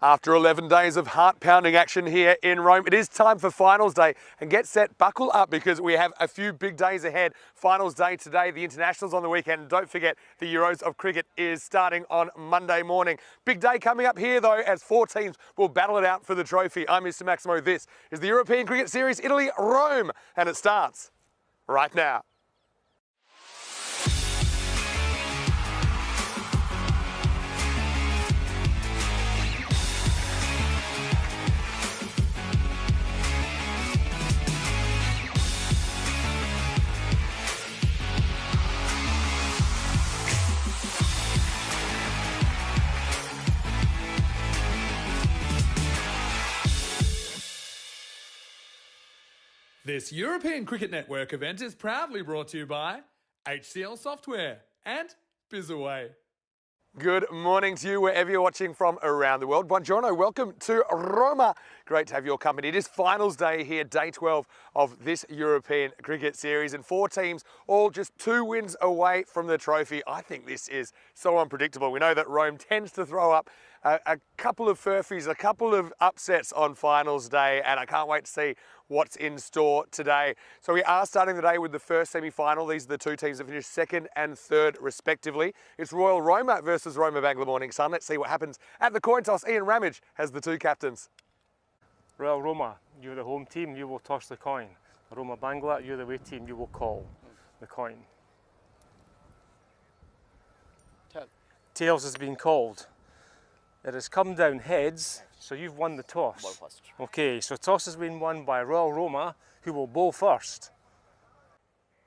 After 11 days of heart-pounding action here in Rome, it is time for finals day. And get set, buckle up, because we have a few big days ahead. Finals day today, the internationals on the weekend. And don't forget, the Euros of cricket is starting on Monday morning. Big day coming up here, though, as 4 teams will battle it out for the trophy. I'm Mr. Maximo. This is the European Cricket Series, Italy, Rome. And it starts right now. This European Cricket Network event is proudly brought to you by HCL Software and Bizaway. Good morning to you wherever you're watching from around the world. Buongiorno, welcome to Roma. Great to have your company. It is finals day here, day 12 of this European Cricket Series, and 4 teams all just 2 wins away from the trophy. I think this is so unpredictable. We know that Rome tends to throw up a couple of furphies, a couple of upsets on finals day, and I can't wait to see what's in store today. So we are starting the day with the first semi-final. These are the 2 teams that finished 2nd and 3rd respectively. It's Royal Roma versus Roma Bangla Morning Sun. Let's see what happens at the coin toss. Ian Ramage has the 2 captains. Royal Roma, you're the home team, you will toss the coin. Roma Bangla, you're the away team, you will call the coin. Tails has been called. It has come down heads, so you've won the toss. Okay, so toss has been won by Royal Roma, who will bowl first.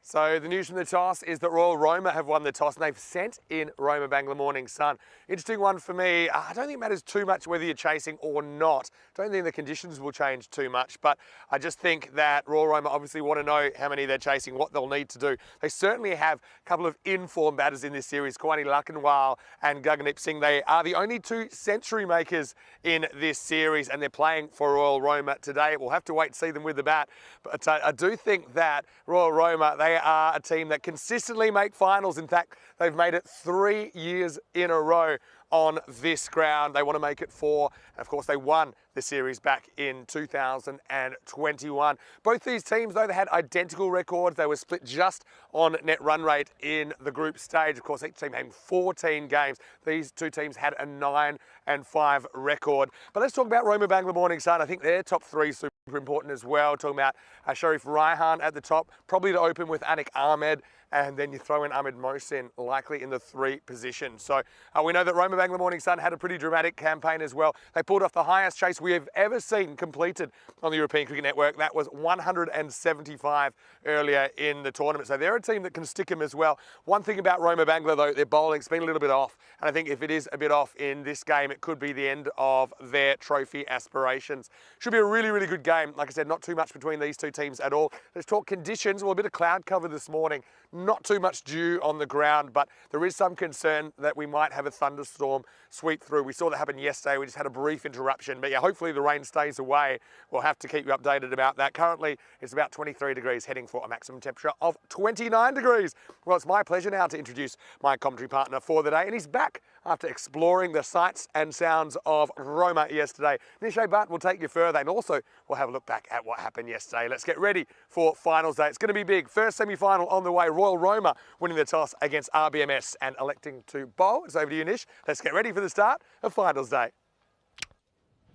So the news from the toss is that Royal Roma have won the toss and they've sent in Roma Bangla Morning Sun. Interesting one for me. I don't think it matters too much whether you're chasing or not. Don't think the conditions will change too much, but I just think that Royal Roma obviously want to know how many they're chasing, what they'll need to do. They certainly have a couple of in-form batters in this series, Kwani Lakhanwal and Gaggandeep Singh. They are the only 2 century makers in this series, and they're playing for Royal Roma today. We'll have to wait to see them with the bat, but I do think that Royal Roma, they are a team that consistently make finals. In fact, they've made it 3 years in a row on this ground. They want to make it 4. And of course, they won the series back in 2021. Both these teams, though, they had identical records. They were split just on net run rate in the group stage. Of course, each team had 14 games. These 2 teams had a 9-5 record. But let's talk about Roma Bangla Morning Sun. I think their top 3 super important as well. Talking about Sharif Raihan at the top, probably to open with Anik Ahmed, and then you throw in Ahmed Mohsin likely in the 3 position. So we know that Roma Bangla Morning Sun had a pretty dramatic campaign as well. They pulled off the highest chase we have ever seen completed on the European Cricket Network. That was 175 earlier in the tournament. So they're a team that can stick them as well. One thing about Roma Bangla, though, their bowling's been a little bit off. And I think if it is a bit off in this game, it could be the end of their trophy aspirations. Should be a really, really good game. Like I said, not too much between these 2 teams at all. Let's talk conditions. Well, a bit of cloud cover this morning. Not too much dew on the ground, but there is some concern that we might have a thunderstorm sweep through. We saw that happen yesterday. We just had a brief interruption, but yeah, hopefully the rain stays away. We'll have to keep you updated about that. Currently, it's about 23 degrees, heading for a maximum temperature of 29 degrees. Well, it's my pleasure now to introduce my commentary partner for the day, and he's back after exploring the sights and sounds of Roma yesterday. Nishay Bhatt will take you further, and also we'll have a look back at what happened yesterday. Let's get ready for finals day. It's going to be big. First semi-final on the way. Royal Roma winning the toss against RBMS and electing to bowl. It's over to you, Nish. Let's get ready for the start of finals day.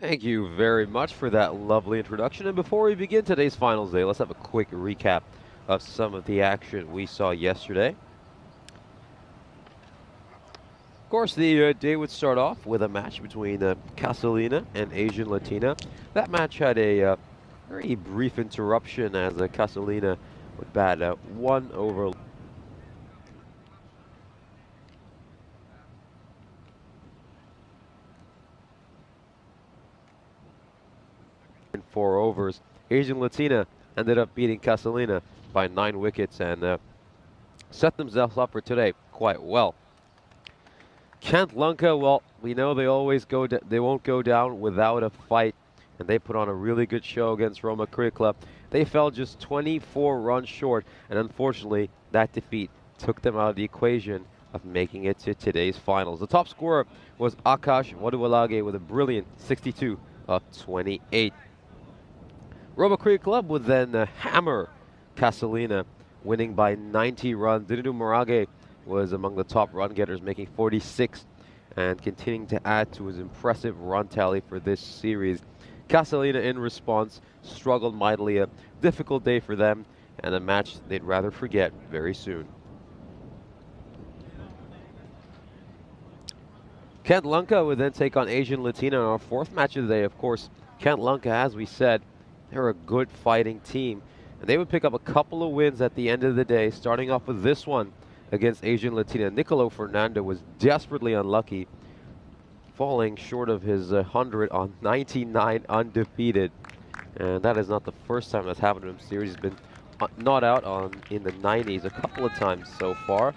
Thank you very much for that lovely introduction. And before we begin today's finals day, let's have a quick recap of some of the action we saw yesterday. Of course, the day would start off with a match between Castellina and Asian Latina. That match had a very brief interruption as Castellina would bat 1 over. In 4 overs, Asian Latina ended up beating Castellina by 9 wickets and set themselves up for today quite well. Kent Lanka, well, we know they always they won't go down without a fight, and they put on a really good show against Roma Cricket Club. They fell just 24 runs short, and unfortunately, that defeat took them out of the equation of making it to today's finals. The top scorer was Akash Waduwalage with a brilliant 62 of 28. Roma Cricket Club would then hammer Casalina, winning by 90 runs. Dinidu Morage was among the top run getters, making 46 and continuing to add to his impressive run tally for this series. Casalina, in response, struggled mightily. A difficult day for them and a match they'd rather forget very soon. Kent Lanka would then take on Asian Latina in our fourth match of the day. Of course, Kent Lanka, as we said, they're a good fighting team, and they would pick up a couple of wins at the end of the day, starting off with this one against Asian Latina. Nicolo Fernando was desperately unlucky, falling short of his 100 on 99 undefeated. And that is not the first time that's happened to him. Series has been not out in the 90s a couple of times so far.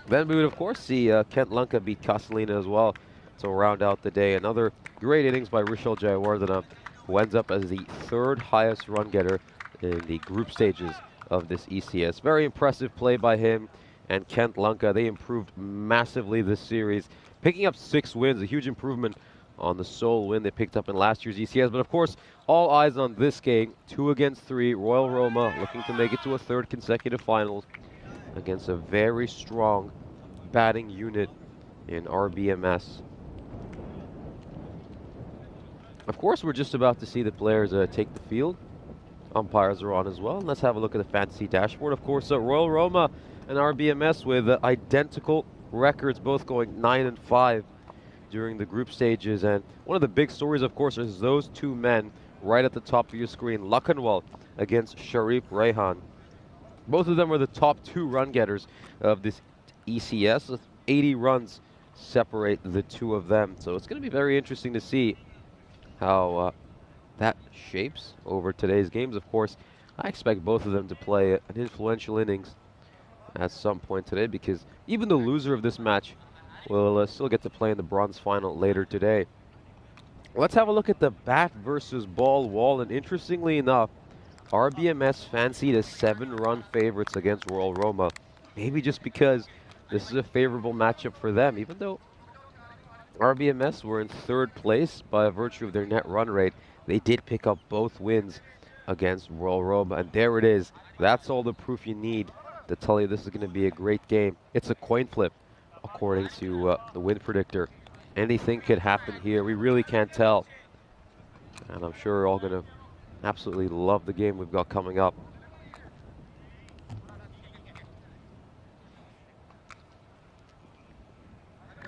Then we would, of course, see Kent Lanka beat Casalina as well to round out the day. Another great innings by Rishal Jayawardena, who ends up as the third highest run getter in the group stages of this ECS. Very impressive play by him and Kent Lanka. They improved massively this series, picking up 6 wins, a huge improvement on the sole win they picked up in last year's ECS. But of course, all eyes on this game, 2 against 3. Royal Roma looking to make it to a third consecutive finals against a very strong batting unit in RBMS. Of course, we're just about to see the players take the field. Umpires are on as well. Let's have a look at the fantasy dashboard. Of course, Royal Roma and RBMS with identical records, both going 9 and 5 during the group stages. And one of the big stories, of course, is those two men right at the top of your screen. Lakanwal against Sharif Rehan. Both of them are the top 2 run getters of this ECS. 80 runs separate the two of them. So it's going to be very interesting to see how that shapes over today's games. Of course, I expect both of them to play an influential innings at some point today, because even the loser of this match will still get to play in the bronze final later today. Let's have a look at the bat versus ball wall, and interestingly enough, RBMS fancied as 7-run favorites against Royal Roma. Maybe just because this is a favorable matchup for them, even though RBMS were in 3rd place by virtue of their net run rate. They did pick up both wins against Royal Roma, and there it is. That's all the proof you need to tell you this is going to be a great game. It's a coin flip, according to the win predictor. Anything could happen here. We really can't tell. And I'm sure we're all going to absolutely love the game we've got coming up.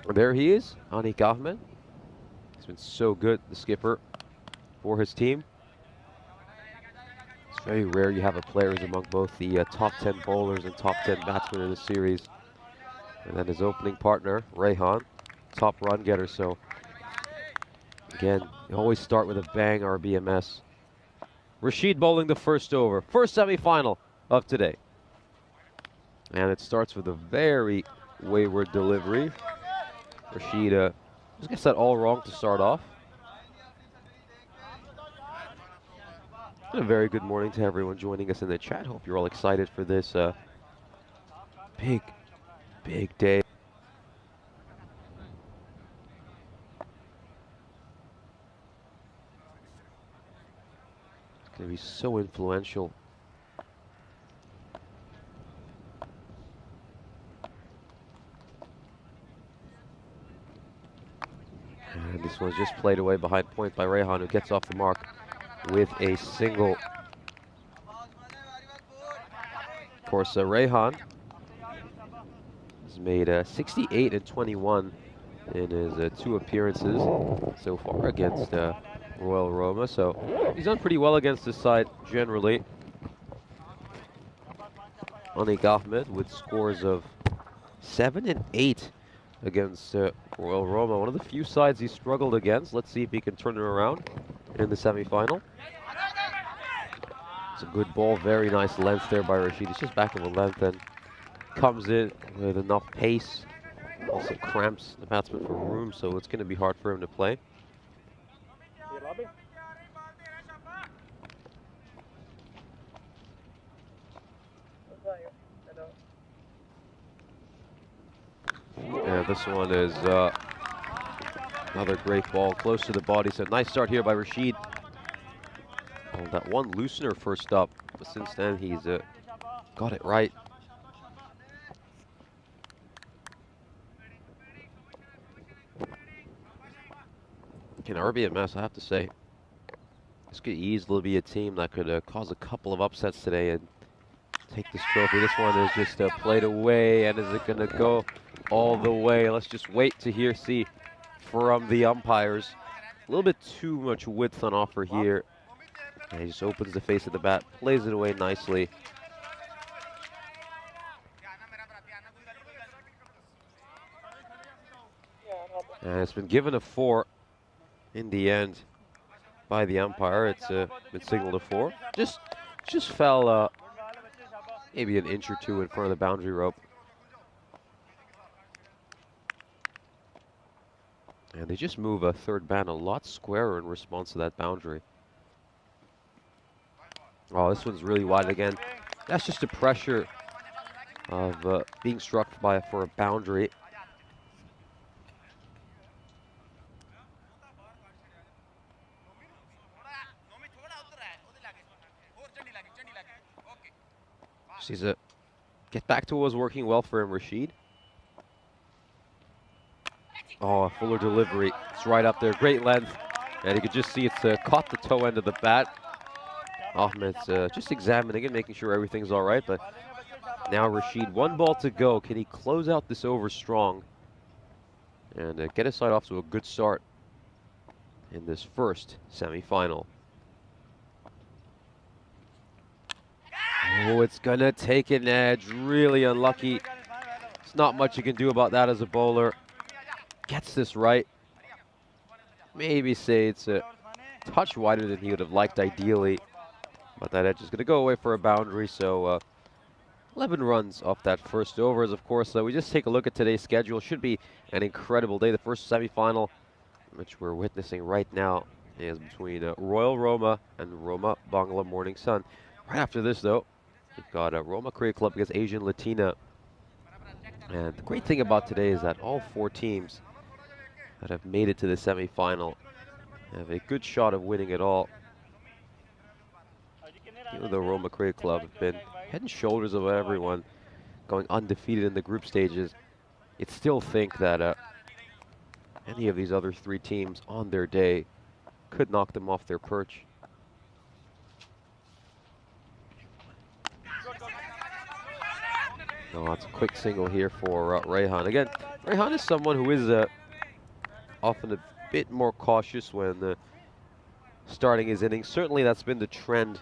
There he is, Anik Ahmed. He's been so good, the skipper, for his team. It's very rare you have a player who's among both the top 10 bowlers and top 10 batsmen in the series. And then his opening partner, Rehan, top run getter. So again, you always start with a bang, RBMS. Rashid bowling the first over, first semi-final of today. And it starts with a very wayward delivery. Rashid just gets that all wrong to start off. And a very good morning to everyone joining us in the chat. Hope you're all excited for this big day. It's going to be so influential. And this one's just played away behind point by Rehan, who gets off the mark with a single. Of course, Rehan has made 68 and 21 in his 2 appearances so far against Royal Roma. So he's done pretty well against this side generally. Anik Ahmed with scores of 7 and 8 against Royal Roma. One of the few sides he struggled against. Let's see if he can turn it around in the semi-final. It's a good ball, very nice length there by Rashid. It's just back of a length and comes in with enough pace. Also cramps the batsman for room, so it's going to be hard for him to play. this one is another great ball, close to the body. So nice start here by Rashid. Oh, that one loosener first up, but since then he's got it right. In RBMS, I have to say, this could easily be a team that could cause a couple of upsets today and take this trophy. This one is just played away, and is it going to go all the way? Let's just wait to see from the umpires. A little bit too much width on offer here. And he just opens the face of the bat, plays it away nicely. And it's been given a 4 in the end by the umpire. It's been signaled a 4. Just fell maybe an inch or two in front of the boundary rope. And they just move a third man a lot squarer in response to that boundary. Oh, this one's really wide again. That's just the pressure of being struck for a boundary. He's get back to what was working well for him, Rashid. Oh, a fuller delivery. It's right up there, great length. And you could just see it's caught the toe end of the bat. Ahmed's just examining it, making sure everything's all right. But now Rashid, 1 ball to go. Can he close out this over strong and get his side off to a good start in this first semifinal? Oh, it's gonna take an edge. Really unlucky. There's not much you can do about that as a bowler. Gets this right. Maybe say it's a touch wider than he would have liked ideally. But that edge is gonna go away for a boundary. So 11 runs off that first over. As of course, we just take a look at today's schedule. Should be an incredible day. The first semifinal, which we're witnessing right now, is between Royal Roma and Roma Bangla Morning Sun. Right after this, though, we've got Roma Cricket Club against Asian Latina. And the great thing about today is that all 4 teams that have made it to the semifinal have a good shot of winning it all. Even though Roma Cricket Club have been head and shoulders above everyone, going undefeated in the group stages, you'd still think that any of these other 3 teams on their day could knock them off their perch. Oh, it's a quick single here for Rayhan. Again, Rayhan is someone who is often a bit more cautious when starting his innings. Certainly that's been the trend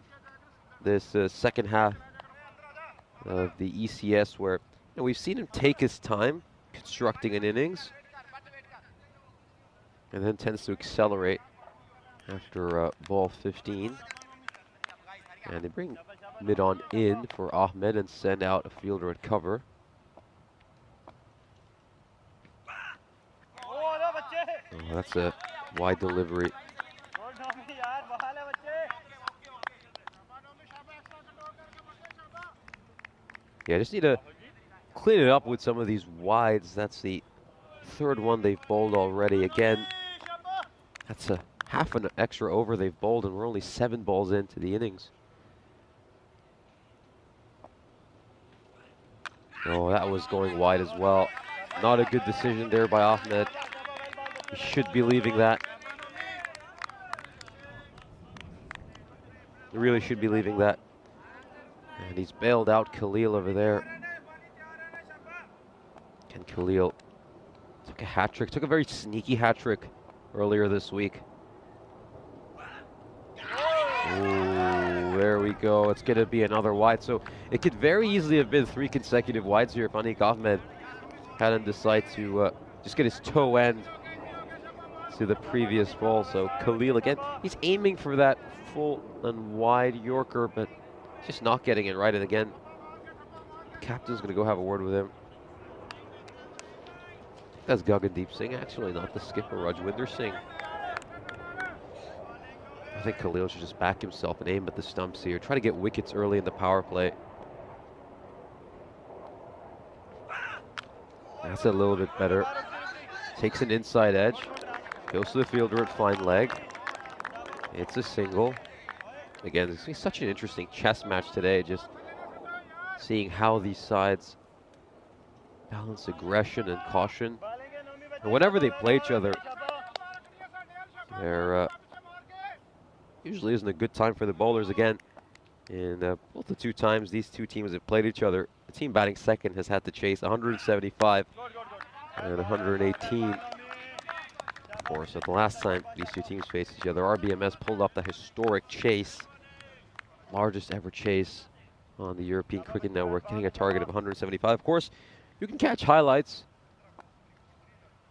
this second half of the ECS, where we've seen him take his time constructing an innings and then tends to accelerate after ball 15. And they bring mid-on in for Ahmed and send out a fielder at cover. Oh, that's a wide delivery. Yeah, just need to clean it up with some of these wides. That's the 3rd one they've bowled already. Again, that's a half an extra over they've bowled, and we're only 7 balls into the innings. Oh, that was going wide as well. Not a good decision there by Ahmed. He should be leaving that. He really should be leaving that. And he's bailed out Khalil over there. And Khalil took a hat trick, took a very sneaky hat trick earlier this week. Ooh, there we go. It's going to be another wide. So it could very easily have been 3 consecutive wides here if Anik Ahmed hadn't decided to just get his toe end to the previous ball. So Khalil, again, he's aiming for that full and wide Yorker, but just not getting it right. And again, the captain's going to go have a word with him. That's Gagandeep Singh, actually, not the skipper, Rajwinder Singh. I think Khalil should just back himself and aim at the stumps here. Try to get wickets early in the power play. That's a little bit better. Takes an inside edge. Goes to the fielder at fine leg. It's a single. Again, this is such an interesting chess match today. Just seeing how these sides balance aggression and caution. And whenever they play each other, there usually isn't a good time for the bowlers. Again, in both the two times these two teams have played each other, the team batting second has had to chase 175 and 118. Of course, at the last time these two teams faced each other, RBMS pulled off the historic chase, largest ever chase on the European Cricket Network, getting a target of 175. Of course, you can catch highlights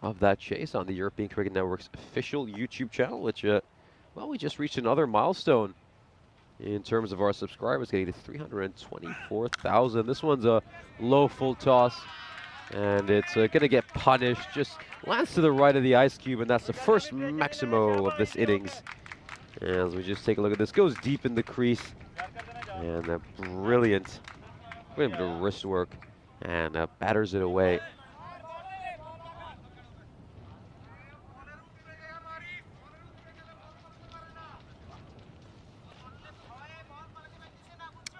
of that chase on the European Cricket Network's official YouTube channel, which, well, we just reached another milestone in terms of our subscribers, getting to 324,000. This one's a low full toss, and it's going to get punished. Just lands to the right of the ice cube, and that's the first Maximo of this innings. As we just take a look at this, goes deep in the crease, and a brilliant bit of wrist work, and batters it away.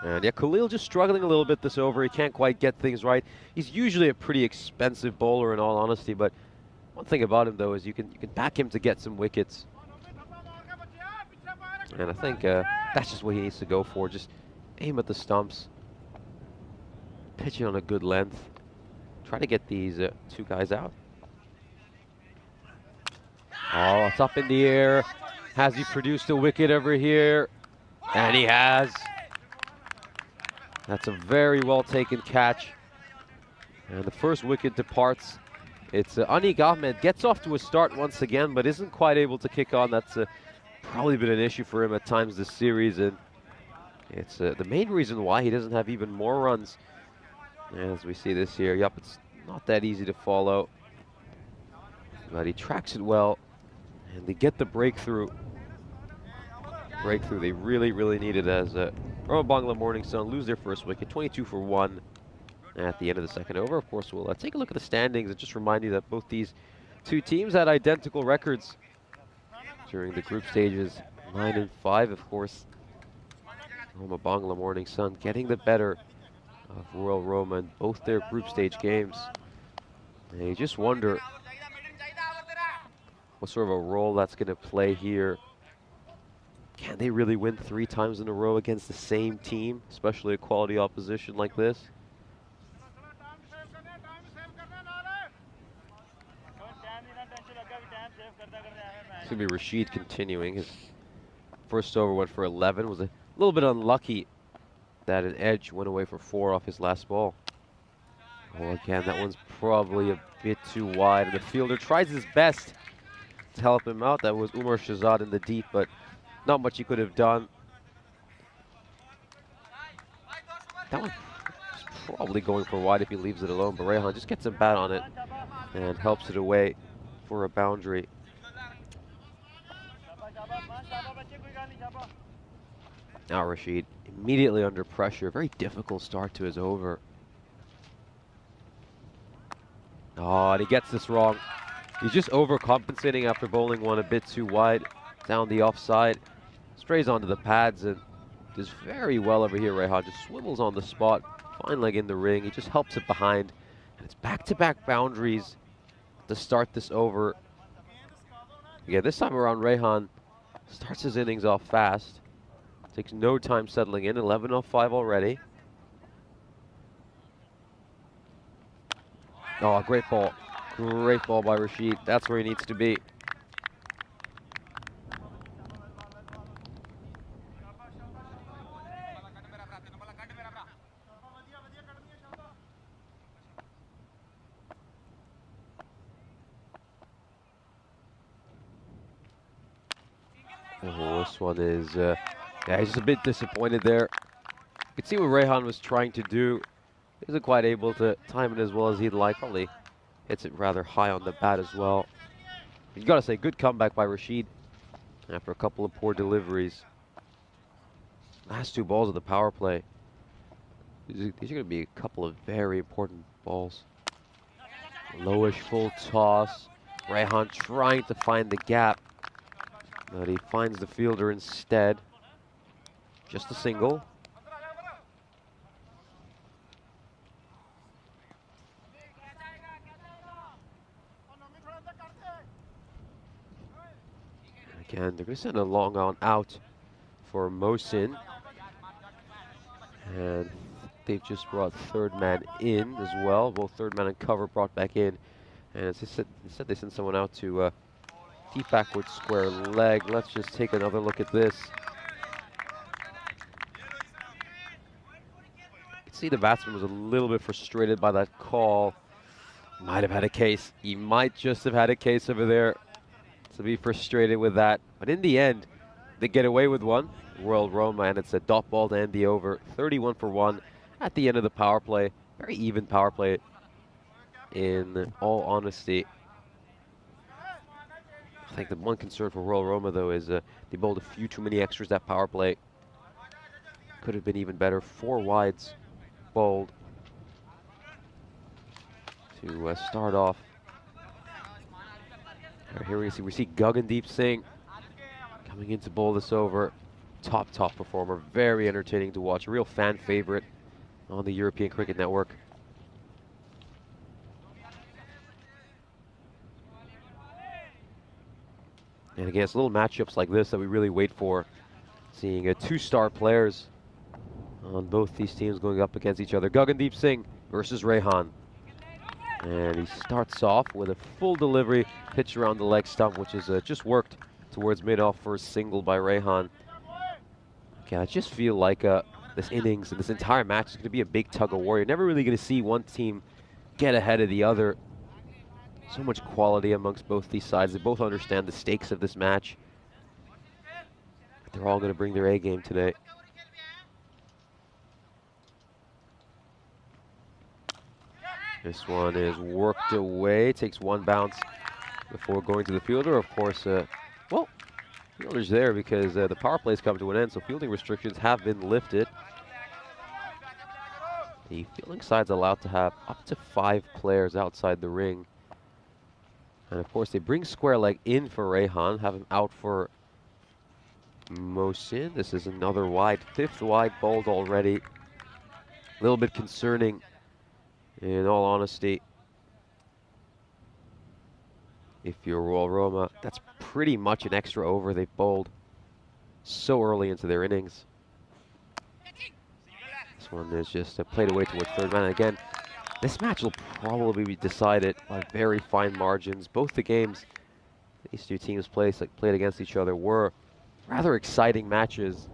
And yeah, Khalil just struggling a little bit this over. He can't quite get things right. He's usually a pretty expensive bowler in all honesty, but one thing about him though is you can back him to get some wickets. And I think that's just what he needs to go for. Just aim at the stumps, pitch it on a good length, try to get these two guys out. Oh, it's up in the air. Has he produced a wicket over here? And he has. That's a very well taken catch. And the first wicket departs. It's Anik Ahmed gets off to a start once again, but isn't quite able to kick on. That's probably been an issue for him at times this series, and it's the main reason why he doesn't have even more runs. As we see this here, yep, it's not that easy to follow, but he tracks it well, and they get the breakthrough. They really, really need it as Royal Bangla Morning Sun lose their first wicket, 22 for 1 at the end of the second over. Of course, we'll take a look at the standings and just remind you that both these two teams had identical records during the group stages, 9 and 5, of course. Roma Bangla Morning Sun getting the better of Royal Roma in both their group stage games. And you just wonder what sort of a role that's going to play here. Can they really win 3 times in a row against the same team, especially a quality opposition like this? It's going to be Rashid continuing. His first over went for 11. Was a little bit unlucky that an edge went away for 4 off his last ball. Oh, again, that one's probably a bit too wide. And the fielder tries his best to help him out. That was Umar Shahzad in the deep, but not much he could have done. That one is probably going for wide if he leaves it alone, but Rehan just gets a bat on it and helps it away for a boundary. Now Rashid immediately under pressure. Very difficult start to his over. Oh, and he gets this wrong. He's just overcompensating after bowling one a bit too wide down the offside. Strays onto the pads and does very well over here. Rehan just swivels on the spot. Fine leg in the ring. He just helps it behind. And it's back-to-back boundaries to start this over. Yeah, this time around Rehan starts his innings off fast. Takes no time settling in. 11 off 5 already. Oh, great ball. Great ball by Rashid. That's where he needs to be. Oh, this one is, yeah, he's just a bit disappointed there. You can see what Rehan was trying to do. He wasn't quite able to time it as well as he'd like. Probably hits it rather high on the bat as well. You got to say, good comeback by Rashid after a couple of poor deliveries. Last 2 balls of the power play. These are going to be a couple of very important balls. Lowish full toss. Rehan trying to find the gap, but he finds the fielder instead. Just a single. And again, they're going to send a long on out for Mohsin. And they've just brought third man in as well. Both third man and cover brought back in. And as I said, instead they sent someone out to deep backward square leg. Let's just take another look at this. You can see the batsman was a little bit frustrated by that call. Might have had a case. He might just have had a case over there to be frustrated with that. But in the end, they get away with one. Royal Roma, and it's a dot ball to end the over. 31 for 1 at the end of the power play. Very even power play, in all honesty. I think the one concern for Royal Roma, though, is they bowled a few too many extras that power play. Could have been even better. 4 wides bowled to start off. Right, here we see Gagandeep Singh coming in to bowl this over. Top performer, very entertaining to watch. A real fan favorite on the European Cricket Network. And again, it's little matchups like this that we really wait for. Seeing 2-star players on both these teams going up against each other. Gagandeep Singh versus Rehan. And he starts off with a full delivery pitch around the leg stump, which is just worked towards mid-off for a single by Rehan. Okay, I just feel like this innings and this entire match is going to be a big tug-of-war. You're never really going to see one team get ahead of the other. So much quality amongst both these sides. They both understand the stakes of this match. They're all going to bring their A game today. This one is worked away. Takes one bounce before going to the fielder. Of course, well, fielder's there because the power plays come to an end, so fielding restrictions have been lifted. The fielding side's allowed to have up to 5 players outside the ring. And of course, they bring square leg in for Rehan, have him out for Mohsin. This is another wide, 5th wide bowled already. A little bit concerning, in all honesty. If you're Royal Roma, that's pretty much an extra over they've bowled so early into their innings. This one is just played away towards third man. Again, this match will probably be decided by very fine margins. Both the games these two teams played against each other were rather exciting matches.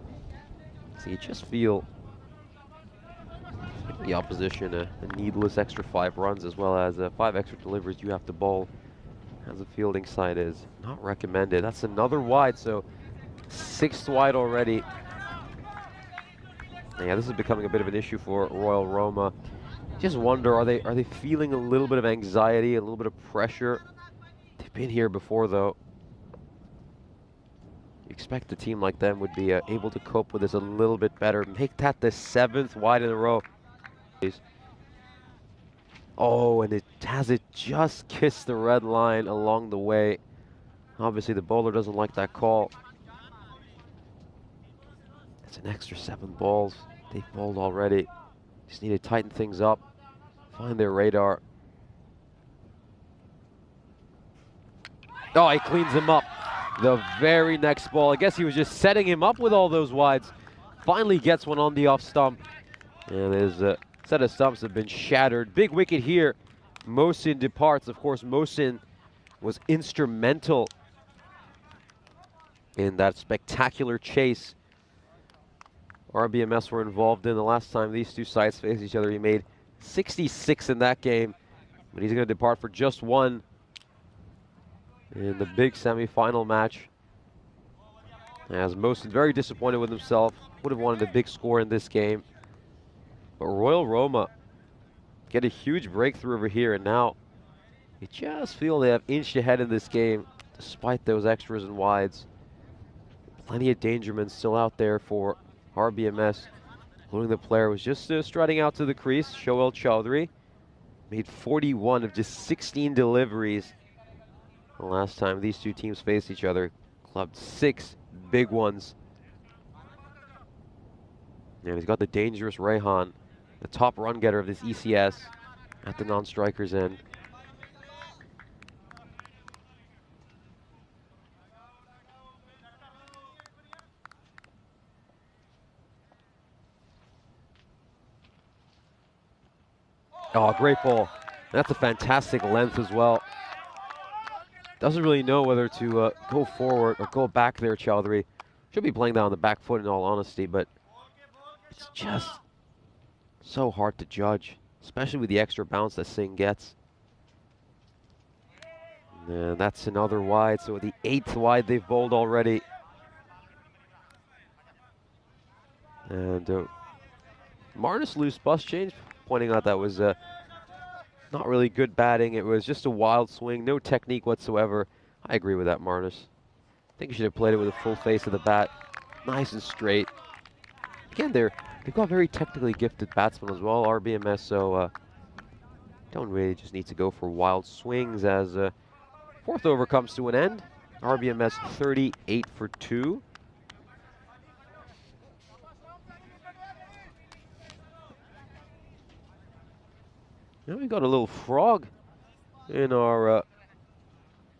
So you just feel the opposition a needless extra 5 runs, as well as 5 extra deliveries you have to bowl. As a fielding side is not recommended. That's another wide, so 6th wide already. Yeah, this is becoming a bit of an issue for Royal Roma. Just wonder, are they feeling a little bit of anxiety, a little bit of pressure? They've been here before, though. You expect a team like them would be able to cope with this a little bit better. Make that the 7th wide in a row. Oh, and it just kissed the red line along the way. Obviously, the bowler doesn't like that call. It's an extra 7 balls they've bowled already. Just need to tighten things up, find their radar. Oh, he cleans him up. The very next ball. I guess he was just setting him up with all those wides. Finally gets one on the off stump. And his set of stumps have been shattered. Big wicket here. Mohsin departs. Of course, Mohsin was instrumental in that spectacular chase RBMS were involved in the last time these two sides faced each other. He made 66 in that game, but he's going to depart for just 1 in the big semi-final match. As Mohsin very disappointed with himself, would have wanted a big score in this game. But Royal Roma get a huge breakthrough over here, and now you just feel they have inched ahead in this game despite those extras and wides. Plenty of dangermen still out there for RBMS, including the player who was just strutting out to the crease, Shoel Chowdhury. made 41 of just 16 deliveries. The last time these two teams faced each other, clubbed 6 big ones. And he's got the dangerous Rehan, the top run getter of this ECS, at the non-striker's end. Oh, great ball. That's a fantastic length as well. Doesn't really know whether to go forward or go back there, Chowdhury. Should be playing that on the back foot in all honesty, but it's just so hard to judge, especially with the extra bounce that Singh gets. And that's another wide, so the 8th wide they've bowled already. And Marnus loose bus change, pointing out that was not really good batting. It was just a wild swing, no technique whatsoever. I agree with that, Marnus. I think you should have played it with a full face of the bat, nice and straight. Again, they've got very technically gifted batsmen as well, RBMS, so don't really just need to go for wild swings as 4th over comes to an end. RBMS 38 for 2. Now we got a little frog in our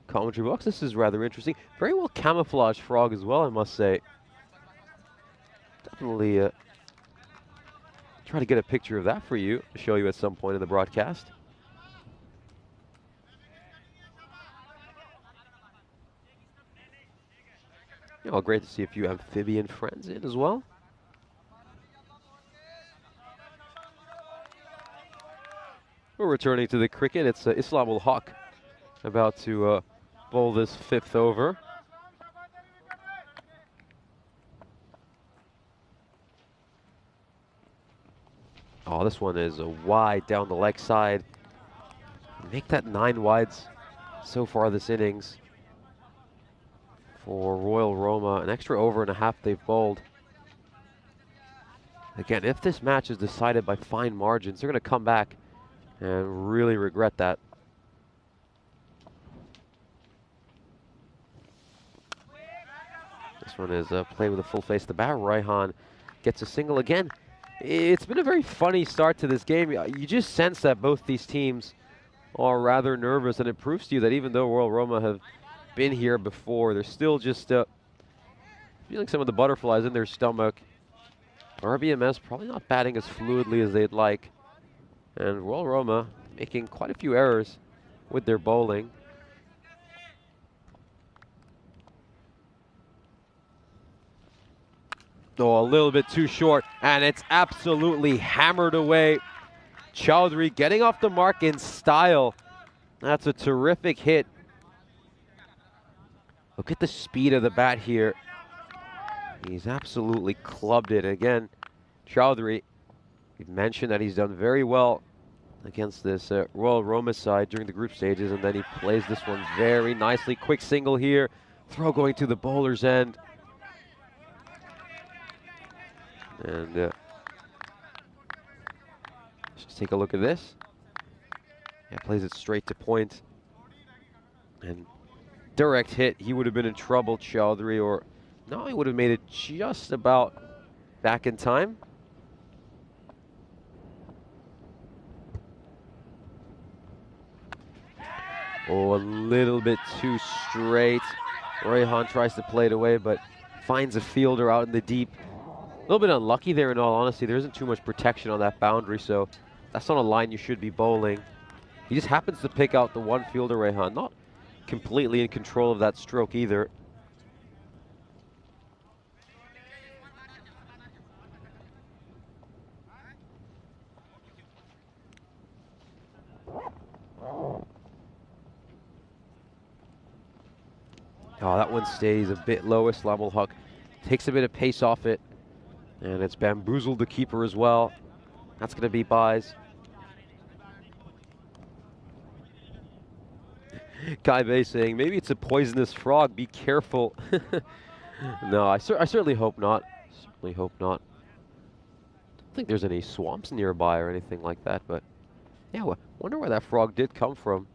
commentary box. This is rather interesting. Very well camouflaged frog as well, I must say. Definitely try to get a picture of that for you to show you at some point in the broadcast. Yeah, well, great to see a few amphibian friends in as well. We're returning to the cricket. It's Islamul Haq about to bowl this 5th over. Oh, this one is a wide down the leg side. Make that 9 wides so far this innings for Royal Roma. An extra over and a half they've bowled. Again, if this match is decided by fine margins, they're going to come back and really regret that. This one is played with a full face of the bat. Rehan gets a single again. It's been a very funny start to this game. You just sense that both these teams are rather nervous, and it proves to you that even though Royal Roma have been here before, they're still just feeling some of the butterflies in their stomach. RBMS probably not batting as fluidly as they'd like. And Royal Roma making quite a few errors with their bowling. Oh, a little bit too short, and it's absolutely hammered away. Chowdhury getting off the mark in style. That's a terrific hit. Look at the speed of the bat here. He's absolutely clubbed it. Again, Chowdhury, we've mentioned that he's done very well against this Royal Roma side during the group stages, and then he plays this one very nicely. Quick single here. Throw going to the bowler's end. And let's just take a look at this. Yeah, plays it straight to point. And direct hit. He would have been in trouble, Chowdhury, or no, he would have made it just about back in time. Oh, a little bit too straight. Rehan tries to play it away, but finds a fielder out in the deep. A little bit unlucky there, in all honesty. There isn't too much protection on that boundary, so that's not a line you should be bowling. He just happens to pick out the one fielder, Rehan. Not completely in control of that stroke either. Oh, that one stays a bit low. Islamul Haq takes a bit of pace off it, and it's bamboozled the keeper as well. That's going to be buys. Kai Bay saying, maybe it's a poisonous frog, be careful. No, I certainly hope not. Certainly hope not. I don't think there's any swamps nearby or anything like that, but Yeah, wonder where that frog did come from.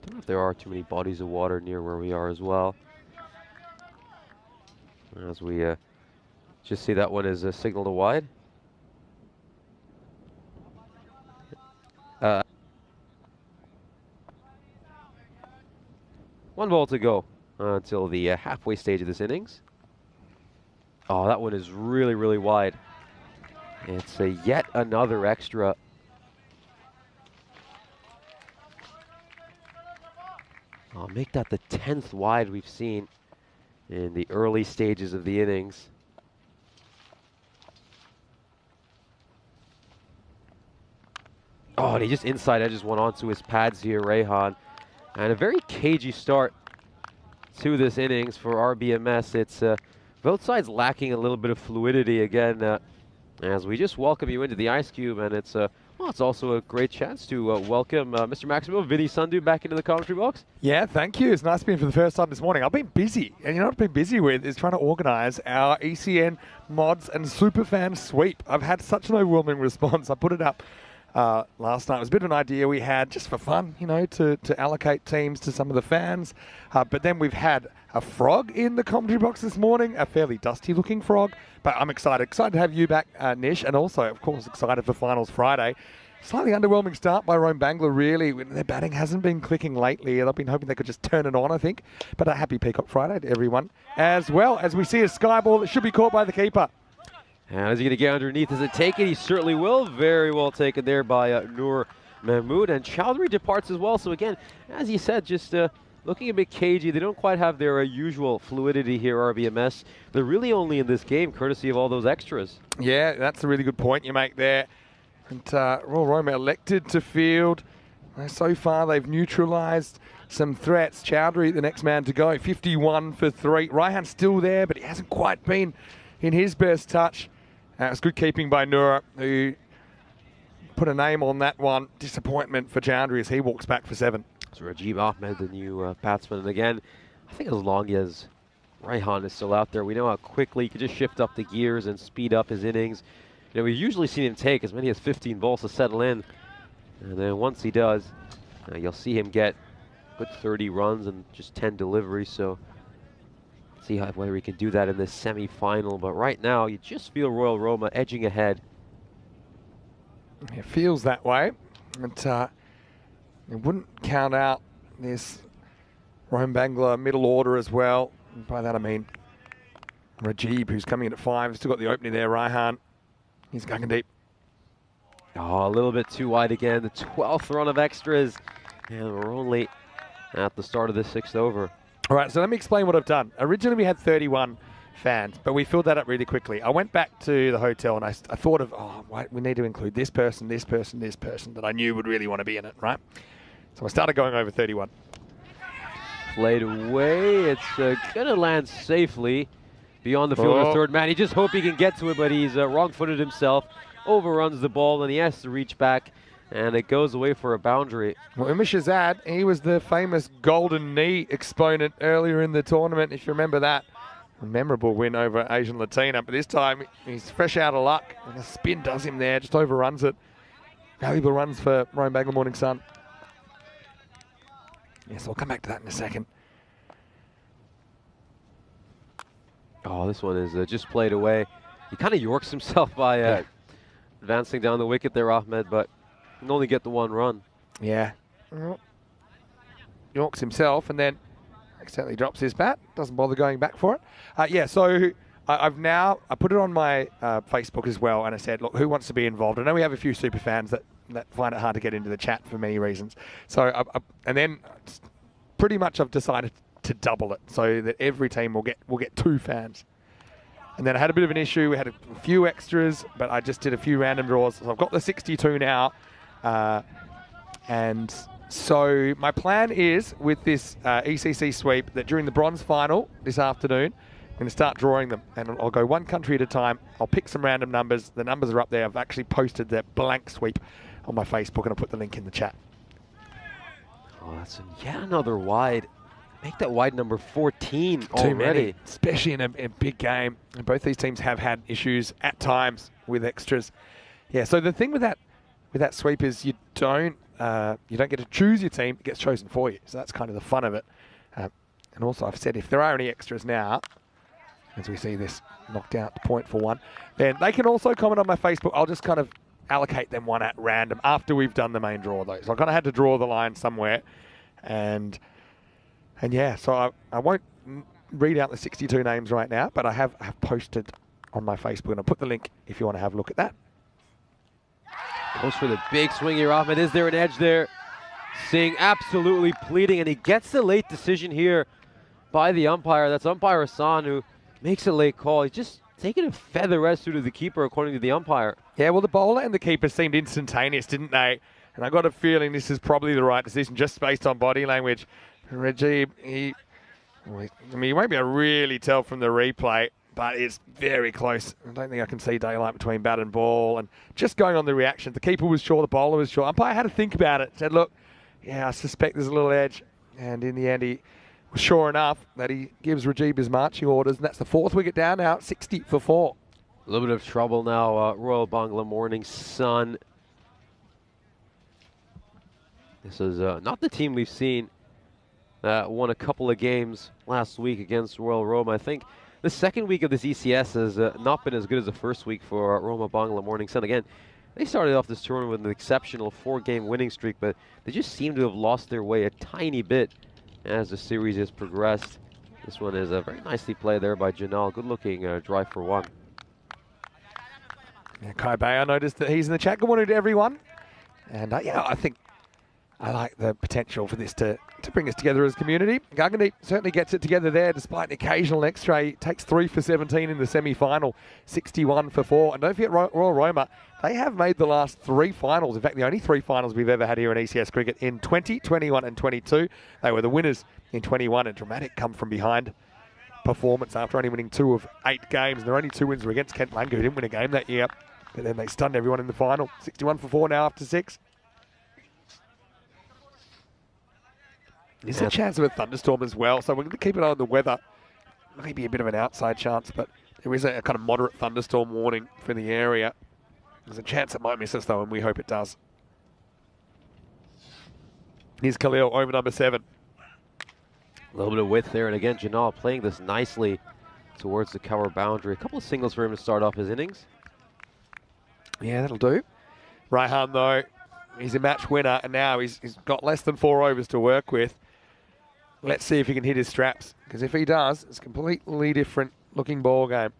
Don't know if there are too many bodies of water near where we are as well. As we just see that one is signaled a wide. One ball to go until the halfway stage of this innings. Oh, that one is really, really wide. It's yet another extra. I'll make that the 10th wide we've seen in the early stages of the innings. Oh, and he just inside edges one onto his pads here, Rehan. And a very cagey start to this innings for RBMS. It's both sides lacking a little bit of fluidity again, as we just welcome you into the Ice Cube, and it's well, it's also a great chance to welcome Mr. Maximo, Vinny Sandhu back into the commentary box. Yeah, thank you. It's nice being for the first time this morning. I've been busy, and you know what I've been busy with is trying to organise our ECN mods and superfan sweep. I've had such an overwhelming response. I put it up last night. It was a bit of an idea we had just for fun, you know, to allocate teams to some of the fans. But then we've had a frog in the commentary box this morning, a fairly dusty looking frog. But I'm excited to have you back, Nish, and also, of course, excited for Finals Friday. Slightly underwhelming start by Rome Bangla, really. Their batting hasn't been clicking lately, and I've been hoping they could just turn it on, I think. But a happy Peacock Friday to everyone. As well as we see a sky ball that should be caught by the keeper. And is he going to get underneath? Does it take it? He certainly will. Very well taken there by Noor Mahmood. And Chowdhury departs as well. So again, as you said, just looking a bit cagey. They don't quite have their usual fluidity here, RBMS. They're really only in this game courtesy of all those extras. Yeah, that's a really good point you make there. And Royal Roma elected to field. So far, they've neutralised some threats. Chowdhury, the next man to go, 51 for 3. Raihan's still there, but he hasn't quite been in his best touch. It's good keeping by Noor, who put a name on that one. Disappointment for Chowdhury as he walks back for 7. So Rajiv Ahmed, the new batsman. And again, I think as long as Raihan is still out there, we know how quickly he can just shift up the gears and speed up his innings. You know, we've usually seen him take as many as 15 balls to settle in. And then once he does, you'll see him get good 30 runs and just 10 deliveries. So see whether he can do that in this semi-final. But right now, you just feel Royal Roma edging ahead. It feels that way. But it wouldn't count out this Rome Bangla middle order as well. And by that I mean Rajib, who's coming in at 5. Still got the opening there, Raihan. He's going deep. Oh, a little bit too wide again. The 12th run of extras. And we're only at the start of the 6th over. All right, so let me explain what I've done. Originally, we had 31 fans, but we filled that up really quickly. I went back to the hotel and I thought of, oh, wait, we need to include this person, this person, this person that I knew would really want to be in it, right? So I started going over 31. Played away. It's going to land safely beyond the fielder's third man. He just hoped he can get to it, but he's wrong-footed himself. Overruns the ball, and he has to reach back, and it goes away for a boundary. Well, Shahzad, he was the famous golden knee exponent earlier in the tournament, if you remember that. A memorable win over Asian Latina, but this time he's fresh out of luck, and a spin does him there, just overruns it. Valuable runs for Rome Bangla Morning Sun. Yes, I'll come back to that in a second. Oh, this one is just played away. He kind of yorks himself by advancing down the wicket there, Ahmed, but can only get the 1 run. Yeah. Yorks himself and then accidentally drops his bat. Doesn't bother going back for it. Yeah, so I put it on my Facebook as well, and I said, look, who wants to be involved? I know we have a few super fans that find it hard to get into the chat for many reasons. So, and then pretty much I've decided to double it so that every team will get 2 fans. And then I had a bit of an issue. We had a few extras, but I just did a few random draws. So I've got the 62 now. And so my plan is with this ECC sweep that during the bronze final this afternoon, I'm going to start drawing them. And I'll go 1 country at a time. I'll pick some random numbers. The numbers are up there. I've actually posted the blank sweep on my Facebook, and I'll put the link in the chat. Oh, that's yet another wide. make that wide number 14 Too already. many, especially in a big game. And both these teams have had issues at times with extras. Yeah, so the thing with that sweep is you don't get to choose your team, it gets chosen for you. So that's kind of the fun of it. And also I've said if there are any extras now, as we see this knocked out the point for one, then they can also comment on my Facebook. I'll just kind of allocate them one at random after we've done the main draw though. So I kind of had to draw the line somewhere. And yeah, so I won't read out the 62 names right now, but I have posted on my Facebook, and I'll put the link if you want to have a look at that. Goes for the big swing here, Ahmed. Is there an edge there? Singh absolutely pleading, and he gets the late decision here by the umpire. That's umpire Hassan, who makes a late call. He's just taking a feather rest due to the keeper, according to the umpire. Yeah, well, the bowler and the keeper seemed instantaneous, didn't they? And I got a feeling this is probably the right decision, just based on body language. Rajiv, you won't be able to really tell from the replay, but it's very close. I don't think I can see daylight between bat and ball. And just going on the reaction, the keeper was sure, the bowler was sure. Umpire had to think about it. Said, look, yeah, I suspect there's a little edge. And in the end, he was sure enough that he gives Rajiv his marching orders. And that's the 4th wicket down now, 60 for 4. A little bit of trouble now, Royal Bangla Morning Sun. This is not the team we've seen. Won a couple of games last week against Royal Roma. I think the second week of this ECS has not been as good as the first week for Roma Bangla Morning Sun. Again, they started off this tournament with an exceptional 4-game winning streak, but they just seem to have lost their way a tiny bit as the series has progressed. This one is very nicely played there by Janal. Good-looking drive for one. Yeah, Kai Bay, I noticed that he's in the chat. Good morning to everyone. And yeah, I think I like the potential for this to bring us together as a community. Gagandi certainly gets it together there despite an occasional extra. He takes 3 for 17 in the semi-final, 61 for 4. And don't forget Royal Roma, they have made the last 3 finals. In fact, the only 3 finals we've ever had here in ECS cricket in 20, 21 and 22. They were the winners in 21, a dramatic come from behind performance after only winning 2 of 8 games. And their only 2 wins were against Kent Lanka, who didn't win a game that year. But then they stunned everyone in the final. 61 for 4 now after 6. There's a chance of a thunderstorm as well, so we're going to keep an eye on the weather. Maybe a bit of an outside chance, but there is a kind of moderate thunderstorm warning for the area. There's a chance it might miss us, though, and we hope it does. Here's Khalil, over number 7. A little bit of width there, and again, Janal playing this nicely towards the cover boundary. A couple of singles for him to start off his innings. Yeah, that'll do. Raihan, though, he's a match winner, and now he's got less than 4 overs to work with. Let's see if he can hit his straps, because if he does, it's a completely different looking ball game.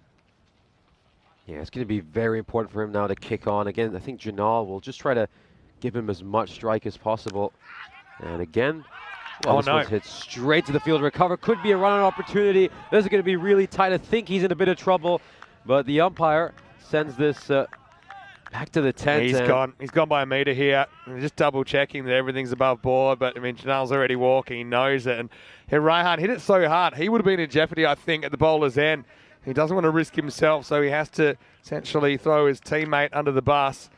Yeah, it's going to be very important for him now to kick on. Again, I think Janal will just try to give him as much strike as possible. And again, well, this one's hit straight to the field. Recover could be a run-on opportunity. This is going to be really tight. I think he's in a bit of trouble, but the umpire sends this back to the tent. He's gone by a metre here. Just double checking that everything's above board, but I mean, Janal's already walking. He knows it. And Raihan hit it so hard, he would have been in jeopardy, I think, at the bowler's end. He doesn't want to risk himself, so he has to essentially throw his teammate under the bus.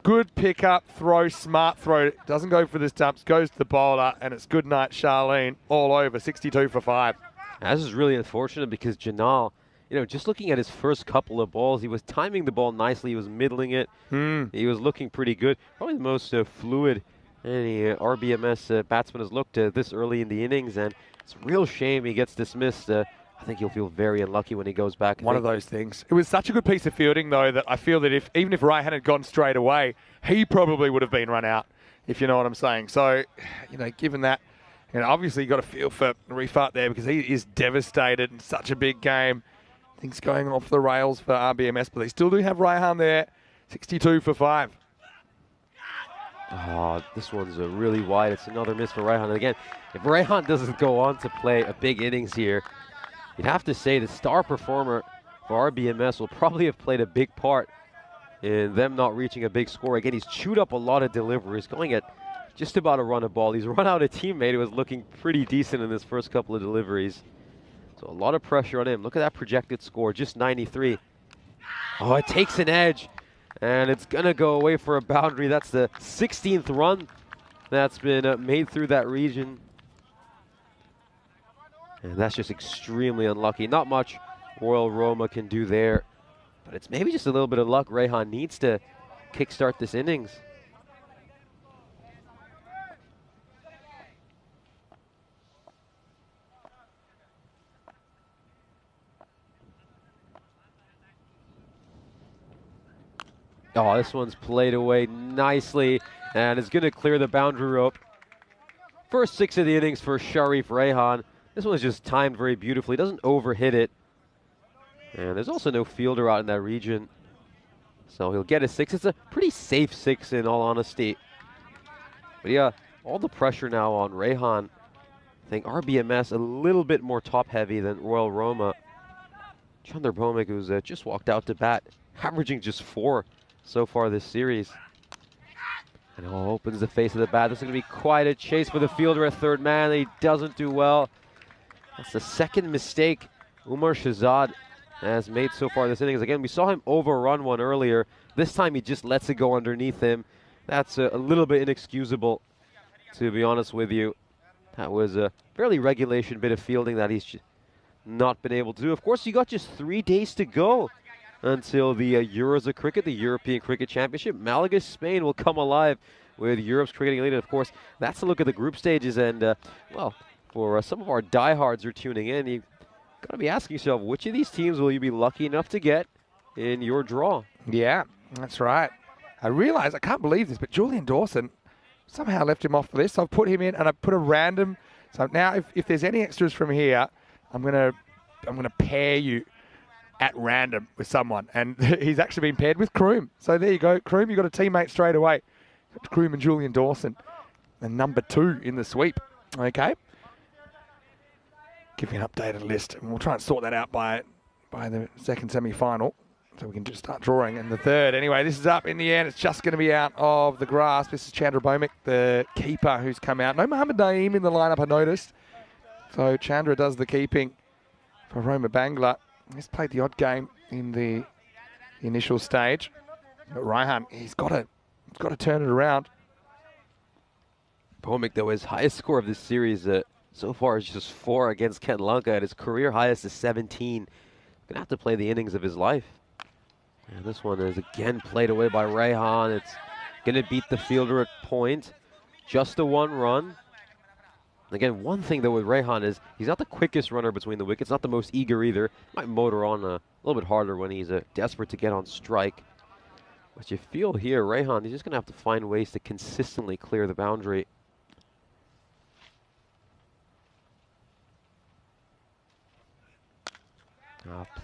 Good pick-up, throw, smart throw. Doesn't go for the stumps, goes to the bowler, and it's good night, Charlene, all over, 62 for 5. This is really unfortunate because Janal, you know, just looking at his first couple of balls, he was timing the ball nicely. He was middling it. He was looking pretty good. Probably the most fluid any RBMS batsman has looked this early in the innings, and it's a real shame he gets dismissed. I think he'll feel very unlucky when he goes back. One of those things. It was such a good piece of fielding, though, that I feel that even if Raihan had gone straight away, he probably would have been run out, if you know what I'm saying. So, you know, given that, you know, obviously you got to feel for Rifat there because he is devastated in such a big game. Things going off the rails for RBMS, but they still do have Raihan there, 62 for 5. Oh, this one's really wide. It's another miss for Raihan. And again, if Raihan doesn't go on to play a big innings here, you'd have to say the star performer for RBMS will probably have played a big part in them not reaching a big score. Again, he's chewed up a lot of deliveries, going at just about a run a ball. He's run out a teammate who was looking pretty decent in his first couple of deliveries. So a lot of pressure on him. Look at that projected score, just 93. Oh, it takes an edge, and it's going to go away for a boundary. That's the 16th run that's been made through that region. And that's just extremely unlucky. Not much Royal Roma can do there, but it's maybe just a little bit of luck Rehan needs to kickstart this innings. Oh, this one's played away nicely, and it's going to clear the boundary rope. First 6 of the innings for Sharif Rehan. This one's just timed very beautifully. Doesn't overhit it. And there's also no fielder out in that region. So he'll get a 6. It's a pretty safe 6 in all honesty. But yeah, all the pressure now on Rehan. I think RBMS a little bit more top heavy than Royal Roma. Chandra Bhowmik, who's just walked out to bat, averaging just 4 so far this series. And opens the face of the bat. This is going to be quite a chase for the fielder at third man. He doesn't do well. That's the second mistake Umar Shahzad has made so far this innings. Again, we saw him overrun one earlier. This time he just lets it go underneath him. That's a little bit inexcusable, to be honest with you. That was a fairly regulation bit of fielding that he's not been able to do. Of course, you got just 3 days to go until the Euros of Cricket, the European Cricket Championship. Malaga, Spain will come alive with Europe's cricketing elite. And of course, that's a look at the group stages. And, well, for some of our diehards who are tuning in, you've got to be asking yourself, which of these teams will you be lucky enough to get in your draw? Yeah, that's right. I realize, I can't believe this, but Julian Dawson somehow left him off the list. So I've put him in and I put a random. So now if there's any extras from here, I'm gonna pair you at random with someone, and he's actually been paired with Kroom. So there you go, Kroom, you got a teammate straight away. Kroom and Julian Dawson, and number 2 in the sweep. Okay, give you an updated list, and we'll try and sort that out by the second semi-final, so we can just start drawing in the third. Anyway, this is up in the end. It's just going to be out of the grasp. This is Chandra Bhowmik, the keeper, who's come out. No Mohammad Naeem in the lineup, I noticed. So Chandra does the keeping for Roma Bangla. He's played the odd game in the initial stage. But Rehan, he's got to turn it around. Bhowmik, though, his highest score of this series so far is just 4 against Kent Lanka, and his career highest is 17. Gonna have to play the innings of his life. And this one is again played away by Rehan. It's gonna beat the fielder at point. Just a 1 run. Again, one thing though with Rehan is he's not the quickest runner between the wickets, not the most eager either. Might motor on a little bit harder when he's desperate to get on strike. But you feel here, Rehan, he's just gonna have to find ways to consistently clear the boundary.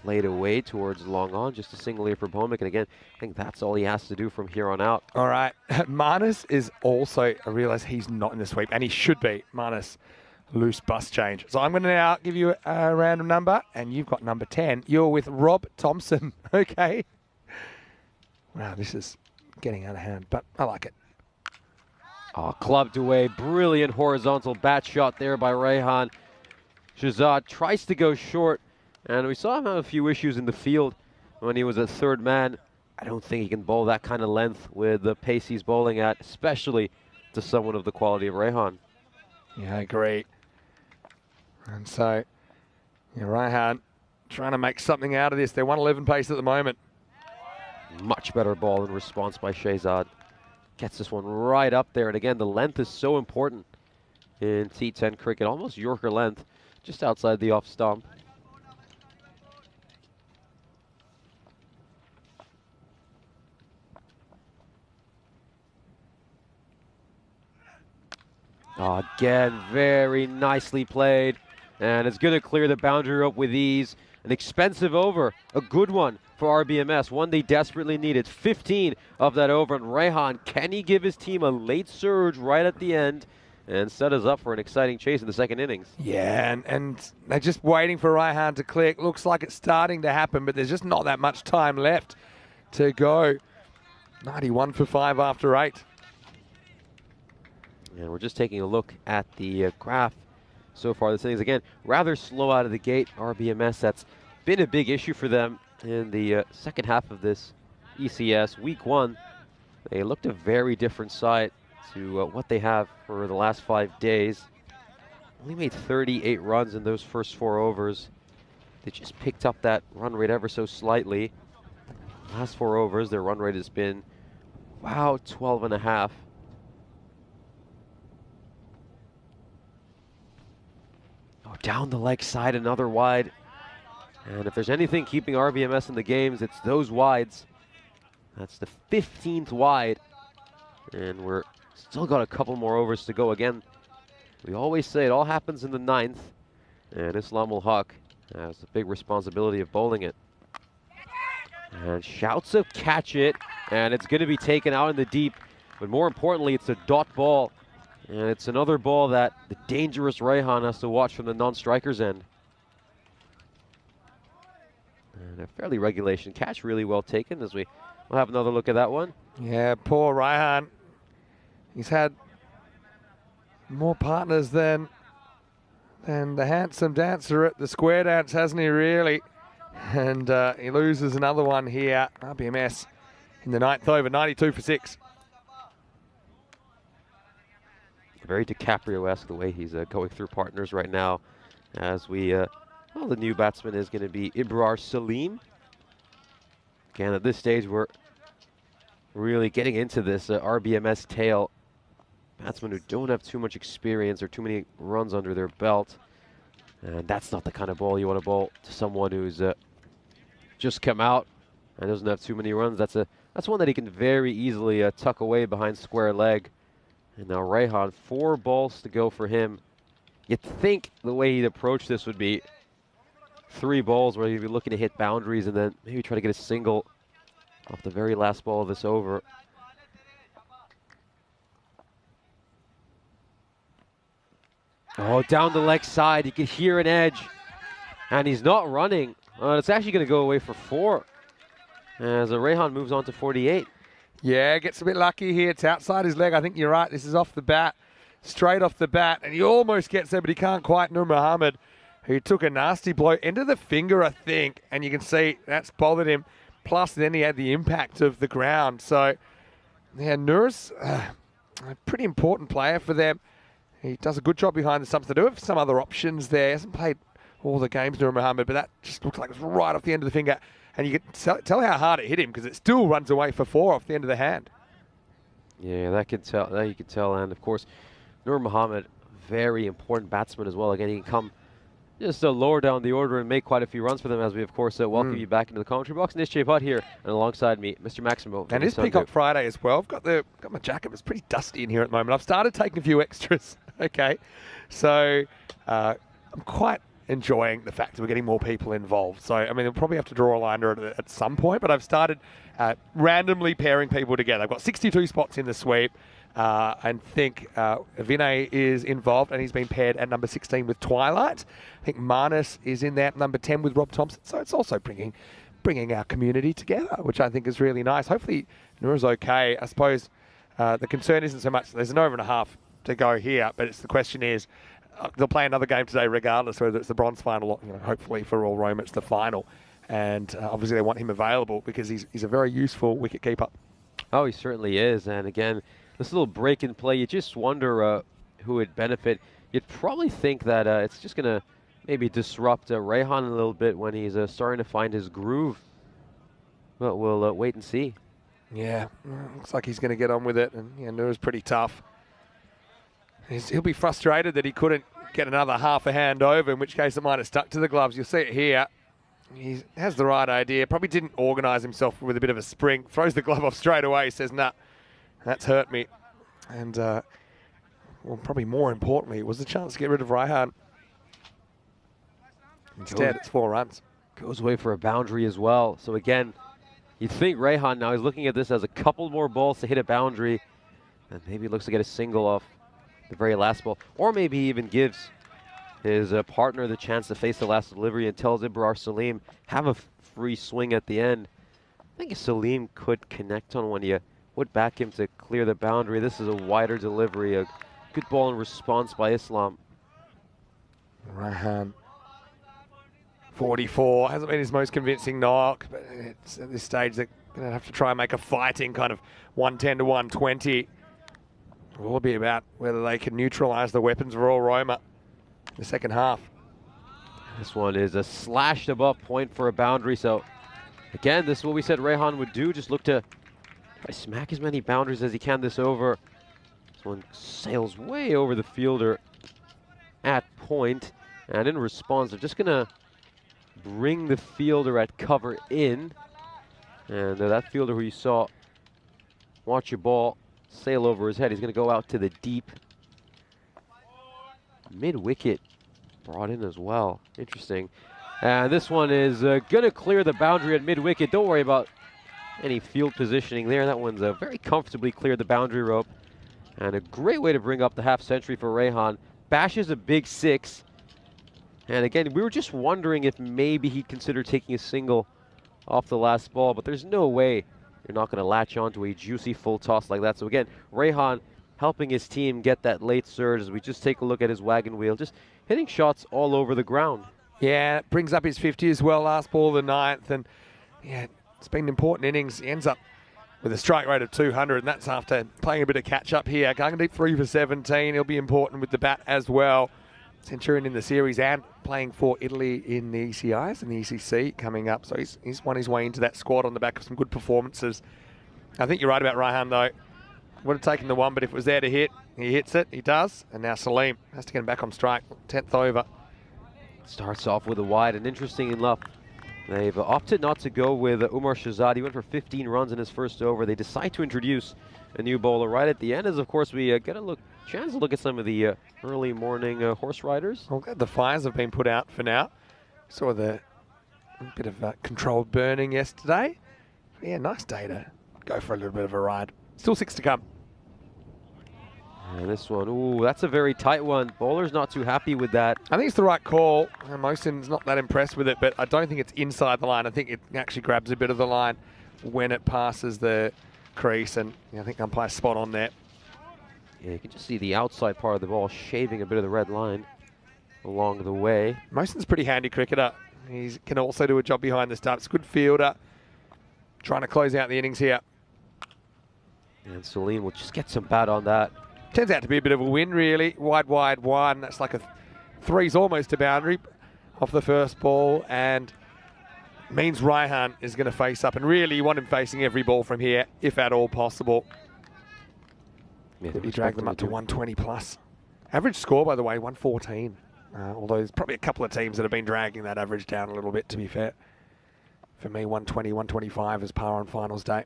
Played away towards long on, just a single here for Bhowmik. And again, I think that's all he has to do from here on out. All right, Marnus is also, I realize he's not in the sweep, and he should be. Marnus, loose bus change. So I'm going to now give you a random number, and you've got number 10. You're with Rob Thompson, okay? Wow, this is getting out of hand, but I like it. Oh, clubbed away. Brilliant horizontal bat shot there by Rehan. Shahzad tries to go short. And we saw him have a few issues in the field when he was a third man. I don't think he can bowl that kind of length with the pace he's bowling at, especially to someone of the quality of Rehan. Yeah, I agree. And so, yeah, Rehan trying to make something out of this. They're 111 pace at the moment. Much better ball in response by Shahzad. Gets this one right up there. And again, the length is so important in T10 cricket. Almost Yorker length, just outside the off stump. Again, very nicely played, and it's going to clear the boundary rope with ease. An expensive over, a good one for RBMS, one they desperately needed. 15 of that over, and Rehan, can he give his team a late surge right at the end and set us up for an exciting chase in the second innings? Yeah, and they're just waiting for Rehan to click. Looks like it's starting to happen, but there's just not that much time left to go. 91 for 5 after 8. And we're just taking a look at the graph so far this innings. Again, rather slow out of the gate. RBMS, that's been a big issue for them in the second half of this ECS. Week 1, they looked a very different side to what they have for the last 5 days. only made 38 runs in those first 4 overs. They just picked up that run rate ever so slightly. Last 4 overs, their run rate has been, wow, 12.5. Oh, down the leg side, another wide. And if there's anything keeping RBMS in the games, it's those wides. That's the 15th wide. And we're still got a couple more overs to go. Again, we always say it all happens in the 9th. And Islam ul Haq has the big responsibility of bowling it. And shouts of catch it. And it's going to be taken out in the deep. But more importantly, it's a dot ball. And it's another ball that the dangerous Rayhan has to watch from the non-striker's end. And a fairly regulation catch, really well taken, as we'll have another look at that one. Yeah, poor Rayhan. He's had more partners than the handsome dancer at the square dance, hasn't he, really? And he loses another one here. RBMS in the 9th over, 92 for 6. Very DiCaprio-esque the way he's going through partners right now, as we, well, the new batsman is going to be Ibrar Salim. Again, at this stage, we're really getting into this RBMS tail. Batsmen who don't have too much experience or too many runs under their belt. And that's not the kind of ball you want to bowl to someone who's just come out and doesn't have too many runs. That's one that he can very easily tuck away behind square leg. And now Rayhan, 4 balls to go for him. You'd think the way he'd approach this would be 3 balls where he'd be looking to hit boundaries and then maybe try to get a single off the very last ball of this over. Oh, down the leg side, you can hear an edge. And he's not running. It's actually going to go away for 4 as Rayhan moves on to 48. Yeah, gets a bit lucky here. It's outside his leg. I think you're right. This is off the bat, straight off the bat. And he almost gets there, but he can't quite. Nur Mohammed, who took a nasty blow into the finger, I think. And you can see that's bothered him. Plus, then he had the impact of the ground. So, yeah, Nur's a pretty important player for them. He does a good job behind the stumps. They do have some other options there. He hasn't played all the games, Nur Mohammed, but that just looks like it's right off the end of the finger. And you can tell how hard it hit him because it still runs away for 4 off the end of the hand. Yeah, that you can tell. And of course, Nur Mohammed, very important batsman as well. Again, he can come just lower down the order and make quite a few runs for them, as we of course welcome you back into the commentary box. Nish Bhatt here, and alongside me, Mr. Maximo. And it's Peacock Friday as well. I've got my jacket. It's pretty dusty in here at the moment. I've started taking a few extras. Okay, so I'm quite enjoying the fact that we're getting more people involved. So, I mean, we'll probably have to draw a line under it at some point, but I've started randomly pairing people together. I've got 62 spots in the sweep, and think Vinay is involved, and he's been paired at number 16 with Twilight. I think Marnus is in there at number 10 with Rob Thompson. So it's also bringing our community together, which I think is really nice. Hopefully, Noura's okay. I suppose the concern isn't so much there's an over and a half to go here, but the question is, they'll play another game today regardless, whether it's the bronze final or, hopefully for all Roma, it's the final. And obviously they want him available because he's a very useful wicket keeper. Oh, he certainly is. And again, this little break in play, you just wonder who would benefit. You'd probably think that it's just going to maybe disrupt Rayhan a little bit when he's starting to find his groove. But we'll wait and see. Yeah, looks like he's going to get on with it. And Noura's pretty tough. He'll be frustrated that he couldn't get another half a hand over, in which case it might have stuck to the gloves. You'll see it here. He has the right idea. Probably didn't organise himself with a bit of a spring. Throws the glove off straight away. Says, nah, that's hurt me. And, well, probably more importantly, it was a chance to get rid of Rayhan. Instead, it's 4 runs. Goes away for a boundary as well. So again, you'd think Rayhan now is looking at this as a couple more balls to hit a boundary. And maybe looks to get a single off the very last ball, or maybe he even gives his partner the chance to face the last delivery and tells Ibrar Salim, have a free swing at the end. I think Salim could connect on one. You would back him to clear the boundary. This is a wider delivery, a good ball in response by Islam. Rayhan, 44, hasn't been his most convincing knock, but it's at this stage they're going to have to try and make a fighting kind of 110 to 120. It will be about whether they can neutralise the weapons of Royal Roma. the second half. This one is a slashed above point for a boundary. So again, this is what we said Rehan would do. Just look to smack as many boundaries as he can this over. This one sails way over the fielder at point. And in response, they're just gonna bring the fielder at cover in. And that fielder who you saw watch your ball sail over his head, he's gonna go out to the deep mid-wicket. Brought in as well. Interesting. And this one is going to clear the boundary at mid-wicket. Don't worry about any field positioning there. That one's very comfortably cleared the boundary rope. And a great way to bring up the half century for Rehan. Bashes a big 6. And again, we were just wondering if maybe he'd consider taking a single off the last ball. But there's no way you're not going to latch onto a juicy full toss like that. So again, Rehan helping his team get that late surge as we just take a look at his wagon wheel. Just hitting shots all over the ground. Yeah, it brings up his 50 as well, last ball of the 9th. And yeah, it's been an important innings. He ends up with a strike rate of 200, and that's after playing a bit of catch-up here. Going deep 3 for 17. He'll be important with the bat as well. Centurion in the series and playing for Italy in the ECIs and the ECC coming up. So he's won his way into that squad on the back of some good performances. I think you're right about Rehan, though. Would have taken the 1, but if it was there to hit, he hits it. He does. And now Salim has to get him back on strike. 10th over. Starts off with a wide, and interesting enough, they've opted not to go with Umar Shahzad. He went for 15 runs in his first over. They decide to introduce a new bowler right at the end, as of course we get a chance to look at some of the early morning horse riders. Well, the fires have been put out for now. Saw a bit of controlled burning yesterday. Yeah, nice day to go for a little bit of a ride. Still 6 to come. And this one, ooh, that's a very tight one. Bowler's not too happy with that. I think it's the right call. Mohsin's not that impressed with it, but I don't think it's inside the line. I think it actually grabs a bit of the line when it passes the crease, and I think umpire's spot on there. Yeah, you can just see the outside part of the ball shaving a bit of the red line along the way. Mohsin's a pretty handy cricketer. He can also do a job behind the stumps. Good fielder. Trying to close out the innings here. And Salim will just get some bat on that. Turns out to be a bit of a win, really. Wide, wide, one. That's like a 3's almost a boundary off the first ball, and means Rehan is going to face up. And really, you want him facing every ball from here, if at all possible. Yeah, He dragged them up to 120 plus. Average score, by the way, 114. Although there's probably a couple of teams that have been dragging that average down a little bit, to be fair. For me, 120, 125 is par on finals day.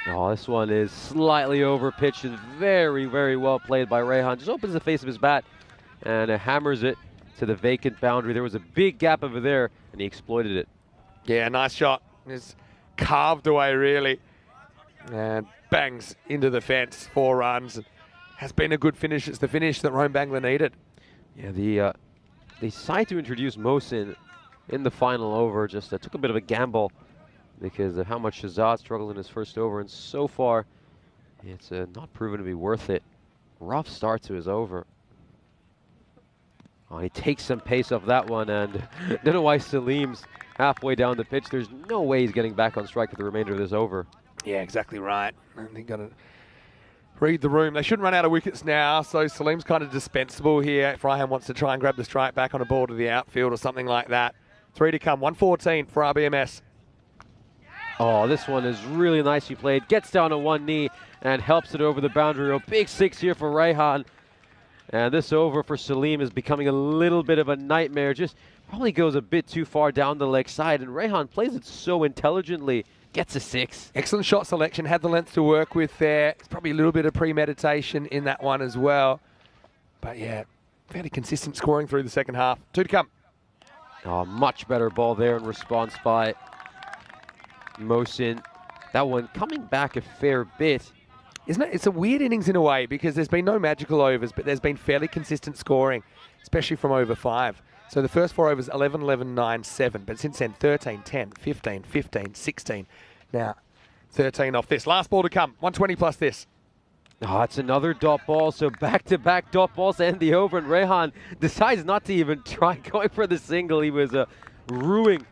Oh, this one is slightly over pitched and very, very well played by Rehan. Just opens the face of his bat and hammers it to the vacant boundary. There was a big gap over there, and he exploited it. Yeah, nice shot. It's carved away, really. And bangs into the fence, 4 runs. Has been a good finish. It's the finish that Rome Bangla needed. Yeah, they decided to introduce Mohsin in the final over. Just took a bit of a gamble because of how much Shahzad struggled in his first over, and so far it's not proven to be worth it. Rough start to his over. Oh, he takes some pace off that one, and I don't know why Salim's halfway down the pitch. There's no way he's getting back on strike for the remainder of this over. Yeah, exactly right. And they got to read the room. They shouldn't run out of wickets now, so Salim's kind of dispensable here if Rehan wants to try and grab the strike back on a ball to the outfield or something like that. 3 to come, 114 for RBMS. Oh, this one is really nicely played. Gets down on one knee and helps it over the boundary rope. Big 6 here for Rehan. And this over for Salim is becoming a little bit of a nightmare. Just probably goes a bit too far down the leg side. And Rehan plays it so intelligently. Gets a 6. Excellent shot selection. Had the length to work with there. It's probably a little bit of premeditation in that one as well. But yeah, fairly consistent scoring through the second half. 2 to come. Oh, much better ball there in response by Mohsin. That one coming back a fair bit. Isn't it? It's a weird innings in a way because there's been no magical overs, but there's been fairly consistent scoring, especially from over 5. So the first 4 overs, 11, 11, 9, 7. But since then, 13, 10, 15, 15, 16. Now, 13 off this. Last ball to come. 120 plus this. Oh, it's another dot ball. So back-to-back dot balls to end the over. And Rehan decides not to even try going for the single. He was ruining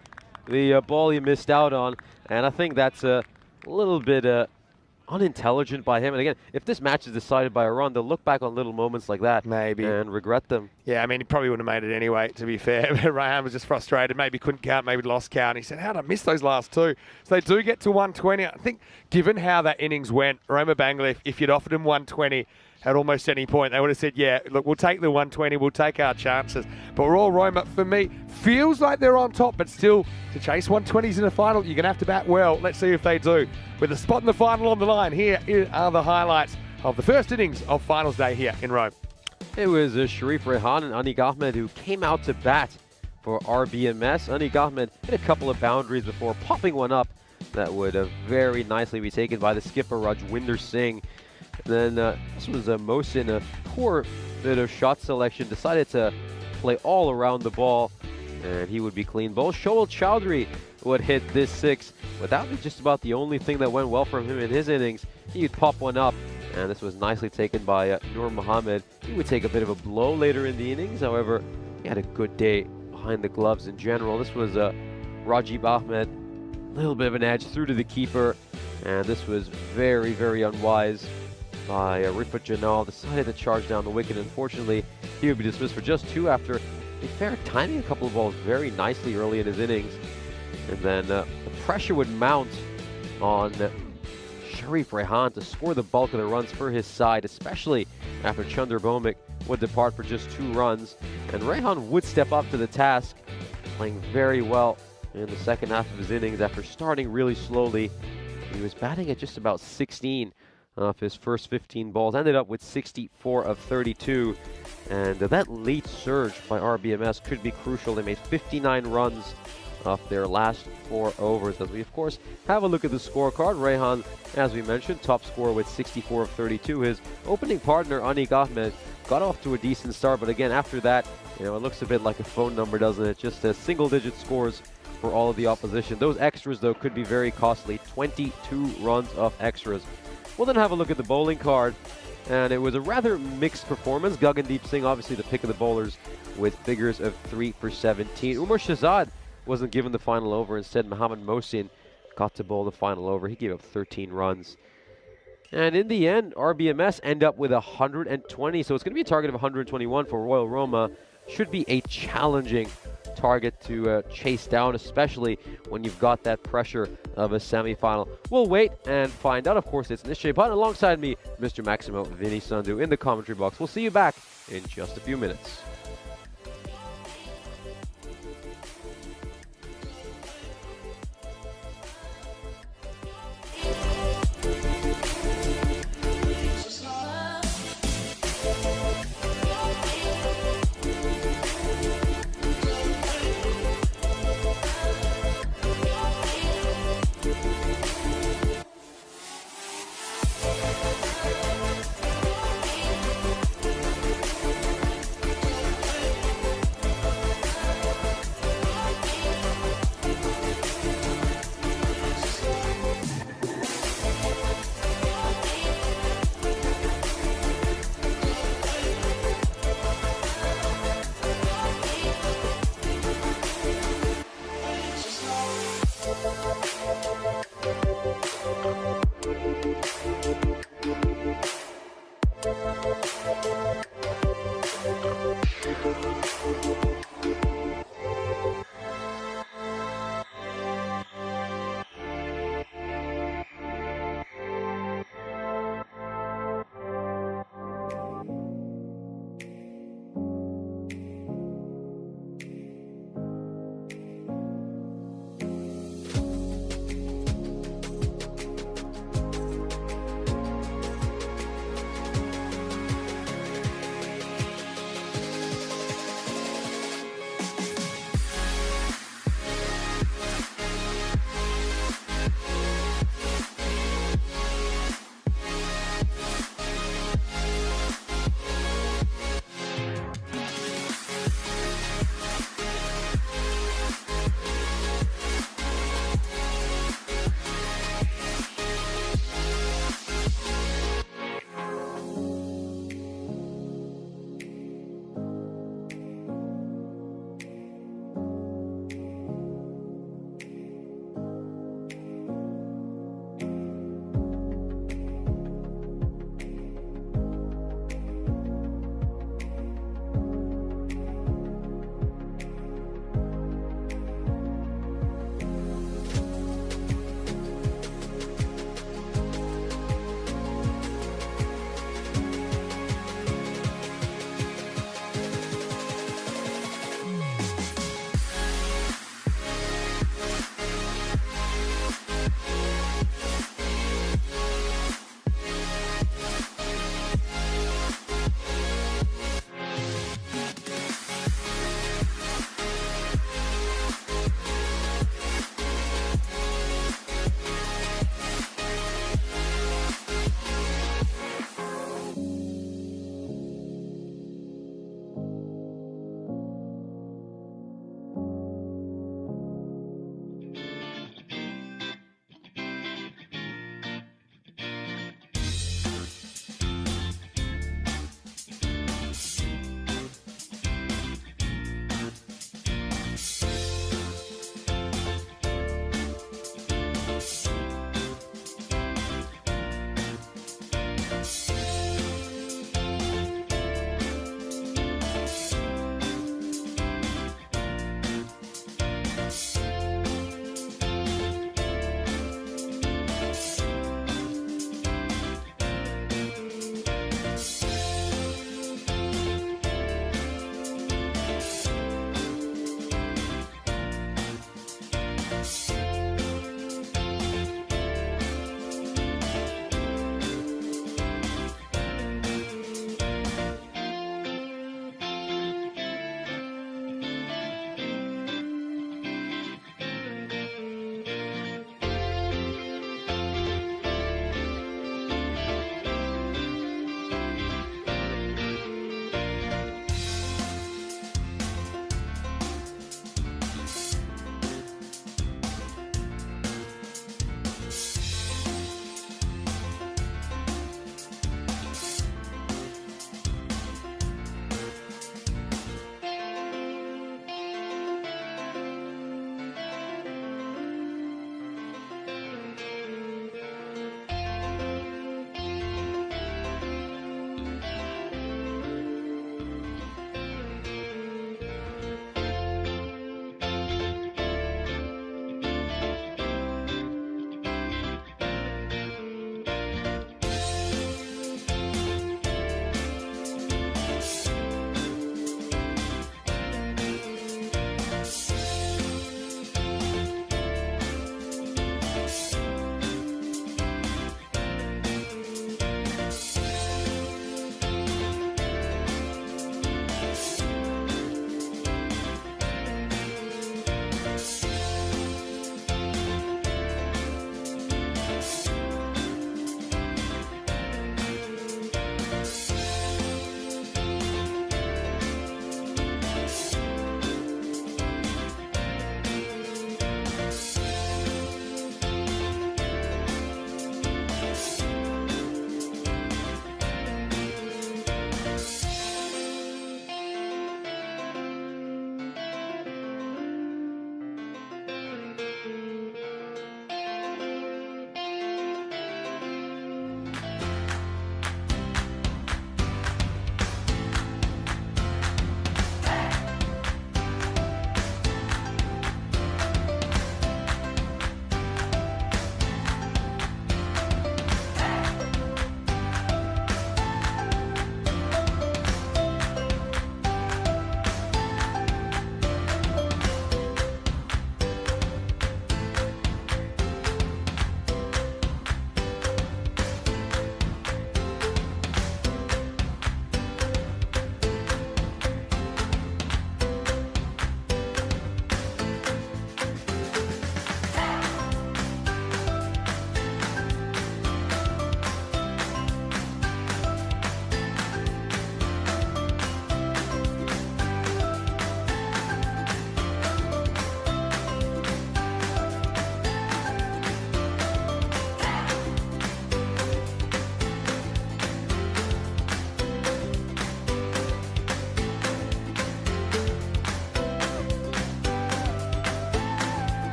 the ball he missed out on. And I think that's a little bit unintelligent by him. And again, if this match is decided by a run, they'll look back on little moments like that Maybe. and regret them. Yeah, I mean, he probably wouldn't have made it anyway, to be fair. But Rayhan was just frustrated. Maybe couldn't count, maybe lost count. He said, how did I miss those last two? So they do get to 120. I think given how that innings went, Roma Bangla, if you'd offered him 120 at almost any point, they would have said, yeah, look, we'll take the 120, we'll take our chances. But Royal Roma, for me, feels like they're on top, but still, to chase 120s in the final, you're going to have to bat well. Let's see if they do. With a spot in the final on the line, here are the highlights of the first innings of finals day here in Rome. It was Sharif Rehan and Anik Ahmed who came out to bat for RBMS. Anik Ahmed hit a couple of boundaries before popping one up that would very nicely be taken by the skipper Rajwinder Singh. And then this was Mohsin, a poor bit of shot selection, decided to play all around the ball, and he would be clean bowled. Shoal Chowdhury would hit this six, but that was just about the only thing that went well for him in his innings. He'd pop one up, and this was nicely taken by Nur Mohammed. He would take a bit of a blow later in the innings. However, he had a good day behind the gloves in general. This was Rajib Ahmed, a little bit of an edge through to the keeper, and this was very, very unwise by Rifat Janal. Decided to charge down the wicket. Unfortunately, he would be dismissed for just two after in fair timing a couple of balls very nicely early in his innings. And then the pressure would mount on Sharif Rehan to score the bulk of the runs for his side, especially after Chandra Bhowmik would depart for just 2 runs. And Rehan would step up to the task, playing very well in the second half of his innings after starting really slowly. He was batting at just about 16 off his first 15 balls, ended up with 64 of 32. And that late surge by RBMS could be crucial. They made 59 runs off their last 4 overs. As we, of course, have a look at the scorecard, Rehan, as we mentioned, top scorer with 64 of 32. His opening partner, Anik Ahmed, got off to a decent start, but again, after that, it looks a bit like a phone number, doesn't it? Just single-digit scores for all of the opposition. Those extras, though, could be very costly. 22 runs of extras. We'll then have a look at the bowling card, and it was a rather mixed performance. Gagandeep Singh, obviously the pick of the bowlers, with figures of 3 for 17. Umar Shahzad wasn't given the final over. Instead, Mohammad Mohsin got to bowl the final over. He gave up 13 runs. And in the end, RBMS end up with 120. So it's going to be a target of 121 for Royal Roma. Should be a challenging target to chase down, especially when you've got that pressure of a semi-final. We'll wait and find out. Of course, it's Nishay Bhatt alongside me, Mr. Maximo Vinny Sandhu in the commentary box. We'll see you back in just a few minutes.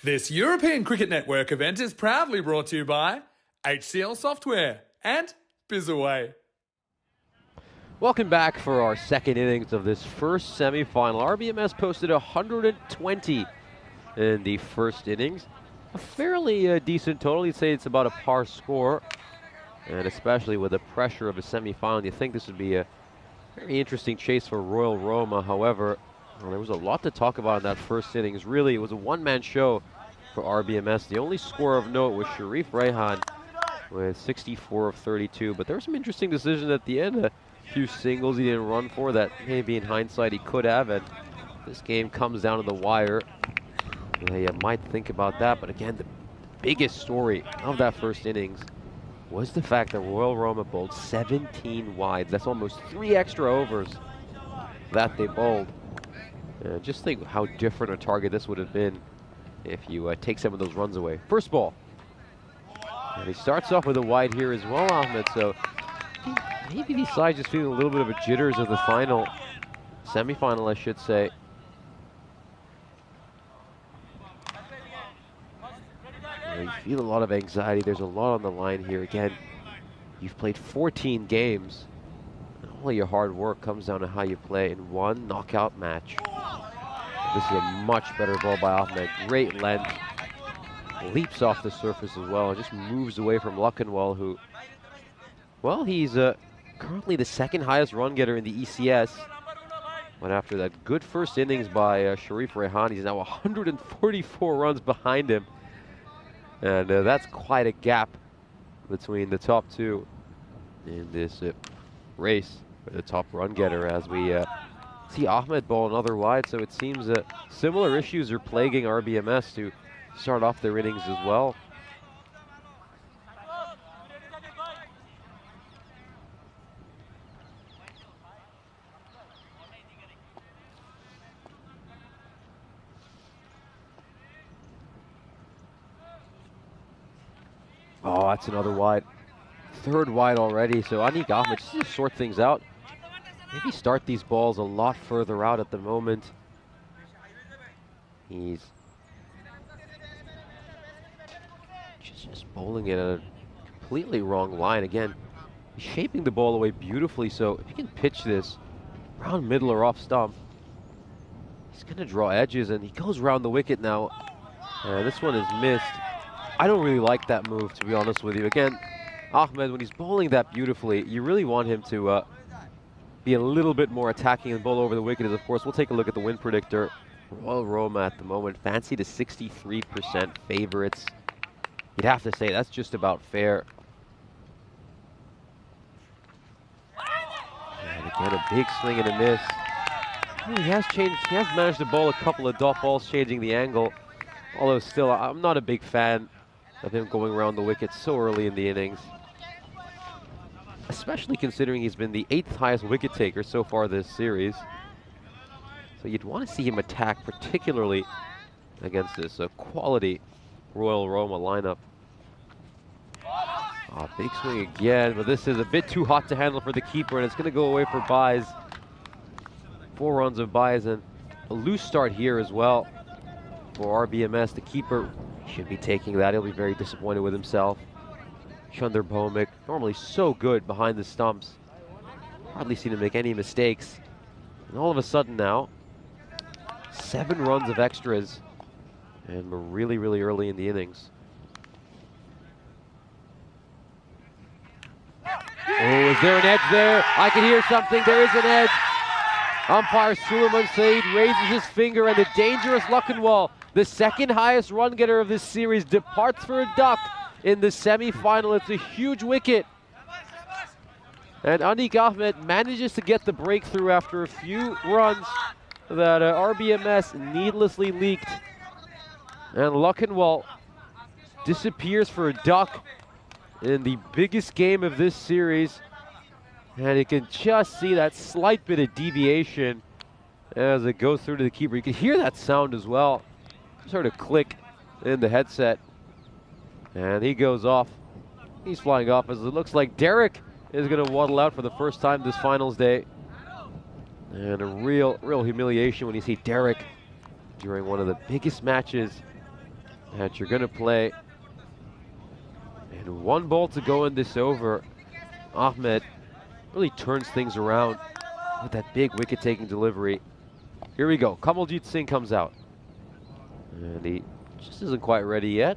This European Cricket Network event is proudly brought to you by HCL Software and Bizaway. Welcome back for our second innings of this first semi-final. RBMS posted 120 in the first innings. A fairly decent total. You'd say it's about a par score. And especially with the pressure of a semi-final, you think this would be a very interesting chase for Royal Roma. However, well, there was a lot to talk about in that first innings. Really, it was a one-man show for RBMS. The only scorer of note was Sharif Rehan with 64 of 32. But there were some interesting decisions at the end. A few singles he didn't run for that maybe in hindsight he could have. And this game comes down to the wire. Yeah, you might think about that. But again, the biggest story of that first innings was the fact that Royal Roma bowled 17 wides. That's almost 3 extra overs that they bowled. Just think how different a target this would have been if you take some of those runs away. First ball. And he starts off with a wide here as well, Ahmed. So maybe these sides just feeling a little bit of a jitters of the final, semi-final, I should say. You feel a lot of anxiety. There's a lot on the line here. Again, you've played 14 games. And all your hard work comes down to how you play in one knockout match. This is a much better ball by Ahmed. Great length. Leaps off the surface as well and just moves away from Luckenwall, who, well, he's currently the second highest run getter in the ECS. But after that good first innings by Sharif Rehan, he's now 144 runs behind him. And that's quite a gap between the top two in this race for the top run getter, as we see Ahmed bowl another wide. So it seems similar issues are plaguing RBMS to start off their innings as well. Oh, that's another wide. Third wide already. So Anik Ahmed just to sort things out. Maybe start these balls a lot further out at the moment. He's just bowling it at a completely wrong line. Again, he's shaping the ball away beautifully. So if you can pitch this around middle or off stump, he's going to draw edges, and he goes around the wicket now. This one is missed. I don't really like that move, to be honest with you. Again, Ahmed, when he's bowling that beautifully, you really want him to be a little bit more attacking and bowl over the wicket. As of course, we'll take a look at the win predictor. Royal Roma at the moment, fancied to 63% favorites. You'd have to say that's just about fair. And again, a big swing and a miss. He has managed to bowl a couple of dot balls, changing the angle. Although still, I'm not a big fan of him going around the wicket so early in the innings. Especially considering he's been the 8th highest wicket taker so far this series. So you'd want to see him attack, particularly against this quality Royal Roma lineup. Oh, big swing again, but this is a bit too hot to handle for the keeper, and it's going to go away for buys. 4 runs of buys, and a loose start here as well for RBMS. The keeper should be taking that. He'll be very disappointed with himself. Chunder Bhomik, normally so good behind the stumps. Hardly seen him make any mistakes. And all of a sudden now, 7 runs of extras. And we're really, really early in the innings. Oh, is there an edge there? I can hear something. There is an edge. Umpire Suleiman Saeed raises his finger, and the dangerous Luckenwall, the second highest run getter of this series, departs for a duck in the semi-final. It's a huge wicket. And Anik Ahmed manages to get the breakthrough after a few runs that RBMS needlessly leaked. And Luckenwall disappears for a duck in the biggest game of this series. And you can just see that slight bit of deviation as it goes through to the keeper. You can hear that sound as well. Sort of click in the headset. And he goes off. He's flying off as it looks like Derek is going to waddle out for the first time this finals day. And a real humiliation when you see Derek during one of the biggest matches that you're going to play. And 1 ball to go in this over. Ahmed really turns things around with that big wicket-taking delivery. Here we go. Kamaljit Singh comes out. And he just isn't quite ready yet.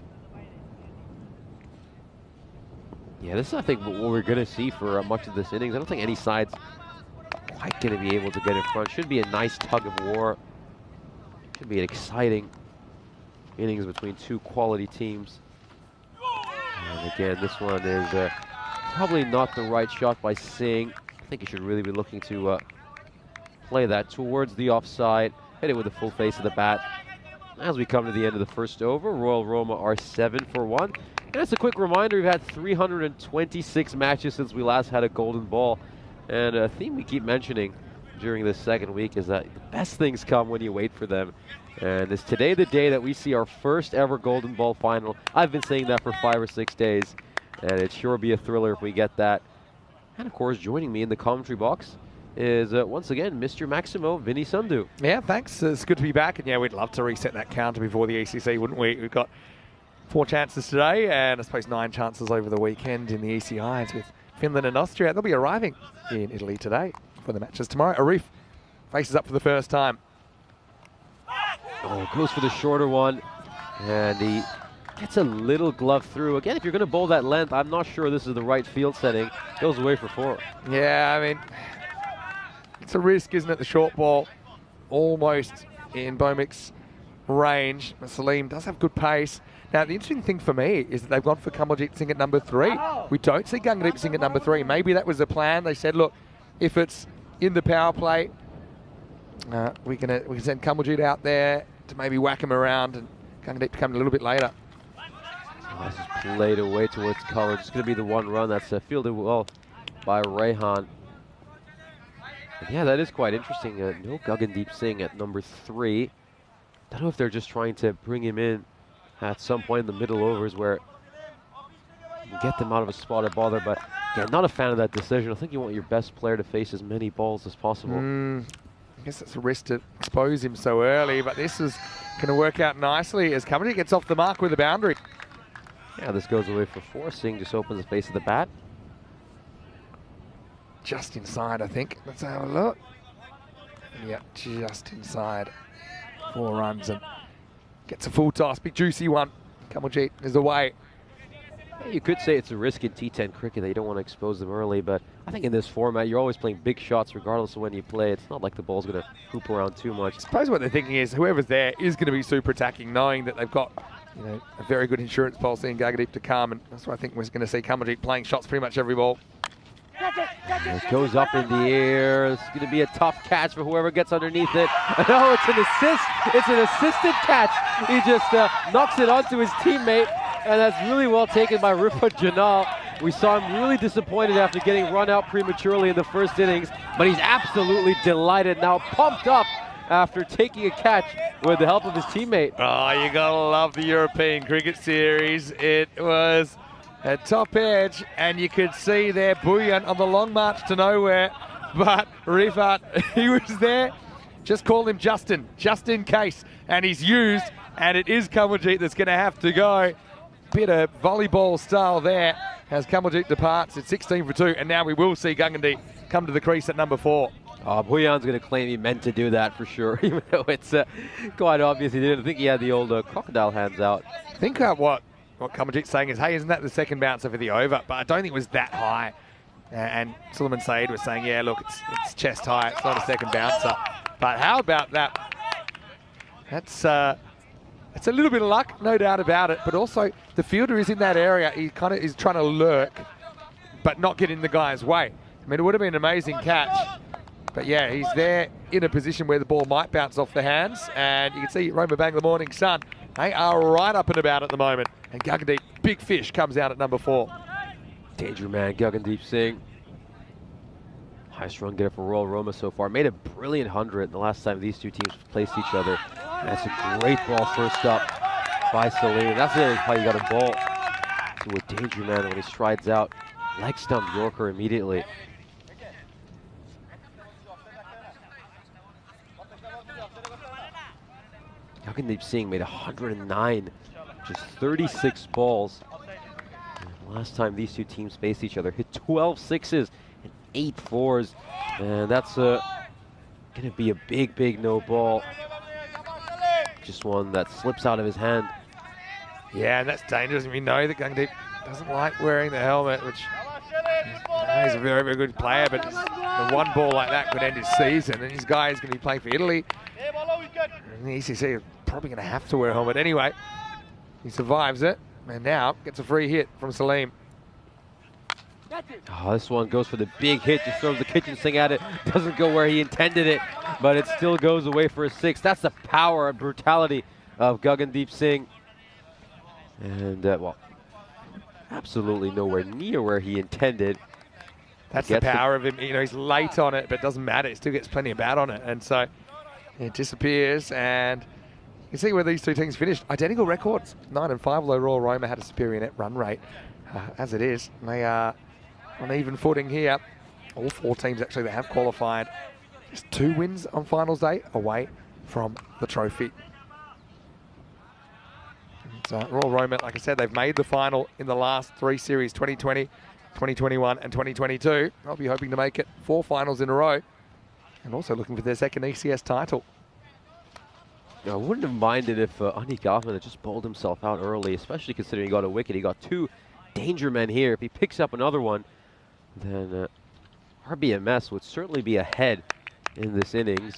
Yeah, this is, I think, what we're going to see for much of this innings. I don't think any side's quite going to be able to get in front. Should be a nice tug of war. Should be an exciting innings between 2 quality teams. And again, this one is probably not the right shot by Singh. I think he should really be looking to play that towards the offside. Hit it with the full face of the bat. As we come to the end of the first over, Royal Roma are 7 for 1. And as a quick reminder, we've had 326 matches since we last had a golden ball. And a theme we keep mentioning during this second week is that the best things come when you wait for them. And is today the day that we see our first ever golden ball final? I've been saying that for 5 or 6 days, and it sure be a thriller if we get that. And of course, joining me in the commentary box is once again Mr. Maximo Vinny Sandhu. Yeah, thanks. It's good to be back. And yeah, we'd love to reset that counter before the ECC, wouldn't we? We've got 4 chances today, and I suppose 9 chances over the weekend in the ECIs with Finland and Austria. They'll be arriving in Italy today for the matches tomorrow. Arif faces up for the first time. Oh, goes for the shorter one, and he gets a little glove through. Again, if you're going to bowl that length, I'm not sure this is the right field setting. Goes away for 4. Yeah, I mean, it's a risk, isn't it? The short ball almost in Bomik's range. Salim does have good pace. Now, the interesting thing for me is that they've gone for Kamaljit Singh at number 3. We don't see Gangadeep Singh at number 3. Maybe that was the plan. They said, look, if it's in the power play, we can send Kamaljit out there to maybe whack him around, and Gangadeep to come a little bit later. This is played away towards cover. Just going to be the 1 run. That's fielded well by Rehan. And yeah, that is quite interesting. No Gagandeep Singh at number 3. I don't know if they're just trying to bring him in at some point in the middle overs where you get them out of a spot of bother. But yeah, not a fan of that decision. I think you want your best player to face as many balls as possible. I guess it's a risk to expose him so early, but this is going to work out nicely as Kamaljit gets off the mark with a boundary. Yeah, this goes away for 4. Singh just opens the face of the bat. Just inside, I think. Let's have a look. Yeah, just inside. 4 runs and gets a full toss. Big juicy one. Kamaljit is away. Yeah, you could say it's a risk in T10 cricket that you don't want to expose them early, but I think in this format you're always playing big shots regardless of when you play. It's not like the ball's going to hoop around too much. I suppose what they're thinking is whoever's there is going to be super attacking, knowing that they've got, you know, a very good insurance policy in Gagandeep to come, and that's why I think we're going to see Kamaljit playing shots pretty much every ball. It goes up in the air. It's going to be a tough catch for whoever gets underneath it. No, it's an assist. It's an assisted catch. He just knocks it onto his teammate, and that's really well taken by Rifat Janal. We saw him really disappointed after getting run out prematurely in the first innings, but he's absolutely delighted now, pumped up after taking a catch with the help of his teammate. Oh, you gotta love the European Cricket Series. It was a top edge, and you could see there Buyan on the long march to nowhere, but Rifat, he was there. Just call him Justin, just in case, and he's used, and it is Kamaljit that's gonna have to go. Bit of volleyball style there as Kamaljit departs at 16 for 2, and now we will see Gagandeep come to the crease at number 4. Oh, Buyan's going to claim he meant to do that for sure, even though it's quite obvious he didn't. I think he had the old crocodile hands out. I think what Kamaljit's saying is, hey, isn't that the second bouncer for the over? But I don't think it was that high. And Suleiman Saeed was saying, yeah, look, it's chest high, it's not a second bouncer. But how about that? That's it's a little bit of luck, no doubt about it, but also the fielder is in that area. He kind of is trying to lurk, but not get in the guy's way. I mean, it would have been an amazing catch, but yeah, he's there in a position where the ball might bounce off the hands, and you can see Roma Bangla Morning Sun, they are right up and about at the moment, and Gagandeep, big fish, comes out at number 4. Danger man, Gagandeep Singh. Highest run getter for Royal Roma so far. Made a brilliant 100 the last time these two teams placed each other. That's a great ball first up by Salim. That's really how you got a ball to a danger man when he strides out. Leg stump Yorker immediately. Gagandeep Singh made 109 just 36 balls. And last time these two teams faced each other, hit 12 sixes and 8 fours. And that's going to be a big, big no ball. Just one that slips out of his hand. Yeah, and that's dangerous. We know that Guggendeep doesn't like wearing the helmet, which he's a very, very good player, but the one ball like that could end his season, and his guy is going to be playing for Italy. And the ECC is probably going to have to wear a helmet anyway. He survives it, and now gets a free hit from Salim. Oh, this one goes for the big hit, just throws the kitchen sink at it. Doesn't go where he intended it, but it still goes away for a 6. That's the power and brutality of Guggendeep Singh. And, well, absolutely nowhere near where he intended. That's the power of him. You know, he's late on it, but it doesn't matter. He still gets plenty of bat on it. And so it disappears, and you can see where these two teams finished. Identical records, 9 and 5, although Royal Roma had a superior net run rate. As it is, they are on even footing here. All 4 teams actually that have qualified. Just 2 wins on finals day away from the trophy. So Royal Roma, like I said, they've made the final in the last 3 series, 2020, 2021 and 2022. I'll be hoping to make it 4 finals in a row, and also looking for their second ECS title. I wouldn't have minded if Ani Goffman had just bowled himself out early, especially considering he got a wicket. He got 2 danger men here. If he picks up another one, then RBMS would certainly be ahead in this innings.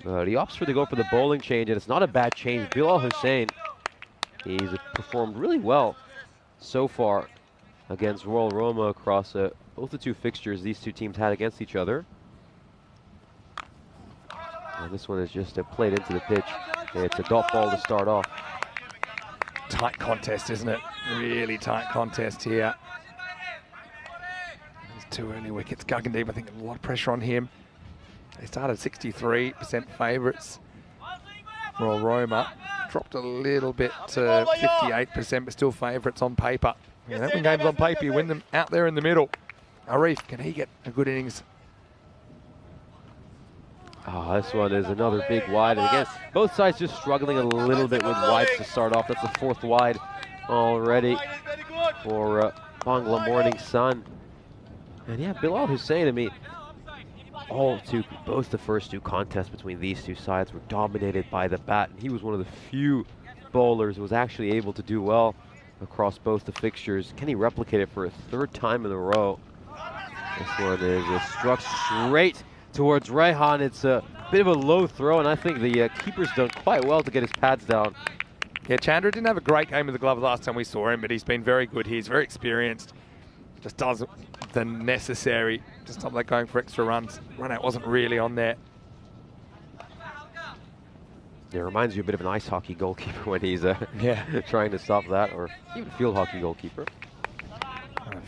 But he opts to go for the bowling change, and it's not a bad change. Bilal Hussain, he's performed really well so far against Royal Roma across both the 2 fixtures these 2 teams had against each other. And this one is just played into the pitch. It's a dot ball to start off. Tight contest, isn't it? Really tight contest here. There's 2 early wickets. Guggendeep, I think, a lot of pressure on him. They started 63% favourites. Royal Roma dropped a little bit to 58%, but still favourites on paper. You don't win games on paper, you win them out there in the middle. Arif, can he get a good innings? Oh, this one is another big wide. And again, both sides just struggling a little bit with wides to start off. That's the 4th wide already for Bangla Morning Sun. And yeah, Bilal Hussain, I mean, both the first 2 contests between these 2 sides were dominated by the bat, and he was one of the few bowlers who was actually able to do well across both the fixtures. Can he replicate it for a 3rd time in a row? This one is struck straight towards Raihan. It's a bit of a low throw, and I think the keeper's done quite well to get his pads down. Yeah, Chandra didn't have a great game with the glove last time we saw him, but he's been very good. He's very experienced. Just does the necessary to stop that going for extra runs. Run out wasn't really on there. It reminds you a bit of an ice hockey goalkeeper when he's trying to stop that, or even field hockey goalkeeper.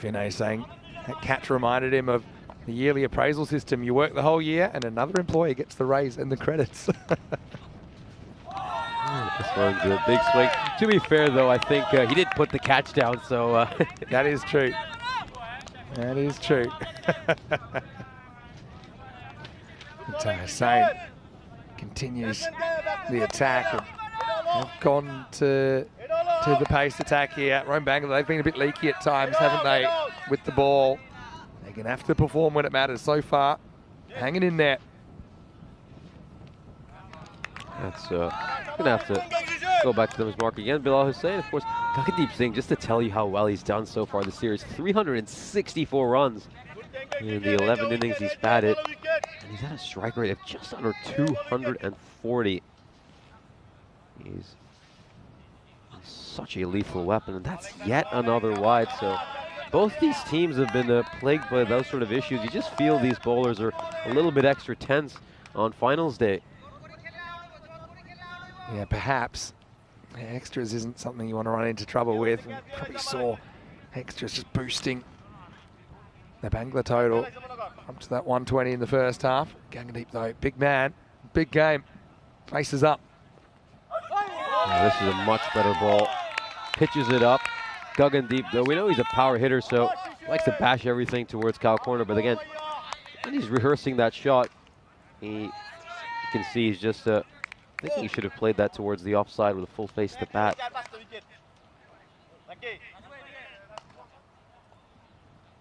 Vinay saying that catch reminded him of the yearly appraisal system. You work the whole year and another employee gets the raise and the credits. This one's a big swing. To be fair, though, I think he did put the catch down, so... That is true. That is true. Hussain continues the attack. And they've gone to the pace attack here. Rome Bangla, they've been a bit leaky at times, haven't they, with the ball. They're going to have to perform when it matters. So far, hanging in there. That's going to have to go back to them as mark again. Bilal Hussain, of course. Guggendeep Singh, just to tell you how well he's done so far this series, 364 runs in the 11 innings he's batted. And he's at a strike rate of just under 240. He's such a lethal weapon, and that's yet another wide. So both these teams have been plagued by those sort of issues. You just feel these bowlers are a little bit extra tense on finals day. Yeah, perhaps extras isn't something you want to run into trouble with. We probably saw extras just boosting the Bangla total up to that 120 in the first half. Guggendeep though, big man, big game, faces up. Oh, this is a much better ball. Pitches it up. Guggendeep, though, we know he's a power hitter, so likes to bash everything towards cow corner. But again, when he's rehearsing that shot, you can see he's just thinking he should have played that towards the offside with a full face to bat.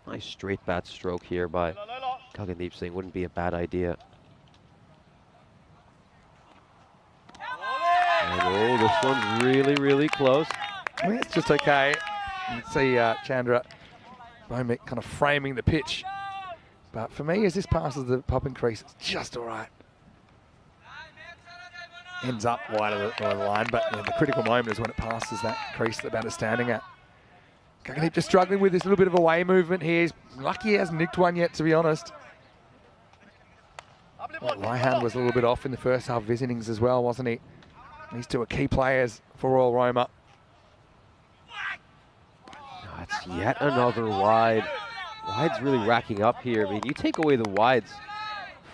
Nice straight bat stroke here by Gagandeep Singh. Wouldn't be a bad idea. And oh, this one's really, really close. I mean, it's just okay. You can see Chandra Bhowmick kind of framing the pitch. But for me, as this passes the popping crease, it's just all right. Ends up wide of the line, but the critical moment is when it passes that crease that the batter's standing at. Gagandeep just struggling with this little bit of away movement here. He's lucky he hasn't nicked one yet, to be honest. Well, Raihan was a little bit off in the first half of his innings as well, wasn't he? These two are key players for Royal Roma. That's yet another wide. Wide's really racking up here. I mean, you take away the wides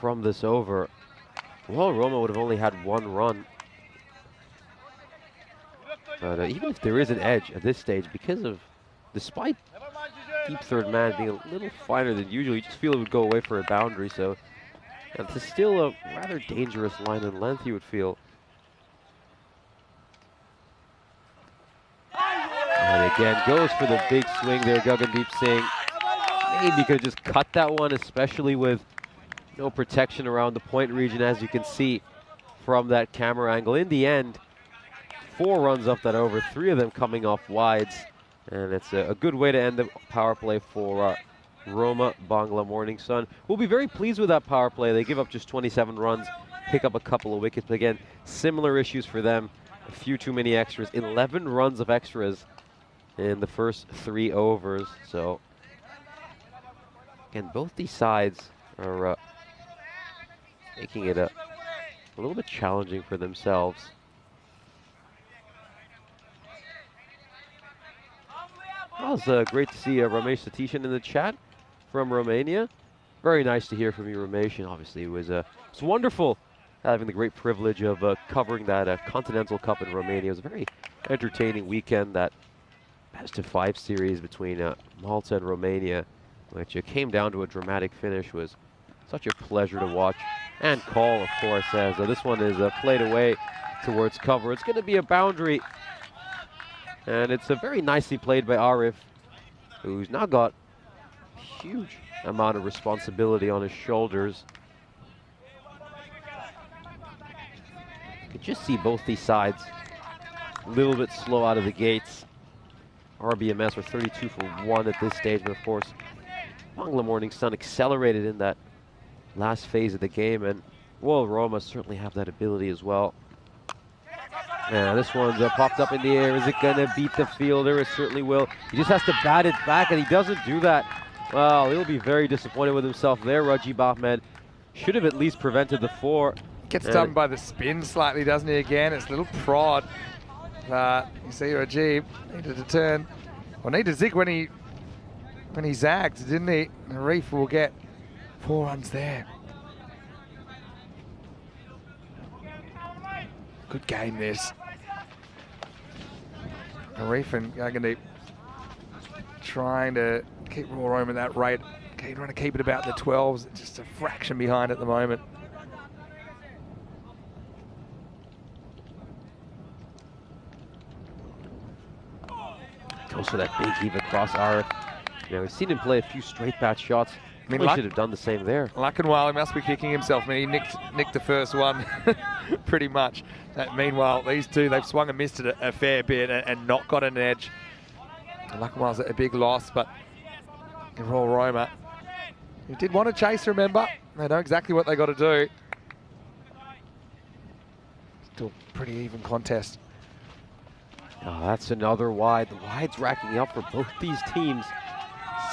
from this over, Royal Roma would have only had one run. But even if there is an edge at this stage, because of, despite deep third man being a little finer than usual, you just feel it would go away for a boundary. So it's still a rather dangerous line and length, you would feel. And again, goes for the big swing there, Gagandeep Singh. Maybe could have just cut that one, especially with no protection around the point region, as you can see from that camera angle. In the end, 4 runs off that over, 3 of them coming off wides. And it's a good way to end the power play for Roma Bangla Morning Sun. We'll be very pleased with that power play. They give up just 27 runs, pick up a couple of wickets. But again, similar issues for them. A few too many extras, 11 runs of extras in the first 3 overs. So again, both these sides are making it a little bit challenging for themselves. Well, it's great to see Ramesh Satishan in the chat from Romania. Very nice to hear from you, Ramesh. And obviously, it was wonderful having the great privilege of covering that Continental Cup in Romania. It was a very entertaining weekend, that best-of-5 series between Malta and Romania, which came down to a dramatic finish. Was such a pleasure to watch and call, of course, as this one is played away towards cover. It's going to be a boundary, and it's very nicely played by Arif, who's now got a huge amount of responsibility on his shoulders. You can just see both these sides a little bit slow out of the gates. RBMS were 32 for 1 at this stage, but of course, Bangla Morning Sun accelerated in that last phase of the game, and Royal Roma certainly have that ability as well. Yeah, this one's popped up in the air. Is it going to beat the fielder? It certainly will. He just has to bat it back, and he doesn't do that. Well, he'll be very disappointed with himself there. Rajib Ahmed should have at least prevented the 4. Gets done by the spin slightly, doesn't he, again? It's a little prod. You see Rajib needed to turn, or needed to zig when he zagged, didn't he? Arif will get 4 runs there. Good game, this. Arif and Gagandeep trying to keep Royal Roma at that rate. Trying to keep it about the 12s, just a fraction behind at the moment. Goes for that big heave across Arif. You know, we've seen him play a few straight bat shots. I mean, he should have done the same there. Lakanwal, he must be kicking himself. I mean, he nicked the first one pretty much. Meanwhile, these two, they've swung and missed it a fair bit and not got an edge. Lakanwal's a big loss, but in Royal Roma, he did want to chase, remember? They know exactly what they got to do. Still pretty even contest. Oh, that's another wide. The wide's racking up for both these teams.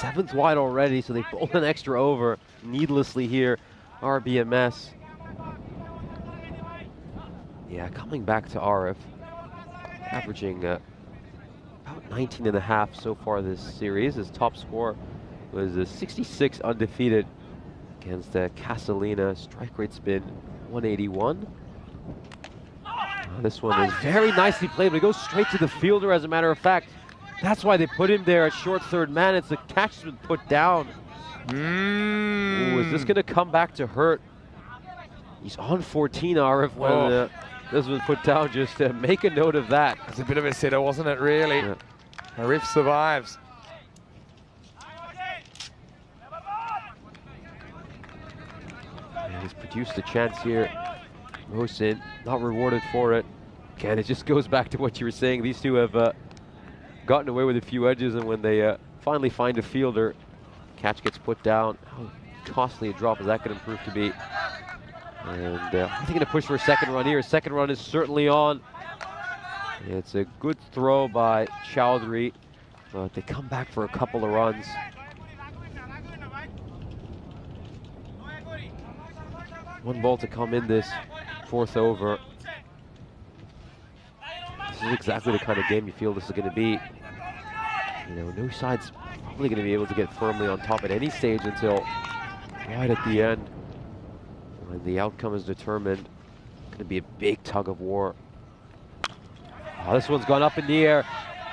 7th wide already, so they bowled an extra over needlessly here. RBMS. Yeah, coming back to Arif, averaging about 19.5 so far this series. His top score was 66 undefeated against Casalina. Strike rate's been 181. This one is very nicely played, but it goes straight to the fielder, as a matter of fact. That's why they put him there at short third man. It's a catch that's been put down. Ooh, is this going to come back to hurt? He's on 14, Arif, when this was put down. Just to make a note of that. It's a bit of a sitter, wasn't it, really? Yeah. Arif survives. And he's produced a chance here. Mohsin not rewarded for it. Again, it just goes back to what you were saying. These two have gotten away with a few edges, and when they finally find a fielder, catch gets put down. How costly a drop is that going to prove to be? And I think going to push for a second run here. Second run is certainly on. It's a good throw by Chowdhury, but they come back for a couple of runs. One ball to come in this fourth over. This is exactly the kind of game you feel this is going to be. You know, no side's probably going to be able to get firmly on top at any stage until right at the end, when the outcome is determined. It's going to be a big tug of war. Oh, this one's gone up in the air.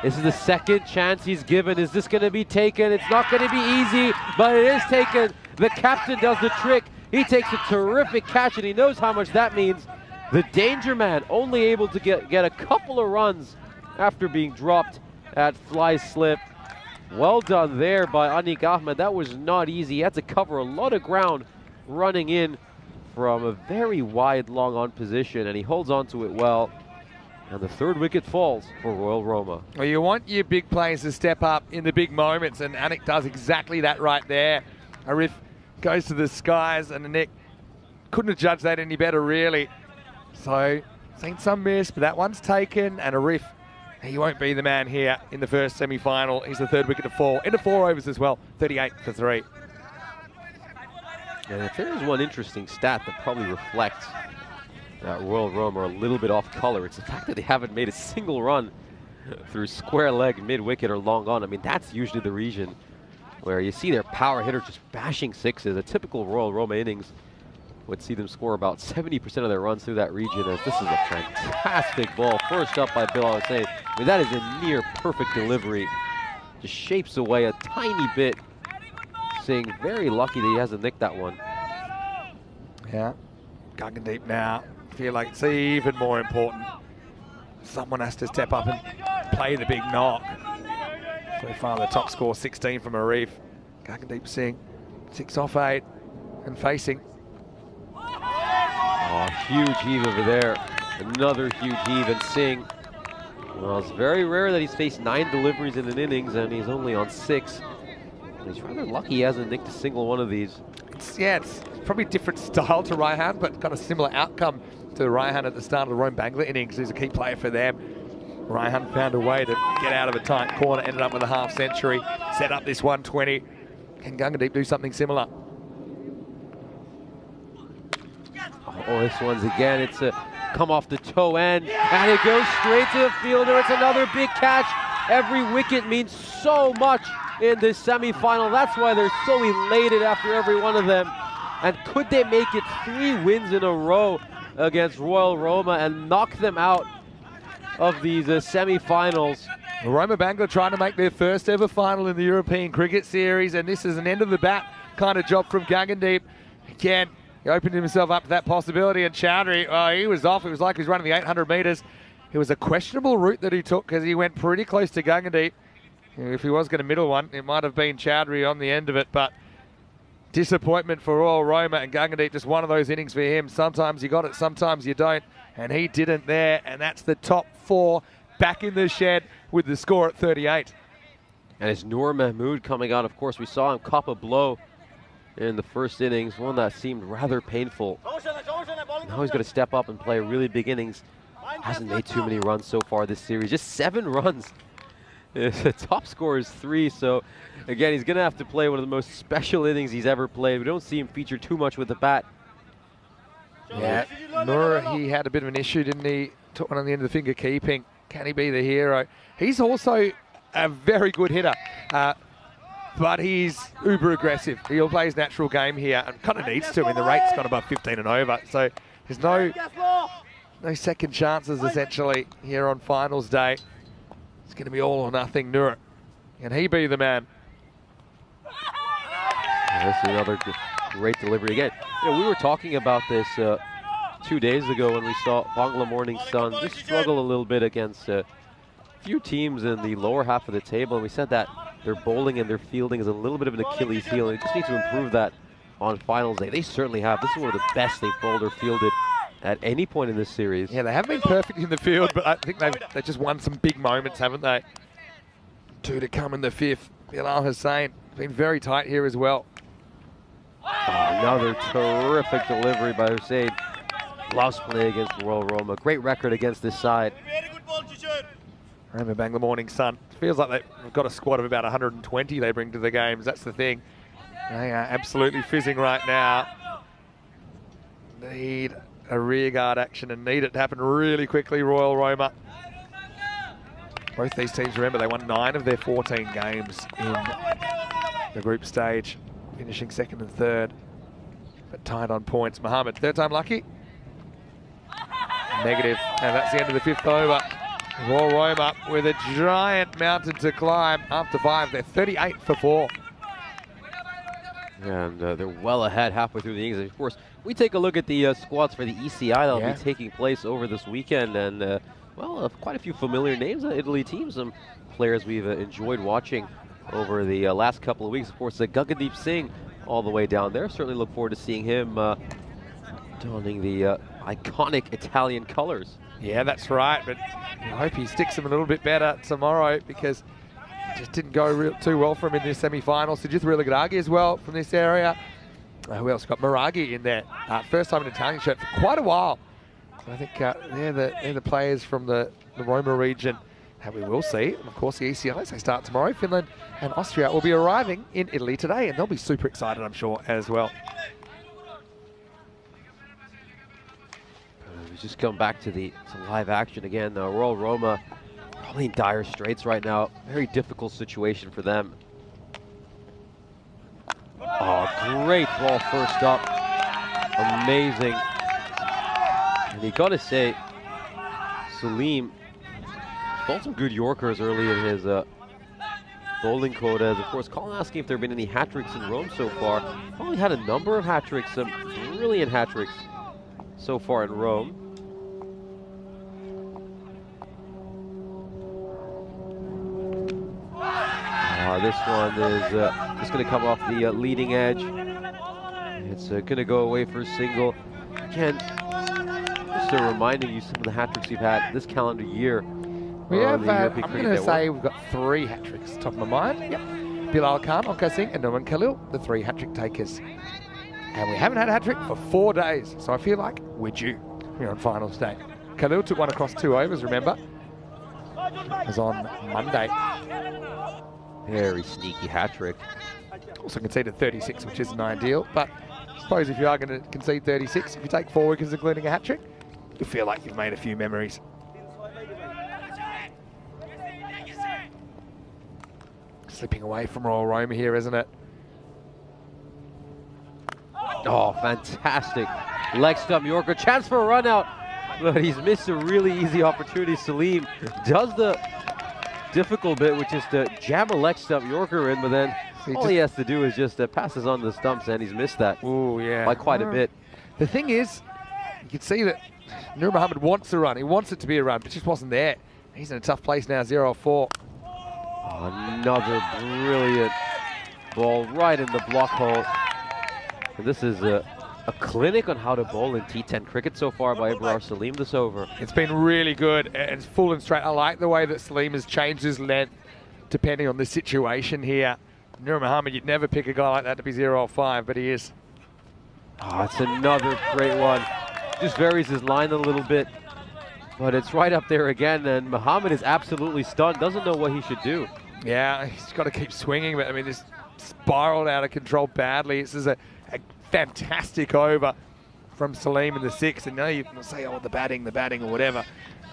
This is the second chance he's given. Is this going to be taken? It's not going to be easy, but it is taken. The captain does the trick. He takes a terrific catch, and he knows how much that means. The danger man only able to get a couple of runs after being dropped at fly slip. Well done there by Anik Ahmed. That was not easy. He had to cover a lot of ground running in from a very wide, long on position, and he holds on to it well. And the third wicket falls for Royal Roma. Well, you want your big players to step up in the big moments, and Anik does exactly that right there. Arif goes to the skies, and Anik couldn't have judged that any better, really. So, seen some miss, but that one's taken, and Arif, he won't be the man here in the first semi-final. He's the third wicket to fall, into 4 overs as well, 38 for 3. And if there is one interesting stat that probably reflects that Royal Roma are a little bit off color, it's the fact that they haven't made a single run through square leg, mid-wicket, or long on. I mean, that's usually the region where you see their power hitters just bashing sixes. A typical Royal Roma innings would see them score about 70% of their runs through that region, as this is a fantastic ball. First up by Bilal Hussain. I mean, that is a near perfect delivery. Just shapes away a tiny bit. Singh very lucky that he hasn't nicked that one. Yeah, Gagandeep now feel like it's even more important. Someone has to step up and play the big knock. So far the top score 16 from Arif. Gagandeep Singh 6 off 8 and facing. Oh, huge heave over there. Another huge heave, and Singh, well, it's very rare that he's faced 9 deliveries in an innings, and he's only on 6. He's rather lucky he hasn't nicked a single one of these. It's probably a different style to Raihan, but kind of similar outcome to Raihan at the start of the Rome Bangla innings. He's a key player for them. Raihan found a way to get out of a tight corner, ended up with a half century, set up this 120. Can Gagandeep do something similar? Oh, this one's again, it's a come off the toe end, and it goes straight to the fielder. It's another big catch. Every wicket means so much in this semi-final. That's why they're so elated after every one of them. And could they make it 3 wins in a row against Royal Roma and knock them out of these semi-finals? Roma Bangla trying to make their first ever final in the European Cricket Series, and this is an end of the bat kind of job from Gagandeep. Again, he opened himself up to that possibility, and Chowdhury, he was off. It was like he was running the 800 metres. It was a questionable route that he took because he went pretty close to Gagandeep. If he was going to middle one, it might have been Chowdhury on the end of it, but disappointment for Royal Roma, and Gagandeep, just one of those innings for him. Sometimes you got it, sometimes you don't, and he didn't there, and that's the top 4 back in the shed with the score at 38. And it's Noor Mahmood coming out. Of course, we saw him cop a blow in the first innings, one that seemed rather painful. Now he's going to step up and play really big innings. Hasn't made too many runs so far this series, just 7 runs. The top score is 3, so again, he's going to have to play one of the most special innings he's ever played. We don't see him feature too much with the bat. Yeah, Noor, he had a bit of an issue, didn't he? Took one on the end of the finger keeping. Can he be the hero? He's also a very good hitter, but he's uber aggressive. He'll play his natural game here and kind of needs to. I mean, the rate's gone above 15 and over, so there's no second chances essentially here on finals day. It's going to be all or nothing. Noor, can he be the man? This is another great delivery again. You know, we were talking about this 2 days ago when we saw Bangla Morning Sun just struggle a little bit against a few teams in the lower half of the table, and we said that their bowling and their fielding is a little bit of an Achilles heel, and they just need to improve that on finals day. They certainly have. This is one of the best they've bowled or fielded at any point in this series. Yeah, they haven't been perfect in the field, but I think they've just won some big moments, haven't they? 2 to come in the 5th. Bilal Hussain been very tight here as well. Oh, another terrific delivery by Hussain. Loves playing against Royal Roma. Great record against this side. Roma Bangla Morning Sun. Feels like they've got a squad of about 120 they bring to the games. That's the thing. They are absolutely fizzing right now. Need a rear guard action and need it to happen really quickly, Royal Roma. Both these teams, remember, they won 9 of their 14 games in the group stage, finishing 2nd and 3rd, but tied on points. Mohammed, 3rd time lucky? Negative, and that's the end of the 5th over. Royal Roma with a giant mountain to climb after 5. They're 38 for 4. And they're well ahead halfway through the innings. Of course, we take a look at the squads for the ECI that'll be taking place over this weekend, and well, quite a few familiar names on Italy teams, some players we've enjoyed watching over the last couple of weeks. Of course, Guggadeep Singh all the way down there. Certainly look forward to seeing him donning the iconic Italian colors. Yeah, that's right, but I hope he sticks them a little bit better tomorrow, because it just didn't go too well for him in this semi-final. Sujith Rilagadagi as well from this area. Who else? Got Maragi in there. First time in Italian shirt for quite a while. So I think they're the players from the Roma region that we will see. And of course, the ECIs, they start tomorrow. Finland and Austria will be arriving in Italy today, and they'll be super excited, I'm sure, as well. We just come back to live action again. Royal Roma probably in dire straits right now. Very difficult situation for them. Oh, great ball first up. Amazing. And you got to say, Salim bowled some good Yorkers early in his bowling quotas. Of course, Colin asking if there have been any hat-tricks in Rome so far. Probably had a number of hat-tricks, some brilliant hat-tricks so far in Rome. This one is just going to come off the leading edge. It's going to go away for a single. Again, just reminding you some of the hat-tricks we've had this calendar year. We have, I'm going to say we've got 3 hat-tricks top of my mind. Yep. Bilal Khan, Onkar Singh and Norman Khalil, the 3 hat-trick takers. And we haven't had a hat-trick for 4 days, so I feel like we're due here on finals day. Khalil took one across 2 overs, remember? It was on Monday. Very sneaky hat-trick. Also conceded 36, which isn't ideal, but I suppose if you are going to concede 36, if you take 4 wickets including a hat-trick, you feel like you've made a few memories. Slipping away from Royal Roma here, isn't it? Oh, fantastic. Leg stump Yorker, chance for a run out, but he's missed a really easy opportunity. Salim does the difficult bit, which is to jam a leg stump Yorker in, but then all he has to do is just passes on the stumps, and he's missed that by quite a bit. The thing is, you can see that Nur Mohammed wants a run. He wants it to be a run, but just wasn't there. He's in a tough place now, 0-4. Another brilliant ball right in the block hole. And this is a clinic on how to bowl in T10 cricket so far by Ibrahim Salim this over. It's been really good, and it's full and straight. I like the way that Salim has changed his length depending on the situation here. Nur Mohammed, you'd never pick a guy like that to be 0-5, but he is. Oh, it's another great one. Just varies his line a little bit, but it's right up there again, and Mohammed is absolutely stunned, doesn't know what he should do. Yeah, he's got to keep swinging, but I mean, this spiraled out of control badly. This is a fantastic over from Salim in the 6th, and now you can say, oh, the batting or whatever.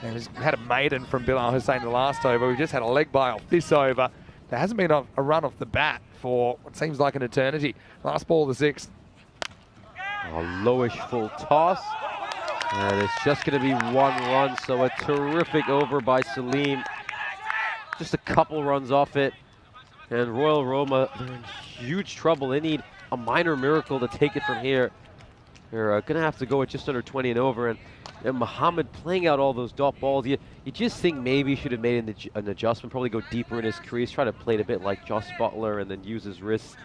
And he's had a maiden from Bilal Hussain the last over. We've just had a leg bye off this over. There hasn't been a run off the bat for what seems like an eternity. Last ball of the 6th. A lowish full toss, and it's just going to be 1 run, so a terrific over by Salim. Just a couple runs off it, and Royal Roma, they're in huge trouble. They need a minor miracle to take it from here. They're going to have to go at just under 20 and over. And Muhammad playing out all those dot balls. You just think maybe he should have made an adjustment, probably go deeper in his crease, try to play it a bit like Josh Butler and then use his wrists.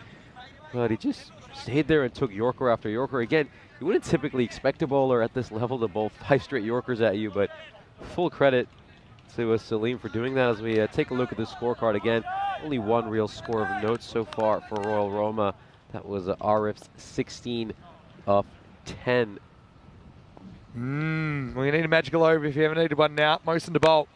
But he just stayed there and took Yorker after Yorker. Again, you wouldn't typically expect a bowler at this level to bowl 5 straight Yorkers at you, but full credit to Salim for doing that as we take a look at the scorecard again. Only one real score of note so far for Royal Roma. That was Arif's 16 of 10. We need a magical over if you ever needed one now. Motion to bowl.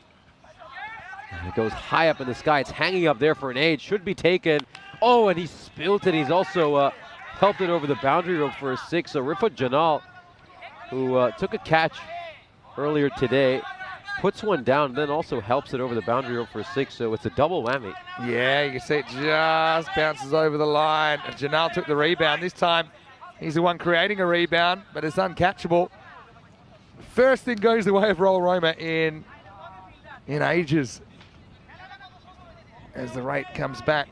It goes high up in the sky. It's hanging up there for an age. Should be taken. Oh, and he spilled it. He's also helped it over the boundary rope for a 6. So Rifat Janal, who took a catch earlier today, puts one down, and then also helps it over the boundary rope for a 6. So it's a double whammy. Yeah, you can see it just bounces over the line. And Janal took the rebound. This time, he's the one creating a rebound, but it's uncatchable. First thing goes the way of Royal Roma in ages. As the rate comes back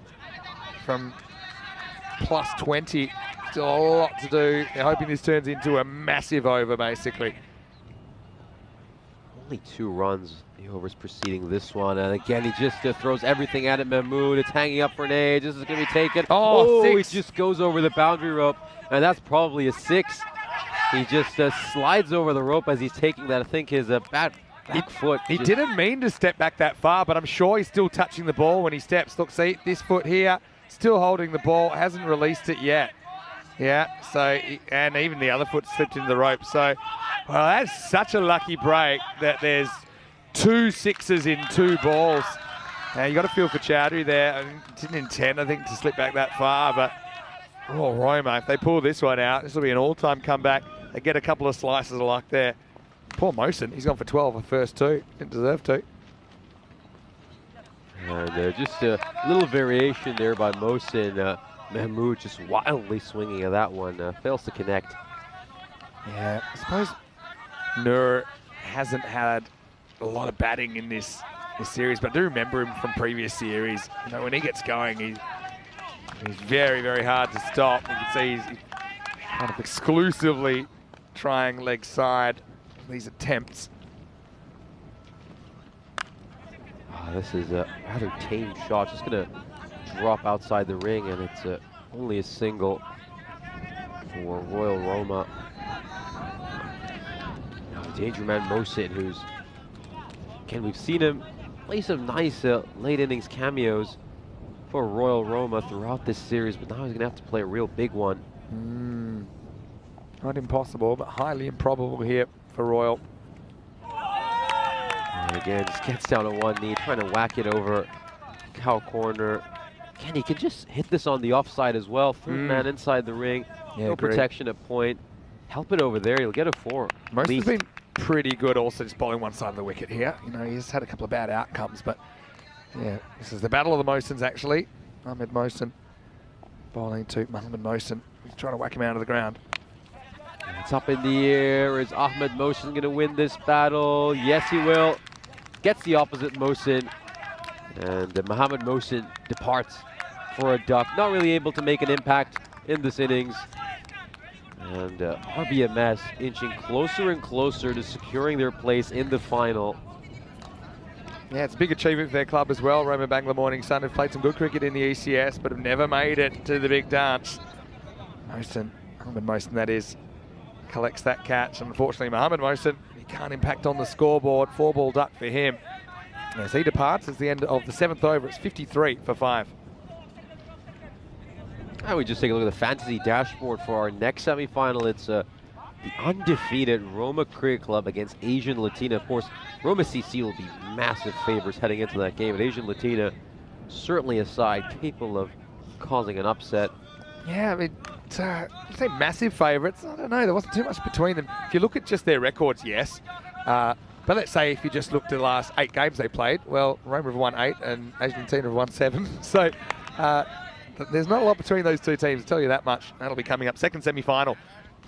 from plus 20. Still a lot to do. They're hoping this turns into a massive over, basically. Only 2 runs, the overs preceding this one. And again, he just throws everything at it, Mahmoud. It's hanging up for an age. This is going to be taken. Oh, 6. He just goes over the boundary rope. And that's probably a 6. He just slides over the rope as he's taking that. I think his back foot. He didn't mean to step back that far, but I'm sure he's still touching the ball when he steps. Look, see, this foot here, still holding the ball, hasn't released it yet. Yeah, so, and even the other foot slipped into the rope. So, well, that's such a lucky break that there's 2 6s in 2 balls. Now, you got to feel for Chowdhury there. I mean, didn't intend, I think, to slip back that far, but oh, Roma, if they pull this one out, this will be an all-time comeback. They get a couple of slices of luck there. Poor Mosen, he's gone for 12 the first 2. Didn't deserve to. And just a little variation there by Mosen. Mahmoud just wildly swinging at that one. Fails to connect. Yeah, I suppose Nur hasn't had a lot of batting in this series, but I do remember him from previous series. You know, when he gets going, he's very, very hard to stop. You can see he's kind of exclusively trying leg side these attempts. Oh, this is a rather tame shot. Just going to drop outside the ring, and it's only a single for Royal Roma. Now, Danger Man Mosen, who's, again, we've seen him play some nice late innings cameos for Royal Roma throughout this series, but now he's going to have to play a real big one. Not impossible, but highly improbable here for Royal. And again, just gets down on one knee, trying to whack it over cow corner. Again, he can just hit this on the offside as well. Third man inside the ring, yeah, no protection at point. Help it over there, he'll get a 4. Most has been pretty good also just bowling one side of the wicket here. You know, he's had a couple of bad outcomes, but yeah, this is the battle of the Mosens actually. Ahmed Mosen bowling to Mohamed Mosen. He's trying to whack him out of the ground. It's up in the air. Is Ahmed Mosen going to win this battle? Yes, he will. Gets the opposite Mosen. And Mohamed Mosen departs for a duck. Not really able to make an impact in this innings. And RBMS inching closer and closer to securing their place in the final. Yeah, it's a big achievement for their club as well. Roma Bangla Morning Sun have played some good cricket in the ECS, but have never made it to the big dance. Mosen, Mohamed Mosen that is, collects that catch. Unfortunately, Mohamed Mosen, he can't impact on the scoreboard. 4-ball duck for him. As he departs, it's the end of the 7th over. It's 53 for 5. And we just take a look at the fantasy dashboard for our next semi-final. It's the undefeated Roma Cricket Club against Asian Latina. Of course, Roma CC will be massive favorites heading into that game, but Asian Latina certainly a side capable of causing an upset. Yeah, I mean, you say massive favourites. I don't know, there wasn't too much between them. If you look at just their records, yes. But let's say if you just looked at the last 8 games they played, well, Roma have won 8 and Argentina have won 7. So there's not a lot between those two teams, I'll tell you that much. That'll be coming up. Second semi-final.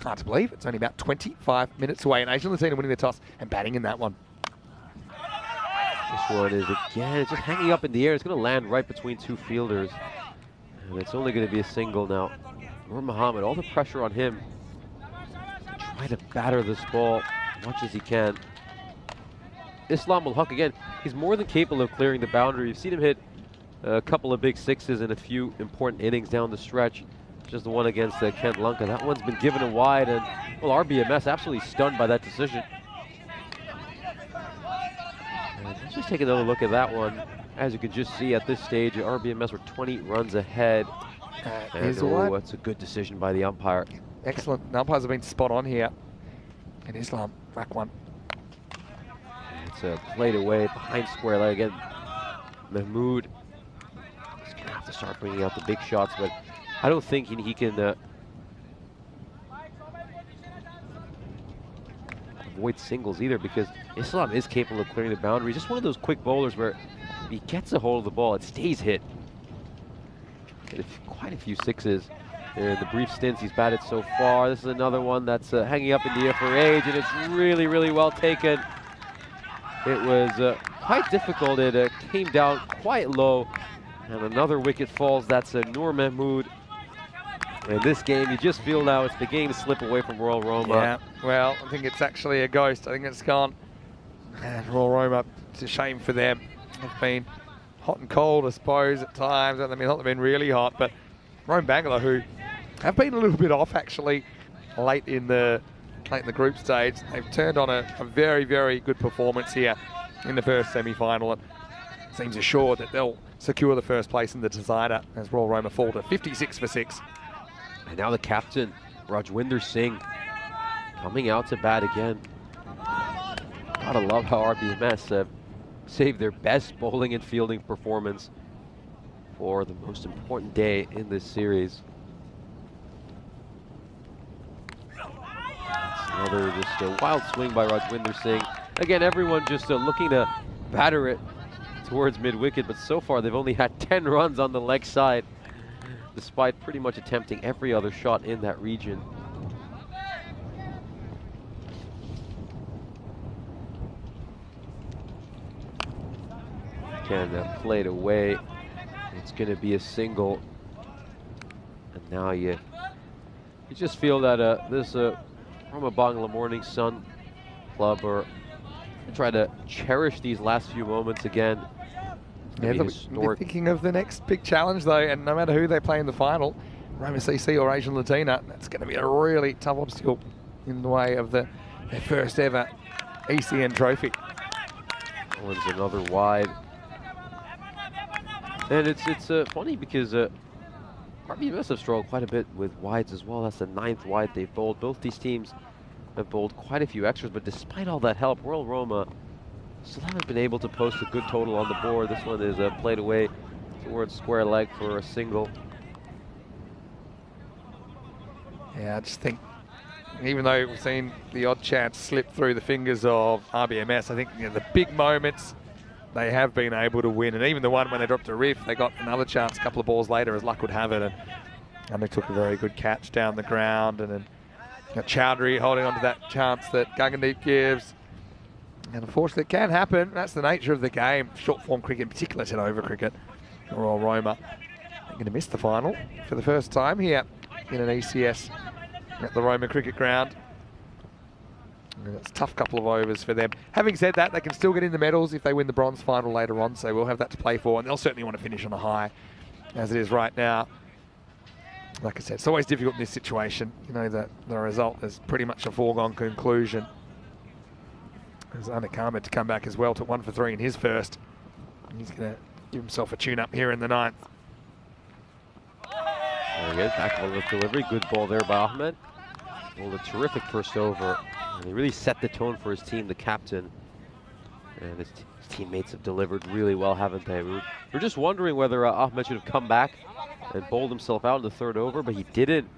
Hard to believe, it's only about 25 minutes away, and Asian Latina winning the toss and batting in that one. This one is, again, it's just hanging up in the air. It's going to land right between 2 fielders. And it's only going to be a single now. Nur Mohammed, all the pressure on him. try to batter this ball as much as he can. Islam Al Haq, again, he's more than capable of clearing the boundary. You've seen him hit a couple of big sixes in a few important innings down the stretch. Just the one against Kent Lanka. That one's been given a wide, and well, RBMS absolutely stunned by that decision. And let's just take another look at that one. As you can just see at this stage, RBMS were 20 runs ahead. Here's the And one. that's a good decision by the umpire. Excellent. The umpires have been spot on here. And Islam, back one. It's played away behind square leg again. Mahmood is going to have to start bringing out the big shots, but I don't think he can avoid singles either, because Islam is capable of clearing the boundary. Just one of those quick bowlers where if he gets a hold of the ball, it stays hit. And quite a few sixes in the brief stints he's batted so far. This is another one that's hanging up in the air for age, and it's really, really well taken. It was quite difficult. It came down quite low, and another wicket falls. That's Noor Mahmood. In this game, you just feel now it's beginning to slip away from Royal Roma. Yeah, well, I think it's actually a ghost. I think it's gone. And Royal Roma, it's a shame for them. They've been hot and cold, I suppose, at times. I mean, not they've been really hot, but Rome Bangla, who have been a little bit off actually late in the group stage, they've turned on a very, very good performance here in the first semi-final. And seems assured that they'll secure the first place in the decider as Royal Roma fall to 56 for 6. And now the captain, Rajwinder Singh, coming out to bat again. Gotta love how RBMS saved their best bowling and fielding performance for the most important day in this series. That's another just a wild swing by Rajwinder Singh. Again, everyone just looking to batter it towards mid-wicket, but so far they've only had 10 runs on the leg side, despite pretty much attempting every other shot in that region. Again, played away. It's going to be a single. And now you just feel that this Roma Bangla Morning Sun club are try to cherish these last few moments again. Yeah, they're thinking of the next big challenge though, and no matter who they play in the final, Roma CC or Asian Latina, that's going to be a really tough obstacle in the way of their first ever ECN trophy. That one's another wide. And it's funny because RBMS have struggled quite a bit with wides as well. That's the 9th wide they've bowled. Both these teams have bowled quite a few extras, but despite all that help, Royal Roma still haven't been able to post a good total on the board. This one is played away towards square leg for a single. Yeah, I just think, even though we've seen the odd chance slip through the fingers of RBMS, I think the big moments they have been able to win. And even the one when they dropped a riff, they got another chance a couple of balls later as luck would have it. And they took a very good catch down the ground. And then Chowdhury holding on to that chance that Gagandeep gives. And unfortunately, it can happen. That's the nature of the game. Short form cricket, particularly 10 over cricket. Royal Roma are going to miss the final for the first time here in an ECS at the Roma Cricket Ground. And it's a tough couple of overs for them. Having said that, they can still get in the medals if they win the bronze final later on, so we'll have that to play for, and they'll certainly want to finish on a high as it is right now. Like I said, it's always difficult in this situation. You know that the result is pretty much a foregone conclusion. There's Anakama to come back as well, took 1 for 3 in his first. He's going to give himself a tune-up here in the 9th. Very good, back of the delivery. Good ball there by Ahmed. Bowled a terrific first over. And he really set the tone for his team, the captain. And his teammates have delivered really well, haven't they? We're just wondering whether Ahmed should have come back and bowled himself out in the 3rd over, but he didn't.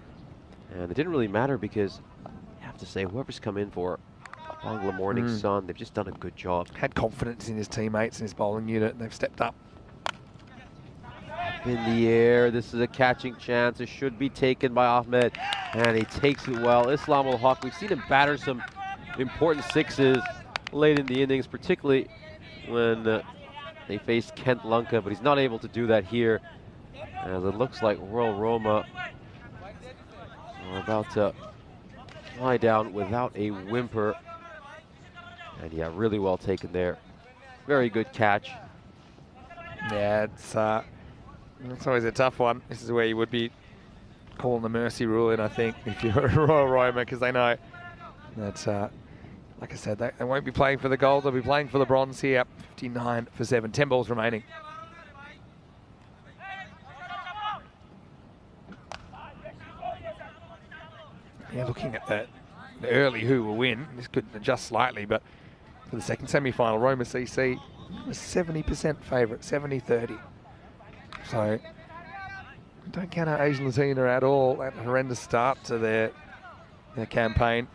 And it didn't really matter because you have to say, whoever's come in for Bangla Morning Sun, they've just done a good job. Had confidence in his teammates and his bowling unit, and they've stepped up. Up in the air, this is a catching chance. It should be taken by Ahmed, and he takes it well. Islam Al Haq, we've seen him batter some important sixes late in the innings, particularly when they faced Kent Lanka, but he's not able to do that here, as it looks like Royal Roma are about to lie down without a whimper. And yeah, really well taken there. Very good catch. Yeah, it's always a tough one. This is where you would be calling the mercy rule in, I think, if you're a Royal Roma, because they know that, like I said, they won't be playing for the gold. They'll be playing for the bronze here. 59 for 7. 10 balls remaining. Yeah, looking at the early who will win. This could adjust slightly, but for the second semi-final, Roma CC was 70% favourite, 70-30. So don't count out Asian Latina at all. That horrendous start to their campaign.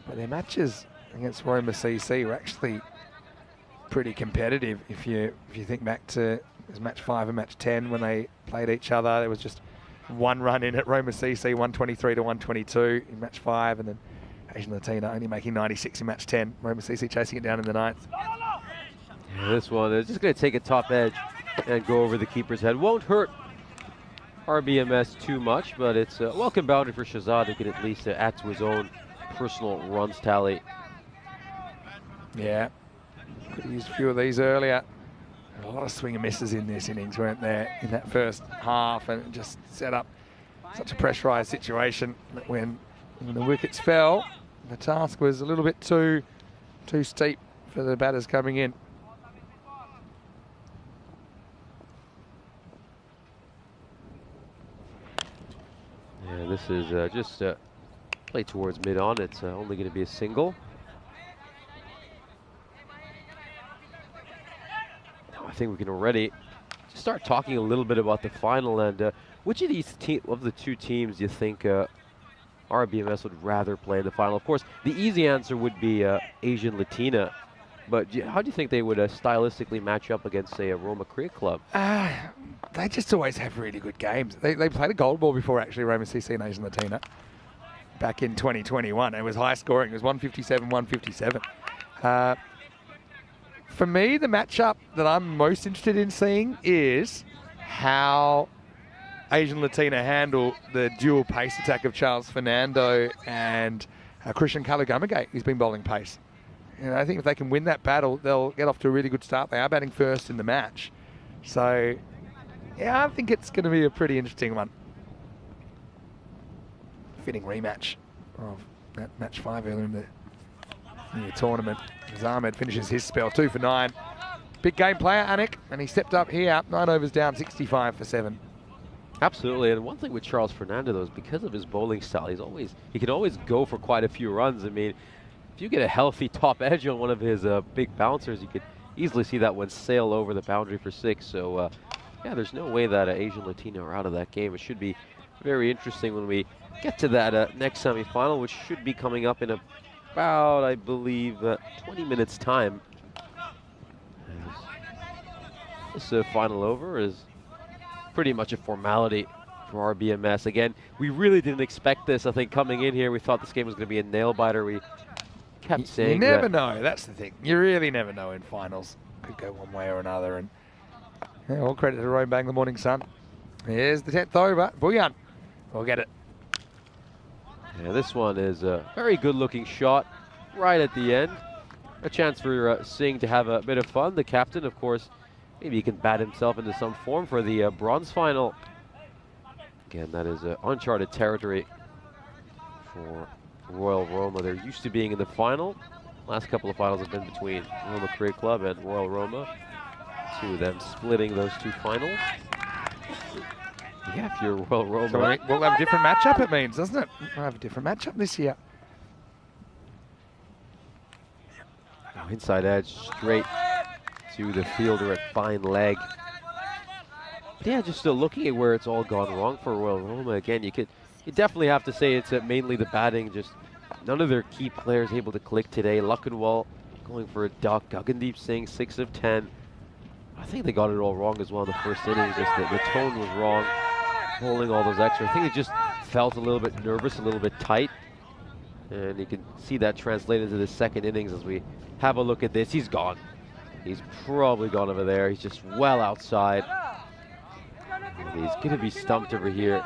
But their matches against Roma CC were actually pretty competitive. If you think back to match 5 and match 10 when they played each other, there was just one run in at Roma CC, 123 to 122 in match 5, and then Asian Latina only making 96 in match 10. Roma CC chasing it down in the 9th. Yeah, this one is just going to take a top edge and go over the keeper's head. Won't hurt RBMS too much, but it's a welcome boundary for Shahzad, who can at least add to his own personal runs tally. Yeah, could have used a few of these earlier. A lot of swing and misses in this innings, weren't there, in that first half, and it just set up such a pressurised situation that when the wickets fell, the task was a little bit too steep for the batters coming in. Yeah, this is just play towards mid-on. It's only going to be a single. Now I think we can already start talking a little bit about the final, and which of these of the two teams do you think RBMS would rather play in the final? Of course, the easy answer would be Asian Latina, but how do you think they would stylistically match up against, say, a Roma Cricket Club? They just always have really good games. They played a gold ball before, actually, Roma CC and Asian Latina, back in 2021. It was high scoring. It was 157, 157. For me, the matchup that I'm most interested in seeing is how Asian Latina handle the dual pace attack of Charles Fernando and Christian Kalugamage, who's been bowling pace. And I think if they can win that battle, they'll get off to a really good start. They are batting first in the match. So, yeah, I think it's going to be a pretty interesting one. Fitting rematch of that match 5 earlier in the tournament. Ahmed finishes his spell, 2 for 9. Big game player, Anik, and he stepped up here, 9 overs down, 65 for 7. Absolutely, and one thing with Charles Fernando, though, is because of his bowling style, he can always go for quite a few runs. I mean, if you get a healthy top edge on one of his big bouncers, you could easily see that one sail over the boundary for 6. So, yeah, there's no way that Asian Latino are out of that game. It should be very interesting when we get to that next semi-final, which should be coming up in about, I believe, 20 minutes' time. This final over is pretty much a formality for RBMS. Again, we really didn't expect this. I think coming in here, we thought this game was going to be a nail-biter. We kept saying you never know. That's the thing. You really never know in finals. Could go one way or another. And yeah, all credit to Rome Bangla Morning Sun. Here's the 10th over. Bullion. We'll get it. Yeah, this one is a very good-looking shot right at the end. A chance for Singh to have a bit of fun. The captain, of course, maybe he can bat himself into some form for the bronze final. Again, that is uncharted territory for Royal Roma. They're used to being in the final. Last couple of finals have been between Roma Cricket Club and Royal Roma. Two of them splitting those two finals. Yeah, if you're Royal Roma. So we'll have a different matchup, it means, doesn't it? We'll have a different matchup this year. Oh, inside edge straight to the fielder at fine leg. But yeah, just still looking at where it's all gone wrong for Royal Roma. Again, you definitely have to say it's mainly the batting. Just none of their key players able to click today. Luckenwall going for a duck. Gagandeep Singh, 6 of 10. I think they got it all wrong as well in the first inning. Just the tone was wrong. Bowling all those extra. I think it just felt a little bit nervous, a little bit tight. And you can see that translate into the second innings as we have a look at this. He's gone. He's probably gone over there. He's just well outside. And he's going to be stumped over here.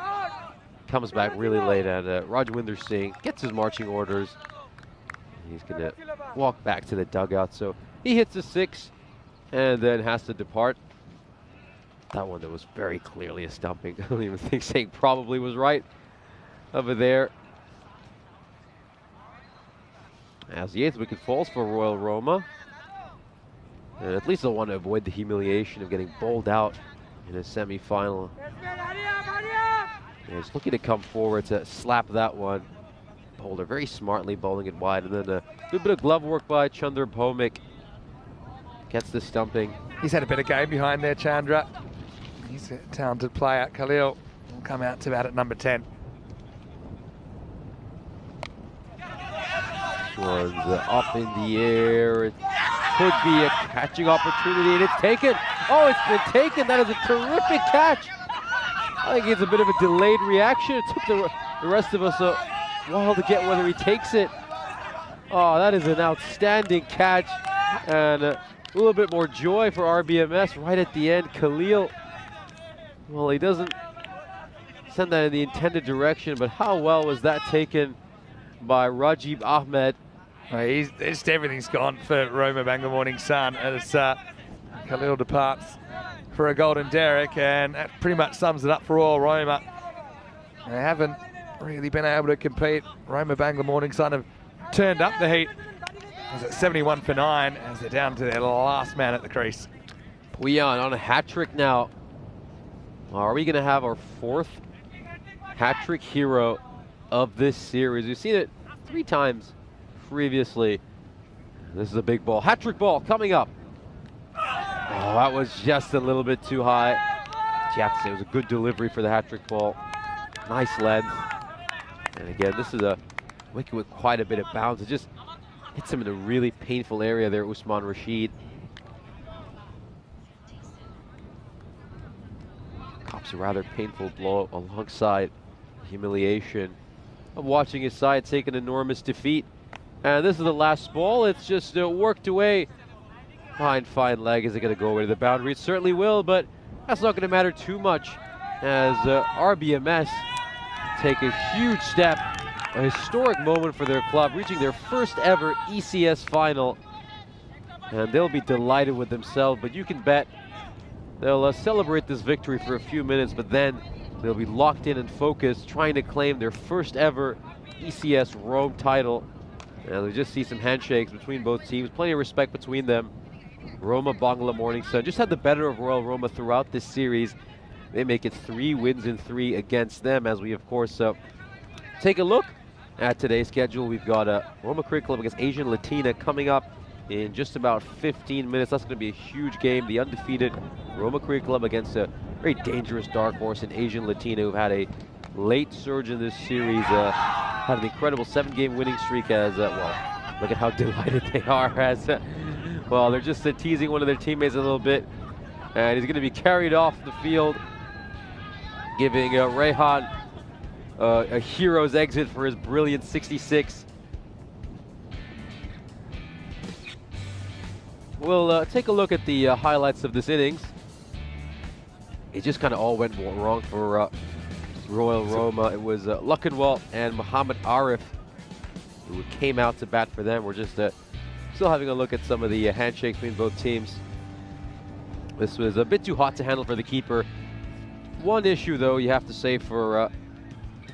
comes back really late, and Rajwinder Singh gets his marching orders. He's going to walk back to the dugout, so he hits a 6 and then has to depart. That one that was very clearly a stumping. I don't even think Singh probably was right over there. As the 8th wicket falls for Royal Roma. And at least they'll want to avoid the humiliation of getting bowled out in a semi-final. He's looking to come forward to slap that one. Bowler very smartly bowling it wide, and then a good bit of glove work by Chandra Bhomik. Gets the stumping. He's had a bit of game behind there, Chandra. He's a talented player. Khalil will come out to bat at number 10. This one's up in the air. It could be a catching opportunity, and it's taken. Oh, it's been taken. That is a terrific catch. I think it's a bit of a delayed reaction. It took the rest of us a while to get whether he takes it. Oh, that is an outstanding catch, and a little bit more joy for RBMS right at the end. Khalil, well, he doesn't send that in the intended direction, but how well was that taken by Rajib Ahmed? Just everything's gone for Roma Bangla Morning Sun as Khalil departs for a golden derrick, and that pretty much sums it up for all Roma. They haven't really been able to compete. Roma Bangla Morning Sun have turned up the heat. It's at 71 for 9 as they're down to their last man at the crease. Puyan on a hat trick now. Are we going to have our 4th hat trick hero of this series? We've seen it 3 times previously. This is a big ball. Hat trick ball coming up. Oh, that was just a little bit too high. You have to say it was a good delivery for the hat trick ball. Nice length. And again, this is a wicket with quite a bit of bounce. It just hits him in a really painful area there, Usman Rashid. Cops a rather painful blow alongside humiliation of watching his side take an enormous defeat. And this is the last ball. It's just worked away. Fine leg. Is it going to go away to the boundary? It certainly will, but that's not going to matter too much as RBMS take a huge step, a historic moment for their club, reaching their first ever ECS final. And they'll be delighted with themselves, but you can bet they'll celebrate this victory for a few minutes, but then they'll be locked in and focused, trying to claim their first ever ECS Rome title. And we just see some handshakes between both teams, plenty of respect between them. Roma Bangla Morning Sun just had the better of Royal Roma throughout this series. They make it 3 wins in 3 against them, as we of course take a look at today's schedule. We've got Roma Cricket Club against Asian Latina coming up in just about 15 minutes. That's going to be a huge game. The undefeated Roma Cricket Club against a very dangerous dark horse in Asian Latina, who've had a late surge in this series. Had an incredible 7-game winning streak as, well, look at how delighted they are as, well, they're just teasing one of their teammates a little bit. And he's going to be carried off the field, giving Rehan a hero's exit for his brilliant 66. We'll take a look at the highlights of this innings. It just kind of all went wrong for Royal Roma. It was Luckenwalt and Muhammad Arif who came out to bat for them. We're just still having a look at some of the handshakes between both teams. This was a bit too hot to handle for the keeper. One issue, though, you have to say for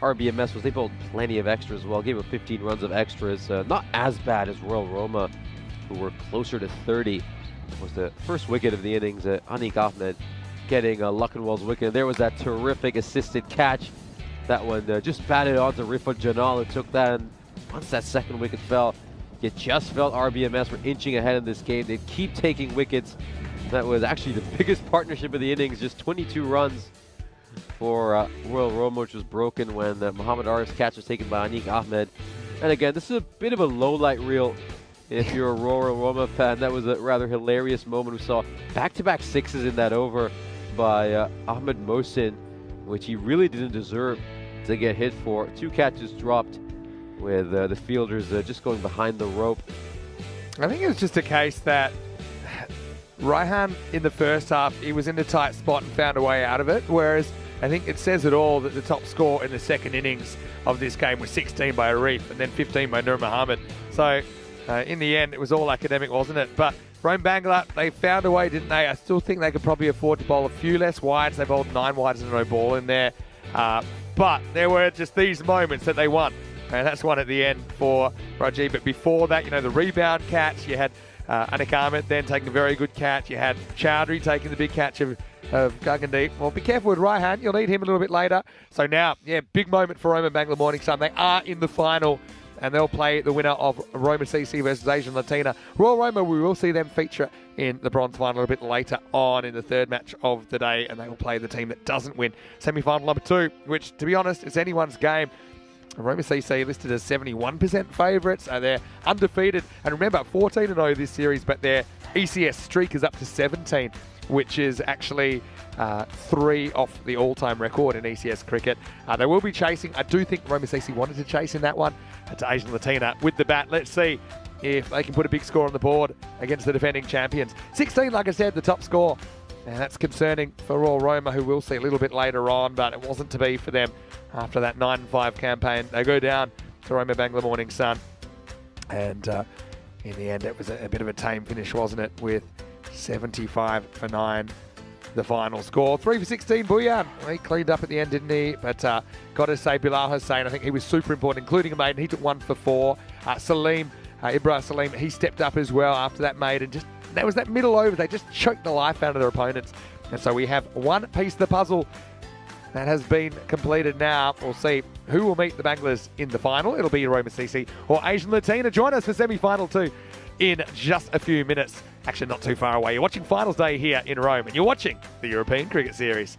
RBMS was they bowled plenty of extras as well. Gave up 15 runs of extras. Not as bad as Royal Roma, who were closer to 30. It was the first wicket of the innings. Anik Ahmed getting Luckenwalt's wicket. There was that terrific assisted catch. That one just batted onto Rifat Janal, who took that. And once that second wicket fell, you just felt RBMS were inching ahead in this game. They'd keep taking wickets. That was actually the biggest partnership of the innings, just 22 runs for Royal Roma, which was broken when Muhammad Arif's catch was taken by Anik Ahmed. And again, this is a bit of a low-light reel if you're a Royal Roma fan. That was a rather hilarious moment. We saw back-to-back sixes in that over by Ahmed Mohsin, which he really didn't deserve to get hit for. 2 catches dropped with the fielders just going behind the rope. I think it was just a case that Raihan in the first half, he was in a tight spot and found a way out of it, whereas I think it says it all that the top score in the second innings of this game was 16 by Arif and then 15 by Nur Mohammed. So in the end, it was all academic, wasn't it? But Rome Bangla, they found a way, didn't they? I still think they could probably afford to bowl a few less wides. They bowled 9 wides and no ball in there. But there were just these moments that they won. And that's one at the end for Rajiv. But before that, you know, the rebound catch, you had Anik Ahmed then taking a very good catch. You had Chowdhury taking the big catch of Gagandeep. Well, be careful with Raihan. You'll need him a little bit later. So now, yeah, big moment for Roma Bangla Morning Sun. They are in the final, and they'll play the winner of Roma CC versus Asian Latina. Royal Roma, we will see them feature in the bronze final a bit later on in the third match of the day, and they will play the team that doesn't win semi-final number 2, which, to be honest, is anyone's game. Roma CC listed as 71% favourites. They're undefeated. And remember, 14-0 this series, but their ECS streak is up to 17, which is actually 3 off the all-time record in ECS cricket. They will be chasing. I do think Roma CC wanted to chase in that one to Asian Latina with the bat. Let's see if they can put a big score on the board against the defending champions. 16, like I said, the top score. And that's concerning for Royal Roma, who we'll see a little bit later on, but it wasn't to be for them after that 9-5 campaign. They go down to Roma Bangla Morning Sun. And in the end, it was a bit of a tame finish, wasn't it, with 75 for 9, the final score. 3 for 16, Bhuyan. He cleaned up at the end, didn't he? But got to say, Bilal Hussain, I think he was super important, including a maiden. He took 1 for 4. Ibrahim Salim, he stepped up as well after that maiden. Just that was that middle over. They just choked the life out of their opponents. And so we have one piece of the puzzle that has been completed now. We'll see who will meet the Banglas in the final. It'll be Roma CC or Asian Latina. Join us for semi-final 2 in just a few minutes. Actually, not too far away. You're watching Finals Day here in Rome, and you're watching the European Cricket Series.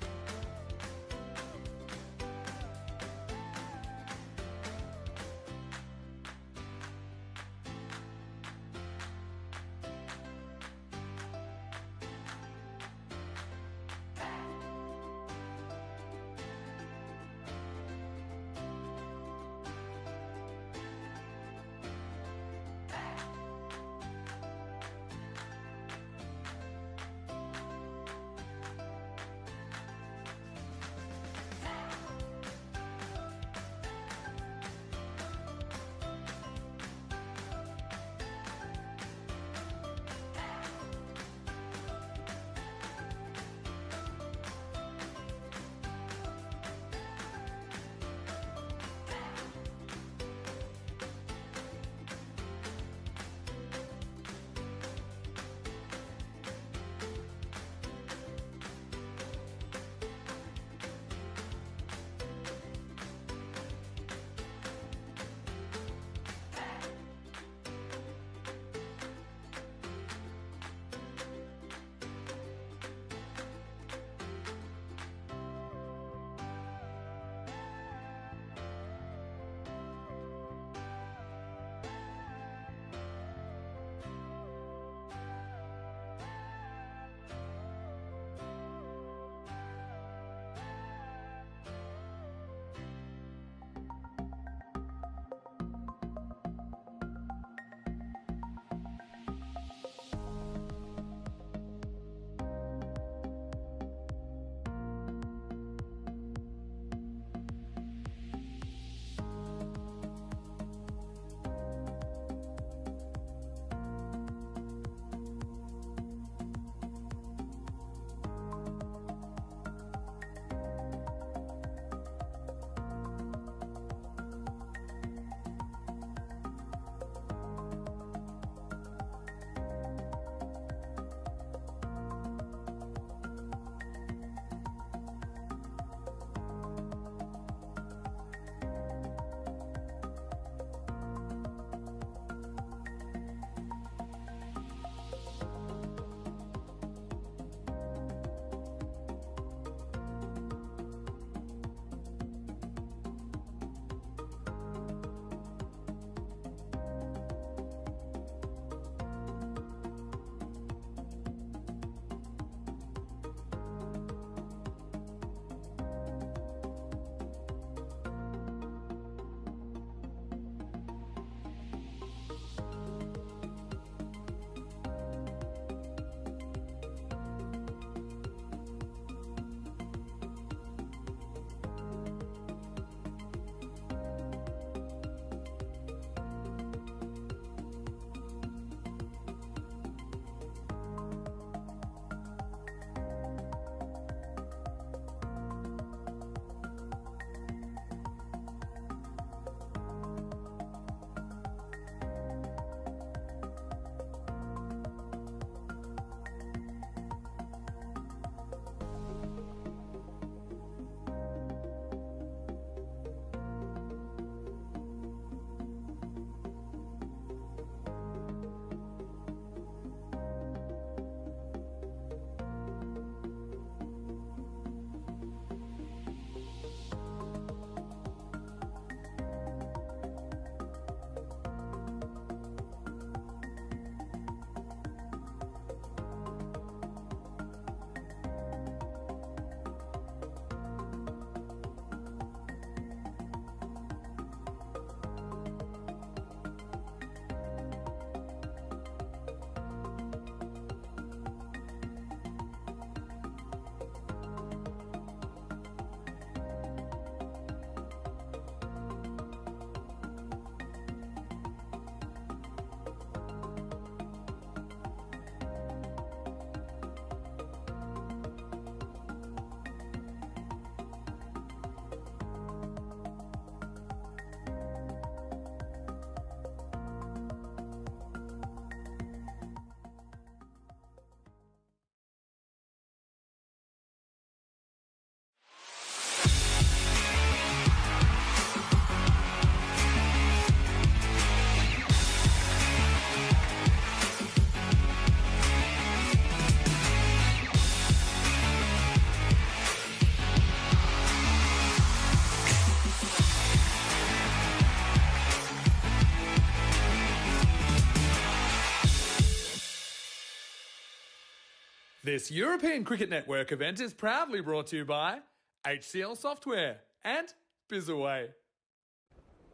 This European Cricket Network event is proudly brought to you by HCL Software and Bizaway.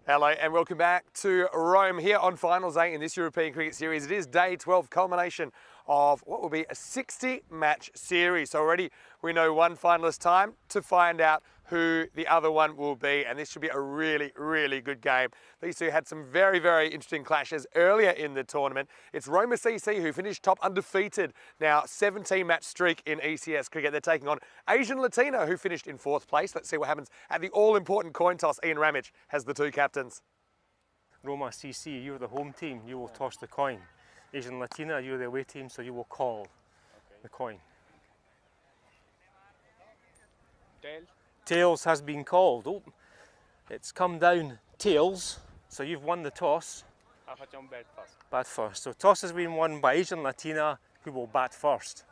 Hello and welcome back to Rome here on Finals Day in this European Cricket Series. It is day 12, culmination of what will be a 60-match series. So already we know one finalist. Time to find out who the other one will be, and this should be a really, really good game. These two had some very, very interesting clashes earlier in the tournament. It's Roma CC who finished top undefeated, now 17-match streak in ECS cricket. They're taking on Asian Latina who finished in 4th place. Let's see what happens at the all-important coin toss. Ian Ramage has the two captains. Roma CC, you're the home team, you will toss the coin. Asian Latina, you're the away team, so you will call the coin. Tails has been called. Oh, it's come down tails, so you've won the toss. Bat first. So toss has been won by Asian Latina, who will bat first.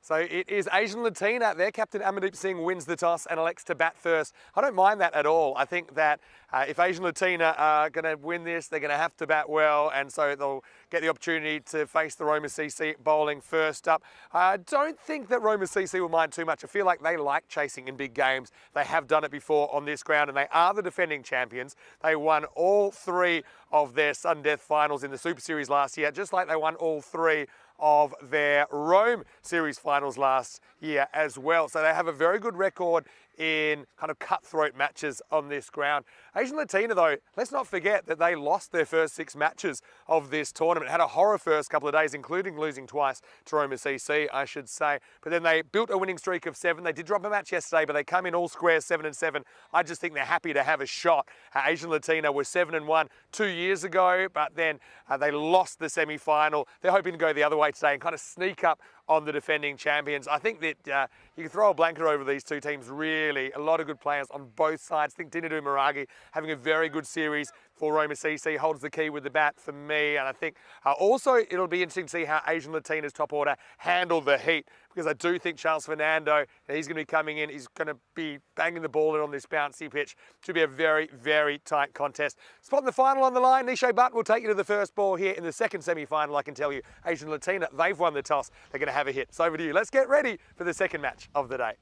So it is Asian Latina. Their captain Amandeep Singh wins the toss and elects to bat first. I don't mind that at all. I think that if Asian Latina are going to win this, they're going to have to bat well, and so they'll get the opportunity to face the Roma CC bowling first up. I don't think that Roma CC will mind too much. I feel like they like chasing in big games. They have done it before on this ground, and they are the defending champions. They won all 3 of their sudden death finals in the Super Series last year, just like they won all 3 of their Rome Series finals last year as well. So they have a very good record in kind of cutthroat matches on this ground. Asian Latina though, let's not forget that they lost their first 6 matches of this tournament. Had a horror first couple of days, including losing twice to Roma CC, I should say. But then they built a winning streak of 7. They did drop a match yesterday, but they come in all square 7-7. I just think they're happy to have a shot. Asian Latina was 7-1 2 years ago, but then they lost the semi-final. They're hoping to go the other way today and kind of sneak up on the defending champions. I think that you can throw a blanket over these two teams, really. A lot of good players on both sides. I think Dinadu Maragi having a very good series for Roma CC, holds the key with the bat for me. And I think also it'll be interesting to see how Asian Latina's top order handle the heat, because I do think Charles Fernando, he's going to be coming in. He's going to be banging the ball in on this bouncy pitch. Should be a very, very tight contest. Spot the final on the line. Nisho Butt will take you to the first ball here in the second semi-final. I can tell you, Asian Latina, they've won the toss. They're going to have a hit. So over to you. Let's get ready for the second match of the day.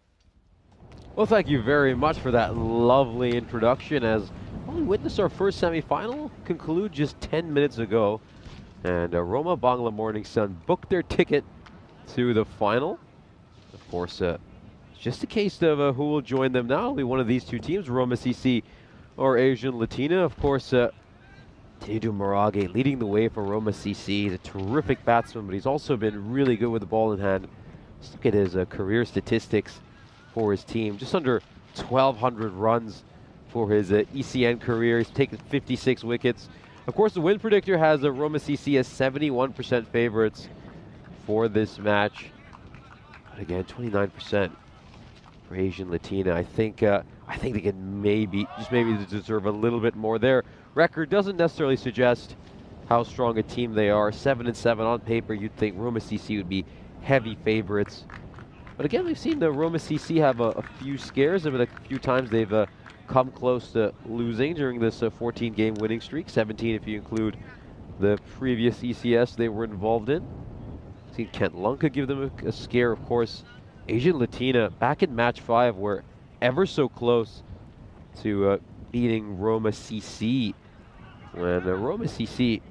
Well, thank you very much for that lovely introduction, as we witnessed our first semi-final conclude just 10 minutes ago. And Roma Bangla Morning Sun booked their ticket to the final. Of course, it's just a case of who will join them now. It'll be one of these two teams, Roma CC or Asian Latina. Of course, Dinadu Maragi leading the way for Roma CC. He's a terrific batsman, but he's also been really good with the ball in hand. Let's look at his career statistics for his team. Just under 1,200 runs for his ECN career. He's taken 56 wickets. Of course, the win predictor has Roma CC as 71% favorites for this match. But again, 29% for Asian Latina. I think they can maybe deserve a little bit more. Their record doesn't necessarily suggest how strong a team they are. 7-7 on paper. You'd think Roma CC would be heavy favorites. But again, we've seen the Roma CC have a few scares. A few times they've come close to losing during this 14-game winning streak. 17 if you include the previous ECS they were involved in. Seen Kent Lunka give them a scare, of course. Asian Latina back in match 5 were ever so close to beating Roma CC. When Roma CC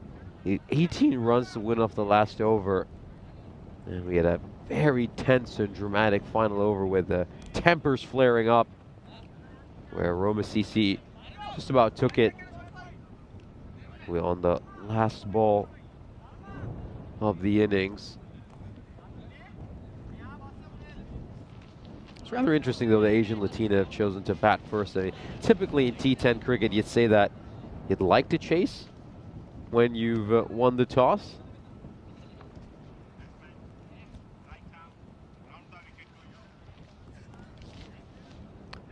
18 runs to win off the last over. And we had a very tense and dramatic final over with tempers flaring up, where Roma CC just about took it. We're on the last ball of the innings. It's rather interesting, though, the Asian Latina have chosen to bat first. I mean, typically in T10 cricket, you'd say that you'd like to chase when you've won the toss.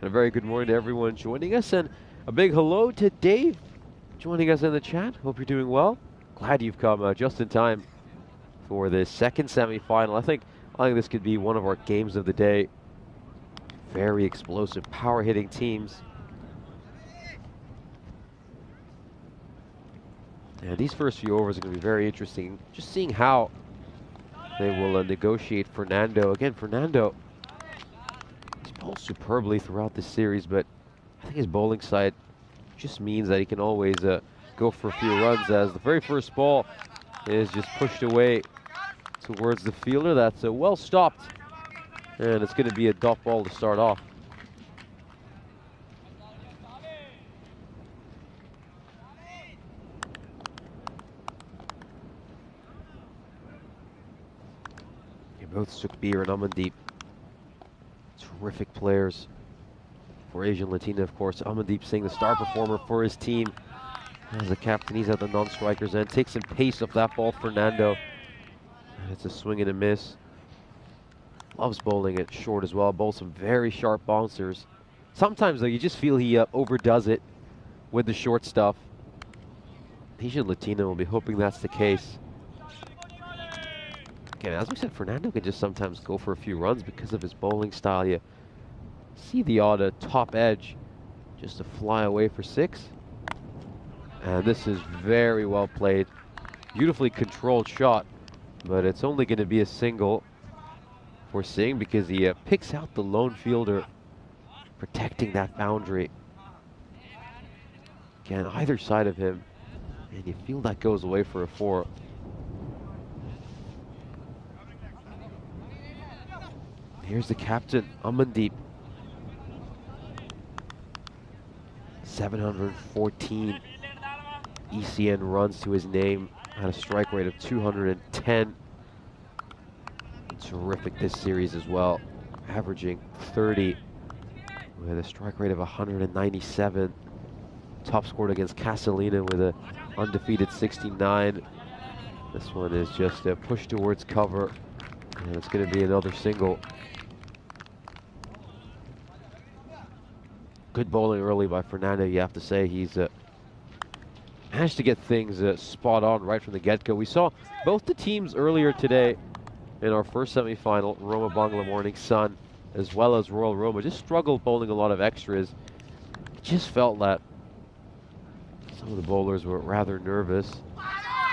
And a very good morning to everyone joining us, and a big hello to Dave joining us in the chat. Hope you're doing well. Glad you've come just in time for the second semi-final. I think this could be one of our games of the day. Very explosive, power-hitting teams. And these first few overs are going to be very interesting. Just seeing how They will negotiate Fernando. Again, Fernando, he's bowled superbly throughout the series, but I think his bowling side just means that he can always go for a few runs, as the very first ball is just pushed away towards the fielder. That's well stopped, and it's going to be a dot ball to start off. Both Sukhbir and Amandeep, terrific players for Asian Latina, of course. Amandeep Singh, the star performer for his team. As the captain, he's at the non-strikers end. Takes some pace off that ball, Fernando. And it's a swing and a miss. Loves bowling it short as well. Bowls some very sharp bouncers. Sometimes, though, you just feel he overdoes it with the short stuff. Asian Latina will be hoping that's the case. Again, as we said, Fernando can just sometimes go for a few runs because of his bowling style. You see the odd top edge just to fly away for 6. And this is very well played. Beautifully controlled shot, but it's only going to be a single for Singh because he picks out the lone fielder, protecting that boundary. Again, either side of him, and you feel that goes away for a 4. Here's the captain, Amandeep. 714 ECN runs to his name at a strike rate of 210. Terrific this series as well, averaging 30 with a strike rate of 197. Top scored against Casalina with an undefeated 69. This one is just a push towards cover, and it's going to be another single. Good bowling early by Fernando, you have to say. He's managed to get things spot on right from the get-go. We saw both the teams earlier today in our first semi-final, Roma Bangla Morning Sun, as well as Royal Roma, just struggled bowling a lot of extras. It just felt that some of the bowlers were rather nervous.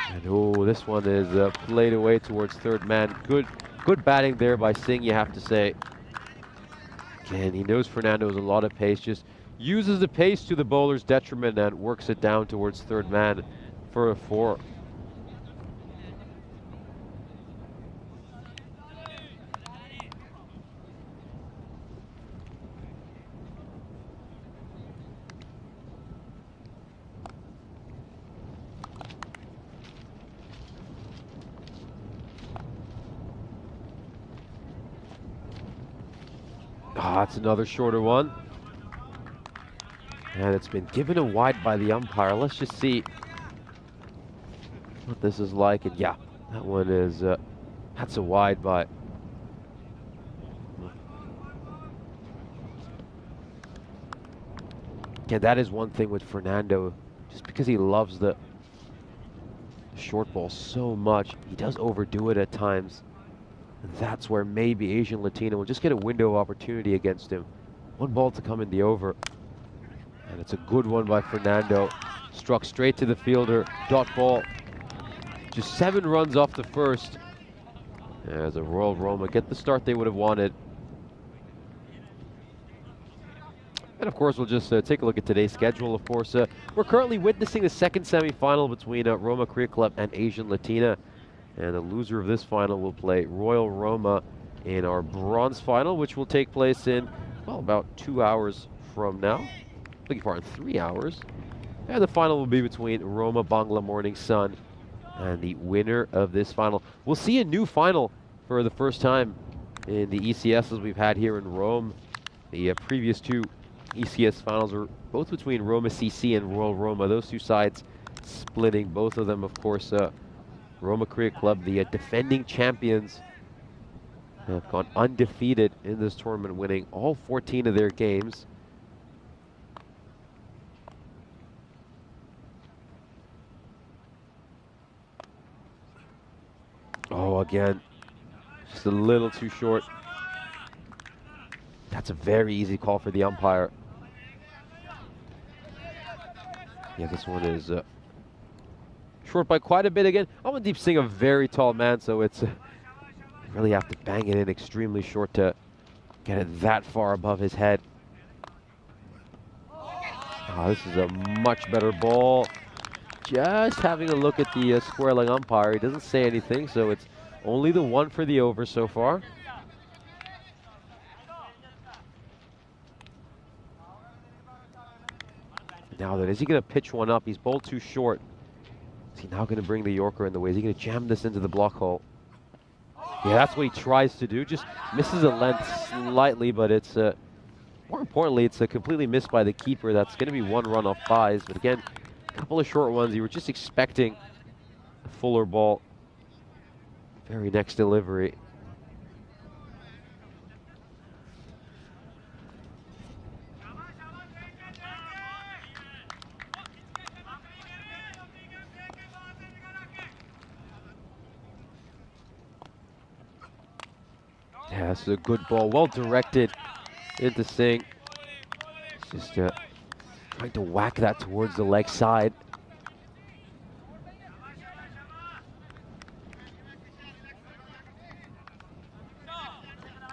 And oh, this one is played away towards third man. Good batting there by Singh, you have to say. Again, he knows Fernando has a lot of pace, just uses the pace to the bowler's detriment and works it down towards third man for a 4. That's another shorter one. And it's been given a wide by the umpire. Let's just see what this is like. And yeah, that one is, that's a wide by. Yeah, that is one thing with Fernando. Just because he loves the short ball so much, he does overdo it at times. And that's where maybe Asian Latina will just get a window of opportunity against him. One ball to come in the over. And it's a good one by Fernando. Struck straight to the fielder. Dot ball. Just 7 runs off the first. As a Royal Roma get the start they would have wanted. And of course, we'll just take a look at today's schedule. Of course, we're currently witnessing the second semi-final between Roma Cricket Club and Asian Latina. And the loser of this final will play Royal Roma in our bronze final, which will take place in, well, about 2 hours from now. Looking for in 3 hours. And the final will be between Roma Bangla Morning Sun and the winner of this final. We'll see a new final for the first time in the ECSs we've had here in Rome. The previous 2 ECS finals were both between Roma CC and Royal Roma. Those 2 sides splitting, both of them, of course, Roma Cricket Club, the defending champions, have gone undefeated in this tournament, winning all 14 of their games. Oh, again, just a little too short. That's a very easy call for the umpire. Yeah, this one is short by quite a bit again. Amandeep Singh, a very tall man, so it's Really have to bang it in extremely short to get it that far above his head. Oh, this is a much better ball. Just having a look at the square leg umpire. He doesn't say anything, so it's only the one for the over so far. Now then, is he going to pitch one up? He's bowled too short. Is he now going to bring the Yorker in the way? Is he going to jam this into the block hole? Yeah, that's what he tries to do. Just misses a length slightly, but it's, more importantly, it's completely missed by the keeper. That's going to be one run off buys. But again, a couple of short ones. You were just expecting a fuller ball. Very next delivery. Yeah, this is a good ball, well directed into Singh. It's just trying to whack that towards the leg side.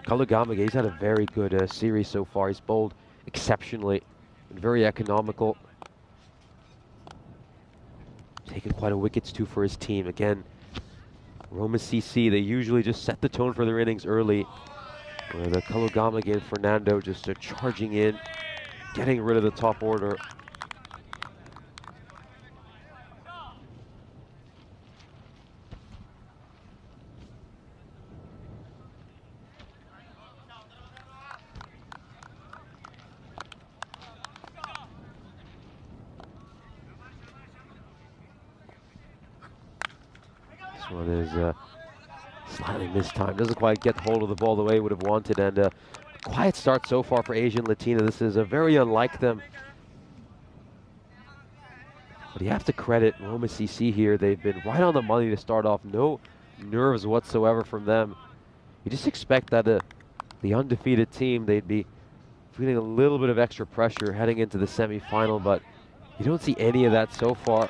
Kalugamage, he's had a very good series so far. He's bowled exceptionally and very economical. Taken quite a wickets too for his team. Again, Roma CC, they usually just set the tone for their innings early. Where the Kalugamage and Fernando just charging in, getting rid of the top order. This one is slightly mistimed. Doesn't quite get hold of the ball the way he would have wanted. And a quiet start so far for Asian Latina. This is very unlike them. But you have to credit Roma CC here. They've been right on the money to start off. No nerves whatsoever from them. You just expect that the undefeated team, they'd be feeling a little bit of extra pressure heading into the semi-final, but you don't see any of that so far.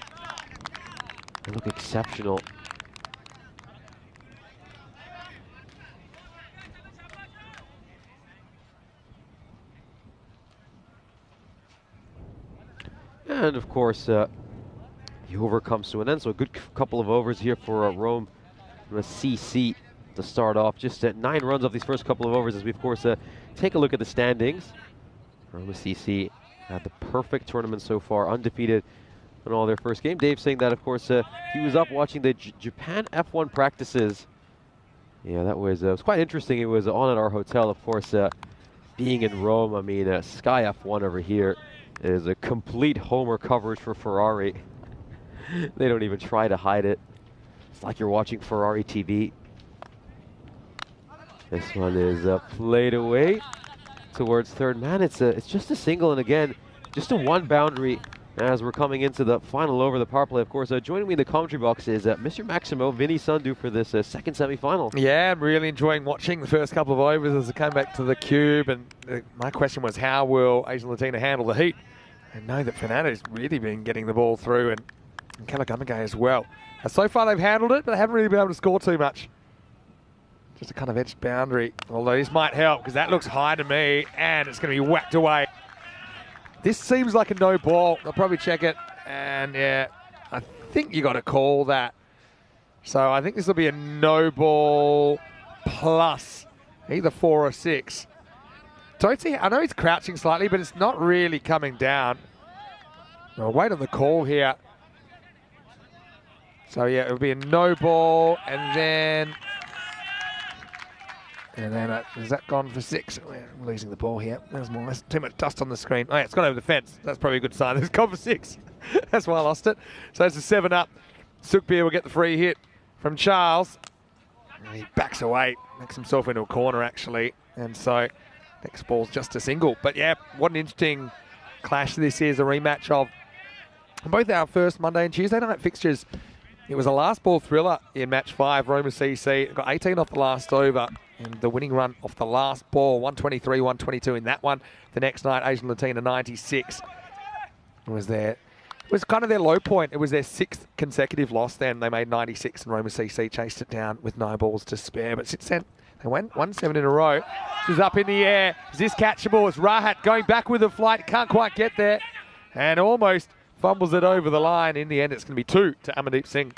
They look exceptional. And of course, the over comes to an end. So a good couple of overs here for Rome CC to start off. Just 9 runs off these first couple of overs as we, of course, take a look at the standings. Roma CC had the perfect tournament so far, undefeated in all their first game. Dave saying that, of course, he was up watching the Japan F1 practices. Yeah, that was quite interesting. It was on at our hotel, of course, being in Rome. I mean, Sky F1 over here is a complete homer coverage for Ferrari. They don't even try to hide it. It's like you're watching Ferrari TV. This one is played away towards third man. It's just a single, and again, just a one boundary as we're coming into the final over the power play. Of course, joining me in the commentary box is Mr. Maximo, Vinny Sundu for this second semi-final. Yeah, I'm really enjoying watching the first couple of overs as it came back to the cube, and my question was, how will Asian Latina handle the heat? I know that Fernando's really been getting the ball through, and Kalugamage as well. So far they've handled it, but they haven't really been able to score too much. Just a kind of edged boundary, although this might help because that looks high to me, and it's going to be whacked away. This seems like a no ball. I'll probably check it, and yeah, I think you got to call that. So I think this will be a no ball plus either 4 or 6. Don't see, I know he's crouching slightly, but it's not really coming down. I'll wait on the call here. So yeah, it'll be a no ball, and then has that gone for 6? I'm losing the ball here. There's too much dust on the screen. Oh yeah, it's gone over the fence. That's probably a good sign. It's gone for 6. That's why I lost it. So it's a 7 up. Sukbir will get the free hit from Charles. And he backs away, makes himself into a corner actually, and so next ball's just a single. But yeah, what an interesting clash this is, a rematch of both our first Monday and Tuesday night fixtures. It was a last ball thriller in match 5. Roma CC got 18 off the last over, and the winning run off the last ball, 123, 122 in that one. The next night, Asian Latina 96 was their It was kind of their low point. It was their 6th consecutive loss then. They made 96 and Roma CC chased it down with 9 balls to spare. But since then, they went 1-7 in a row. This is up in the air. Is this catchable? It's Rahat going back with the flight. Can't quite get there. And almost fumbles it over the line. In the end, it's going to be 2 to Amandeep Singh.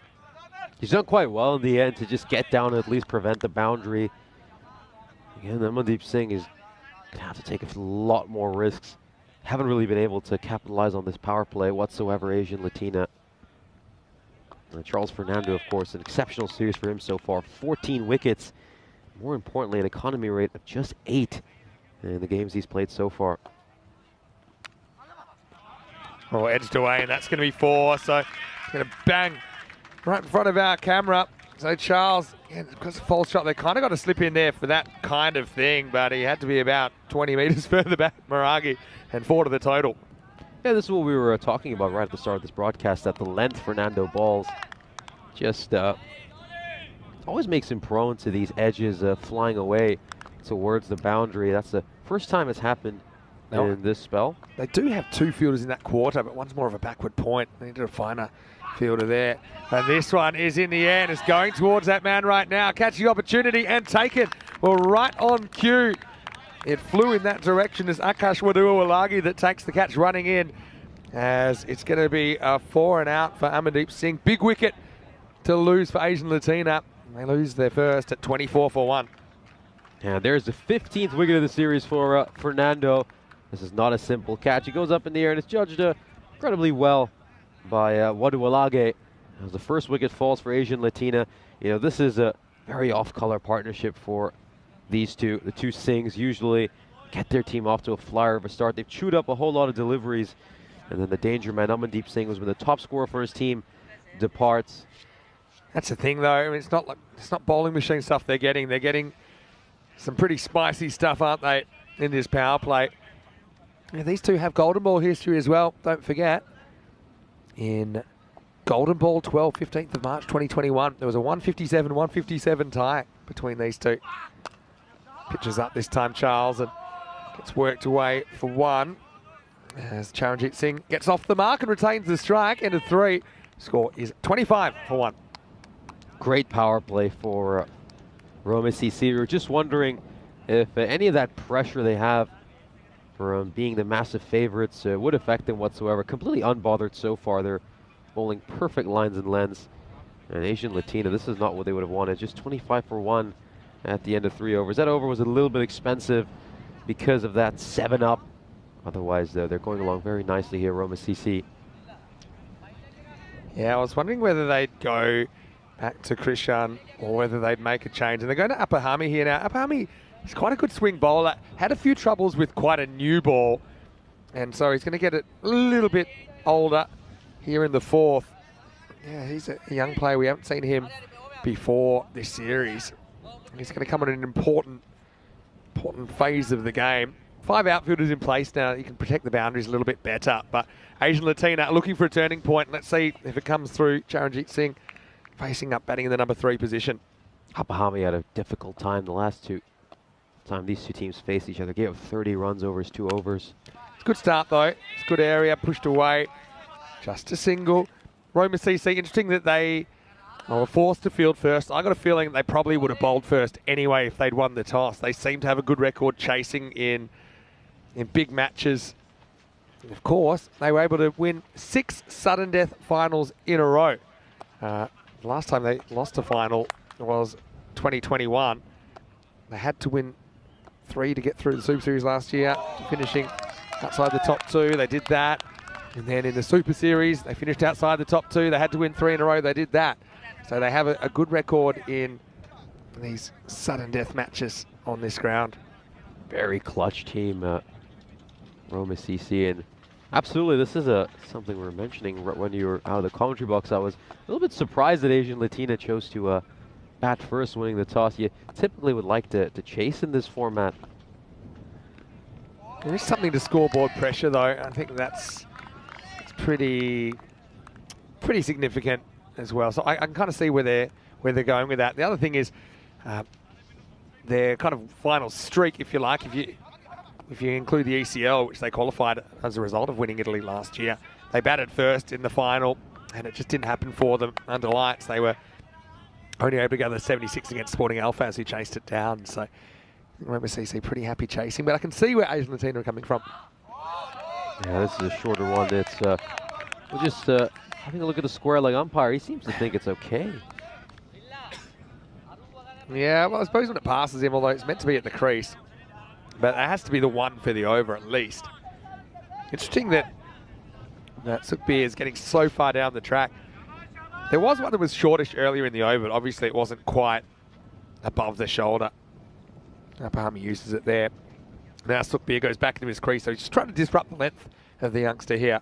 He's done quite well in the end to just get down and at least prevent the boundary. Again, Amandeep Singh is going to have to take a lot more risks. Haven't really been able to capitalize on this power play whatsoever, Asian Latina. Charles Fernando, of course, an exceptional series for him so far. 14 wickets. More importantly, an economy rate of just 8 in the games he's played so far. Oh, edged away, and that's going to be 4. So it's going to bang right in front of our camera. So Charles, yeah, because of false shot, they kind of got to slip in there for that kind of thing, but he had to be about 20 metres further back, Maragi, and 4 to the total. Yeah, this is what we were talking about right at the start of this broadcast, that the length Fernando balls just always makes him prone to these edges flying away towards the boundary. That's the first time it's happened in this spell. They do have 2 fielders in that quarter, but one's more of a backward point. They need to find a fielder there. And this one is in the air and it's going towards that man right now. Catch the opportunity and take it. Well, right on cue. It flew in that direction as Akash Waduawalagi that takes the catch running in, as it's going to be a 4 and out for Amandeep Singh. Big wicket to lose for Asian Latina. They lose their first at 24 for 1. And there's the 15th wicket of the series for Fernando. This is not a simple catch. He goes up in the air and it's judged incredibly well by Wadualage. As the first wicket falls for Asian Latina. You know, this is a very off-color partnership for these two. The two Singhs usually get their team off to a flyer of a start. They've chewed up a whole lot of deliveries. And then the danger man, Amandeep Singh, was when the top scorer for his team departs. That's the thing, though. I mean, it's not bowling machine stuff they're getting. They're getting some pretty spicy stuff, aren't they, in this power play? Yeah, these two have golden ball history as well. Don't forget, in golden ball 15th of March 2021, there was a 157 tie between these two. Pitches up this time, Charles, and gets worked away for 1. As Charanjit Singh gets off the mark and retains the strike. End of 3. Score is 25 for 1. Great power play for Roma CC. We were just wondering if any of that pressure they have from being the massive favorites would affect them whatsoever. Completely unbothered so far. They're bowling perfect lines and lengths. And Asian Latina, this is not what they would have wanted. Just 25 for 1 at the end of 3 overs. That over was a little bit expensive because of that 7-up. Otherwise, they're going along very nicely here, Roma CC. Yeah, I was wondering whether they'd go back to Krishan or whether they'd make a change. And they're going to Apahami here now. Apahami is quite a good swing bowler. Had a few troubles with quite a new ball. And so he's going to get it a little bit older here in the 4th. Yeah, he's a young player. We haven't seen him before this series. And he's going to come in an important phase of the game. 5 outfielders in place now. You can protect the boundaries a little bit better. But Asian Latina looking for a turning point. Let's see if it comes through. Charanjit Singh facing up, batting in the number 3 position. Apahami had a difficult time the last time these two teams faced each other. Gave up 30 runs over his 2 overs. It's a good start though. It's a good area, pushed away. Just a single. Roma CC, interesting that they were forced to field first. I got a feeling they probably would have bowled first anyway if they'd won the toss. They seem to have a good record chasing in big matches. And of course, they were able to win 6 sudden death finals in a row. The last time they lost a final was 2021. They had to win 3 to get through the Super Series last year, finishing outside the top 2. They did that. And then in the Super Series, they finished outside the top 2. They had to win 3 in a row. They did that. So they have a good record in these sudden death matches on this ground. Very clutch team, Roma CC. And absolutely, this is something we were mentioning when you were out of the commentary box. I was a little bit surprised that Asian Latina chose to bat first, winning the toss. You typically would like to chase in this format. There is something to scoreboard pressure, though. I think that's pretty significant as well. So I can kind of see where they're going with that. The other thing is their kind of final streak, if you like, if you include the ECL, which they qualified as a result of winning Italy last year. They batted first in the final, and it just didn't happen for them under lights. They were only able to go to the 76 against Sporting Alphas, who chased it down. So Roma CC pretty happy chasing, but I can see where Asian Latina are coming from. Yeah, this is a shorter one. It's we'll just having a look at the square leg umpire. He seems to think it's okay. Yeah, well, I suppose when it passes him, although it's meant to be at the crease, but it has to be the one for the over at least. Interesting that Sukbir is getting so far down the track. There was one that was shortish earlier in the over, but obviously it wasn't quite above the shoulder. Apahami uses it there. Now Sukbir goes back into his crease, so he's just trying to disrupt the length of the youngster here.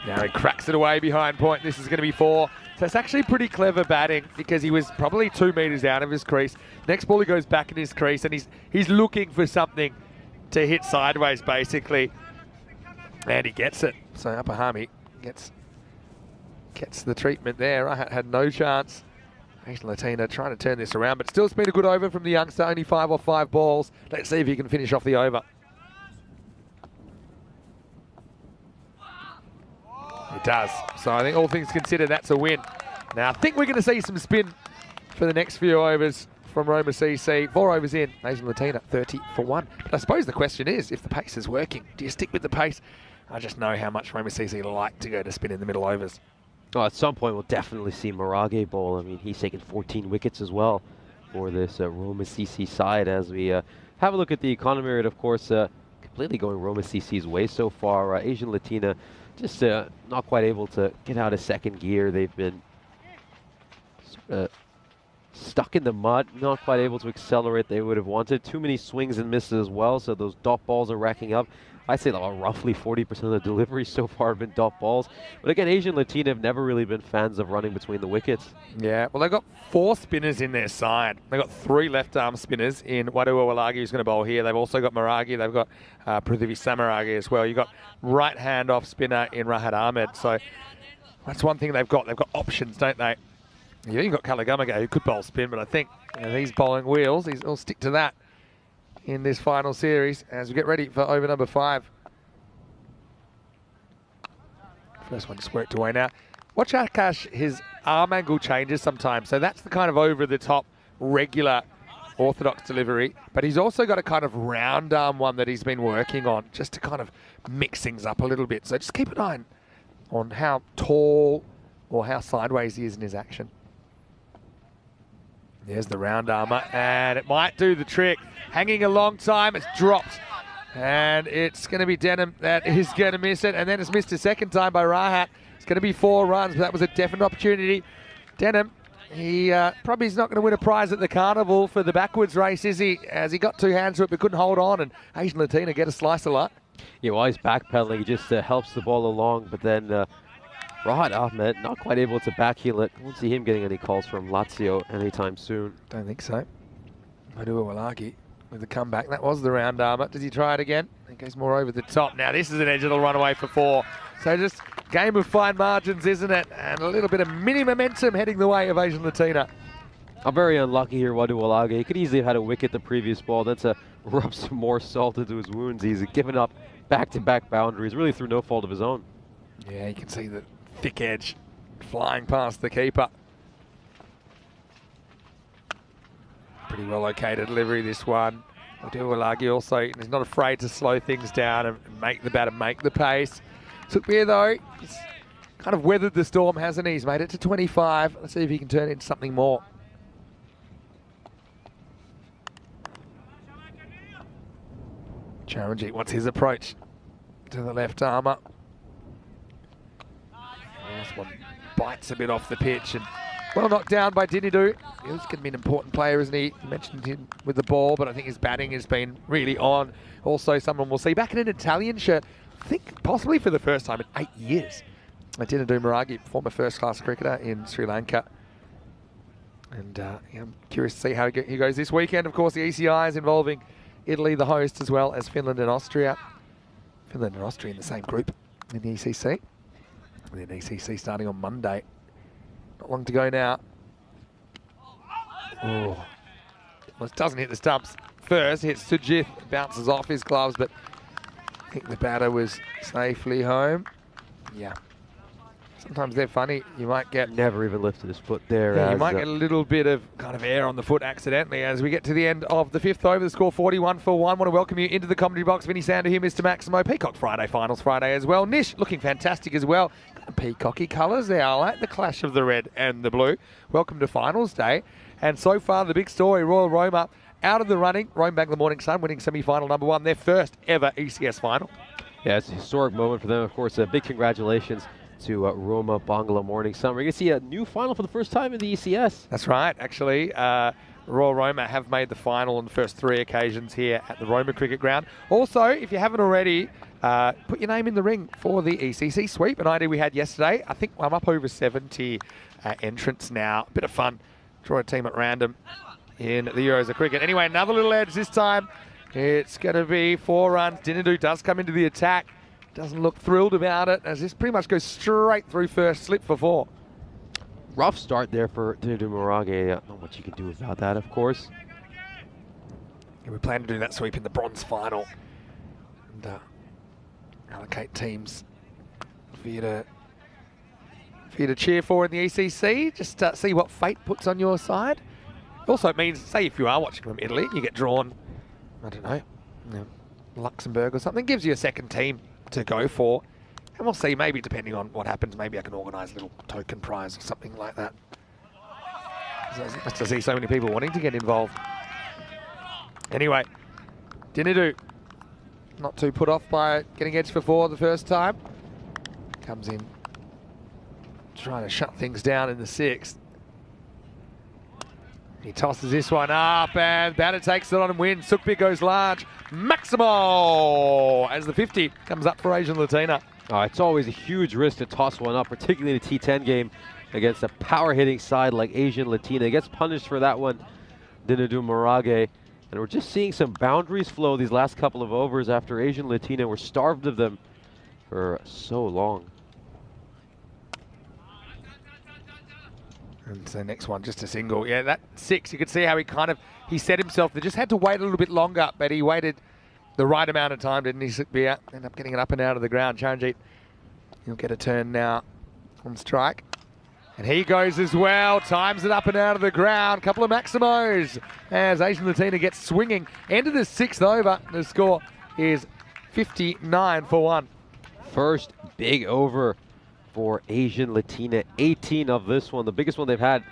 Now he cracks it away behind point. This is going to be 4. So it's actually pretty clever batting because he was probably 2 metres out of his crease. Next ball he goes back in his crease and he's looking for something to hit sideways basically. And he gets it. So Apahami gets the treatment there. I had no chance. Asian Latina trying to turn this around, but still it's been a good over from the youngster. Only 5 off 5 balls. Let's see if he can finish off the over. It does. So I think all things considered, that's a win. Now I think we're going to see some spin for the next few overs from Roma CC. 4 overs in, Asian Latina 30 for 1. But I suppose the question is, if the pace is working, do you stick with the pace? I just know how much Roma CC like to go to spin in the middle overs. Oh, at some point we'll definitely see Marage bowl. I mean, he's taken 14 wickets as well for this Roma CC side. As we have a look at the economy rate, of course, completely going Roma CC's way so far. Asian Latina just not quite able to get out of second gear. They've been sort of stuck in the mud, not quite able to accelerate they would have wanted. Too many swings and misses as well, so those dot balls are racking up. I'd say roughly 40% of the deliveries so far have been dot balls. But again, Asian Latina have never really been fans of running between the wickets. Yeah, well, they've got 4 spinners in their side. They've got 3 left-arm spinners in Wadua Walagi, who's going to bowl here. They've also got Maragi. They've got Prithivi Samaragi as well. You've got right-hand off spinner in Rahat Ahmed. So that's one thing they've got. They've got options, don't they? You've got Kalagamaga, who could bowl spin, but I think he's bowling wheels. He'll stick to that in this final series as we get ready for over number 5. First one just worked away now. Watch Akash, his arm angle changes sometimes. So that's the kind of over-the-top, regular, orthodox delivery. But he's also got a kind of round arm one that he's been working on just to kind of mix things up a little bit. So just keep an eye on how tall or how sideways he is in his action. There's the round armour, and it might do the trick. Hanging a long time, it's dropped. And it's going to be Denham that is going to miss it. And then it's missed a second time by Rahat. It's going to be 4 runs, but that was a definite opportunity. Denham, he probably is not going to win a prize at the carnival for the backwards race, is he? As he got 2 hands to it, but couldn't hold on. And Asian Latina get a slice of luck. Yeah, while he's backpedaling, he just helps the ball along. But then Rahat Ahmed not quite able to backheel it. Won't see him getting any calls from Lazio anytime soon. Don't think so. Madua Walagi with the comeback. That was the round armour. Does he try it again? He goes more over the top. Now this is an edge that'll run away for 4. So just game of fine margins, isn't it? And a little bit of mini momentum heading the way of Asian Latina. I'm very unlucky here, Wadu Walage. He could easily have had a wicket the previous ball. That's rub some more salt into his wounds. He's given up back-to-back boundaries, really through no fault of his own. Yeah, you can see the thick edge flying past the keeper. Pretty well located delivery, this one. Wadu also is not afraid to slow things down and make the batter make the pace. Sukbir though, he's kind of weathered the storm, hasn't he? He's made it to 25. Let's see if he can turn it into something more. Charanjit wants his approach to the left armour. This one bites a bit off the pitch and well knocked down by Dinidu. He's going to be an important player, isn't he? You mentioned him with the ball, but I think his batting has been really on. Also, someone we'll see back in an Italian shirt, I think possibly for the first time in 8 years. Dinidu Maragi, former first-class cricketer in Sri Lanka. And yeah, I'm curious to see how he goes this weekend. Of course, the ECI is involving Italy, the host, as well as Finland and Austria. Finland and Austria in the same group in the ECC. And then ECC starting on Monday. Not long to go now. Oh, well, it doesn't hit the stumps first. Hits Sujith, bounces off his gloves, but think the batter was safely home. Yeah. Sometimes they're funny. You might get... Never even lifted his foot there. Yeah, you might get a little bit of kind of air on the foot accidentally as we get to the end of the 5th over. The score 41 for 1. Want to welcome you into the commentary box. Vinny Sander here, Mr. Maximo. Peacock Friday, Finals Friday as well. Nish looking fantastic as well. Peacocky colours there. I like the clash of the red and the blue. Welcome to Finals Day. And so far, the big story, Royal Roma out of the running. Rome Bangla Morning Sun winning semi-final number 1. Their first ever ECS final. Yeah, it's a historic moment for them. Of course, a big congratulations to Roma Bangla Morning Sun. We're going to see a new final for the first time in the ECS. That's right, actually. Royal Roma have made the final on the first 3 occasions here at the Roma Cricket Ground. Also, if you haven't already, put your name in the ring for the ECC sweep, an idea we had yesterday. I think I'm up over 70 entrants now. Bit of fun. Draw a team at random in the Euros of Cricket. Anyway, another little edge this time. It's going to be 4 runs. Dinadu does come into the attack. Doesn't look thrilled about it as this pretty much goes straight through first slip for 4. Rough start there for Dinadu Marage. Not much you can do about that, of course. Yeah, we plan to do that sweep in the bronze final and allocate teams for you to cheer for in the ECC. Just see what fate puts on your side. Also, it means, say if you are watching from Italy and you get drawn, I don't know, Luxembourg or something, gives you a second team to go for. And we'll see, maybe depending on what happens, maybe I can organise a little token prize or something like that. Just to see so many people wanting to get involved. Anyway, Dinadu, not too put off by getting edge for 4 the first time. Comes in, trying to shut things down in the 6th. He tosses this one up and batter takes it on and wins. Sukbir goes large. Maximo as the 50 comes up for Asian Latina. It's always a huge risk to toss one up, particularly in a T10 game against a power-hitting side like Asian Latina. He gets punished for that one, Dinadu Marage. And we're just seeing some boundaries flow these last couple of overs after Asian Latina were starved of them for so long. And so next one, just a single. Yeah, that 6, you could see how he set himself. They just had to wait a little bit longer, but he waited the right amount of time, didn't he? Sukbir end up getting it up and out of the ground. Charanjit, he'll get a turn now on strike. And he goes as well, times it up and out of the ground. Couple of Maximos as Asian Latina gets swinging. End of the 6th over. The score is 59 for 1. First big over for Asian Latina, 18 of this one, the biggest one they've had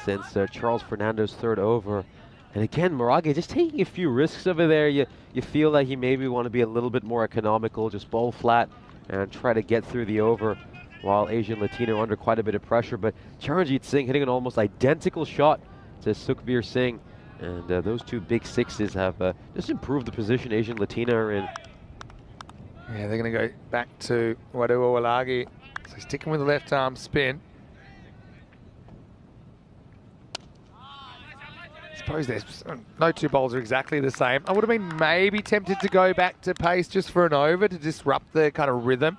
since Charles Fernando's 3rd over. And again, Marage just taking a few risks over there. You feel like he maybe want to be a little bit more economical, just bowl flat and try to get through the over, while Asian Latino under quite a bit of pressure. But Charanjit Singh hitting an almost identical shot to Sukbir Singh. And those 2 big 6s have just improved the position Asian Latina are in. Yeah, they're going to go back to Wadua Walagi. So sticking with the left arm spin. I suppose there's no 2 bowls are exactly the same. I would have been maybe tempted to go back to pace just for an over to disrupt the kind of rhythm.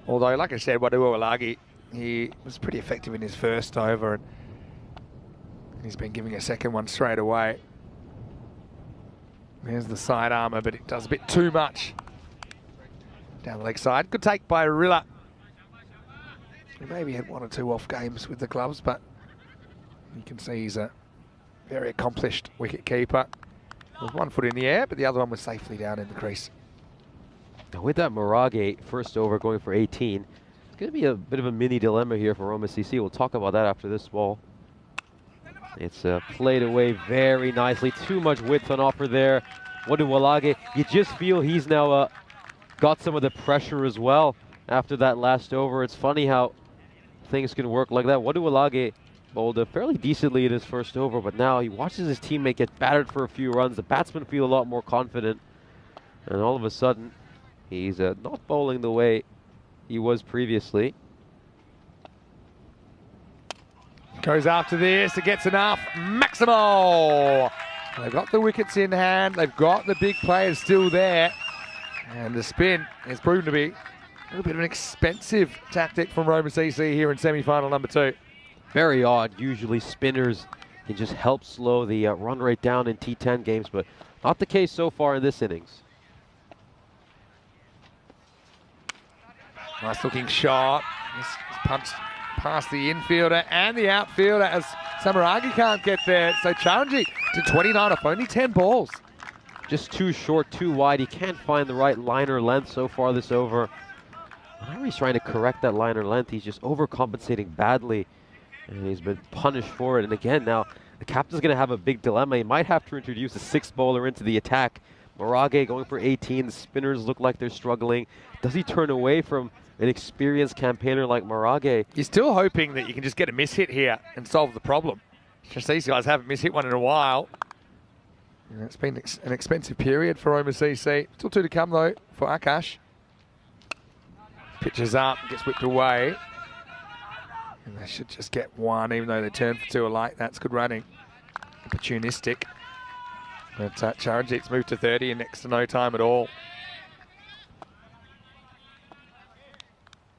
Although, like I said, Wadua Walagi, he was pretty effective in his first over, and he's been giving a second one straight away. There's the side armour, but it does a bit too much. Down the leg side. Good take by Rilla. He maybe had 1 or 2 off games with the gloves, but you can see he's a very accomplished wicket keeper. With 1 foot in the air, but the other one was safely down in the crease. Now with that Marage first over going for 18, it's going to be a bit of a mini dilemma here for Roma CC. We'll talk about that after this ball. It's played away very nicely. Too much width on offer there. Wadua, you just feel he's now got some of the pressure as well after that last over. It's funny how things can work like that. Wadua bowled fairly decently in his first over, but now he watches his teammate get battered for a few runs. The batsmen feel a lot more confident, and all of a sudden, he's not bowling the way he was previously. Goes after this, it gets enough. Maximo! They've got the wickets in hand, they've got the big players still there, and the spin has proven to be a little bit of an expensive tactic from Roma CC here in semi-final number 2. Very odd. Usually spinners can just help slow the run rate down in T10 games, but not the case so far in this innings. Nice looking shot. He's punched past the infielder and the outfielder as Samaragi can't get there. So Charanjit to 29 off only 10 balls. Just too short, too wide. He can't find the right liner length so far this over. Whenever he's trying to correct that liner length, he's just overcompensating badly. And he's been punished for it. And again, now the captain's going to have a big dilemma. He might have to introduce a sixth bowler into the attack. Marage going for 18. The spinners look like they're struggling. Does he turn away from an experienced campaigner like Marage? You're still hoping that you can just get a miss hit here and solve the problem. Just these guys haven't miss hit one in a while. And it's been an expensive period for Roma CC. Still two to come though for Akash. Pitches up, gets whipped away. And they should just get one, even though they turn for two alike. That's good running. Opportunistic. But Charanjit's moved to 30 in next to no time at all.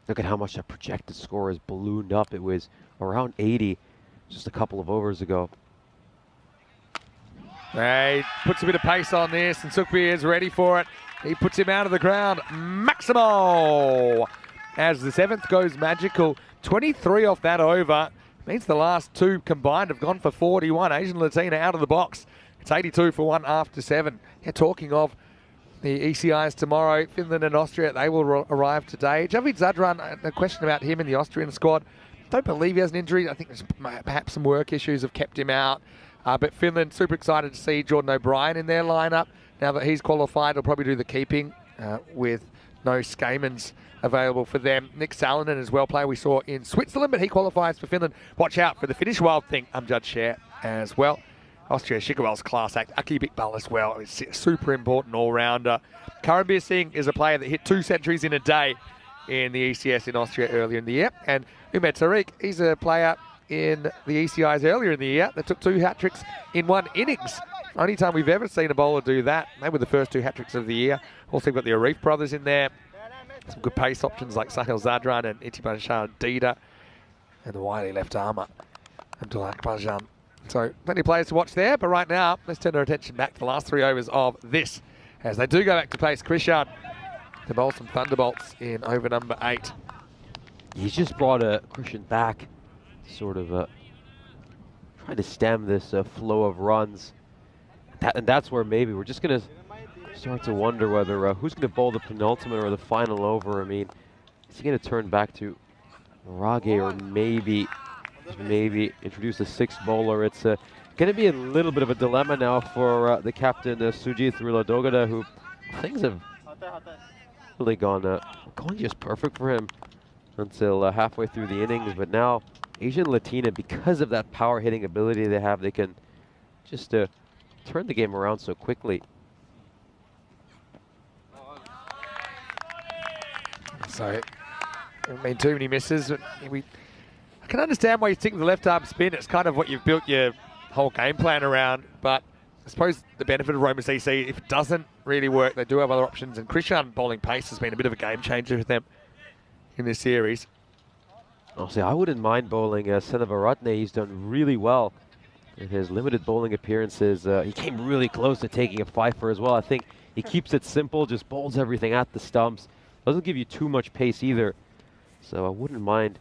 Look at how much that projected score has ballooned up. It was around 80 just a couple of overs ago. He puts a bit of pace on this, and Sukbi is ready for it. He puts him out of the ground. Maximo! As the seventh goes magical. 23 off that over. Means the last two combined have gone for 41. Asian Latina out of the box. It's 82 for one after 7. Yeah, talking of the ECIs tomorrow, Finland and Austria, they will arrive today. Javid Zadran, a question about him in the Austrian squad. Don't believe he has an injury. I think there's perhaps some work issues have kept him out. But Finland, super excited to see Jordan O'Brien in their lineup. Now that he's qualified, he'll probably do the keeping with no Skamans available for them. Nick Salonen as well, player we saw in Switzerland, but he qualifies for Finland. Watch out for the Finnish Wild Thing, Amjad Sher as well. Austria, Shikawel's class act. Aki Bikbal as well. It's a super important all-rounder. Karambir Singh is a player that hit 2 centuries in a day in the ECS in Austria earlier in the year. And Umed Tariq, he's a player in the ECIs earlier in the year that took 2 hat-tricks in 1 innings. Only time we've ever seen a bowler do that. They were the first 2 hat-tricks of the year. Also, we've got the Arif brothers in there. Some good pace options like Sahil Zadran and Itiban Shah Dida. And the wily left armour, Abdul Akbarjan. So plenty of players to watch there, but right now, let's turn our attention back to the last 3 overs of this. As they do go back to pace, Krishan to bowl some thunderbolts in over number 8. He's just brought Christian back, sort of trying to stem this flow of runs. And that's where maybe we're just going to start to wonder whether who's going to bowl the penultimate or the final over. I mean, is he going to turn back to Marage or maybe introduce a 6th bowler? It's going to be a little bit of a dilemma now for the captain, Sujith Ruladogada, who things have really gone going just perfect for him until halfway through the innings. But now Asian Latina, because of that power hitting ability they have, they can just turn the game around so quickly. So, I mean, too many misses. But I can understand why you stick with the left arm spin. It's kind of what you've built your whole game plan around. But I suppose the benefit of Roma CC, if it doesn't really work, they do have other options. And Krishan bowling pace has been a bit of a game changer for them in this series. Honestly, I wouldn't mind bowling Senavaratne. He's done really well in his limited bowling appearances. He came really close to taking a fifer as well. I think he keeps it simple, just bowls everything at the stumps. Doesn't give you too much pace either. So I wouldn't mind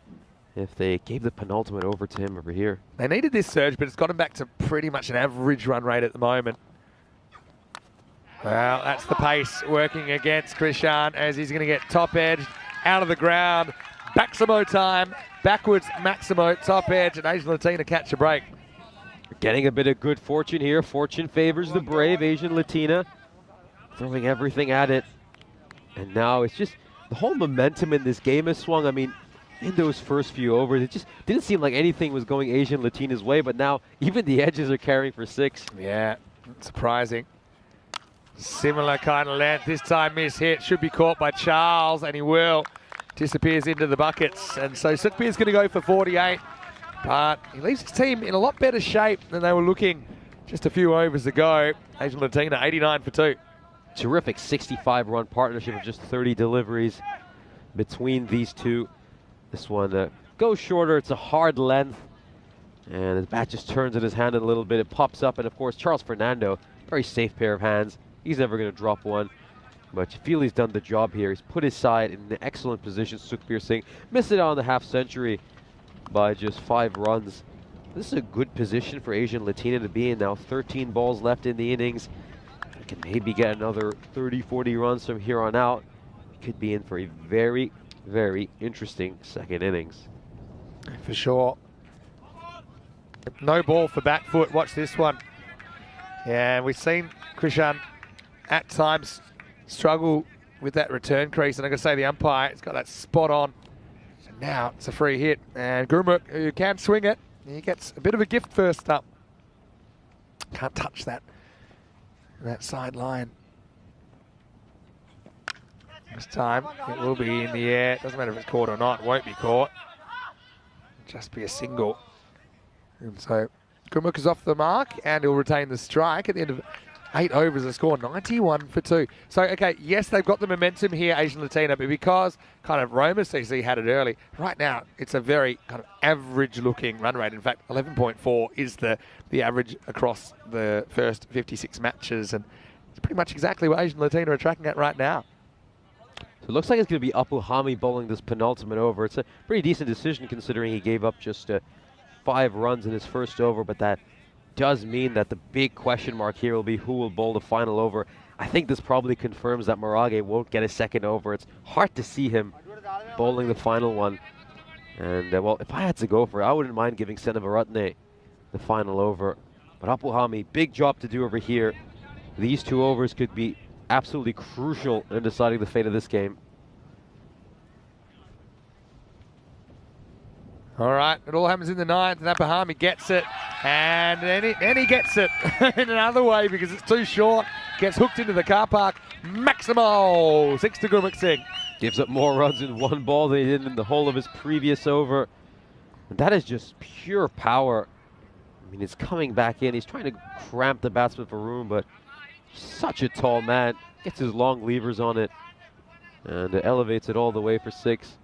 if they gave the penultimate over to him over here. They needed this surge, but it's got him back to pretty much an average run rate at the moment. Well, that's the pace working against Krishan as he's going to get top edge out of the ground. Maximo time, backwards Maximo, top edge, and Asian Latina catch a break. Getting a bit of good fortune here. Fortune favors the brave. Asian Latina throwing everything at it. And now it's just the whole momentum in this game has swung. I mean, in those first few overs, it just didn't seem like anything was going Asian Latina's way, but now even the edges are carrying for 6. Yeah, surprising. Similar kind of length, this time miss hit, should be caught by Charles, and he will. Disappears into the buckets, and so Sukbi is going to go for 48, but he leaves his team in a lot better shape than they were looking just a few overs ago. Asian Latina, 89 for 2. Terrific 65-run partnership of just 30 deliveries between these two. This one goes shorter. It's a hard length, and his bat just turns in his hand a little bit. It pops up, and of course Charles Fernando, very safe pair of hands. He's never going to drop one. But Feely's done the job here. He's put his side in an excellent position. Sukhbir Singh missed it on the half century by just 5 runs. This is a good position for Asian Latina to be in now. 13 balls left in the innings. Can maybe get another 30, 40 runs from here on out. Could be in for a very, very interesting second innings. For sure. No ball for back foot. Watch this one. Yeah, we've seen Krishan at times struggle with that return crease, and I'm going to say the umpire has got that spot on. So now it's a free hit, and Gurmukh, who can swing it, he gets a bit of a gift first up. Can't touch that side line. This time it will be in the air. Doesn't matter if it's caught or not. It won't be caught. Just be a single. And so Gurmukh is off the mark, and he'll retain the strike at the end of 8 overs. A score 91 for 2. So okay, yes, they've got the momentum here, Asian Latina, but because kind of Roma CC had it early, right now it's a very kind of average-looking run rate. In fact, 11.4 is the average across the first 56 matches, and it's pretty much exactly what Asian Latina are tracking at right now. So it looks like it's going to be Apu Hami bowling this penultimate over. It's a pretty decent decision considering he gave up just 5 runs in his first over, but that does mean that the big question mark here will be who will bowl the final over. I think this probably confirms that Marage won't get a second over. It's hard to see him bowling the final one. And well, if I had to go for it, I wouldn't mind giving Senavaratne the final over. But Apu Hami, big job to do over here. These 2 overs could be absolutely crucial in deciding the fate of this game. All right, it all happens in the 9th, and Apu Hami gets it, and then he gets it in another way because it's too short. Gets hooked into the car park. Maximo, 6 to Gurmukh Singh. Gives up more runs in 1 ball than he did in the whole of his previous over. And that is just pure power. I mean, it's coming back in. He's trying to cramp the batsman for room, but such a tall man. Gets his long levers on it and elevates it all the way for 6.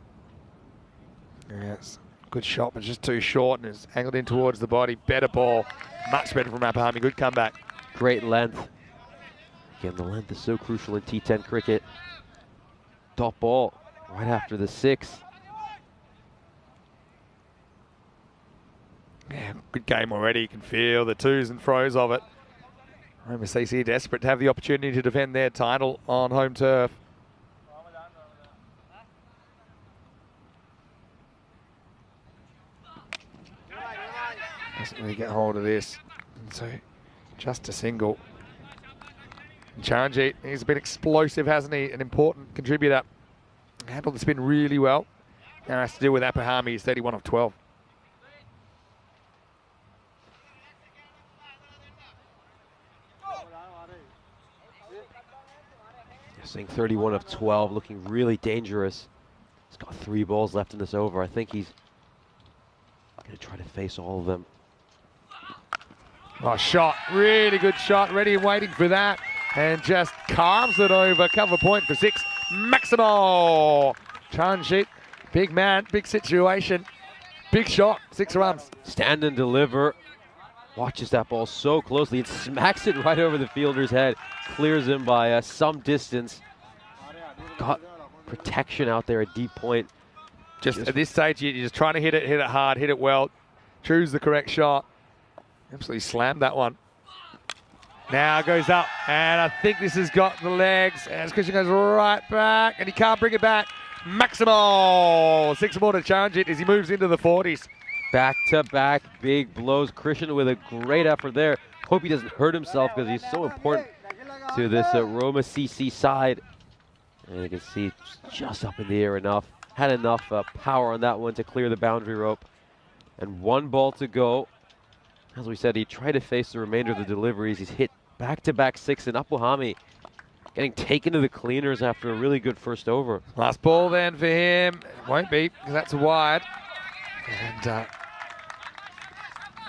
Yes. Good shot, but just too short, and it's angled in towards the body. Better ball. Much better from Apu Hami. Good comeback. Great length. Again, the length is so crucial in T10 cricket. Dot ball right after the 6. Yeah, good game already. You can feel the twos and throws of it. Roma CC desperate to have the opportunity to defend their title on home turf. Doesn't really get hold of this. And so just a single. Charanjit, he's been explosive, hasn't he? An important contributor. Handled the spin really well. Now has to deal with Apu Hami. He's 31 of 12. Saying 31 of 12, looking really dangerous. He's got 3 balls left in this over. I think he's going to try to face all of them. Oh, shot. Really good shot. Ready and waiting for that. And just carves it over. Cover point for 6. Maximo. Charanjit. Big man. Big situation. Big shot. 6 runs. Stand and deliver. Watches that ball so closely. It smacks it right over the fielder's head. Clears him by some distance. Got protection out there at deep point. Just at this stage, you're just trying to hit it hard, hit it well. Choose the correct shot. Absolutely slammed that one. Now goes up, and I think this has got the legs. As Christian goes right back, and he can't bring it back. Maximo, 6 more to Charanjit as he moves into the 40s. Back-to-back big blows. Christian with a great effort there. Hope he doesn't hurt himself because he's so important to this Roma CC side. And you can see just up in the air enough. Had enough power on that one to clear the boundary rope. And 1 ball to go. As we said, he tried to face the remainder of the deliveries. He's hit back-to-back 6, and Apu Hami getting taken to the cleaners after a really good first over. Last ball then for him. It won't be, because that's wide. And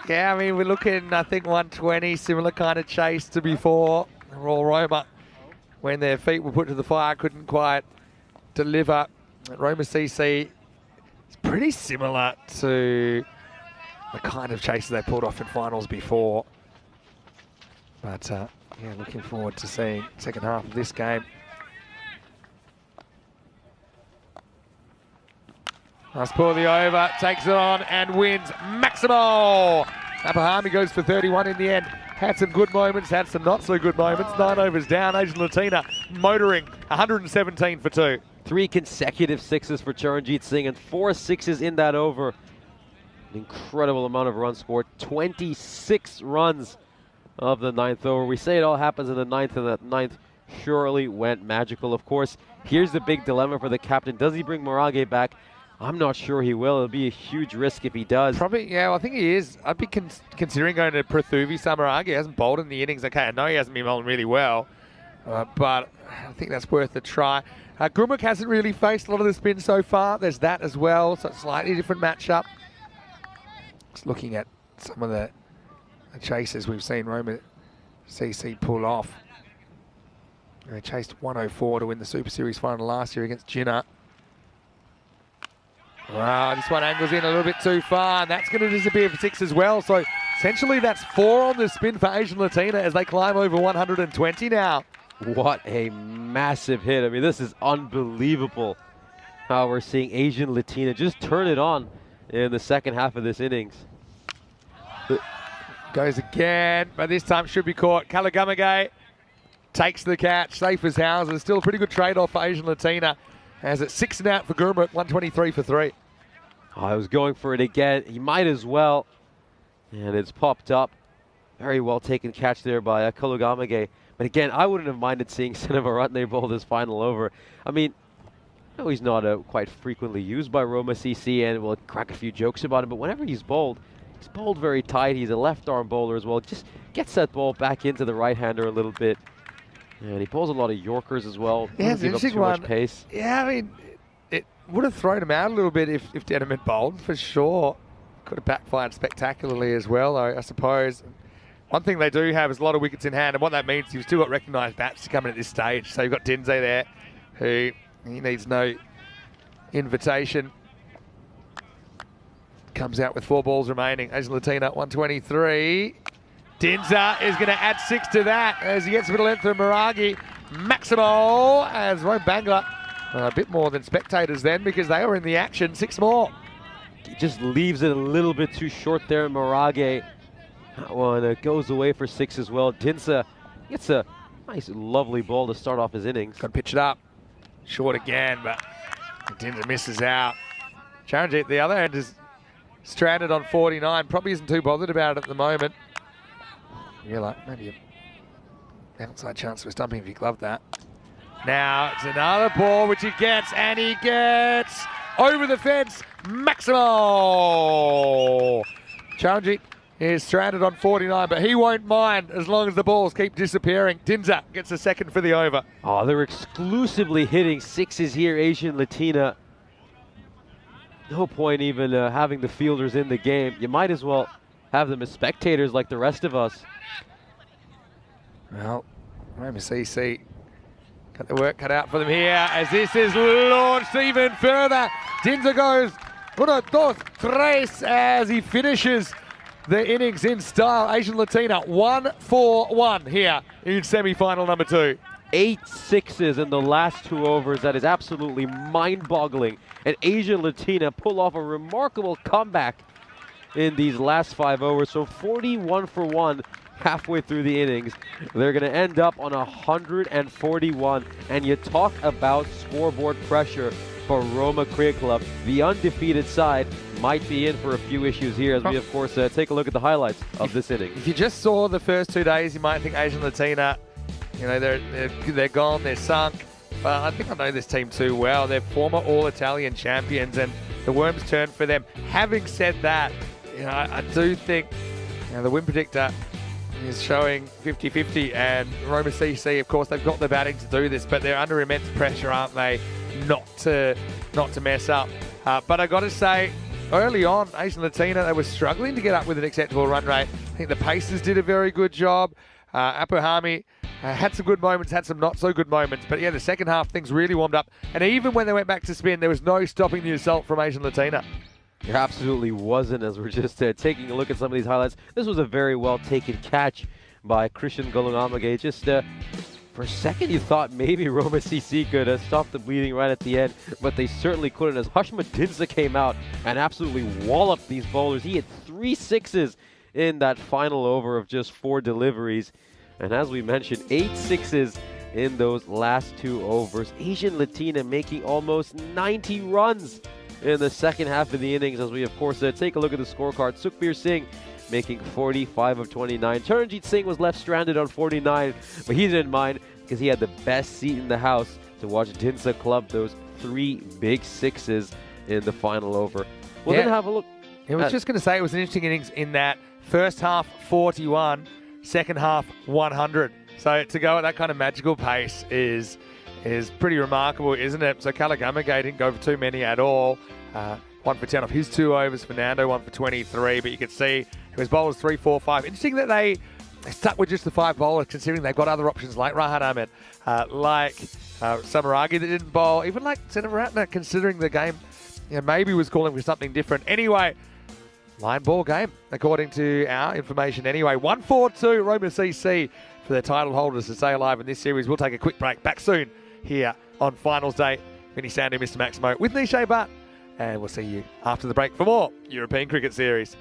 yeah, I mean, we're looking, I think, 120, similar kind of chase to before. Royal Roma, when their feet were put to the fire, couldn't quite deliver. Roma CC is pretty similar to the kind of chases they pulled off in finals before. But yeah, looking forward to seeing second half of this game. Must pull the over, takes it on and wins. Maximo! Apahami goes for 31 in the end. Had some good moments, had some not so good moments. 9 overs down, Asian Latina motoring 117 for 2. 3 consecutive sixes for Charanjit Singh and 4 sixes in that over. An incredible amount of runs scored. 26 runs of the 9th over. We say it all happens in the 9th, and that 9th surely went magical. Of course, here's the big dilemma for the captain. Does he bring Morage back? I'm not sure he will. It'll be a huge risk if he does. Probably, yeah, well, I think he is. I'd be considering going to Prathuvi Samaragi. He hasn't bowled in the innings. Okay, I know he hasn't been bowling really well, but I think that's worth a try. Gurmukh hasn't really faced a lot of the spin so far. There's that as well, so it's a slightly different matchup. Just looking at some of the chases we've seen Roma CC pull off. They chased 104 to win the Super Series final last year against Jinnah. Wow, this one angles in a little bit too far, and that's going to disappear for 6 as well. So essentially that's 4 on the spin for Asian Latina as they climb over 120 now. What a massive hit. I mean, this is unbelievable how we're seeing Asian Latina just turn it on in the second half of this innings. Goes again, but this time should be caught. Kalagamage takes the catch, safe as houses. Still a pretty good trade-off for Asian Latina. As it's 6 and out for Gurmukh, 123 for 3. Oh, I was going for it again. He might as well. And it's popped up. Very well taken catch there by Kalagamage. But again, I wouldn't have minded seeing Sinavarantne bowl this final over. I mean, I know he's not quite frequently used by Roma CC, and we'll crack a few jokes about him, but whenever he's bowled very tight. He's a left-arm bowler as well. Just gets that ball back into the right-hander a little bit. And he bowls a lot of Yorkers as well. Yeah, Doesn't give up too much pace. Yeah, I mean, it would have thrown him out a little bit if Denham bowled, for sure. Could have backfired spectacularly as well, though, I suppose. One thing they do have is a lot of wickets in hand, and what that means, you've still got recognised bats to come in at this stage. So you've got Dinze there, who he needs no invitation. Comes out with 4 balls remaining. Asian Latina 123. Dinza is going to add 6 to that as he gets a bit of length from Maragi. Maximo as Rome Bangla. A bit more than spectators then because they were in the action. 6 more. He just leaves it a little bit too short there. Marage. That one goes away for 6 as well. Dinza gets a nice, lovely ball to start off his innings. Got to pitch it up. Short again, but Dinza misses out. Charanjit at the other end is stranded on 49. Probably isn't too bothered about it at the moment. Yeah, like maybe an outside chance for stumping if he gloved that. Now it's another ball which he gets, and he gets over the fence. Maximo! Charanjit is stranded on 49, but he won't mind as long as the balls keep disappearing. Dinza gets a second for the over. Oh, they're exclusively hitting 6s here, Asian Latina. No point even having the fielders in the game. You might as well have them as spectators like the rest of us. Well, Roma CC got the work cut out for them here as this is launched even further. Dinza goes 1, 2, 3 as he finishes the innings in style. Asian Latina 1-4-1 here in semi-final number 2. 8 6s in the last 2 overs. That is absolutely mind-boggling. And Asian Latina pull off a remarkable comeback in these last 5 overs. So 41 for 1 halfway through the innings. They're going to end up on 141. And you talk about scoreboard pressure for Roma Cricket Club. The undefeated side might be in for a few issues here as we, of course, take a look at the highlights of this inning. If you just saw the first 2 days, you might think Asian Latina, you know, they're gone, they're sunk. But I think I know this team too well. They're former All-Italian champions, and the worms turned for them. Having said that, you know, I do think the win predictor is showing 50-50, and Roma CC, of course, they've got the batting to do this, but they're under immense pressure, aren't they, not to mess up. But I got to say, early on, Asian Latina, they were struggling to get up with an acceptable run rate. I think the Pacers did a very good job. Apuhami had some good moments, had some not so good moments. But yeah, the second half, things really warmed up. And even when they went back to spin, there was no stopping the assault from Asian Latina. There absolutely wasn't, as we're just taking a look at some of these highlights. This was a very well taken catch by Christian Golunamage. Just For a second, you thought maybe Roma CC could stop the bleeding right at the end, but they certainly couldn't as Hushma Dinsa came out and absolutely walloped these bowlers. He had 3 sixes in that final over of just 4 deliveries. And as we mentioned, 8 sixes in those last 2 overs. Asian Latina making almost 90 runs in the second half of the innings, as we of course take a look at the scorecard. Sukhbir Singh making 45 of 29. Charanjit Singh was left stranded on 49, but he didn't mind because he had the best seat in the house to watch Dinsa club those 3 big sixes in the final over. We'll then have a look. I was just going to say it was an interesting innings in that first half 41, second half 100. So to go at that kind of magical pace is pretty remarkable, isn't it? So Kalagamagay didn't go for too many at all. 1 for 10 off his 2 overs. Fernando 1 for 23, but you can see his bowlers 3, 4, 5. Interesting that they stuck with just the 5 bowlers, considering they've got other options like Rahat Ahmed, like Samaragi that didn't bowl, even like Senaratna, considering the game maybe was calling for something different. Anyway, line ball game, according to our information anyway. 1-4-2 Roma CC for their title holders to stay alive in this series. We'll take a quick break. Back soon here on Finals Day. Vinny Sandu, Mr. Maximo with Nishay Butt. And we'll see you after the break for more European Cricket Series.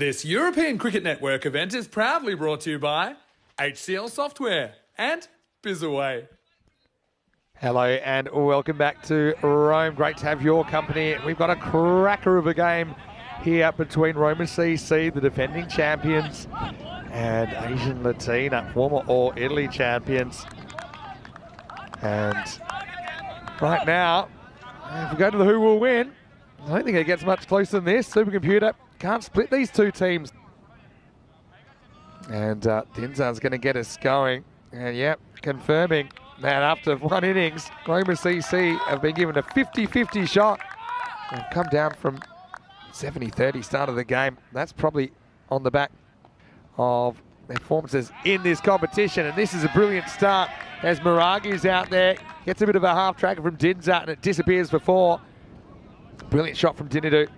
This European Cricket Network event is proudly brought to you by HCL Software and Bizaway. Hello and welcome back to Rome. Great to have your company. We've got a cracker of a game here between Roma CC, the defending champions, and Asian Latina, former All Italy champions. And right now, if we go to the who will win, I don't think it gets much closer than this. Supercomputer can't split these two teams. And Dinzar's going to get us going. And yep, confirming that after one innings, Roma CC have been given a 50-50 shot. They've come down from 70-30 start of the game. That's probably on the back of their performances in this competition. And this is a brilliant start as Miragi's out there. Gets a bit of a half tracker from Dinzar and it disappears for four. Brilliant shot from Dinadu.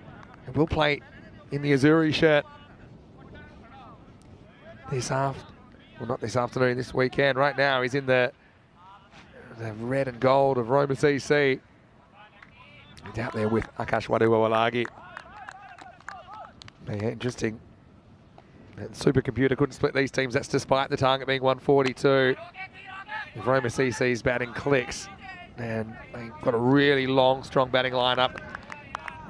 And will play in the Azuri shirt this afternoon, this weekend. Right now he's in the red and gold of Roma CC. He's out there with Akash Waduwalagi. Yeah, interesting. And Supercomputer couldn't split these teams. That's despite the target being 142. If Roma CC's batting clicks, and they've got a really long, strong batting lineup.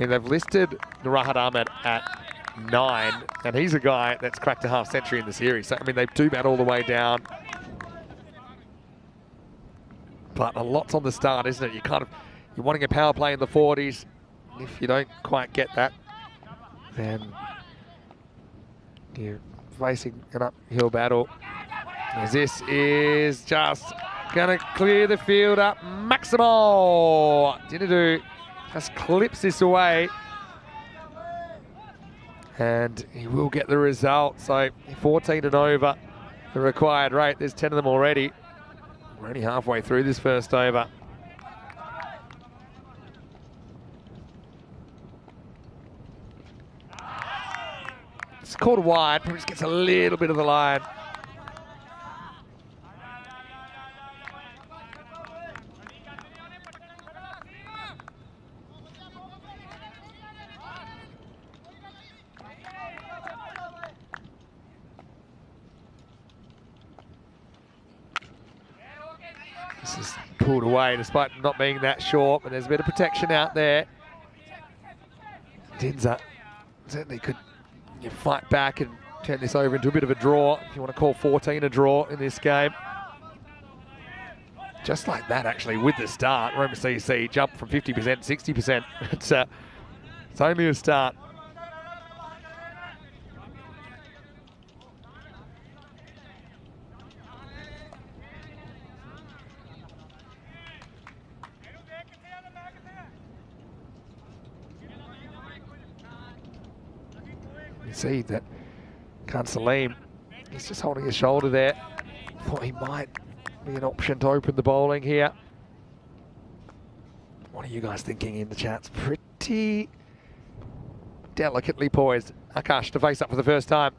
And they've listed Rahat Ahmed at 9, and he's a guy that's cracked a half century in the series. So, I mean, they do bat all the way down. But a lot's on the start, isn't it? You're wanting a power play in the 40s. If you don't quite get that, then you're facing an uphill battle. As this is just gonna clear the field up. Maximo Dinadu just clips this away. And he will get the result. So 14 and over the required rate. There's 10 of them already. We're only halfway through this first over. It's called wide, but it just gets a little bit of the line. This is pulled away despite not being that short, but there's a bit of protection out there. Dinzar certainly could fight back and turn this over into a bit of a draw, if you want to call 14 a draw in this game. Just like that, actually, with the start, Roma CC jumped from 50% to 60%. It's only a start. You see that Khan Salim, he's just holding his shoulder there. Thought he might be an option to open the bowling here. What are you guys thinking in the chats? Pretty delicately poised. Akash to face up for the first time.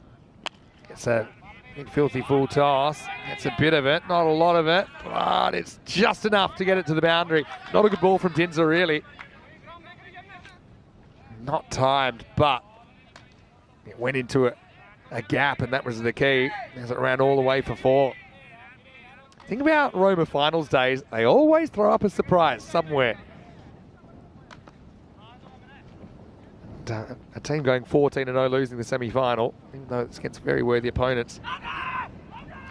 Gets a big filthy full toss. Gets a bit of it, not a lot of it, but it's just enough to get it to the boundary. Not a good ball from Dinzar, really. Not timed, but it went into a gap, and that was the key as it ran all the way for 4. Think about Roma finals days, they always throw up a surprise somewhere. And, a team going 14-0, losing the semi-final, even though it's against very worthy opponents.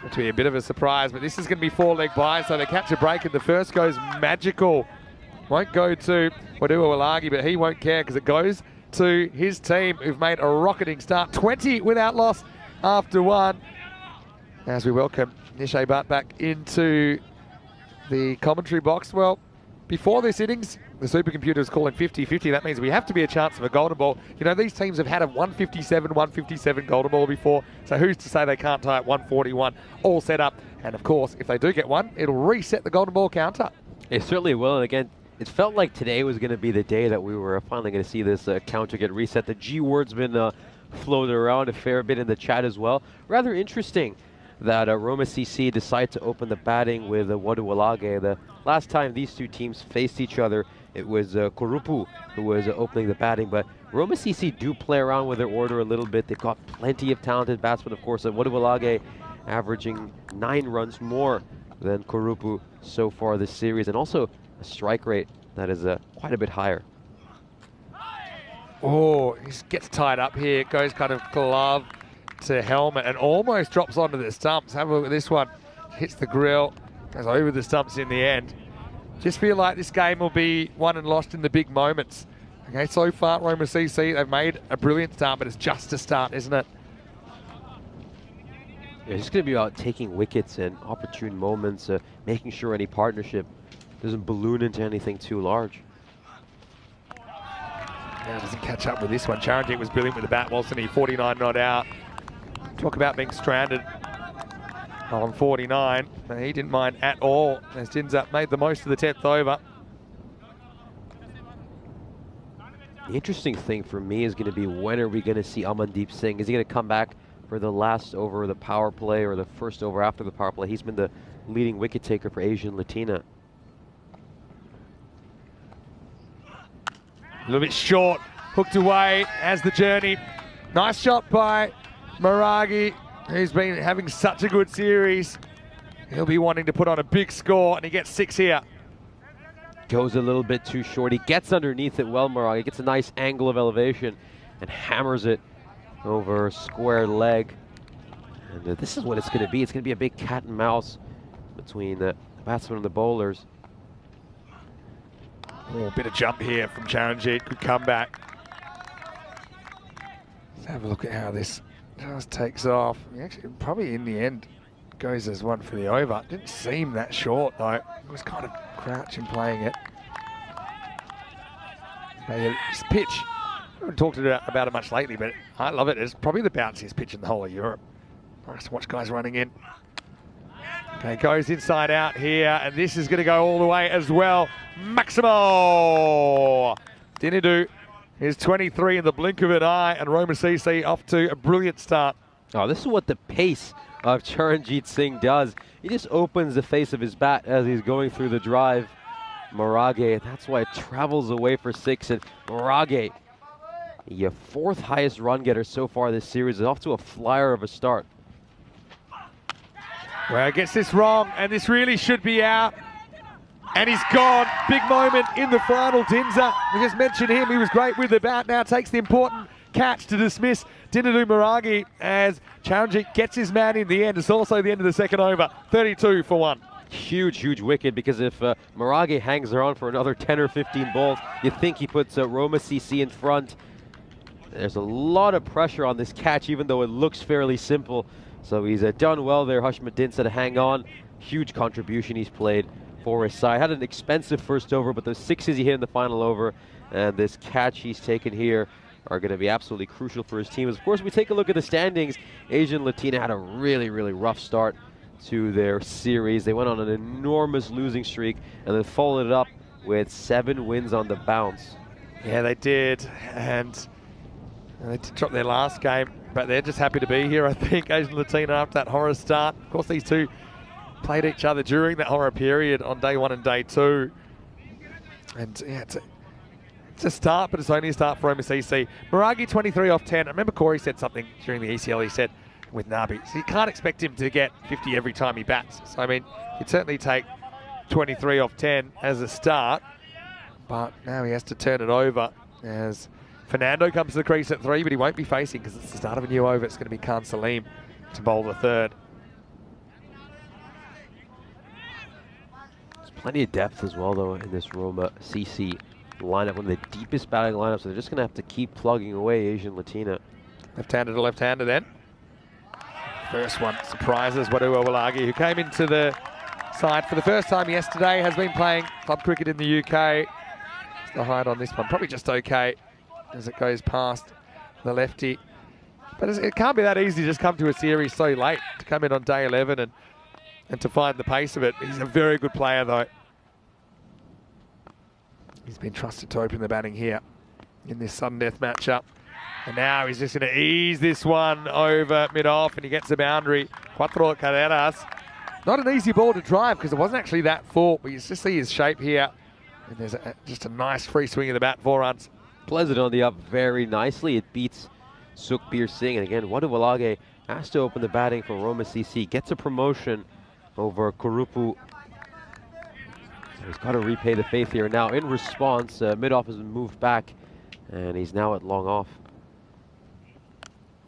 It's to be a bit of a surprise, but this is going to be 4-leg by, so they catch a break, and the first goes magical. Won't go to Waduwalagi, but he won't care because it goes to his team, who've made a rocketing start. 20 without loss after 1. As we welcome Nishay Bhatt back into the commentary box. Well, before this innings, the Supercomputer is calling 50-50. That means we have to be a chance of a golden ball. You know, these teams have had a 157 golden ball before, so who's to say they can't tie at 141, all set up. And of course, if they do get one, it'll reset the golden ball counter. It certainly will, and again, it felt like today was going to be the day that we were finally going to see this counter get reset. The G word's been floated around a fair bit in the chat as well. Rather interesting that Roma CC decide to open the batting with Waduwalage. The last time these two teams faced each other, it was Kurupu who was opening the batting, but Roma CC do play around with their order a little bit. They've got plenty of talented batsmen, of course. Waduwalage averaging 9 runs more than Kurupu so far this series, and also a strike rate that is quite a bit higher. Oh, he gets tied up here. It goes kind of glove to helmet and almost drops onto the stumps. Have a look at this one. Hits the grill, goes over the stumps in the end. Just feel like this game will be won and lost in the big moments. Okay, so far, Roma CC, they've made a brilliant start, but it's just a start, isn't it? Yeah, it's going to be about taking wickets and opportune moments, making sure any partnership doesn't balloon into anything too large. Now doesn't catch up with this one. Charanjit was brilliant with the bat, wasn't he? 49 not out. Talk about being stranded on 49. He didn't mind at all as Jinza made the most of the 10th over. The interesting thing for me is going to be, when are we going to see Amandeep Singh? Is he going to come back for the last over of the power play or the first over after the power play? He's been the leading wicket taker for Asian Latina. A little bit short, hooked away as the journey. Nice shot by Maragi, who's been having such a good series. He'll be wanting to put on a big score, and he gets 6 here. Goes a little bit too short. He gets underneath it well, Maragi. Gets a nice angle of elevation and hammers it over square leg. And this is what it's going to be. It's going to be a big cat and mouse between the batsmen and the bowlers. Oh, a bit of jump here from Charanjit. Good comeback. Let's have a look at how this just takes off. Actually, probably in the end goes as one for the over. Didn't seem that short though. It was kind of crouching playing it. This pitch, I haven't talked about it much lately, but I love it. It's probably the bounciest pitch in the whole of Europe. Nice to watch guys running in. Okay, goes inside out here, and this is going to go all the way as well. Maximo Dinadu is 23 in the blink of an eye, and Roma CC off to a brilliant start. Oh, this is what the pace of Charanjit Singh does. He just opens the face of his bat as he's going through the drive. Maragi, that's why it travels away for 6, and Maragi, your 4th highest run getter so far this series, is off to a flyer of a start. Well, gets this wrong, and this really should be out. And he's gone. Big moment in the final, Dinza. We just mentioned him. He was great with the bat. Now takes the important catch to dismiss Dinadu Maragi as Charanjit gets his man in the end. It's also the end of the second over. 32 for 1. Huge, huge wicket, because if Maragi hangs around for another 10 or 15 balls, you think he puts Roma CC in front. There's a lot of pressure on this catch, even though it looks fairly simple. So he's done well there, Hushmat Dinsa, to hang on. Huge contribution he's played for his side. Had an expensive first over, but those 6s he hit in the final over and this catch he's taken here are going to be absolutely crucial for his team. Of course, we take a look at the standings. Asian Latina had a really, really rough start to their series. They went on an enormous losing streak and then followed it up with 7 wins on the bounce. Yeah, they did, and they did drop their last game, but they're just happy to be here, I think, Asian Latina, after that horror start. Of course, these two played each other during that horror period on day 1 and day 2. And yeah, it's a start, but it's only a start for Roma CC. Maragi 23 off 10. I remember Corey said something during the ECL, he said, with Nabi. So you can't expect him to get 50 every time he bats. So, I mean, you'd certainly take 23 off 10 as a start, but now he has to turn it over as Fernando comes to the crease at 3, but he won't be facing, because it's the start of a new over. It's going to be Khan Salim to bowl the 3rd. There's plenty of depth as well, though, in this Roma CC lineup. One of the deepest batting lineups, so they're just going to have to keep plugging away Asian Latina. Left-hander to left-hander then. First one surprises Waduwalage, who came into the side for the first time yesterday, has been playing club cricket in the UK. It's the height on this one, probably just okay as it goes past the lefty. But it can't be that easy to just come to a series so late, to come in on day 11 and to find the pace of it. He's a very good player though. He's been trusted to open the batting here in this sudden death matchup. And now he's just going to ease this one over mid-off, and he gets the boundary Cuatro carreras. Not an easy ball to drive because it wasn't actually that full, but you just see his shape here. And there's just a nice free swing of the bat, 4 runs. Plays it on the up very nicely. It beats Sukhbir Singh. And again, Waduwalage has to open the batting for Roma CC. Gets a promotion over Kurupu. So he's got to repay the faith here. Now in response, mid-off has been moved back and he's now at long off.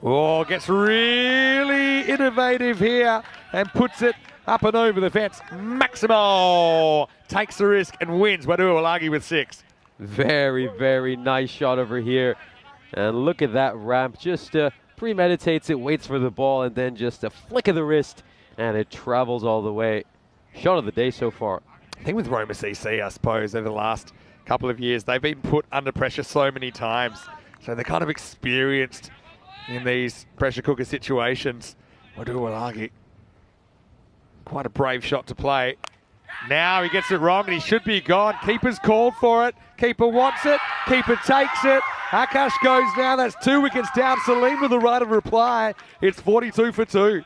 Oh, gets really innovative here and puts it up and over the fence. Maximo takes the risk and wins. Waduwalage with 6. Very, very nice shot over here. And look at that ramp. Just premeditates it, waits for the ball, and then just a flick of the wrist, and it travels all the way. Shot of the day so far. I think with Roma CC, I suppose, over the last couple of years, they've been put under pressure so many times. So they're kind of experienced in these pressure cooker situations. Waduwalage, quite a brave shot to play. Now he gets it wrong and he should be gone. Keeper's called for it. Keeper wants it. Keeper takes it. Akash goes down. That's 2 wickets down. Salim with the right of reply. It's 42 for 2.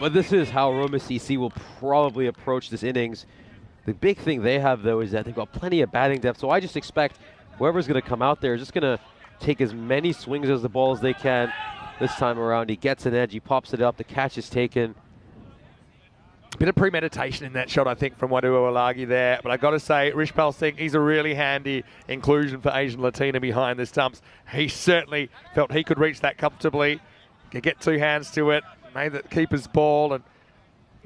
But this is how Roma CC will probably approach this innings. The big thing they have, though, is that they've got plenty of batting depth. So I just expect whoever's going to come out there is just going to take as many swings as the ball as they can this time around. He gets an edge. He pops it up. The catch is taken. Bit of premeditation in that shot, I think, from Waduwalage there. But I got to say, Rishpal Singh, he's a really handy inclusion for Asian Latina behind the stumps. He certainly felt he could reach that comfortably. Could get 2 hands to it. Made the keeper's ball. And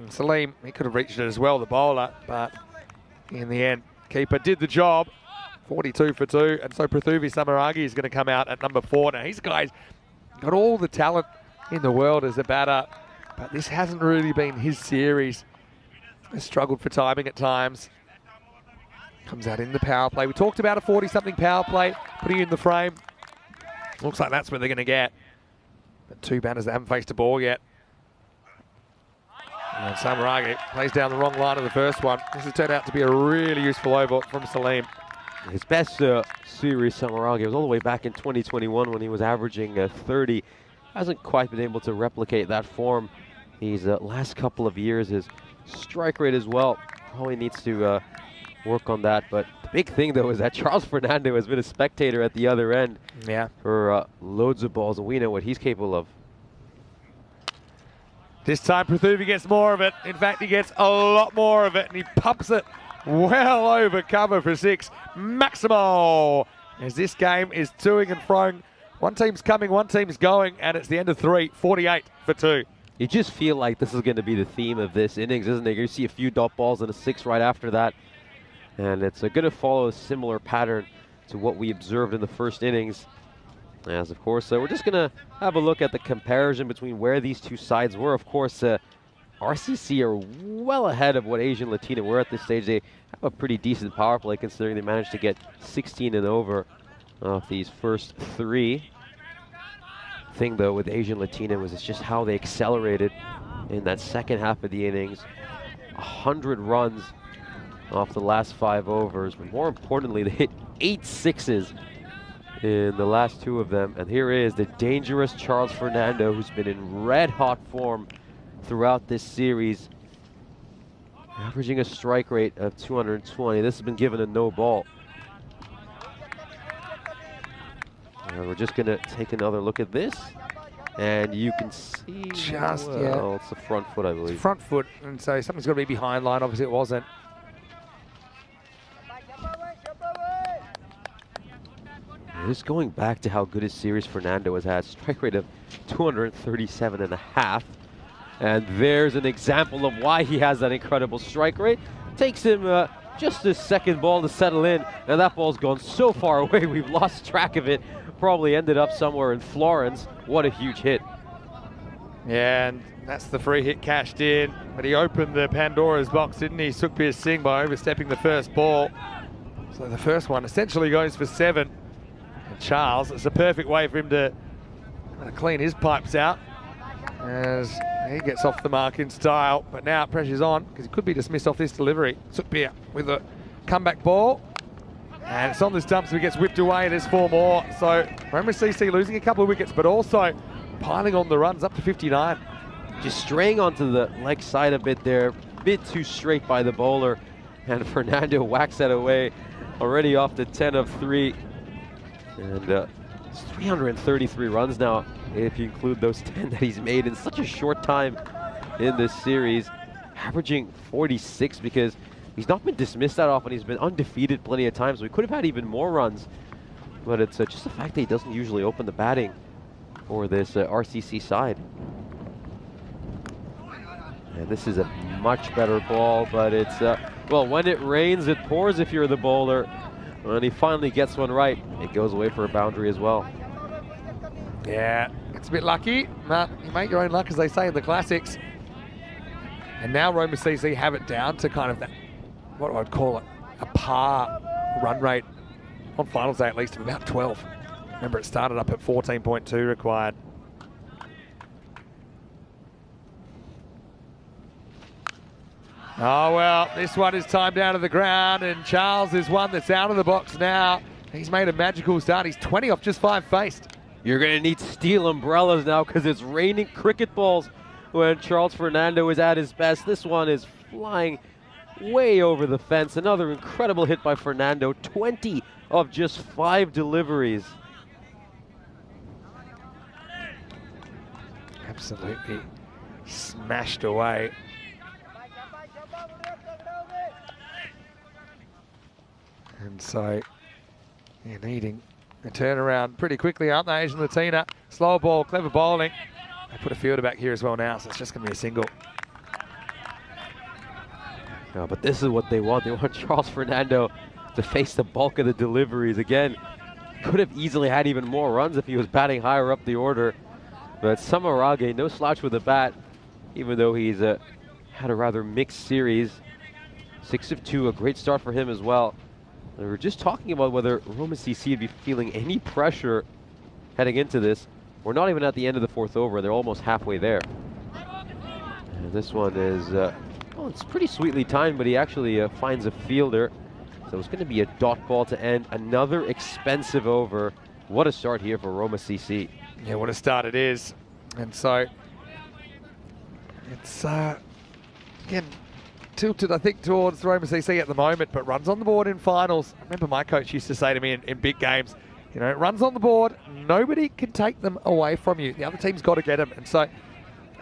Salim, he could have reached it as well, the bowler. But in the end, keeper did the job. 42 for 2. And so Prithuvi Samaragi is going to come out at number 4. Now, he's got all the talent in the world as a batter. But this hasn't really been his series. He's struggled for timing at times. Comes out in the power play. We talked about a 40-something power play, putting in the frame. Looks like that's what they're going to get. But 2 batters that haven't faced a ball yet. And Samaragi plays down the wrong line of the first one. This has turned out to be a really useful over from Salim. His best series, Samaragi, was all the way back in 2021 when he was averaging 30. Hasn't quite been able to replicate that form these last couple of years. His strike rate as well probably needs to work on that. But the big thing, though, is that Charles Fernando has been a spectator at the other end for loads of balls, and we know what he's capable of. This time Prithuvi gets more of it. In fact, he gets a lot more of it, and he pumps it well over cover for 6. Maximo, as this game is toing and froing. One team's coming, one team's going, and it's the end of 3, 48 for 2. You just feel like this is going to be the theme of this innings, isn't it? You see a few dot balls and a 6 right after that. And it's going to follow a similar pattern to what we observed in the first innings. As, of course, we're just going to have a look at the comparison between where these two sides were. Of course, RCC are well ahead of what Asian Latina were at this stage. They have a pretty decent power play considering they managed to get 16 and over off these first 3. Thing, though, with Asian Latina was it's just how they accelerated in that second half of the innings. 100 runs off the last 5 overs, but more importantly, they hit 8 sixes in the last 2 of them. And here is the dangerous Charles Fernando, who's been in red-hot form throughout this series, averaging a strike rate of 220. This has been given a no ball. We're just going to take another look at this, and you can see Just, well, it's the front foot, I believe. It's front foot, and so something's got to be behind line. Obviously, it wasn't. Just going back to how good his series Fernando has had, strike rate of 237.5, and there's an example of why he has that incredible strike rate. Takes him just his second ball to settle in, and that ball's gone so far away we've lost track of it. Probably ended up somewhere in Florence. What a huge hit. Yeah, and that's the free hit cashed in. But he opened the Pandora's box, didn't he? Sukhbir Singh by overstepping the first ball. So the first one essentially goes for 7. And Charles, it's a perfect way for him to clean his pipes out as he gets off the mark in style. But now pressure's on because he could be dismissed off this delivery. Sukhbir with a comeback ball. And it's on the stump, so he gets whipped away. There's 4 more. So Roma CC losing a couple of wickets, but also piling on the runs up to 59. just straying onto the leg side a bit there, bit too straight by the bowler, and Fernando whacks that away, already off to 10 of 3, and it's 333 runs now, if you include those 10 that he's made in such a short time in this series, averaging 46 because he's not been dismissed that often. He's been undefeated plenty of times, so he could have had even more runs, but it's just the fact that he doesn't usually open the batting for this RCC side. And this is a much better ball, but it's, well, when it rains, it pours if you're the bowler. When he finally gets one right, it goes away for a boundary as well. Yeah, it's a bit lucky, but you make your own luck, as they say in the classics. And now Roma CC have it down to kind of that, what I'd call it, a par run rate on finals day at least of about 12. Remember, it started up at 14.2 required. Oh, well, this one is timed down to the ground, and Charles is one that's out of the box now. He's made a magical start. He's 20 off just 5 faced. You're going to need steel umbrellas now because it's raining cricket balls when Charles Fernando is at his best. This one is flying way over the fence. Another incredible hit by Fernando. 20 of just 5 deliveries. Absolutely smashed away. And so you're needing a turnaround pretty quickly, aren't they, Asian Latina? Slow ball, clever bowling. They put a fielder back here as well now, so it's just going to be a single. No, but this is what they want. They want Charles Fernando to face the bulk of the deliveries. Again, could have easily had even more runs if he was batting higher up the order. But Samarage, no slouch with the bat, even though he's had a rather mixed series. 6 of 2, a great start for him as well. And we were just talking about whether Roma CC would be feeling any pressure heading into this. We're not even at the end of the 4th over. They're almost halfway there. And this one is, well, it's pretty sweetly timed, but he actually finds a fielder. So it's going to be a dot ball to end. Another expensive over. What a start here for Roma CC. Yeah, what a start it is. And so it's, again, tilted, I think, towards Roma CC at the moment, but runs on the board in finals. I remember my coach used to say to me in big games, you know, runs on the board, nobody can take them away from you. The other team's got to get them. And so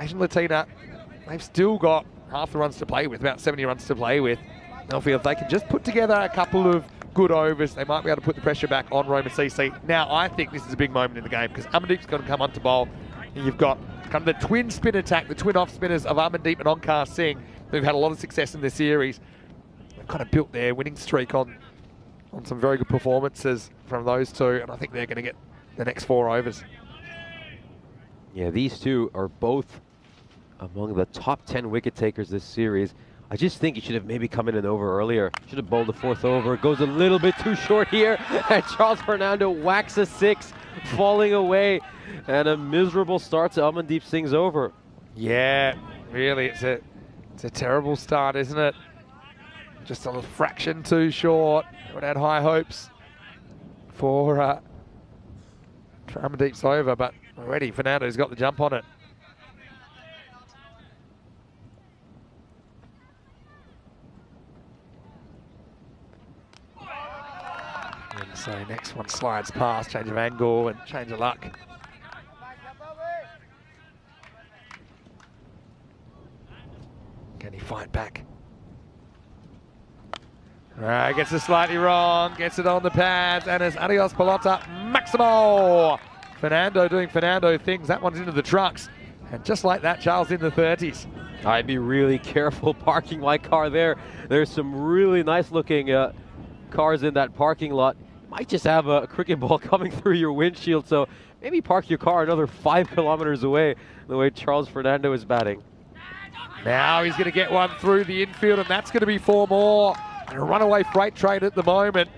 Asian Latina, they've still got half the runs to play with, about 70 runs to play with. They'll feel if they can just put together a couple of good overs, they might be able to put the pressure back on Roma CC. Now, I think this is a big moment in the game because Amandeep's going to come on to bowl. And you've got kind of the twin spin attack, the twin off spinners of Amandeep and Onkar Singh, who've had a lot of success in this series. They've kind of built their winning streak on some very good performances from those two, and I think they're going to get the next 4 overs. Yeah, these two are both among the top 10 wicket takers this series. I just think he should have maybe come in an over earlier. Should have bowled the 4th over. Goes a little bit too short here, and Charles Fernando whacks a 6, falling away, and a miserable start to Amandeep Singh's over. Yeah, really, it's a terrible start, isn't it? Just a fraction too short. I would have had high hopes for Amandeep's over, but already Fernando's got the jump on it. And so next one slides past, change of angle and change of luck. Can he fight back? Gets it slightly wrong, gets it on the pads, and it's adios pelota maximo. Fernando doing Fernando things. That one's into the trucks. And just like that, Charles in the 30s. I'd be really careful parking my car there. There's some really nice looking cars in that parking lot. Might just have a cricket ball coming through your windshield, so maybe park your car another 5 kilometers away the way Charles Fernando is batting. Now he's going to get one through the infield, and that's going to be 4 more. And a runaway freight train at the moment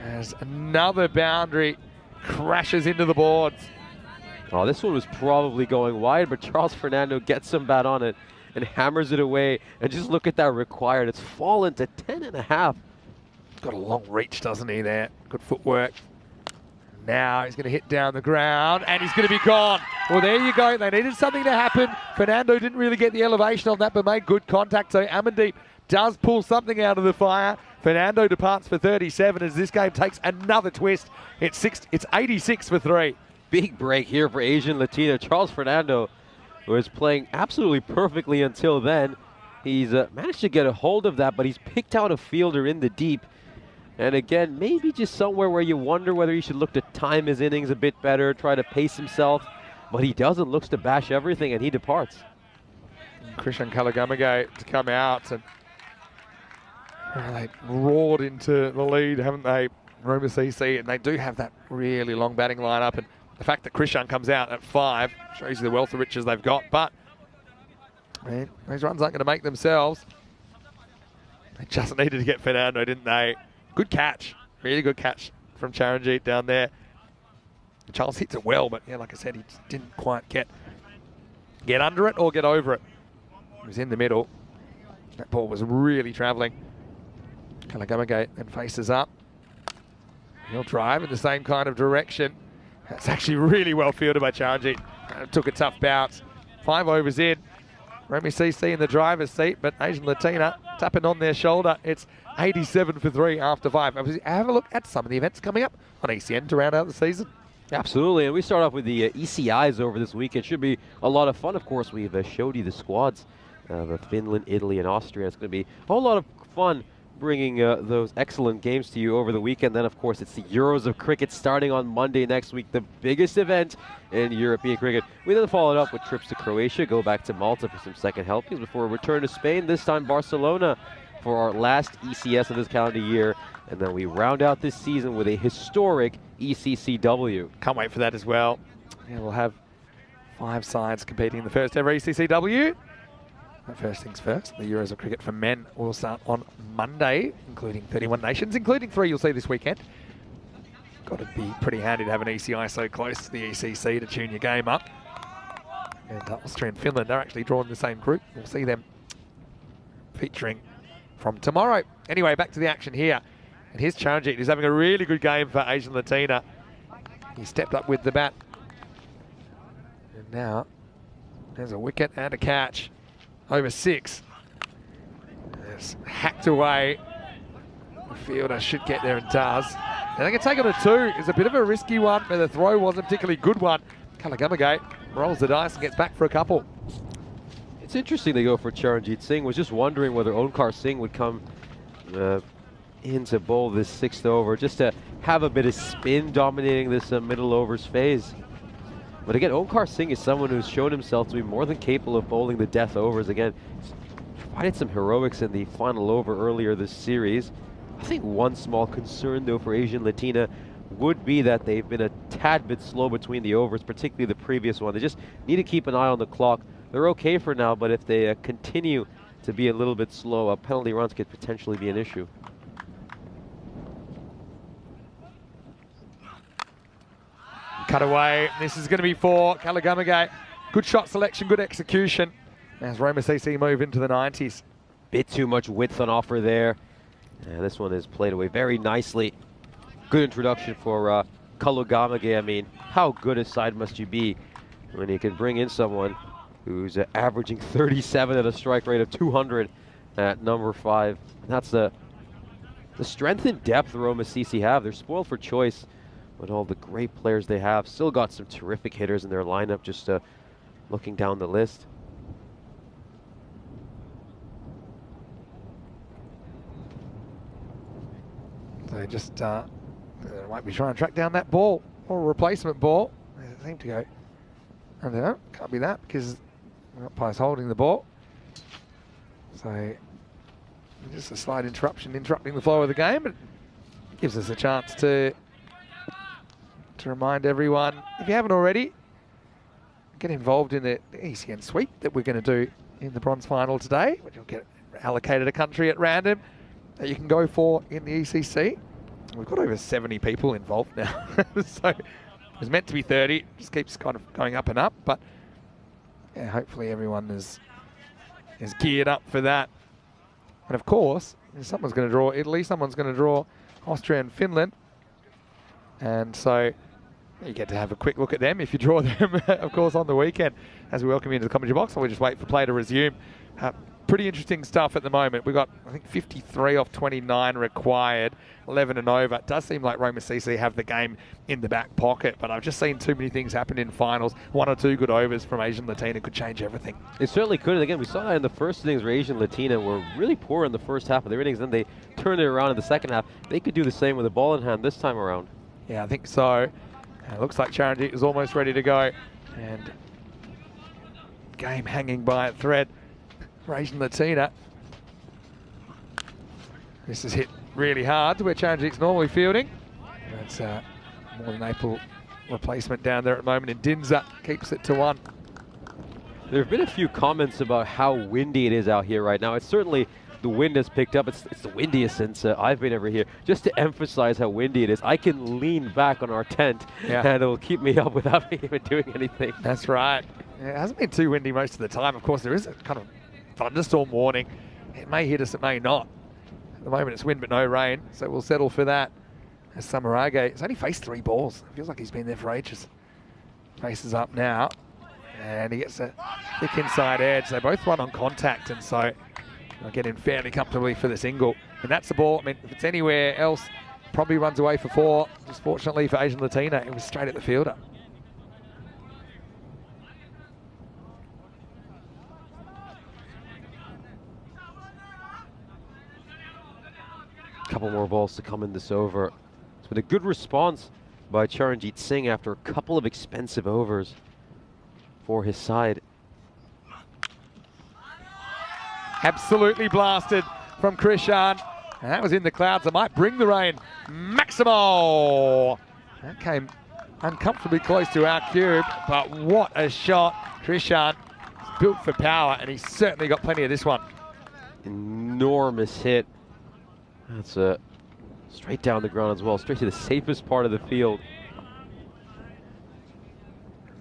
as another boundary crashes into the boards. Oh, this one was probably going wide, but Charles Fernando gets some bat on it and hammers it away. And just look at that required. It's fallen to 10.5. Got a long reach, doesn't he, there? Good footwork. Now he's going to hit down the ground and he's going to be gone. Well, there you go. They needed something to happen. Fernando didn't really get the elevation on that, but made good contact. So Amandeep does pull something out of the fire. Fernando departs for 37 as this game takes another twist. It's 86 for 3. Big break here for Asian Latina. Charles Fernando was playing absolutely perfectly until then. He's managed to get a hold of that, but he's picked out a fielder in the deep. And again, maybe just somewhere where you wonder whether he should look to time his innings a bit better, try to pace himself. But he doesn't, looks to bash everything, and he departs. Christian Kalagamage to come out, and they roared into the lead, haven't they, Roma CC? And they do have that really long batting lineup, and the fact that Christian comes out at 5 shows you the wealth of riches they've got. But man, those runs aren't going to make themselves. They just needed to get Fernando, didn't they? Good catch, really good catch from Charanjit down there. Charles hits it well, but yeah, like I said, he just didn't quite get under it or get over it. He was in the middle. That ball was really travelling. Kalagamage then faces up. He'll drive in the same kind of direction. That's actually really well fielded by Charanjit. Took a tough bounce. 5 overs in. Remy CC in the driver's seat, but Asian Latina tapping on their shoulder. It's 87 for 3 after 5. Have a look at some of the events coming up on ECN to round out the season. Absolutely, and we start off with the ECIs over this weekend. Should be a lot of fun. Of course, we've showed you the squads of Finland, Italy, and Austria. It's going to be a whole lot of fun bringing those excellent games to you over the weekend. Then, of course, it's the Euros of Cricket starting on Monday next week, the biggest event in European cricket. We then follow it up with trips to Croatia, go back to Malta for some second helpings before we return to Spain, this time Barcelona for our last ECS of this calendar year. And then we round out this season with a historic ECCW. Can't wait for that as well. Yeah, we'll have 5 sides competing in the first ever ECCW. But first things first, the Euros of Cricket for men will start on Monday, including 31 nations, including 3 you'll see this weekend. Got to be pretty handy to have an ECI so close to the ECC to tune your game up. And Austria and Finland are actually drawing the same group. We'll see them featuring from tomorrow. Anyway, back to the action here. And here's Charanjit, who's having a really good game for Asian Latina. He stepped up with the bat. And now, there's a wicket and a catch. Over 6. It's hacked away. The fielder should get there and does. And they can take it to 2. It's a bit of a risky one, but the throw wasn't a particularly good one. Kalagamage rolls the dice and gets back for a couple. It's interesting they go for Charanjit Singh. Was just wondering whether Onkar Singh would come in to bowl this 6th over, just to have a bit of spin dominating this middle overs phase. But again, Onkar Singh is someone who's shown himself to be more than capable of bowling the death overs. Again, he's provided some heroics in the final over earlier this series. I think one small concern, though, for Asian Latina would be that they've been a tad bit slow between the overs, particularly the previous one. They just need to keep an eye on the clock. They're okay for now, but if they continue to be a little bit slow, penalty runs could potentially be an issue. Cut away. This is going to be for Kalagamage. Good shot selection, good execution. As Roma CC move into the 90s. Bit too much width on offer there. And this one is played away very nicely. Good introduction for Kalagamage. I mean, how good a side must you be when you can bring in someone who's averaging 37 at a strike rate of 200 at number 5. And that's the strength and depth Roma CC have. They're spoiled for choice with all the great players they have. Still got some terrific hitters in their lineup, just looking down the list. They just might be trying to track down that ball, or a replacement ball. They seem to go, I don't know, can't be that because the umpire's holding the ball. So just a slight interruption, interrupting the flow of the game, but it gives us a chance to remind everyone, if you haven't already, get involved in the ECN sweep that we're going to do in the bronze final today, which will get allocated a country at random that you can go for in the ECC. We've got over 70 people involved now, so it was meant to be 30. Just keeps kind of going up and up, but yeah, hopefully everyone is geared up for that. And of course, someone's going to draw Italy, someone's going to draw Austria and Finland, and so You get to have a quick look at them if you draw them, of course, on the weekend. As we welcome you into the commentary box, we'll just wait for play to resume. Pretty interesting stuff at the moment. We've got, I think, 53 off 29 required, 11 and over. It does seem like Roma CC have the game in the back pocket, but I've just seen too many things happen in finals. 1 or 2 good overs from Asian Latina could change everything. It certainly could. And again, we saw that in the first innings where Asian Latina were really poor in the first half of their innings. Then they turned it around in the second half. They could do the same with the ball in hand this time around. Yeah, I think so. It looks like Charanjit is almost ready to go. And game hanging by a thread for Asian Latina. This is hit really hard to where Charanjit's normally fielding. That's more than April replacement down there at the moment, and Dinza keeps it to 1. There have been a few comments about how windy it is out here right now. It's certainly, the wind has picked up. It's the windiest since I've been over here. Just to emphasize how windy it is, I can lean back on our tent and it'll keep me up without me even doing anything. That's right. Yeah, it hasn't been too windy most of the time. Of course, there is a kind of thunderstorm warning. It may hit us, it may not. At the moment, it's wind but no rain, so we'll settle for that. As Samarage has only faced 3 balls. It feels like he's been there for ages. Faces up now, and he gets a thick inside edge. They both run on contact, and so they'll get in fairly comfortably for the single. And that's the ball. I mean, if it's anywhere else, probably runs away for 4. Just fortunately for Asian Latina, it was straight at the fielder. Couple more balls to come in this over. It's been a good response by Charanjit Singh after a couple of expensive overs for his side. Absolutely blasted from Krishan. And that was in the clouds. It might bring the rain. Maximo! That came uncomfortably close to our cube, but what a shot. Krishan is built for power, and he's certainly got plenty of this one. Enormous hit. That's straight down the ground as well, straight to the safest part of the field.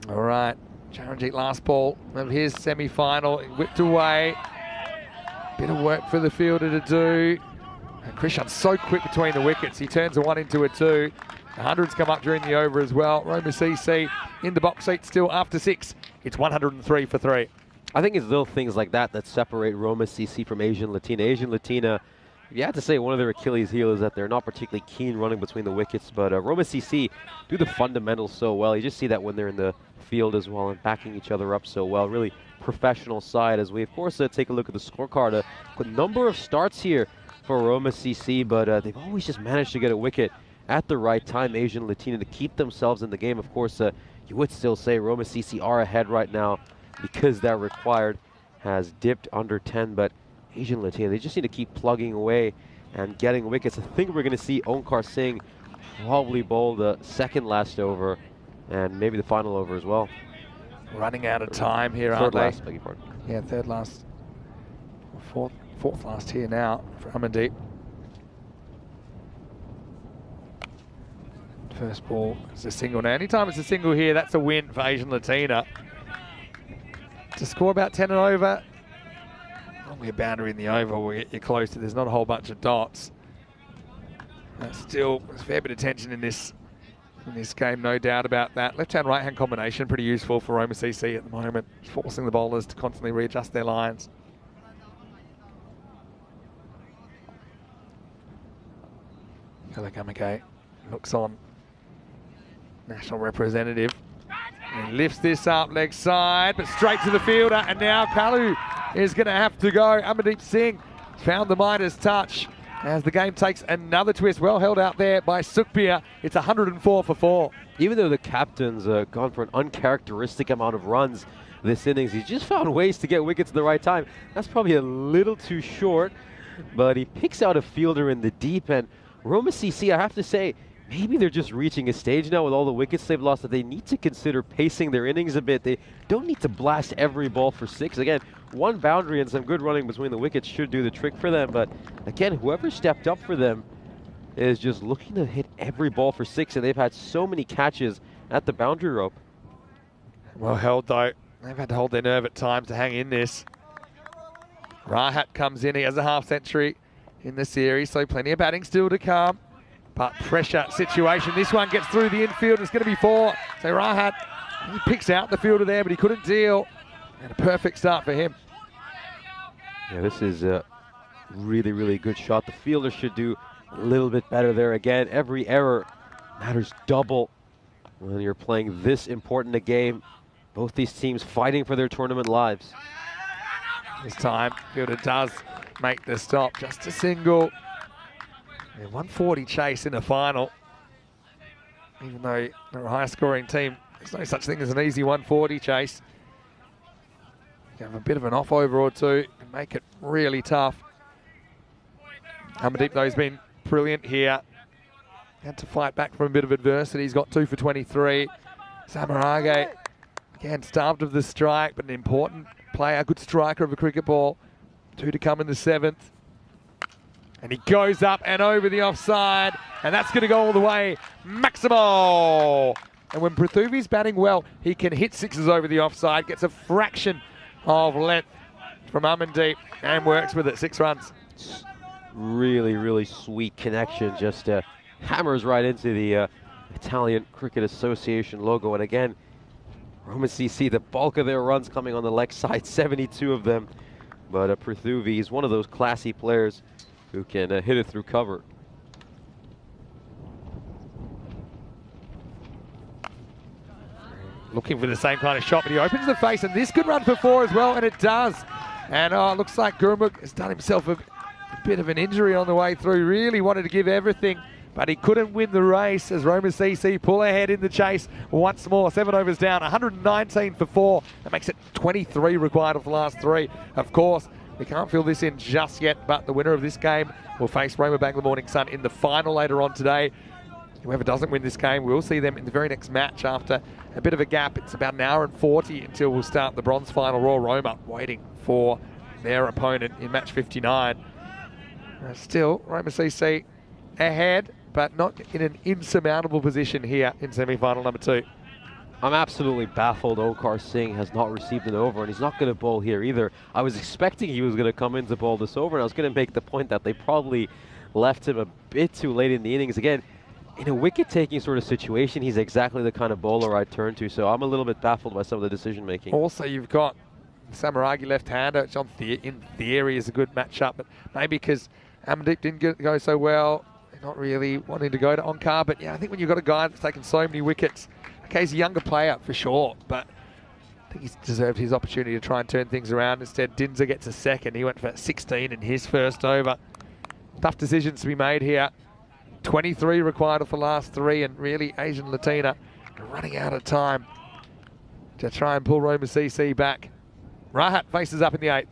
All right, Charanjit last ball of his semi-final, whipped away. Bit of work for the fielder to do. And Krishan's so quick between the wickets. He turns a 1 into a 2. The hundreds come up during the over as well. Roma CC in the box seat still after 6. It's 103 for 3. I think it's little things like that that separate Roma CC from Asian Latina. Asian Latina, you have to say one of their Achilles heel is that they're not particularly keen running between the wickets, but Roma CC do the fundamentals so well. You just see that when they're in the field as well and backing each other up so well. Really professional side, as we of course take a look at the scorecard. A number of starts here for Roma CC, but they've always just managed to get a wicket at the right time, Asian Latina, to keep themselves in the game. Of course, you would still say Roma CC are ahead right now because that required has dipped under 10, but Asian Latina, they just need to keep plugging away and getting wickets. I think we're going to see Onkar Singh probably bowl the second last over and maybe the final over as well. Running out of time here, aren't they? Third last, beg your pardon. Yeah, third last. Fourth last here now for Amandeep. First ball is a single. Now, anytime it's a single here, that's a win for Asian Latina. To score about 10 and over, normally a boundary in the over will get you close to. There's not a whole bunch of dots. That's still, there's a fair bit of tension in this game, no doubt about that. Left-hand, right-hand combination, pretty useful for Roma CC at the moment, forcing the bowlers to constantly readjust their lines. Kalakamake looks on. National representative. And he lifts this up, leg side, but straight to the fielder, and now Kalu is going to have to go. Amandeep Singh found the Midas touch as the game takes another twist. Well held out there by Sukhbir. It's 104 for 4. Even though the captain's gone for an uncharacteristic amount of runs this innings, he's just found ways to get wickets at the right time. That's probably a little too short, but he picks out a fielder in the deep, and Roma CC, I have to say, maybe they're just reaching a stage now with all the wickets they've lost that they need to consider pacing their innings a bit. They don't need to blast every ball for 6. Again, one boundary and some good running between the wickets should do the trick for them. But again, whoever stepped up for them is just looking to hit every ball for 6, and they've had so many catches at the boundary rope. Well held though. They've had to hold their nerve at times to hang in this. Rahat comes in, he has a half century in the series, so plenty of batting still to come. but pressure situation. This one gets through the infield. It's going to be 4. So Rahat, he picks out the fielder there, but he couldn't deal. And a perfect start for him. Yeah, this is a really, really good shot. The fielder should do a little bit better there. Again, every error matters double when you're playing this important a game. Both these teams fighting for their tournament lives. This time, fielder does make the stop. Just a single. And 140 chase in the final. Even though they're a high-scoring team, there's no such thing as an easy 140 chase. You have a bit of an off-over or two and make it really tough. Amandeep, though, has been brilliant here. Had to fight back from a bit of adversity. He's got 2 for 23. Samarage, again, starved of the strike, but an important player, good striker of a cricket ball. 2 to come in the 7th. And he goes up and over the offside, and that's going to go all the way. Maximo! And when Prithuvi's batting well, he can hit 6s over the offside, gets a fraction of length from Amandeep and works with it. 6 runs. Really, really sweet connection. Just hammers right into the Italian Cricket Association logo. And again, Roma CC, the bulk of their runs coming on the leg side, 72 of them. But Prithuvi is one of those classy players who can hit it through cover. Looking for the same kind of shot, but he opens the face, and this could run for 4 as well, and it does. And it looks like Gurmukh has done himself a bit of an injury on the way through. Really wanted to give everything, but he couldn't win the race as Roma CC pull ahead in the chase once more. 7 overs down, 119 for 4. That makes it 23 required of the last 3. Of course, we can't fill this in just yet, but the winner of this game will face Roma Bangla Morning Sun in the final later on today. Whoever doesn't win this game, we'll see them in the very next match after a bit of a gap. It's about an hour and 40 until we'll start the bronze final. Royal Roma waiting for their opponent in match 59. Still, Roma CC ahead, but not in an insurmountable position here in semi-final number 2. I'm absolutely baffled Okar Singh has not received an over, and he's not going to bowl here either. I was expecting he was going to come in to bowl this over, and I was going to make the point that they probably left him a bit too late in the innings. Again, in a wicket-taking sort of situation, he's exactly the kind of bowler I'd turn to, so I'm a little bit baffled by some of the decision-making. Also, you've got Samaragi left-hander, which in theory is a good matchup, but maybe because Amandeep didn't go so well, they're not really wanting to go to Onkar. But yeah, I think when you've got a guy that's taken so many wickets, okay, he's a younger player for sure, but I think he's deserved his opportunity to try and turn things around. Instead, Dinser gets a second. He went for 16 in his first over. Tough decisions to be made here. 23 required of the last 3, and really Asian Latina running out of time to try and pull Roma CC back. Rahat faces up in the 8th.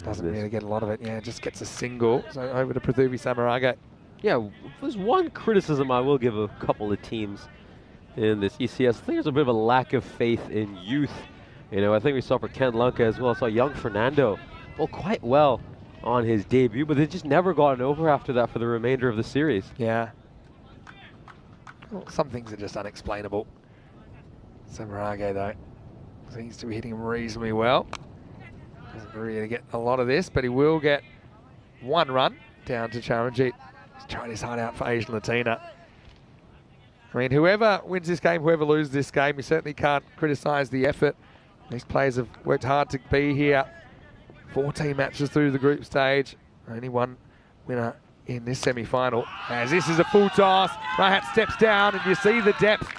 Doesn't really get a lot of it. Yeah, just gets a single. So over to Prithuvi Samarage. Yeah, there's one criticism I will give a couple of teams in this ECS. I think there's a bit of a lack of faith in youth. You know, I think we saw for Ken Lanka as well. I saw young Fernando bowl quite well on his debut, but they just never got an over after that for the remainder of the series. Yeah. Well, some things are just unexplainable. Samarage, though, seems to be hitting him reasonably well. Doesn't really get a lot of this, but he will get 1 run down to Charanjit. He's trying his heart out for Asian Latina. I mean, whoever wins this game, whoever loses this game, you certainly can't criticise the effort. These players have worked hard to be here. 14 matches through the group stage. Only 1 winner in this semi-final. As this is a full toss, Rahat steps down and you see the depth.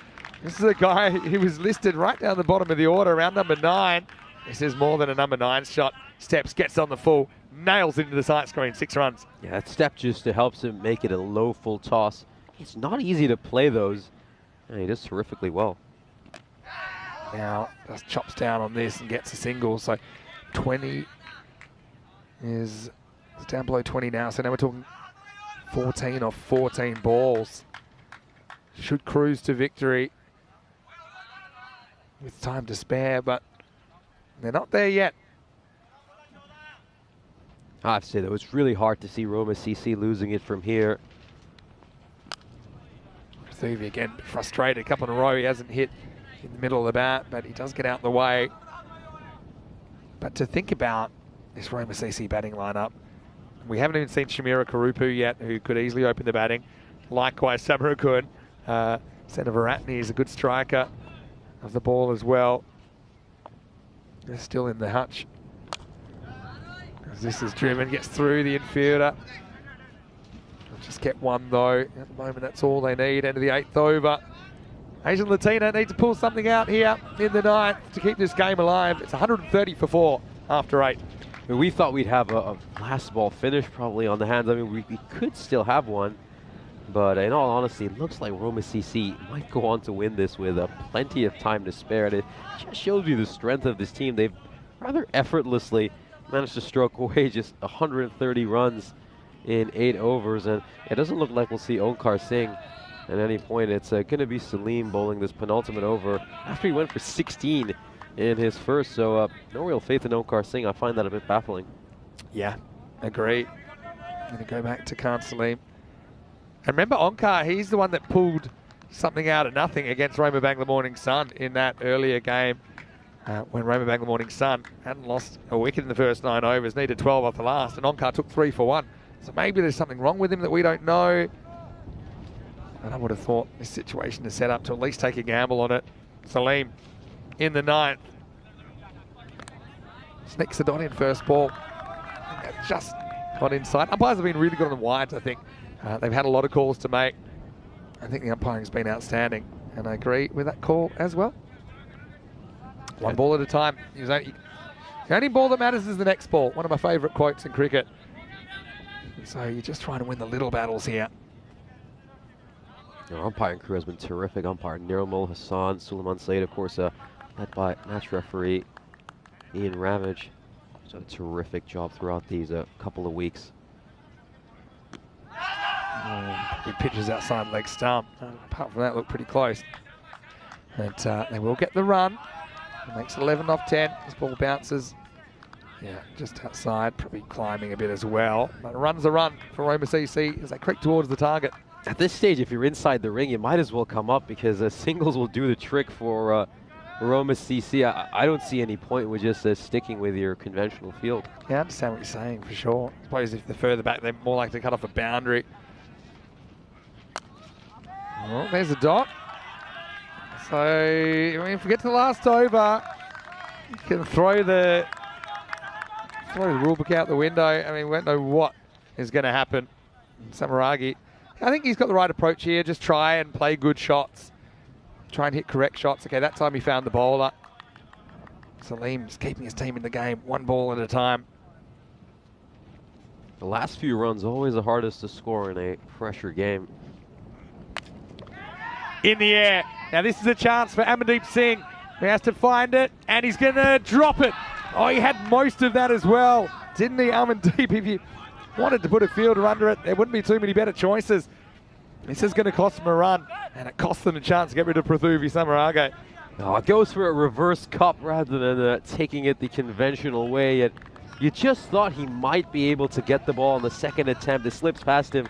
This is a guy who was listed right down the bottom of the order, around number 9. This is more than a number 9 shot. Steps, gets on the full, nails into the sight screen, 6 runs. Yeah, that step just helps him make it a low full toss. It's not easy to play those, and he does terrifically well. Now, just chops down on this and gets a single, so 20 is down below 20 now, so now we're talking 14 off 14 balls. Should cruise to victory with time to spare, but they're not there yet. I have to say, though, it's really hard to see Roma CC losing it from here. Prithuvi again frustrated, a couple in a row. He hasn't hit in the middle of the bat, but he does get out of the way. But to think about this Roma CC batting lineup, We haven't even seen Shamira Karupu yet, who could easily open the batting. Likewise, Samarakun. Senator Varatni is a good striker of the ball as well. They're still in the hutch. As this is driven, gets through the infielder. They'll just get one though. At the moment, that's all they need. End of the 8th over. Asian Latina need to pull something out here in the 9th to keep this game alive. It's 130 for 4 after 8. We thought we'd have a last ball finish probably on the hands. I mean, we could still have one. But in all honesty, it looks like Roma CC might go on to win this with plenty of time to spare. And it just shows you the strength of this team. They've rather effortlessly managed to stroke away just 130 runs in 8 overs. And it doesn't look like we'll see Onkar Singh at any point. It's going to be Salim bowling this penultimate over after he went for 16 in his first. So no real faith in Onkar Singh. I find that a bit baffling. Yeah, agree. Going to go back to Khan Salim. And remember, Onkar, he's the one that pulled something out of nothing against Roma Bangla Morning Sun in that earlier game when Roma Bangla Morning Sun hadn't lost a wicket in the first 9 overs, needed 12 off the last, and Onkar took 3 for 1. So maybe there's something wrong with him that we don't know. And I would have thought this situation is set up to at least take a gamble on it. Salim in the 9th. Sneaks the dot in first ball. Just got inside. Umpires have been really good on the wides, I think. They've had a lot of calls to make. I think the umpiring's been outstanding, and I agree with that call as well. One ball at a time. The only ball that matters is the next ball. One of my favourite quotes in cricket. So you're just trying to win the little battles here. Our umpiring crew has been terrific. Umpire Nirmal Hassan, Suleiman Said, of course, led by match referee Ian Ravage. He's done a terrific job throughout these couple of weeks. Big pitches outside leg stump. Apart from that, look pretty close. And they will get the run. It makes 11 off 10. This ball bounces. Yeah, just outside, probably climbing a bit as well. But a run's a run for Roma CC as they creep towards the target. At this stage, if you're inside the ring, you might as well come up because singles will do the trick for Roma CC. I don't see any point with just sticking with your conventional field. Yeah, I understand what you're saying for sure. I suppose if they're further back, they're more likely to cut off a boundary. Well, there's a dot. So, I mean, if we get to the last over, you can throw the rule book out the window. I mean, we don't know what is going to happen. Samaragi, I think he's got the right approach here. Just try and play good shots. Try and hit correct shots. Okay, that time he found the bowler. Salim's keeping his team in the game, 1 ball at a time. The last few runs always the hardest to score in a pressure game. In the air. Now this is a chance for Amandeep Singh. He has to find it, and he's going to drop it. Oh, he had most of that as well, didn't he, Amandeep? If you wanted to put a fielder under it, there wouldn't be too many better choices. This is going to cost them a run, and it cost them a chance to get rid of Prathuvi Samarage. Oh, it goes for a reverse cup rather than taking it the conventional way. Yet you just thought he might be able to get the ball on the second attempt. It slips past him,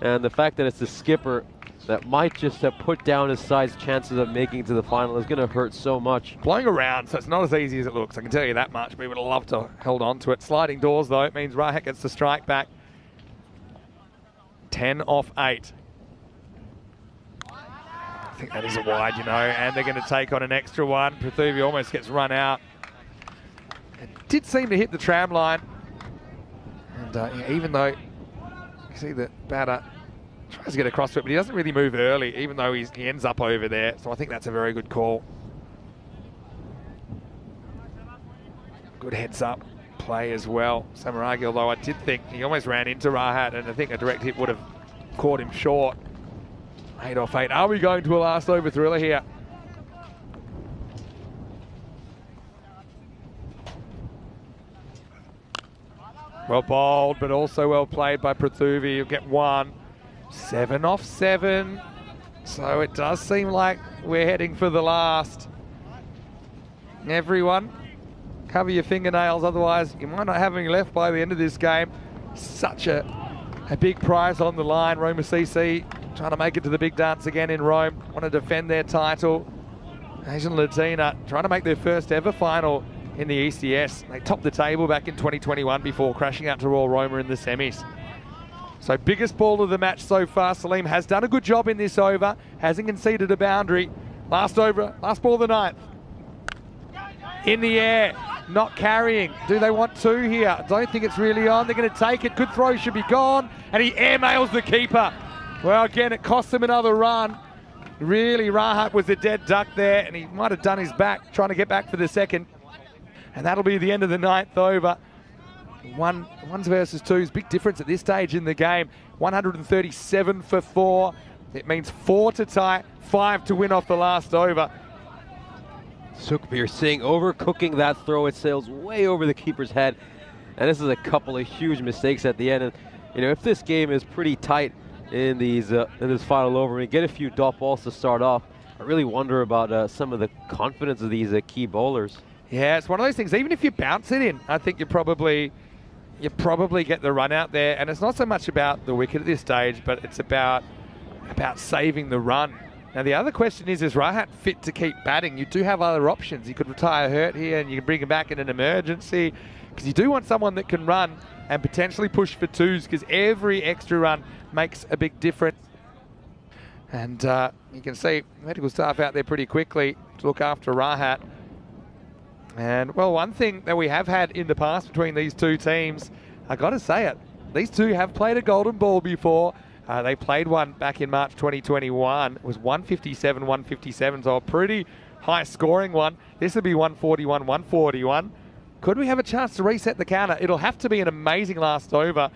and the fact that it's the skipper that might just have put down his side's chances of making it to the final is going to hurt so much. Blowing around, so it's not as easy as it looks. I can tell you that much. We would have loved to have held on to it. Sliding doors, though, it means Rahat gets the strike back. 10 off 8. I think that is a wide, you know, and they're going to take on an extra one. Prathuvi almost gets run out. It did seem to hit the tram line. And yeah, even though you see the batter tries to get across to it, but he doesn't really move early, even though he ends up over there. So I think that's a very good call. Good heads up play as well. Samaragi, although I did think he almost ran into Rahat, and I think a direct hit would have caught him short. 8 off 8. Are we going to a last over thriller here? Well bowled, but also well played by Prathuvi. You'll get 1. 7 off 7. So it does seem like we're heading for the last. Everyone, cover your fingernails, otherwise you might not have any left by the end of this game. Such a big prize on the line. Roma CC trying to make it to the big dance again in Rome. Want to defend their title. Asian Latina trying to make their first ever final in the ECS. They topped the table back in 2021 before crashing out to Royal Roma in the semis. So biggest ball of the match so far. Salim has done a good job in this over, hasn't conceded a boundary. Last over, last ball of the ninth. In the air, not carrying. Do they want two here? I don't think it's really on. They're going to take it. Good throw, should be gone. And he airmails the keeper. Well, again, it cost him another run. Really, Rahat was a dead duck there, and he might have done his back, trying to get back for the second. And that'll be the end of the ninth over. Ones versus twos, big difference at this stage in the game. 137 for 4. It means 4 to tie, 5 to win off the last over. Sukhbir Singh overcooking that throw. It sails way over the keeper's head. And this is a couple of huge mistakes at the end. And, you know, if this game is pretty tight in this final over, and get a few dot balls to start off, I really wonder about some of the confidence of these key bowlers. Yeah, it's one of those things. Even if you bounce it in, I think you probably get the run out there. And it's not so much about the wicket at this stage, but it's about saving the run. Now, the other question is Rahat fit to keep batting? You do have other options. You could retire Hurt here and you can bring him back in an emergency, because you do want someone that can run and potentially push for twos, because every extra run makes a big difference. And you can see medical staff out there pretty quickly to look after Rahat. And, well, one thing that we have had in the past between these two teams, I got to say it, these two have played a golden ball before. They played one back in March 2021. It was 157, 157, so a pretty high scoring one. This will be 141, 141. Could we have a chance to reset the counter? It'll have to be an amazing last over.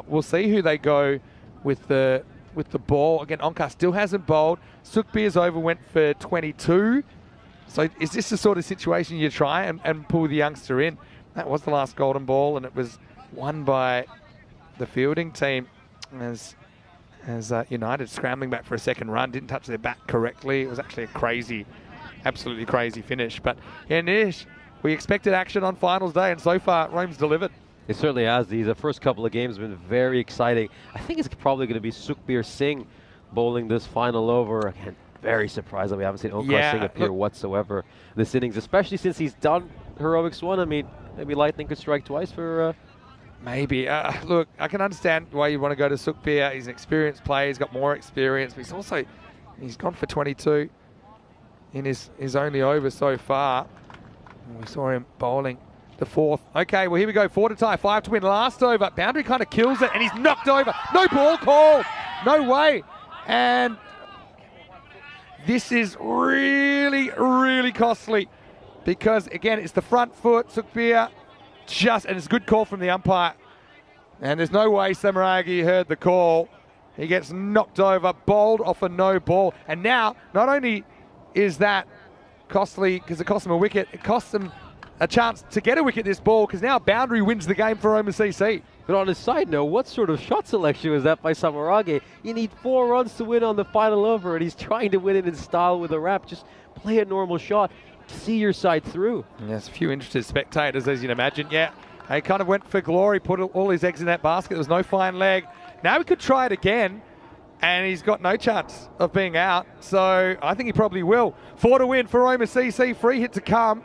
We'll see who they go with the ball. Again, Onkar still hasn't bowled. Sukhbir's over went for 22. So is this the sort of situation you try and pull the youngster in? That was the last golden ball, and it was won by the fielding team as United scrambling back for a second run. Didn't touch their bat correctly. It was actually a crazy, absolutely crazy finish. But yeah, Nish, we expected action on finals day, and so far, Rome's delivered. It certainly has. These first couple of games have been very exciting. I think it's probably going to be Sukhbir Singh bowling this final over. Again, very surprised that we haven't seen Onkar Singh appear whatsoever this innings, especially since he's done Heroics 1. I mean, maybe lightning could strike twice for... Maybe. Look, I can understand why you want to go to Sukhbir. He's an experienced player. He's got more experience. But he's gone for 22 in his only over so far. We saw him bowling the fourth. Okay, well, here we go. 4 to tie, 5 to win. Last over. Boundary kind of kills it, and he's knocked over. No ball call. No way. And this is really, really costly because, again, it's the front foot. Sukhbir and it's a good call from the umpire. And there's no way Samaragi heard the call. He gets knocked over, bowled off a no ball. And now, not only is that costly because it cost them a wicket, it costs them a chance to get a wicket this ball, because now boundary wins the game for Roma CC. But on a side note, what sort of shot selection was that by Samaragi? You need 4 runs to win on the final over, and he's trying to win it in style with a wrap. Just play a normal shot. See your side through. Yes, a few interested spectators, as you'd imagine. Yeah, he kind of went for glory, put all his eggs in that basket. There was no fine leg. Now he could try it again, and he's got no chance of being out. So I think he probably will. 4 to win for Roma CC. Free hit to come.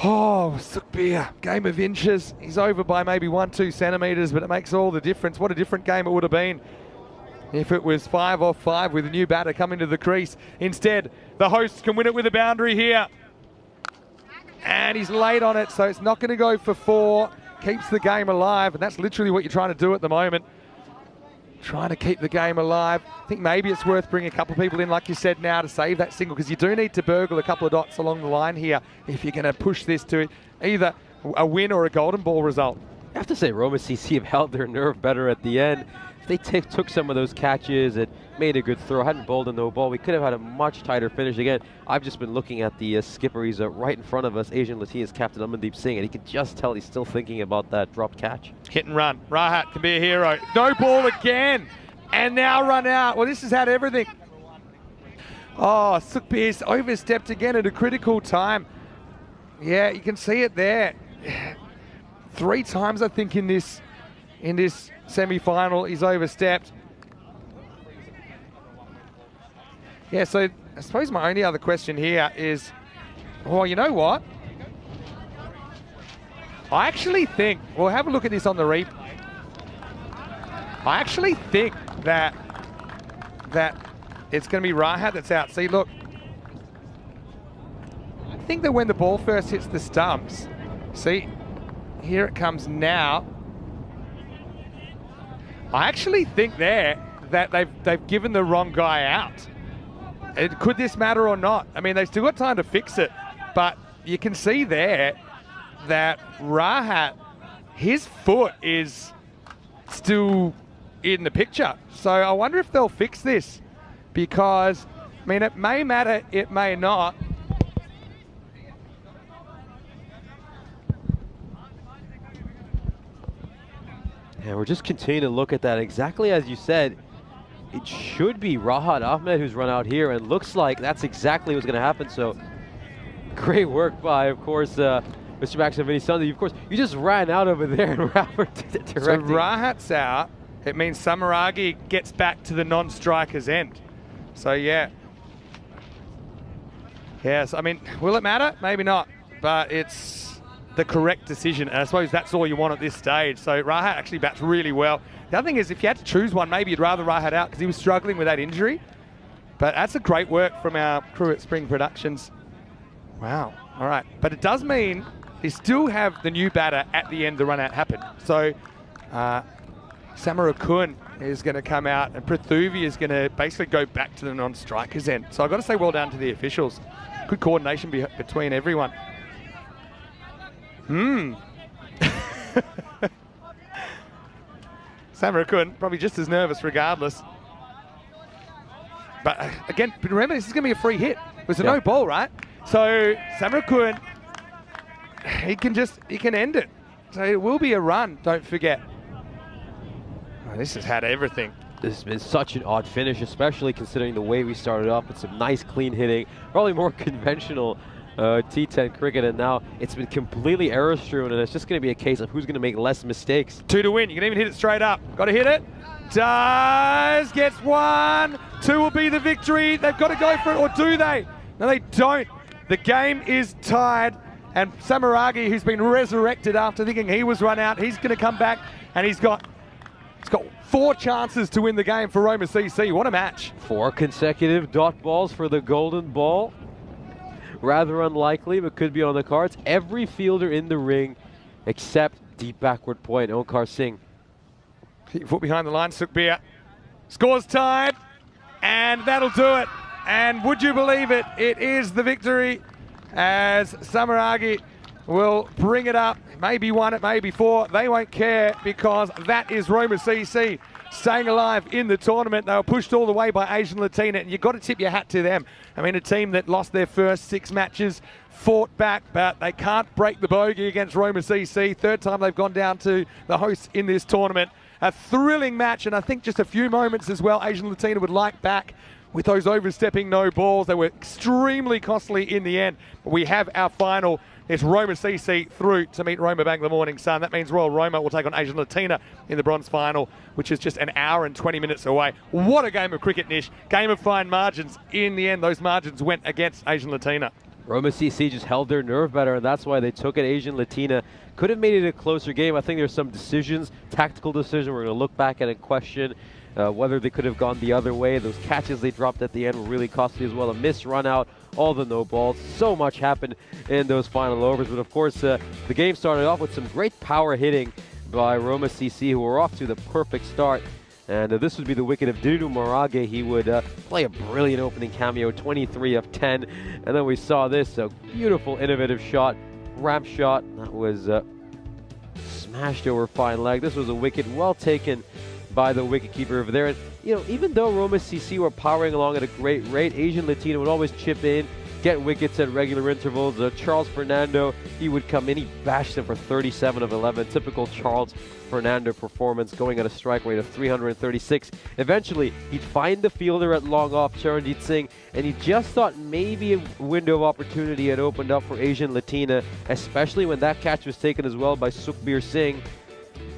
Oh, Sukhbir, game of inches. He's over by maybe 1-2 centimetres, but it makes all the difference. What a different game it would have been if it was 5 off 5 with a new batter coming to the crease. Instead, the hosts can win it with a boundary here. And he's late on it, so it's not going to go for 4. Keeps the game alive, and that's literally what you're trying to do at the moment. Trying to keep the game alive. I think maybe it's worth bringing a couple of people in, like you said, now to save that single, because you do need to burgle a couple of dots along the line here if you're going to push this to either a win or a golden ball result. I have to say, Roma CC have held their nerve better at the end. If they took some of those catches and made a good throw, hadn't bowled a no ball, we could have had a much tighter finish. Again, I've just been looking at the skipper. He's right in front of us, Asian Latina's captain Amandeep Singh, and you can just tell he's still thinking about that dropped catch. Hit and run. Rahat can be a hero. No ball again. And now run out. Well, this has had everything. Oh, Sukhbir's overstepped again at a critical time. Yeah, you can see it there. 3 times, I think, in this semi-final, he's overstepped. Yeah, so I suppose my only other question here is, well, you know what? I actually think, we'll have a look at this on the replay. I actually think that it's going to be Rahat that's out. See, look. I think that when the ball first hits the stumps, see, here it comes now. I actually think there that they've given the wrong guy out. Could this matter or not? I mean, they've still got time to fix it, but you can see there that Rahat, his foot is still in the picture. So I wonder if they'll fix this, because, I mean, it may matter, it may not. And we're just continuing to look at that. Exactly as you said, it should be Rahat Ahmed who's run out here, and looks like that's exactly what's going to happen. So great work by, of course, Mr. Max and Vinny Sunday. Of course, you just ran out over there and directing. So Rahat's out. It means Samaragi gets back to the non-striker's end. So yeah. Yes, I mean, will it matter? Maybe not, but it's the correct decision, and I suppose that's all you want at this stage. So Rahat actually bats really well. The other thing is, if you had to choose one, maybe you'd rather Rahat out because he was struggling with that injury. But that's a great work from our crew at Spring Productions. Wow, all right. But it does mean they still have the new batter at the end the run out happened. So Samarakun is going to come out, and Prithuvi is going to basically go back to the non-strikers end. So I've got to say well done to the officials. Good coordination between everyone. Samarakun probably just as nervous regardless. But again, remember, this is going to be a free hit. It was a no ball, right? So Samarakun, he can end it. So it will be a run, don't forget. Oh, this has had everything. This has been such an odd finish, especially considering the way we started off with some nice clean hitting, probably more conventional T10 cricket, and now it's been completely error-strewn, and it's just going to be a case of who's going to make less mistakes. 2 to win. You can even hit it straight up. Got to hit it. Does. Gets 1. 2 will be the victory. They've got to go for it, or do they? No, they don't. The game is tied, and Samaragi, who's been resurrected after thinking he was run out, he's going to come back, and he's got 4 chances to win the game for Roma CC. What a match. 4 consecutive dot balls for the golden ball. Rather unlikely, but could be on the cards. Every fielder in the ring except deep backward point, Onkar Singh. Foot behind the line, Sukhbir. Scores tied, and that'll do it. And would you believe it? It is the victory, as Samaragi will bring it up. Maybe 1, it may be 4. They won't care, because that is Roma CC staying alive in the tournament. They were pushed all the way by Asian Latina, and you've got to tip your hat to them. I mean, a team that lost their first 6 matches, fought back, but they can't break the bogey against Roma CC. 3rd time they've gone down to the hosts in this tournament. A thrilling match, and I think just a few moments as well Asian Latina would like back with those overstepping no balls. They were extremely costly in the end. But we have our final. It's Roma CC through to meet Roma Bangla Morning Sun. That means Royal Roma will take on Asian Latina in the bronze final, which is just an hour and 20 minutes away. What a game of cricket, Nish. Game of fine margins. In the end, those margins went against Asian Latina. Roma CC just held their nerve better, and that's why they took it. Asian Latina could have made it a closer game. I think there's some decisions, tactical decisions, we're going to look back at and question whether they could have gone the other way. Those catches they dropped at the end were really costly as well. A missed run out, all the no balls. So much happened in those final overs. But of course, the game started off with some great power hitting by Roma CC, who were off to the perfect start. And this would be the wicket of Diru Marage. He would play a brilliant opening cameo, 23 of 10. And then we saw this, a beautiful, innovative shot, ramp shot. That was smashed over fine leg. This was a wicket well taken by the wicketkeeper over there. And, you know, even though Roma CC were powering along at a great rate, Asian Latina would always chip in, get wickets at regular intervals. Charles Fernando, he would come in, he bashed them for 37 of 11. Typical Charles Fernando performance, going at a strike rate of 336. Eventually, he'd find the fielder at long off, Charanjit Singh, and he just thought maybe a window of opportunity had opened up for Asian Latina, especially when that catch was taken as well by Sukhbir Singh.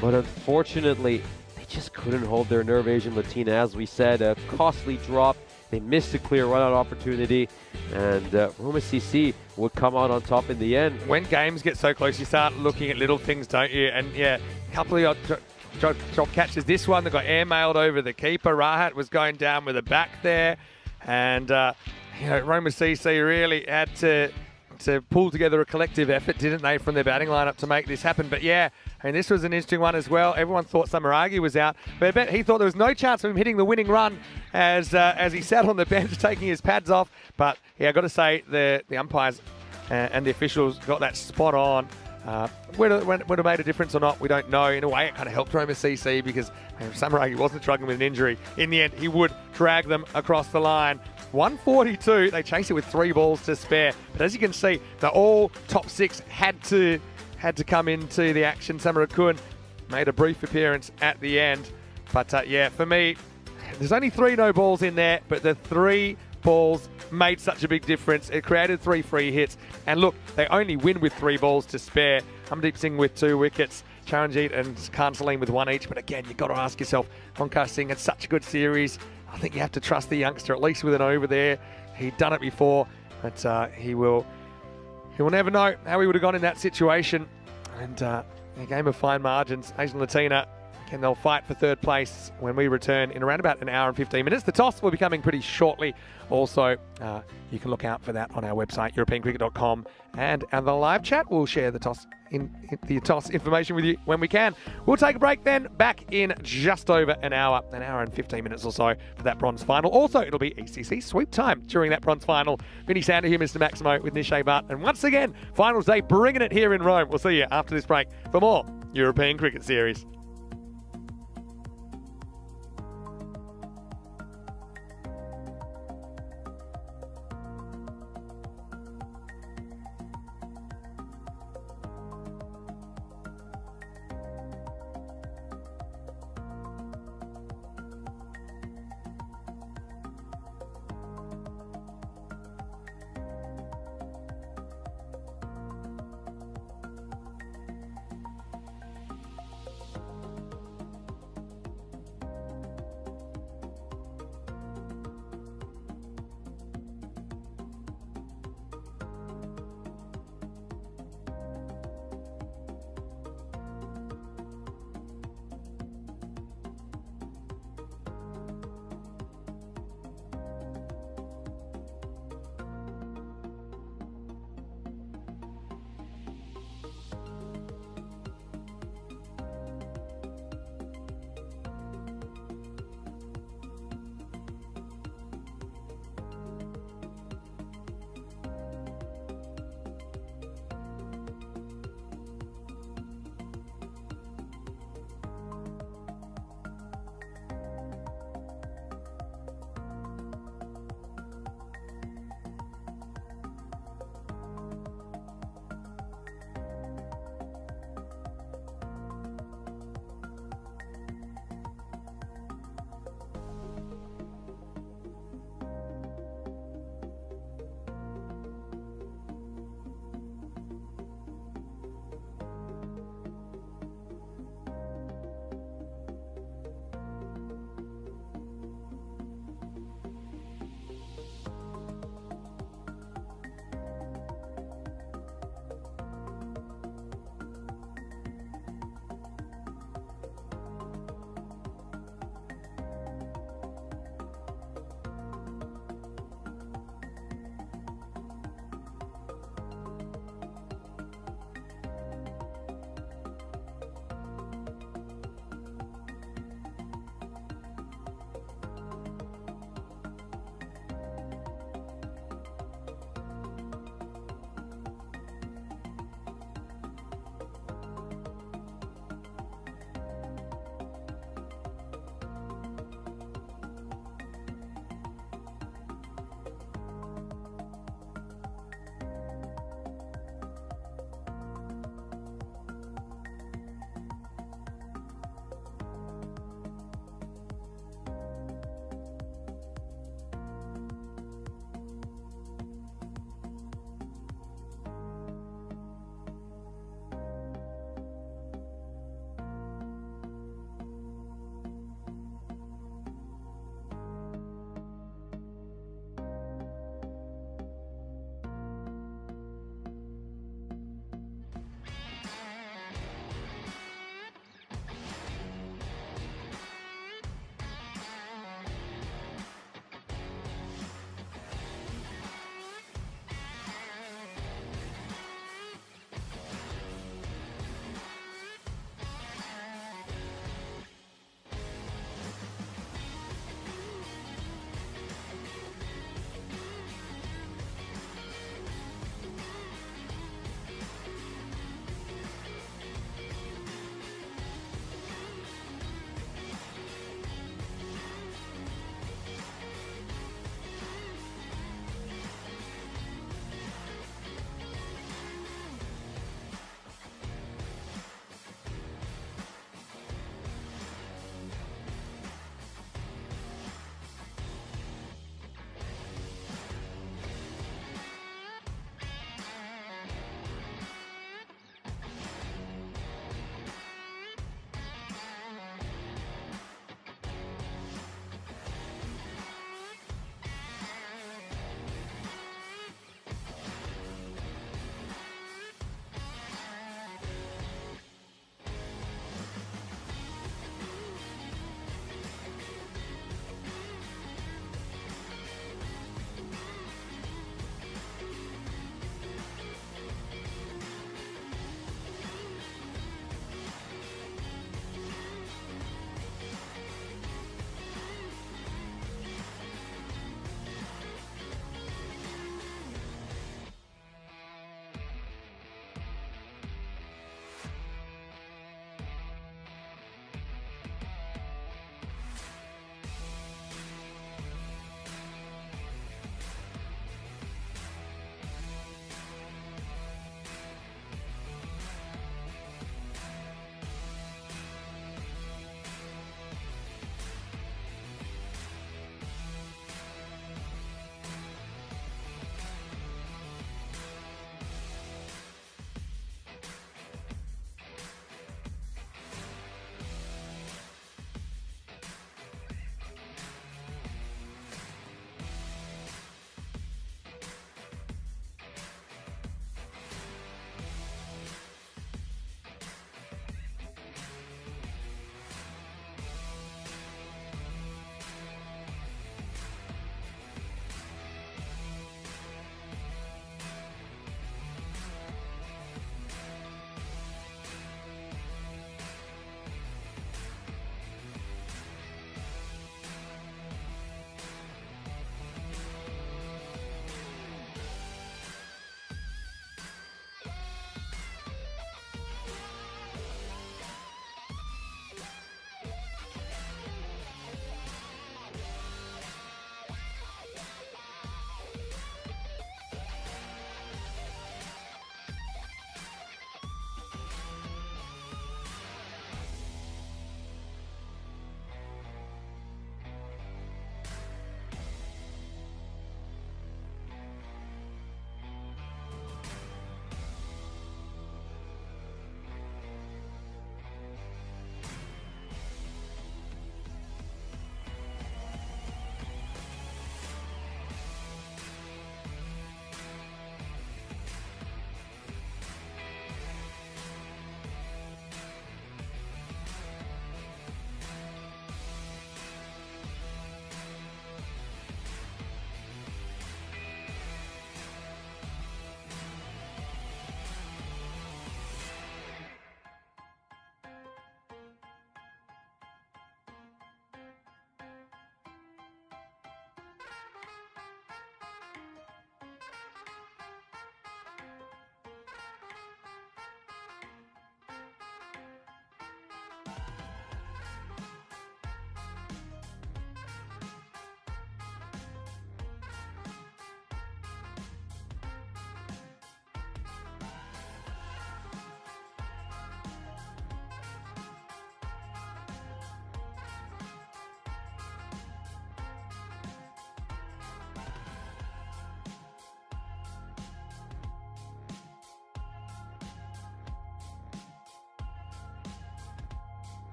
But unfortunately, they just couldn't hold their nerve. Asian Latina, as we said, a costly drop They missed a clear run-out opportunity, and Roma CC would come out on top in the end. When games get so close, you start looking at little things, don't you? And yeah, a couple of drop catches. This one that got airmailed over the keeper. Rahat was going down with a back there, and Roma CC really had to pull together a collective effort, didn't they, from their batting lineup to make this happen. But yeah, and this was an interesting one as well. Everyone thought Samaragi was out, but I bet he thought there was no chance of him hitting the winning run as he sat on the bench taking his pads off. But yeah, I've got to say the umpires and the officials got that spot on. Whether it would have made a difference or not, we don't know. In a way, it kind of helped Roma CC because if Samaragi wasn't struggling with an injury, in the end, he would drag them across the line. 142, they chased it with 3 balls to spare. But as you can see, the all top 6 had to come into the action. Samarakun made a brief appearance at the end. But yeah, for me, there's only 3 no balls in there, but the 3 balls made such a big difference. It created 3 free hits. And look, they only win with 3 balls to spare. Amdeep Singh with 2 wickets. Charanjit and Khan Salim with 1 each. But again, you've got to ask yourself, Onkar Singh had such a good series. I think you have to trust the youngster, at least with an over there. He'd done it before, but he will never know how he would have gone in that situation. And a game of fine margins. Asian Latina, again, they'll fight for 3rd place when we return in around about an hour and 15 minutes. The toss will be coming pretty shortly. Also, you can look out for that on our website, europeancricket.com, and the live chat. We'll share the toss information with you when we can. We'll take a break then, back in just over an hour and 15 minutes or so for that bronze final. Also, it'll be ECC sweep time during that bronze final. Vinny Sander here, Mr. Maximo with Nishay Bhatt. And once again, finals day, bringing it here in Rome. We'll see you after this break for more European Cricket Series.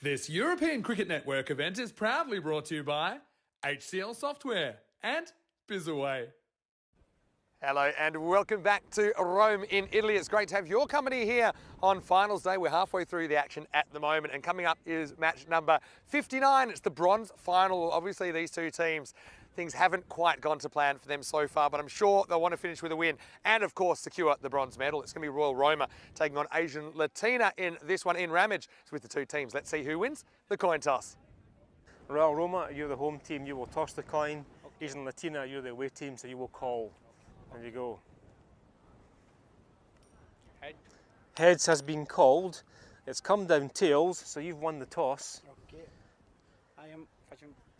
This European Cricket Network event is proudly brought to you by HCL Software and Bizaway. Hello and welcome back to Rome in Italy. It's great to have your company here on finals day. We're halfway through the action at the moment, and coming up is match number 59. It's the bronze final. Obviously these two teams, things haven't quite gone to plan for them so far, but I'm sure they'll want to finish with a win and of course secure the bronze medal. It's going to be Royal Roma taking on Asian Latina in this one in Ramage. It's with the two teams. Let's see who wins the coin toss. Royal Roma, you're the home team, you will toss the coin. Asian Latina, you're the away team, so you will call. There you go. Heads has been called. It's come down tails, so you've won the toss. Okay. I am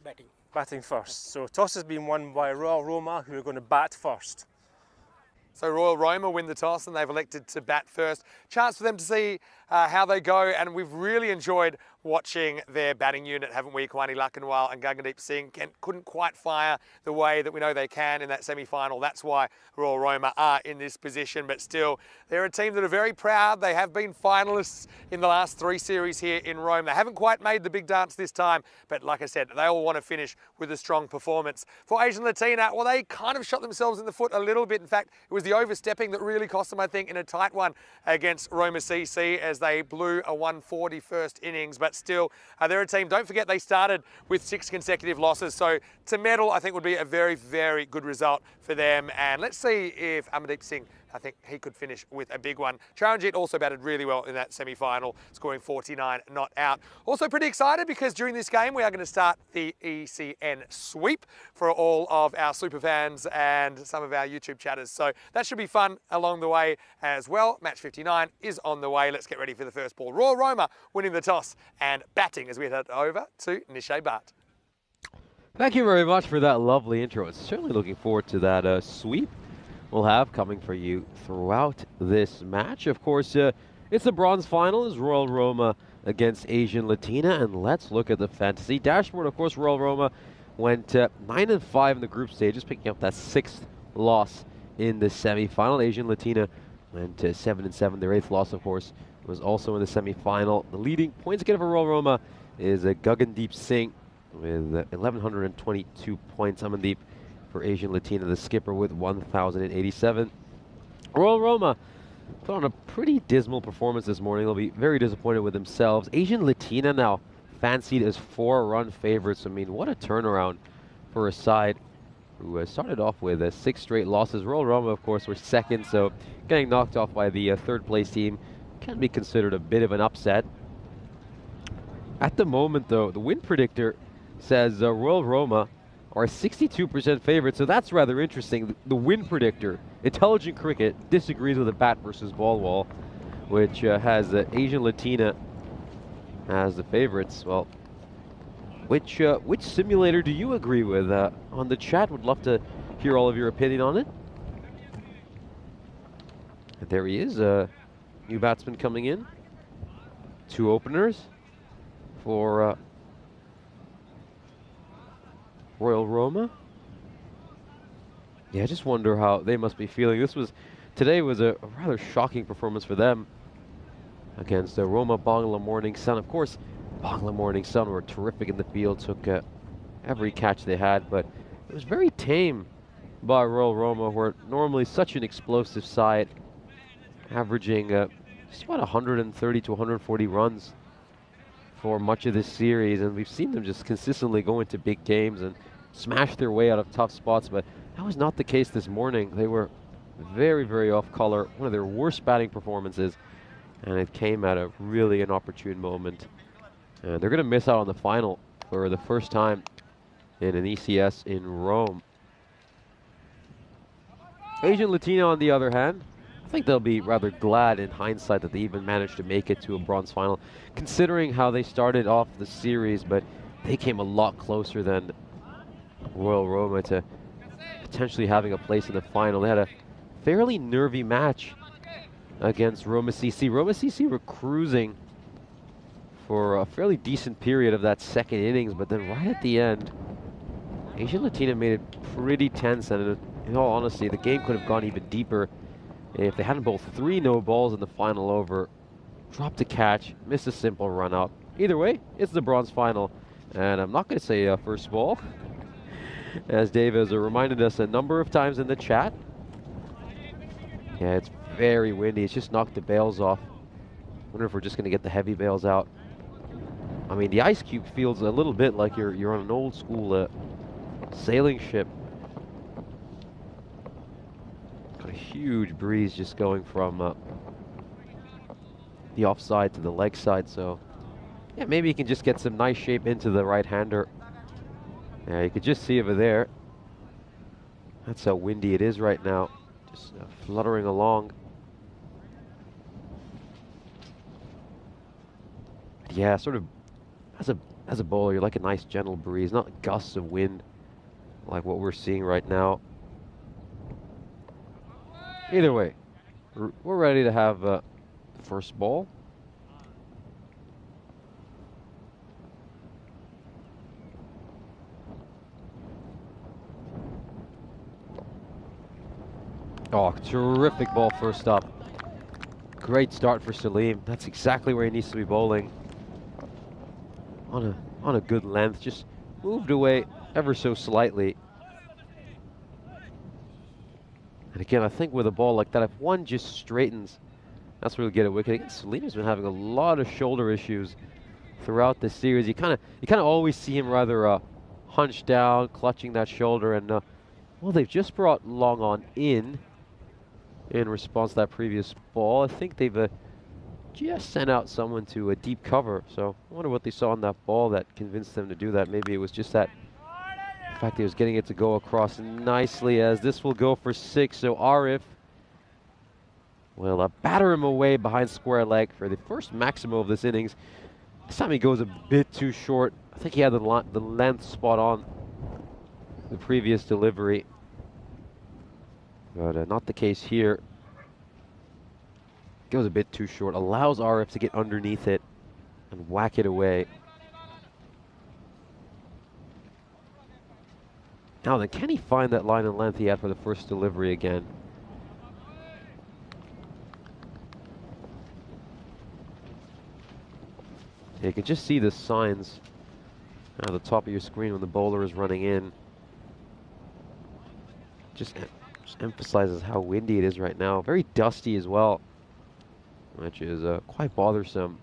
batting. Batting first. So toss has been won by Royal Roma, who are going to bat first. So Royal Roma win the toss and they've elected to bat first. Chance for them to see how they go, and we've really enjoyed watching their batting unit, haven't we? Kwani Lakhanwal and Gagandeep Singh couldn't quite fire the way that we know they can in that semi-final. That's why Royal Roma are in this position, but still, they're a team that are very proud. They have been finalists in the last 3 series here in Rome. They haven't quite made the big dance this time, but like I said, they all want to finish with a strong performance. For Asian Latina, well, they kind of shot themselves in the foot a little bit. In fact, it was the overstepping that really cost them, I think, in a tight one against Roma CC as they blew a 140 first innings, but still, they're a team. Don't forget, they started with 6 consecutive losses, so to medal, I think, would be a very, very good result for them. And let's see if Amandeep Singh, I think he could finish with a big one. Charanjit also batted really well in that semi-final, scoring 49 not out. Also pretty excited because during this game we are going to start the ECN sweep for all of our super fans and some of our YouTube chatters. So that should be fun along the way as well. Match 59 is on the way. Let's get ready for the first ball. Royal Roma winning the toss and batting as we head over to Nishay Bhatt. Thank you very much for that lovely intro. Certainly looking forward to that sweep we'll have coming for you throughout this match. Of course, it's the bronze final. It's Royal Roma against Asian Latina, and let's look at the fantasy dashboard. Of course, Royal Roma went 9-5 in the group stages, picking up that 6th loss in the semi-final. Asian Latina went 7-7. Their 8th loss, of course, was also in the semi-final. The leading points getter for Royal Roma is Gagandeep Singh with 1,122 points. Amandeep for Asian Latina, the skipper, with 1,087. Royal Roma put on a pretty dismal performance this morning. They'll be very disappointed with themselves. Asian Latina now fancied as 4-run favorites. I mean, what a turnaround for a side who started off with 6 straight losses. Royal Roma, of course, were second, so getting knocked off by the 3rd place team can be considered a bit of an upset. At the moment, though, the win predictor says Royal Roma are 62% favorite, so that's rather interesting. The win predictor, Intelligent Cricket, disagrees with the bat versus ball wall, which has Asian Latina as the favorites. Well, which simulator do you agree with? On the chat, would love to hear all of your opinion on it. And there he is, new batsman coming in. 2 openers for Royal Roma. Yeah, I just wonder how they must be feeling. Today was a rather shocking performance for them against Roma Bangla Morning Sun. Of course, Bangla Morning Sun were terrific in the field, took every catch they had, but it was very tame by Royal Roma, who are normally such an explosive side, averaging just about 130 to 140 runs for much of this series, and we've seen them just consistently go into big games and smash their way out of tough spots, but that was not the case this morning. They were very, very off color, one of their worst batting performances, and it came at a really inopportune moment. And they're going to miss out on the final for the first time in an ECS in Rome. Asian Latina, on the other hand, I think they'll be rather glad in hindsight that they even managed to make it to a bronze final, considering how they started off the series, but they came a lot closer than Royal Roma to potentially having a place in the final. They had a fairly nervy match against Roma CC. Roma CC were cruising for a fairly decent period of that 2nd innings, but then right at the end, Asian Latina made it pretty tense, and in all honesty, the game could have gone even deeper if they hadn't bowled 3 no balls in the final over, dropped a catch, missed a simple run out, Either way, it's the bronze final. And I'm not going to say first ball, as Dave has reminded us a number of times in the chat. Yeah, it's very windy. It's just knocked the bales off. Wonder if we're just going to get the heavy bales out. I mean, the ice cube feels a little bit like you're on an old school sailing ship. Got a huge breeze just going from the offside to the leg side. So, yeah, maybe you can just get some nice shape into the right-hander. Yeah, you could just see over there. That's how windy it is right now. Just fluttering along. Yeah, sort of as a bowler, you like a nice gentle breeze, not gusts of wind like what we're seeing right now. Either way, we're ready to have the first ball. Oh, terrific ball first up. Great start for Salim. That's exactly where he needs to be bowling. On a good length, just moved away ever so slightly. And again, I think with a ball like that, if one just straightens, that's where we'll get a wicket. Again, Salim has been having a lot of shoulder issues throughout this series. You kind of always see him rather hunched down, clutching that shoulder, and well, they've just brought Long on in response to that previous ball. I think they've just sent out someone to a deep cover. So I wonder what they saw on that ball that convinced them to do that. Maybe it was just that fact he was getting it to go across nicely, as this will go for 6. So Arif will batter him away behind square leg for the first maximum of this innings. This time he goes a bit too short. I think he had the length spot on the previous delivery, but not the case here. Goes a bit too short, allows Arif to get underneath it and whack it away. Now then, can he find that line and length he had for the first delivery again? Yeah, you can just see the signs at the top of your screen when the bowler is running in. Just emphasizes how windy it is right now. Very dusty as well, which is quite bothersome.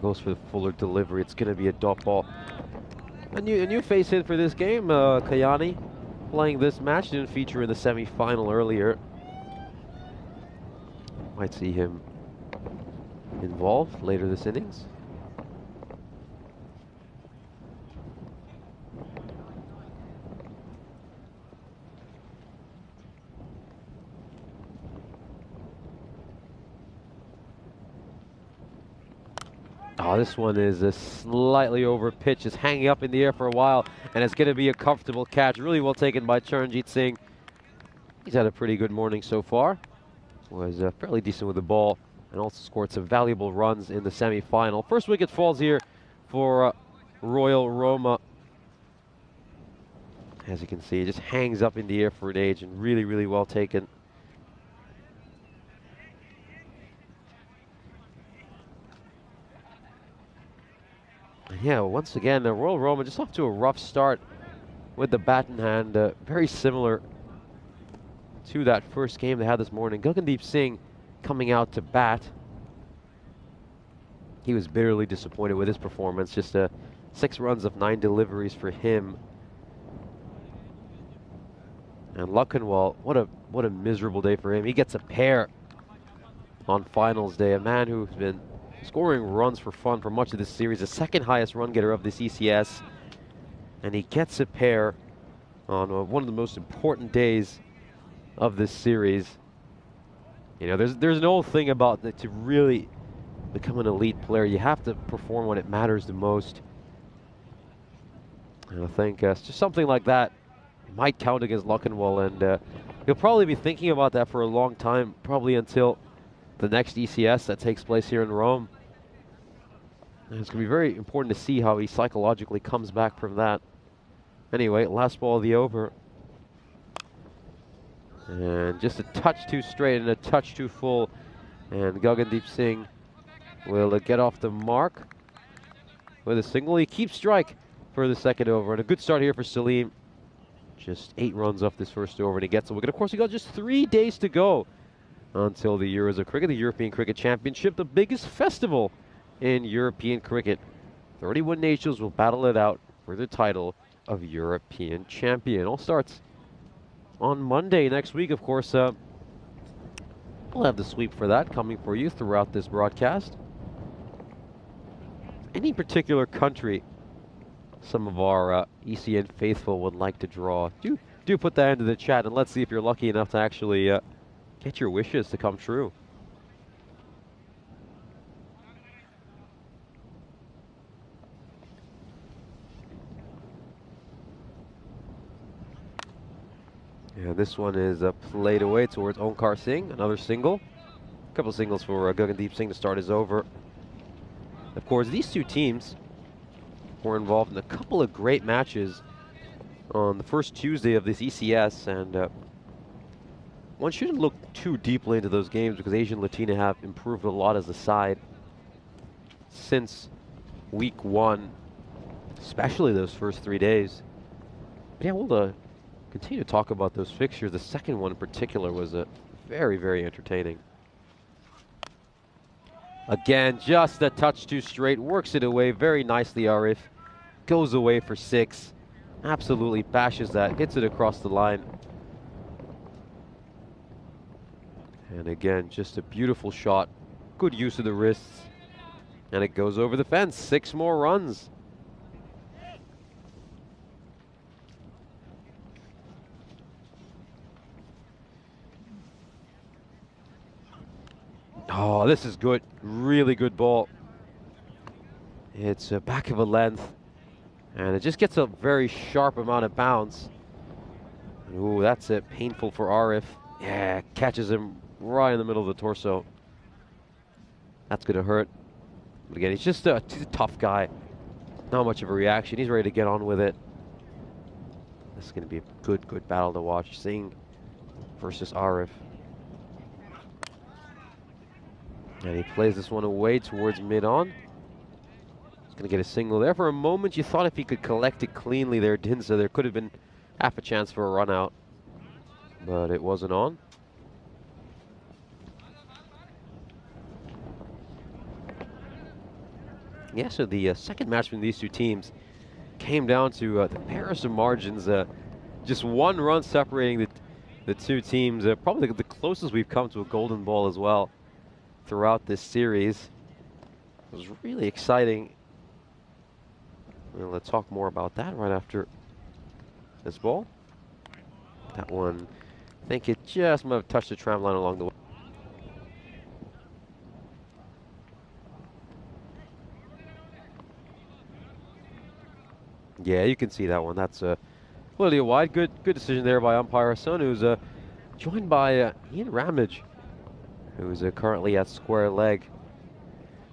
Goes for the fuller delivery. It's going to be a dot ball. A new face in for this game, Kayani, playing this match. Didn't feature in the semi-final earlier. Might see him involved later this innings. Oh, this one is a slightly over pitch. It's hanging up in the air for a while, and it's going to be a comfortable catch. Really well taken by Charanjit Singh. He's had a pretty good morning so far. Was fairly decent with the ball, and also scored some valuable runs in the semi-final. First wicket falls here for Royal Roma. As you can see, it just hangs up in the air for an age, and really, really well taken. Yeah, once again, Royal Roma just off to a rough start with the bat in hand. Very similar to that first game they had this morning. Gagandeep Singh coming out to bat. He was bitterly disappointed with his performance. Just 6 runs of 9 deliveries for him. And Lakhanwal, what a miserable day for him. He gets a pair on finals day. A man who's been scoring runs for fun for much of this series, the second highest run getter of this ECS, and he gets a pair on one of the most important days of this series. You know, there's an old thing about that: to really become an elite player, you have to perform when it matters the most. And I think just something like that, might count against Luckenwall, and he'll probably be thinking about that for a long time, probably until the next ECS that takes place here in Rome. And it's going to be very important to see how he psychologically comes back from that. Anyway, last ball of the over. And just a touch too straight and a touch too full. And Gagandeep Singh will get off the mark with a single. He keeps strike for the second over. And a good start here for Salim. Just 8 runs off this first over, and he gets a wicket. Of course, we got just 3 days to go until the Euros of Cricket, the European Cricket Championship, the biggest festival in European cricket. 31 nations will battle it out for the title of European champion. All starts on Monday next week, of course. We'll have the sweep for that coming for you throughout this broadcast. Any particular country some of our ECN faithful would like to draw, do put that into the chat, and let's see if you're lucky enough to actually get your wishes to come true. Yeah, this one is played away towards Onkar Singh, another single. A couple singles for Gagandeep Singh to start his over. Of course, these two teams were involved in a couple of great matches on the first Tuesday of this ECS, and one shouldn't look too deeply into those games because Asian Latina have improved a lot as a side since week 1, especially those first 3 days. But yeah, we'll continue to talk about those fixtures. The second one in particular was very, very entertaining. Again, just a touch too straight, works it away very nicely. Arif goes away for 6, absolutely bashes that, hits it across the line. And again, just a beautiful shot, good use of the wrists, and it goes over the fence. 6 more runs. Oh, this is good. Really good ball. It's a back of a length, and it just gets a very sharp amount of bounce. Ooh, that's it. Painful for Arif. Yeah, catches him right in the middle of the torso. That's going to hurt. But again, he's just a tough guy. Not much of a reaction. He's ready to get on with it. This is going to be a good battle to watch. Singh versus Arif. And he plays this one away towards mid-on. He's going to get a single there. For a moment, you thought if he could collect it cleanly there, didn't, so there could have been half a chance for a run out. But it wasn't on. Yeah, so the second match between these two teams came down to the barest of margins. Just 1 run separating the two teams. Probably the closest we've come to a golden ball as well throughout this series. It was really exciting. We'll talk more about that right after this ball. That one, I think it just might have touched the tram line along the way. Yeah, you can see that one. That's a little wide. Good decision there by umpire Hassan, who's joined by Ian Ramage, who's currently at square leg.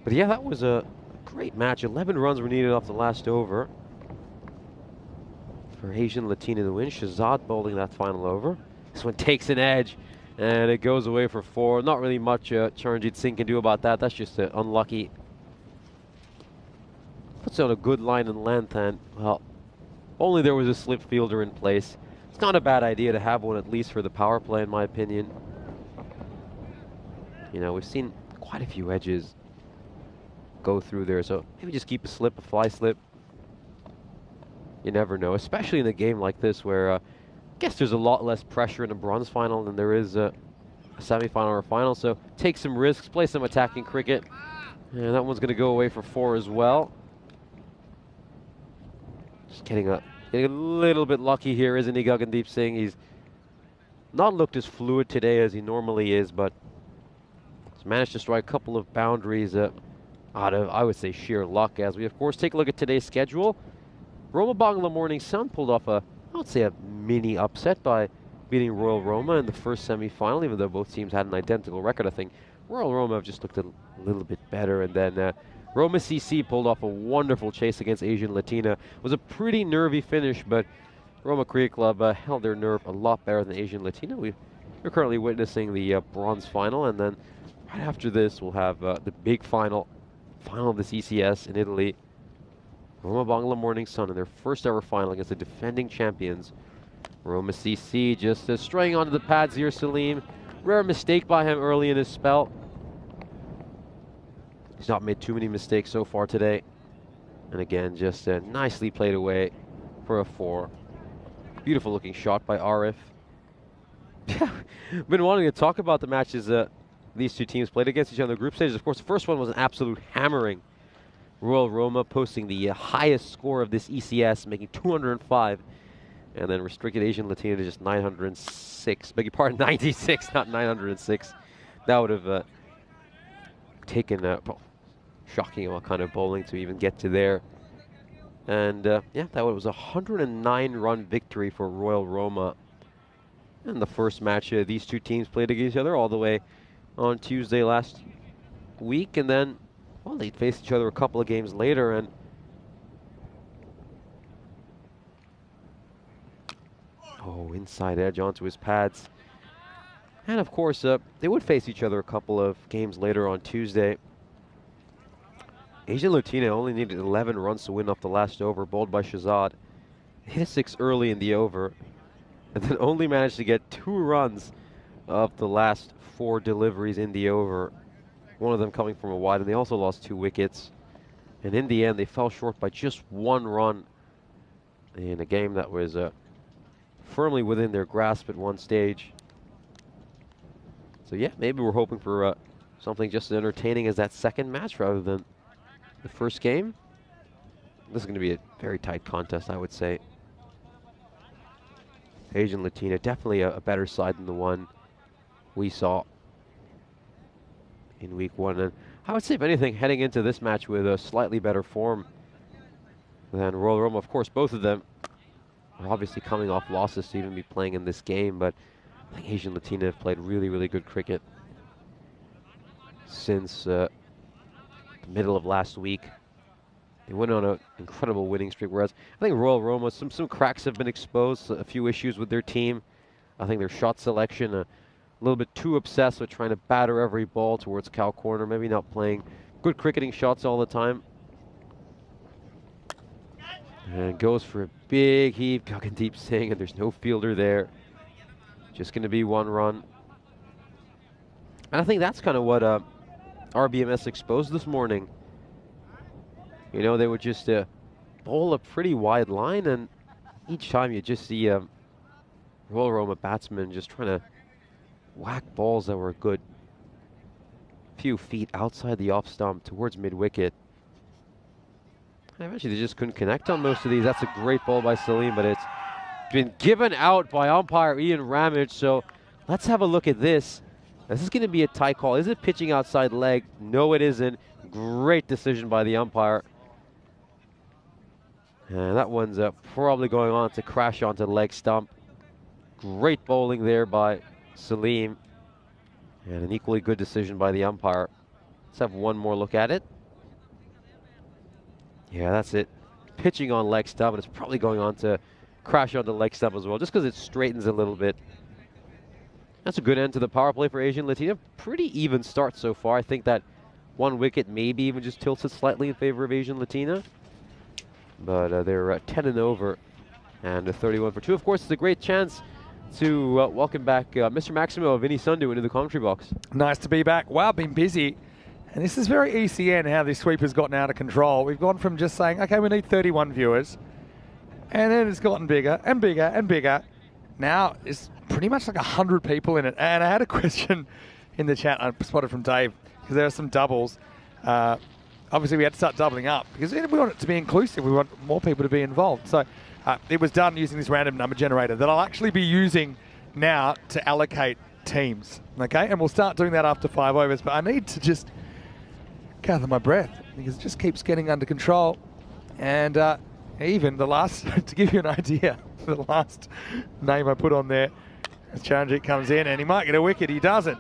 But yeah, that was a great match. 11 runs were needed off the last over for Asian Latina to win. Shahzad bowling that final over. This one takes an edge, and it goes away for 4. Not really much Charanjit Singh can do about that. That's just unlucky. Puts out a good line and length, and, well, only there was a slip fielder in place. It's not a bad idea to have one, at least for the power play, in my opinion. You know, we've seen quite a few edges go through there, so maybe just keep a slip, a fly slip. You never know, especially in a game like this where I guess there's a lot less pressure in a bronze final than there is a semi-final or a final, so take some risks, play some attacking cricket. And that one's going to go away for 4 as well. Just getting a little bit lucky here, isn't he, Gagandeep Singh? He's not looked as fluid today as he normally is, but he's managed to strike a couple of boundaries out of, I would say, sheer luck. As we, of course, take a look at today's schedule. Roma Bangla Morning Sun pulled off a I would say, a mini upset by beating Royal Roma in the first semi-final, even though both teams had an identical record. I think Royal Roma have just looked a little bit better, and then Roma CC pulled off a wonderful chase against Asian Latina. It was a pretty nervy finish, but Roma Cricket Club held their nerve a lot better than Asian Latina. We're currently witnessing the bronze final, and then right after this we'll have the big final of the CCS in Italy. Roma Bangla Morning Sun in their first ever final against the defending champions. Roma CC just straying onto the pads here, Salim. Rare mistake by him early in his spell. He's not made too many mistakes so far today. And again, just nicely played away for a 4. Beautiful looking shot by Arif. Been wanting to talk about the matches these two teams played against each other in the group stages. Of course, the first one was an absolute hammering. Royal Roma posting the highest score of this ECS, making 205. And then restricted Asian Latina to just 906. Beg your pardon, 96, not 906. That would have taken shocking all kind of bowling to even get to there. And yeah, that was a 109-run victory for Royal Roma. And the first match these two teams played against each other all the way on Tuesday last week. And then, well, they faced each other a couple of games later. And oh, inside edge onto his pads. And of course, they would face each other a couple of games later on Tuesday. Asian Latina only needed 11 runs to win off the last over, bowled by Shahzad. Hit a 6 early in the over, and then only managed to get 2 runs of the last 4 deliveries in the over. One of them coming from a wide, and they also lost 2 wickets. And in the end, they fell short by just 1 run in a game that was firmly within their grasp at one stage. So yeah, maybe we're hoping for something just as entertaining as that second match rather than the first game. This is going to be a very tight contest, I would say. Asian Latina, definitely a better side than the one we saw in week 1. And I would say, if anything, heading into this match with a slightly better form than Royal Roma. Of course, both of them are obviously coming off losses to even be playing in this game, but I think Asian Latina have played really, really good cricket since the middle of last week. They went on an incredible winning streak, whereas I think Royal Roma, some cracks have been exposed, a few issues with their team. I think their shot selection, a little bit too obsessed with trying to batter every ball towards cow corner, maybe not playing good cricketing shots all the time. And goes for a big heave, Gagandeep Singh, and there's no fielder there. Just going to be 1 run. And I think that's kind of what RBMS exposed this morning. You know, they would just bowl a pretty wide line, and each time you just see Royal Roma batsmen just trying to whack balls that were a good few feet outside the off stump towards mid-wicket. And eventually they just couldn't connect on most of these. That's a great ball by Salim, but it's been given out by umpire Ian Ramage. So let's have a look at this. This is going to be a tight call. Is it pitching outside leg? No, it isn't. Great decision by the umpire. And that one's probably going on to crash onto the leg stump. Great bowling there by Salim. And an equally good decision by the umpire. Let's have one more look at it. Yeah, that's it. Pitching on leg stump, and it's probably going on to crash onto leg stump as well, just because it straightens a little bit. That's a good end to the power play for Asian Latina. Pretty even start so far. I think that 1 wicket maybe even just tilts it slightly in favor of Asian Latina. But they're 10 and over and 31 for 2. Of course, it's a great chance to welcome back Mr. Maximo Vinny Sundu into the commentary box. Nice to be back. Wow, been busy. And this is very ECN, how this sweep has gotten out of control. We've gone from just saying, okay, we need 31 viewers. And then it's gotten bigger and bigger and bigger. Now it's pretty much like 100 people in it. And I had a question in the chat I spotted from Dave, because there are some doubles. Obviously, we had to start doubling up because we want it to be inclusive. We want more people to be involved. So it was done using this random number generator that I'll actually be using now to allocate teams. Okay, and we'll start doing that after 5 overs. But I need to just gather my breath because it just keeps getting under control. And even the last, to give you an idea, the last name I put on there. As Charanjit comes in, and he might get a wicket. He doesn't.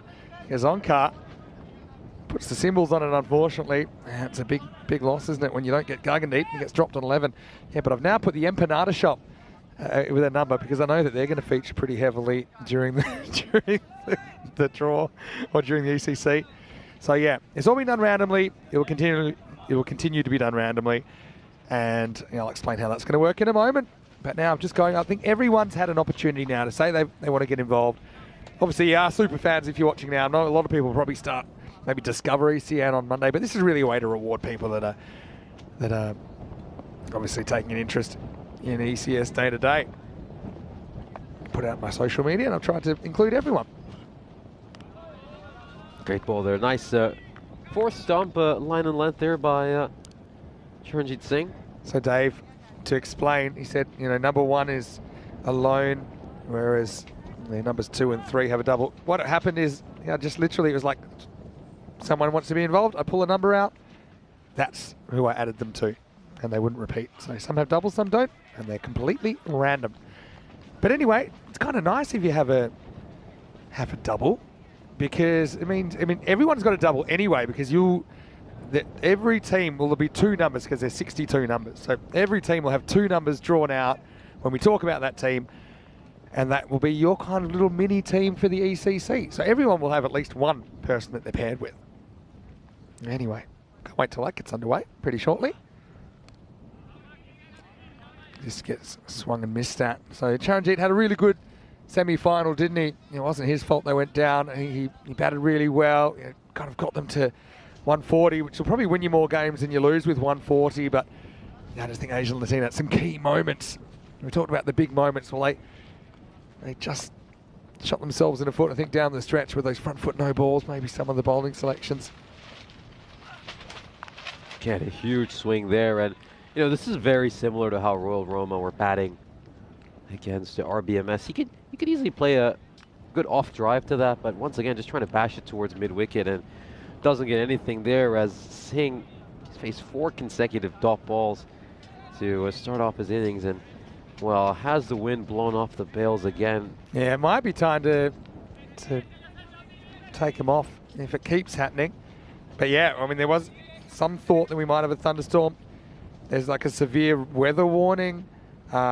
Gazonka puts the symbols on it, unfortunately. It's a big loss, isn't it, when you don't get Gagandeep? He gets dropped on 11. Yeah, but I've now put the Empanada Shop with a number because I know that they're going to feature pretty heavily during the draw or during the ECC. So yeah, it's all been done randomly. It will continue to be done randomly, and I'll explain how that's going to work in a moment. But now I'm just going, I think everyone's had an opportunity now to say they want to get involved. Obviously, you are super fans if you're watching now. I know a lot of people will probably start, maybe discover ECN on Monday, but this is really a way to reward people that are obviously taking an interest in ECS day to day. Put out my social media, and I've tried to include everyone. Great ball there. Nice fourth stump, line and length there by Charanjit Singh. So Dave, to explain, he said, number 1 is alone, whereas the numbers 2 and 3 have a double. What happened is, just literally it was like, someone wants to be involved, I pull a number out, that's who I added them to, and they wouldn't repeat. So some have doubles, some don't, and they're completely random. But anyway, it's kind of nice if you have a double, because I mean everyone's got a double anyway, because every team will be 2 numbers, because there's 62 numbers. So every team will have 2 numbers drawn out when we talk about that team, and that will be your kind of little mini team for the ECC. So everyone will have at least one person that they're paired with. Anyway, can't wait till that gets underway pretty shortly. Just gets swung and missed at. So Charanjit had a really good semi-final, didn't he? It wasn't his fault they went down. He batted really well. Kind of got them to 140, which will probably win you more games than you lose with 140. But I just think Asian Latina had some key moments. We talked about the big moments. Well, they just shot themselves in the foot, I think, down the stretch with those front foot no balls, maybe some of the bowling selections. Get a huge swing there, and this is very similar to how Royal Roma were batting against the RBMS. You could easily play a good off drive to that, but once again, just trying to bash it towards mid wicket and doesn't get anything there, as Singh faced 4 consecutive dot balls to start off his innings, and well, has the wind blown off the bails again? Yeah, it might be time to take him off if it keeps happening. But yeah, I mean, there was some thought that we might have a thunderstorm. There's like a severe weather warning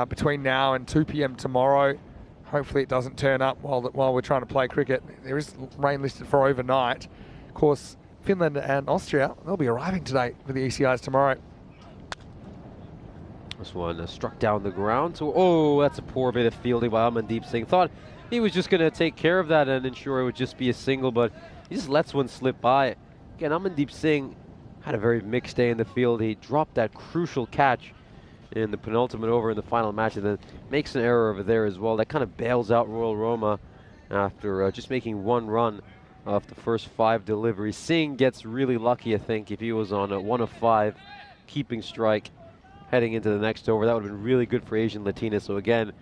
between now and 2 p.m. tomorrow. Hopefully it doesn't turn up while we're trying to play cricket. There is rain listed for overnight. Of course, Finland and Austria, they'll be arriving today for the ECIs tomorrow. This one struck down the ground. So, that's a poor bit of fielding by Amandeep Singh. Thought he was just going to take care of that and ensure it would just be a single, but he just lets one slip by. Again, Amandeep Singh had a very mixed day in the field. He dropped that crucial catch in the penultimate over in the final match, and then makes an error over there as well. That kind of bails out Royal Roma after just making 1 run off the first 5 deliveries. Singh gets really lucky, I think, if he was on a 1 of 5 keeping strike heading into the next over. That would have been really good for Asian Latina. So again,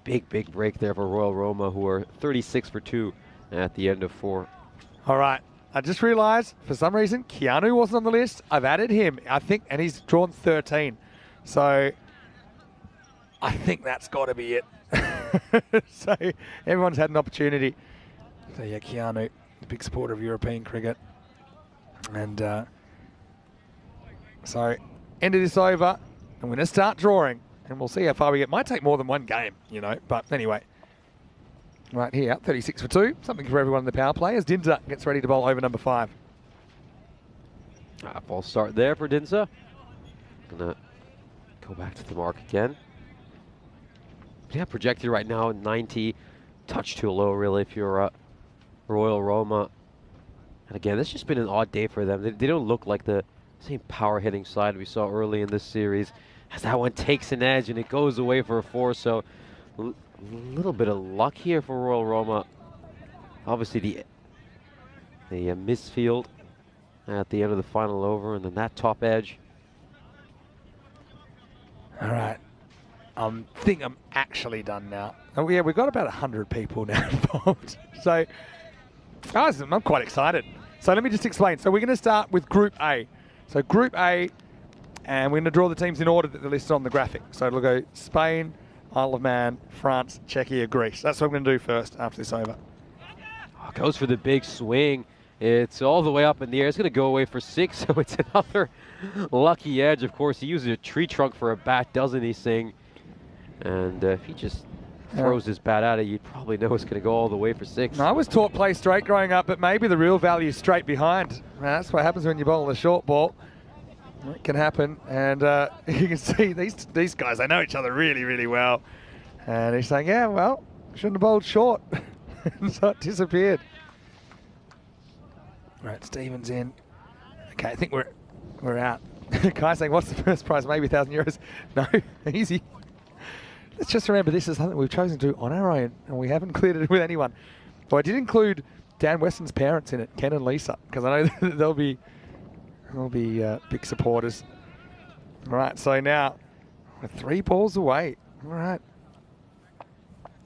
big break there for Royal Roma, who are 36 for 2 at the end of 4. All right. I just realised, for some reason, Keanu wasn't on the list. I've added him, I think, and he's drawn 13. So I think that's got to be it. So everyone's had an opportunity. So yeah, Keanu, a big supporter of European cricket. And so end of this over. I'm going to start drawing, and we'll see how far we get. Might take more than 1 game, but anyway. Right here, 36 for 2. Something for everyone in the power play as Dinza gets ready to bowl over number 5. False start there for Dinza. Gonna go back to the mark again. Yeah, projected right now 90. Touch too low, really, if you're Royal Roma. And again, this has just been an odd day for them. They don't look like the same power hitting side we saw early in this series, as that one takes an edge and it goes away for a 4. So a little bit of luck here for Royal Roma. Obviously the misfield at the end of the final over, and then that top edge. All right. I think I'm actually done now. Oh yeah, we've got about 100 people now involved. So guys, I'm quite excited. So let me just explain. So we're going to start with Group A. So Group A, and we're going to draw the teams in order that they're listed on the graphic. So it'll go Spain, Isle of Man, France, Czechia, Greece. That's what I'm going to do first after this over. Oh, goes for the big swing. It's all the way up in the air. It's going to go away for 6, so it's another lucky edge. Of course, he uses a tree trunk for a bat, doesn't he, Singh? And if he just throws his bat at it, you'd probably know it's going to go all the way for 6. I was taught play straight growing up, but maybe the real value is straight behind. That's what happens when you bowl a short ball. It can happen, and you can see these guys, they know each other really, really well. And he's saying, yeah, well, shouldn't have bowled short. And so it disappeared. Right, Stevens in. Okay, I think we're out. Kai's saying, what's the first prize? Maybe €1,000. No, easy. Let's just remember this is something we've chosen to do on our own, and we haven't cleared it with anyone. But I did include Dan Weston's parents in it, Ken and Lisa, because I know that they'll be big supporters. All right, so now we're 3 balls away. All right,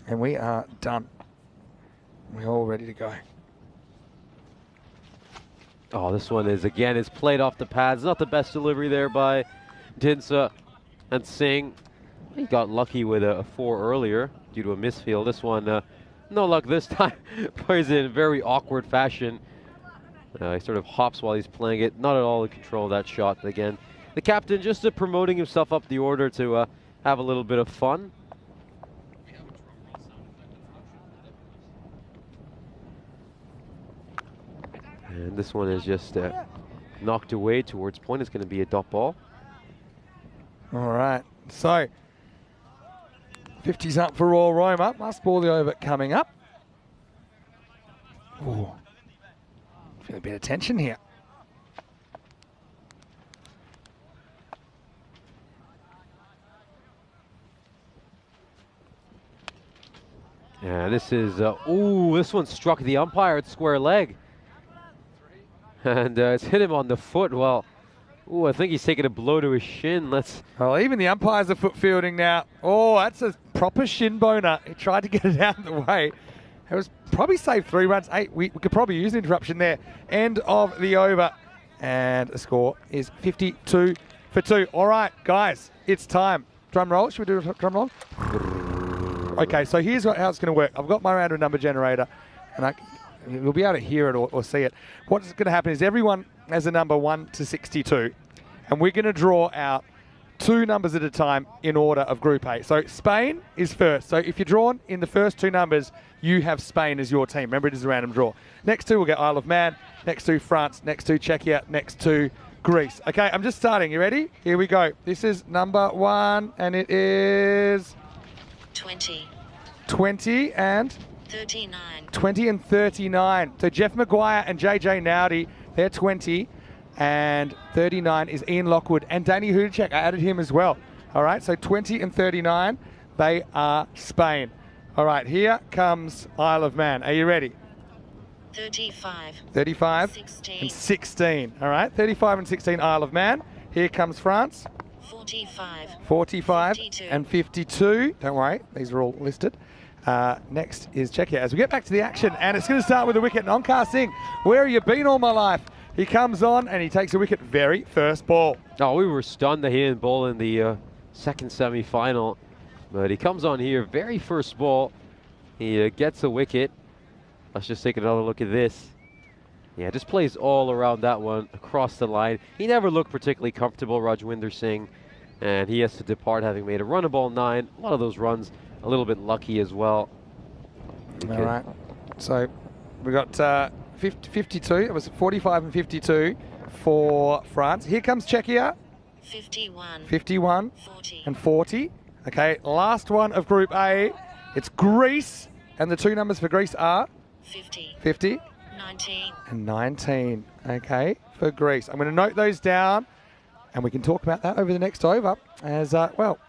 and we are done. We're all ready to go. Oh, this one is, again, it's played off the pads. Not the best delivery there by Dinsa and Singh. He got lucky with a 4 earlier due to a misfield. This one, no luck this time. Plays it in very awkward fashion. He sort of hops while he's playing it. Not at all in control of that shot. But again, the captain just promoting himself up the order to have a little bit of fun. And this one is just knocked away towards point. It's going to be a dot ball. All right, so 50's up for Royal Roma. Last ball of the over coming up. Ooh. Feel a bit of tension here. Yeah, this is, ooh, this one struck the umpire at square leg. And it's hit him on the foot. Well, ooh, I think he's taking a blow to his shin. Well, even the umpires are foot fielding now. Oh, that's a proper shin boner. He tried to get it out of the way. It was probably saved 3 runs. 8. We could probably use an interruption there. End of the over. And the score is 52 for 2. All right, guys, it's time. Drum roll. Should we do a drum roll? Okay, so here's how it's going to work. I've got my random number generator, and you'll be able to hear it or see it. What's going to happen is everyone has a number 1 to 62, and we're going to draw out 2 numbers at a time in order of Group A. So Spain is first. So if you're drawn in the first 2 numbers, you have Spain as your team. Remember, it is a random draw. Next 2 we'll get Isle of Man. Next 2 France. Next 2 Czechia. Next 2 Greece. Okay, I'm just starting. You ready? Here we go. This is number 1, and it is 20. 20 and 39. 20 and 39. So Jeff Maguire and JJ Nowdy, they're 20. And 39 is Ian Lockwood. And Danny Hudacek, I added him as well. All right, so 20 and 39, they are Spain. All right, here comes Isle of Man. Are you ready? 35. 35 16. and 16. All right, 35 and 16, Isle of Man. Here comes France. 45. 45 52. and 52. Don't worry, these are all listed. Next is Czechia. As we get back to the action, and it's going to start with a wicket. Onkar Singh, where have you been all my life? He comes on and he takes a wicket very first ball. Oh, we were stunned that he didn't bowl in the second semi-final. But he comes on here, very first ball. He gets a wicket. Let's just take another look at this. Yeah, just plays all around that one, across the line. He never looked particularly comfortable, Rajwinder Singh. And he has to depart having made a run of ball 9. A lot of those runs a little bit lucky as well. All right, so we got 52. It was 45 and 52 for France. Here comes Czechia. 51. 51 40. and 40. Okay, last one of Group A. It's Greece, and the 2 numbers for Greece are 50. 50 19. and 19. Okay, for Greece. I'm going to note those down, and we can talk about that over the next over. As well,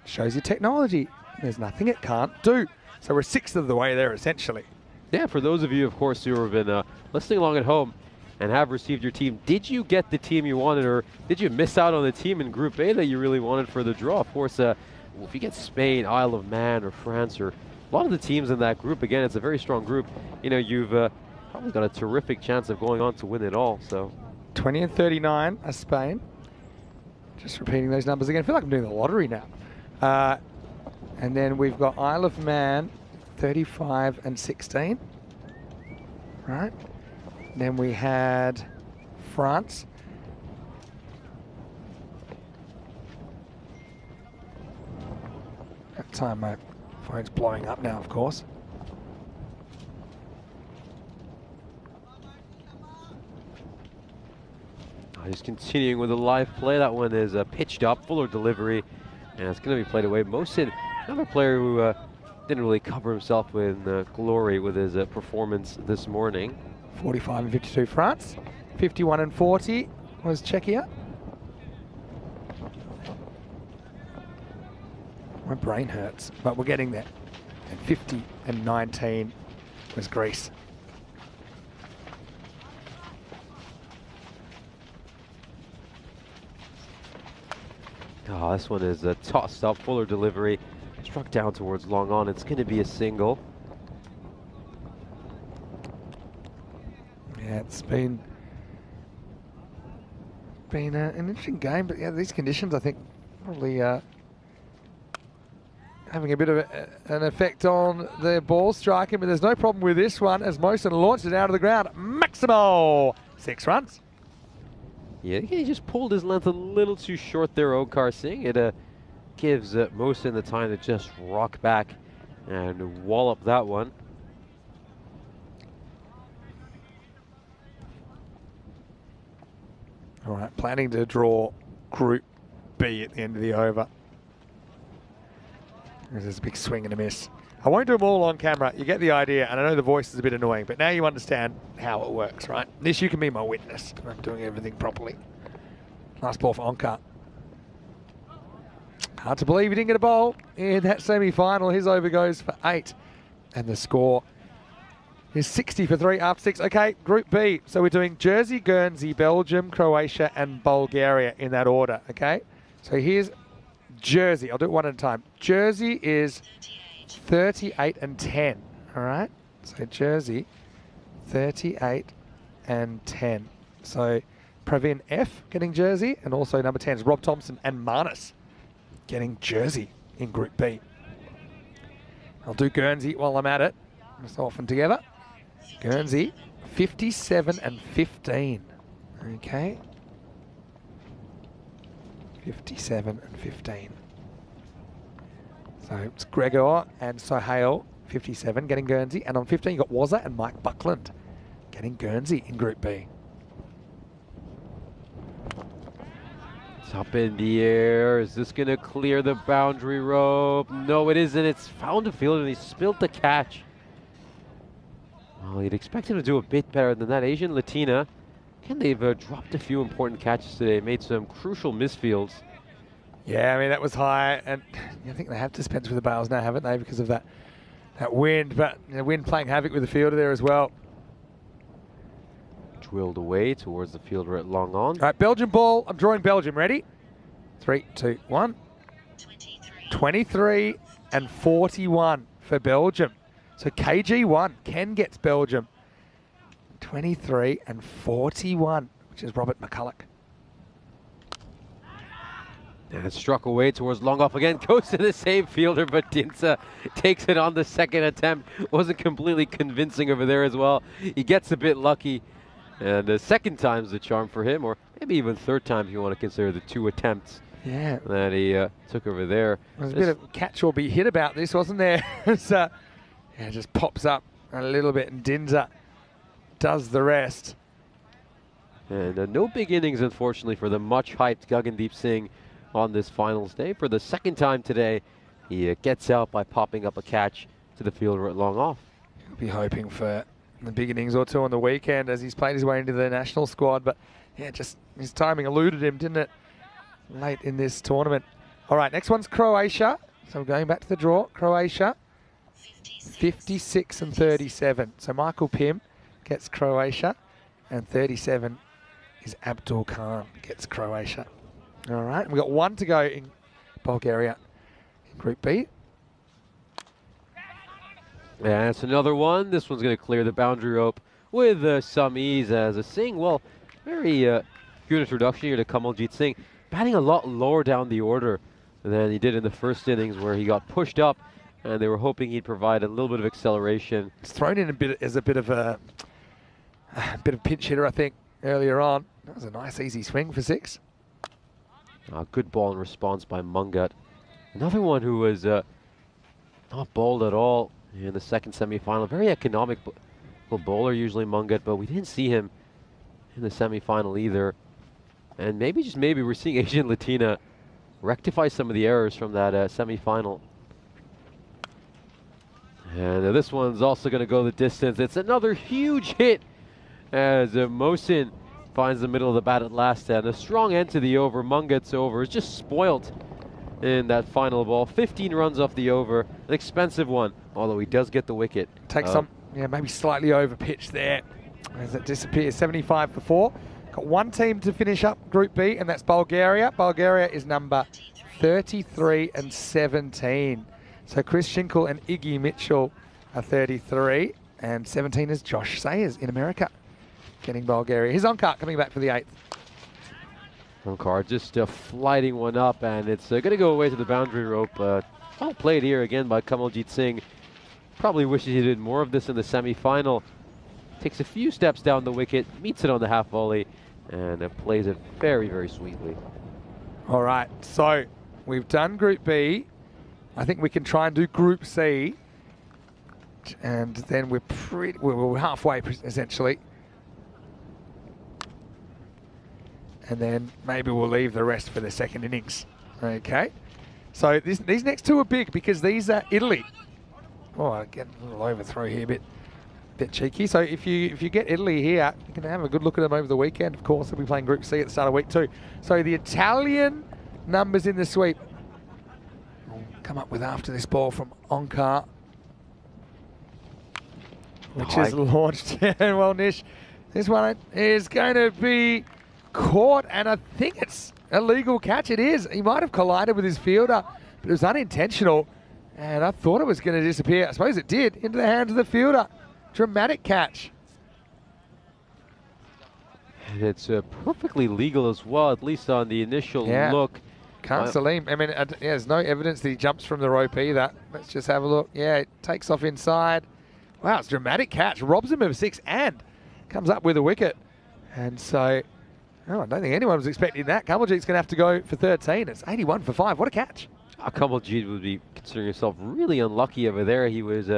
shows you technology. There's nothing it can't do. So we're 1/6 of the way there, essentially. Yeah, for those of you, of course, who have been listening along at home and have received your team, did you get the team you wanted, or did you miss out on the team in Group A that you really wanted for the draw? Of course, if you get Spain, Isle of Man, or France, or a lot of the teams in that group, again, it's a very strong group. You know, you've probably got a terrific chance of going on to win it all. So 20 and 39 are Spain. Just repeating those numbers again. I feel like I'm doing the lottery now. And then we've got Isle of Man, 35 and 16. Right. Then we had France. That time my phone's blowing up now, of course. Just continuing with the live play. That one is pitched up, fuller delivery, and it's going to be played away. Mohsin, another player who didn't really cover himself with glory with his performance this morning. 45 and 52 France. 51 and 40 was Czechia. My brain hurts, but we're getting there. And 50 and 19 was Greece. Oh, this one is tossed up, fuller delivery, struck down towards long on. It's going to be a single. Yeah, it's been an interesting game, but yeah, these conditions I think probably having a bit of an effect on their ball striking, but there's no problem with this one as Mohsin launched it out of the ground. Maximo, 6 runs. Yeah, he just pulled his length a little too short there, Okar Singh. It gives Mohsin the time to just rock back and wallop that one. All right, planning to draw Group B at the end of the over. There's a big swing and a miss. I won't do them all on camera. You get the idea, and I know the voice is a bit annoying, but now you understand how it works, right? This, you can be my witness. I'm doing everything properly. Last ball for Onkar. Hard to believe he didn't get a bowl in that semi-final. His over goes for 8, and the score is 60 for 3 after 6. Okay, Group B. So we're doing Jersey, Guernsey, Belgium, Croatia, and Bulgaria in that order, okay? So here's Jersey. I'll do it one at a time. Jersey is 38 and 10, all right? So Jersey, 38 and 10. So Pravin F getting Jersey, and also number 10 is Rob Thompson and Marnus getting Jersey in Group B. I'll do Guernsey while I'm at it. Just often together. Guernsey, 57 and 15. Okay. 57 and 15. So it's Gregor and Sohail, 57, getting Guernsey. And on 15, you've got Wazza and Mike Buckland getting Guernsey in Group B. It's up in the air. Is this going to clear the boundary rope? No, it isn't. It's found a fielder and he spilled the catch. Well, you'd expect him to do a bit better than that. Asian Latina, again, they've dropped a few important catches today, made some crucial misfields. Yeah, I mean, that was high, and I think they have dispensed with the bails now, haven't they, because of that wind, but the wind playing havoc with the fielder there as well. Drilled away towards the fielder at long on. All right, Belgium ball. I'm drawing Belgium. Ready? 3, 2, 1. 23 and 41 for Belgium. So KG1, Ken gets Belgium. 23 and 41, which is Robert McCulloch. And it struck away towards long off again. Goes to the same fielder, but Dinsa takes it on the second attempt. Wasn't completely convincing over there as well. He gets a bit lucky. And the second time's the charm for him, or maybe even third time if you want to consider the 2 attempts that he took over there. There's a bit of catch or be hit about this, wasn't there? So, yeah, it just pops up a little bit, and Dinsa does the rest. And no big innings, unfortunately, for the much-hyped Gagandeep Singh on this finals day. For the second time today, he gets out by popping up a catch to the fielder at long off. He'll be hoping for the big innings or 2 on the weekend as he's played his way into the national squad. But, yeah, just his timing eluded him, didn't it, late in this tournament. All right, next one's Croatia. So we're going back to the draw. Croatia, 56 and 37. So Michael Pim gets Croatia, and 37 is Abdul Khan gets Croatia. All right, and we've got 1 to go in Bulgaria in Group B. And it's another one. This one's going to clear the boundary rope with some ease as a Singh. Well, very good introduction here to Kamaljeet Singh. Batting a lot lower down the order than he did in the first innings, where he got pushed up and they were hoping he'd provide a little bit of acceleration. He's thrown in a bit as a bit of pinch hitter, I think, earlier on. That was a nice easy swing for 6. Good ball in response by Mungat. Another one who was not bowled at all in the second semi-final. Very economical bowler usually, Mungat, but we didn't see him in the semi-final either. And maybe, just maybe, we're seeing Asian Latina rectify some of the errors from that semi-final. And this one's also going to go the distance. It's another huge hit as Mohsin finds the middle of the bat at last, and a strong end to the over. Mungat's over is just spoilt in that final ball. 15 runs off the over, an expensive one, although he does get the wicket. Takes some, maybe slightly over pitch there as it disappears. 75 for 4. Got one team to finish up Group B, and that's Bulgaria. Bulgaria is number 33 and 17. So Chris Schinkel and Iggy Mitchell are 33, and 17 is Josh Sayers in America, getting Bulgaria. Here's Onkar coming back for the 8th. Onkar just flighting one up, and it's going to go away to the boundary rope. Well played here again by Kamaljit Singh. Probably wishes he did more of this in the semi-final. Takes a few steps down the wicket, meets it on the half volley, and plays it very, very sweetly. All right, so we've done Group B. I think we can try and do Group C, and then we're halfway essentially. And then maybe we'll leave the rest for the second innings. Okay, so these next two are big because these are Italy. Oh, I get a little overthrow here, bit cheeky. So if you get Italy here, you can have a good look at them over the weekend. Of course, they'll be playing Group C at the start of week 2. So the Italian numbers in the sweep will come up with after this ball from Onkar, which is launched. Well, Nish, this one is going to be caught, and I think it's a legal catch. It is. He might have collided with his fielder, but it was unintentional, and I thought it was going to disappear. I suppose it did, into the hands of the fielder. Dramatic catch. And it's perfectly legal as well, at least on the initial look. Can't Salim. I mean, there's no evidence that he jumps from the rope either. Let's just have a look. Yeah, it takes off inside. Wow, it's a dramatic catch. Robs him of 6 and comes up with a wicket. And so, I don't think anyone was expecting that. Kamaljit's going to have to go for 13. It's 81 for 5. What a catch. Kamaljit would be considering himself really unlucky over there. He was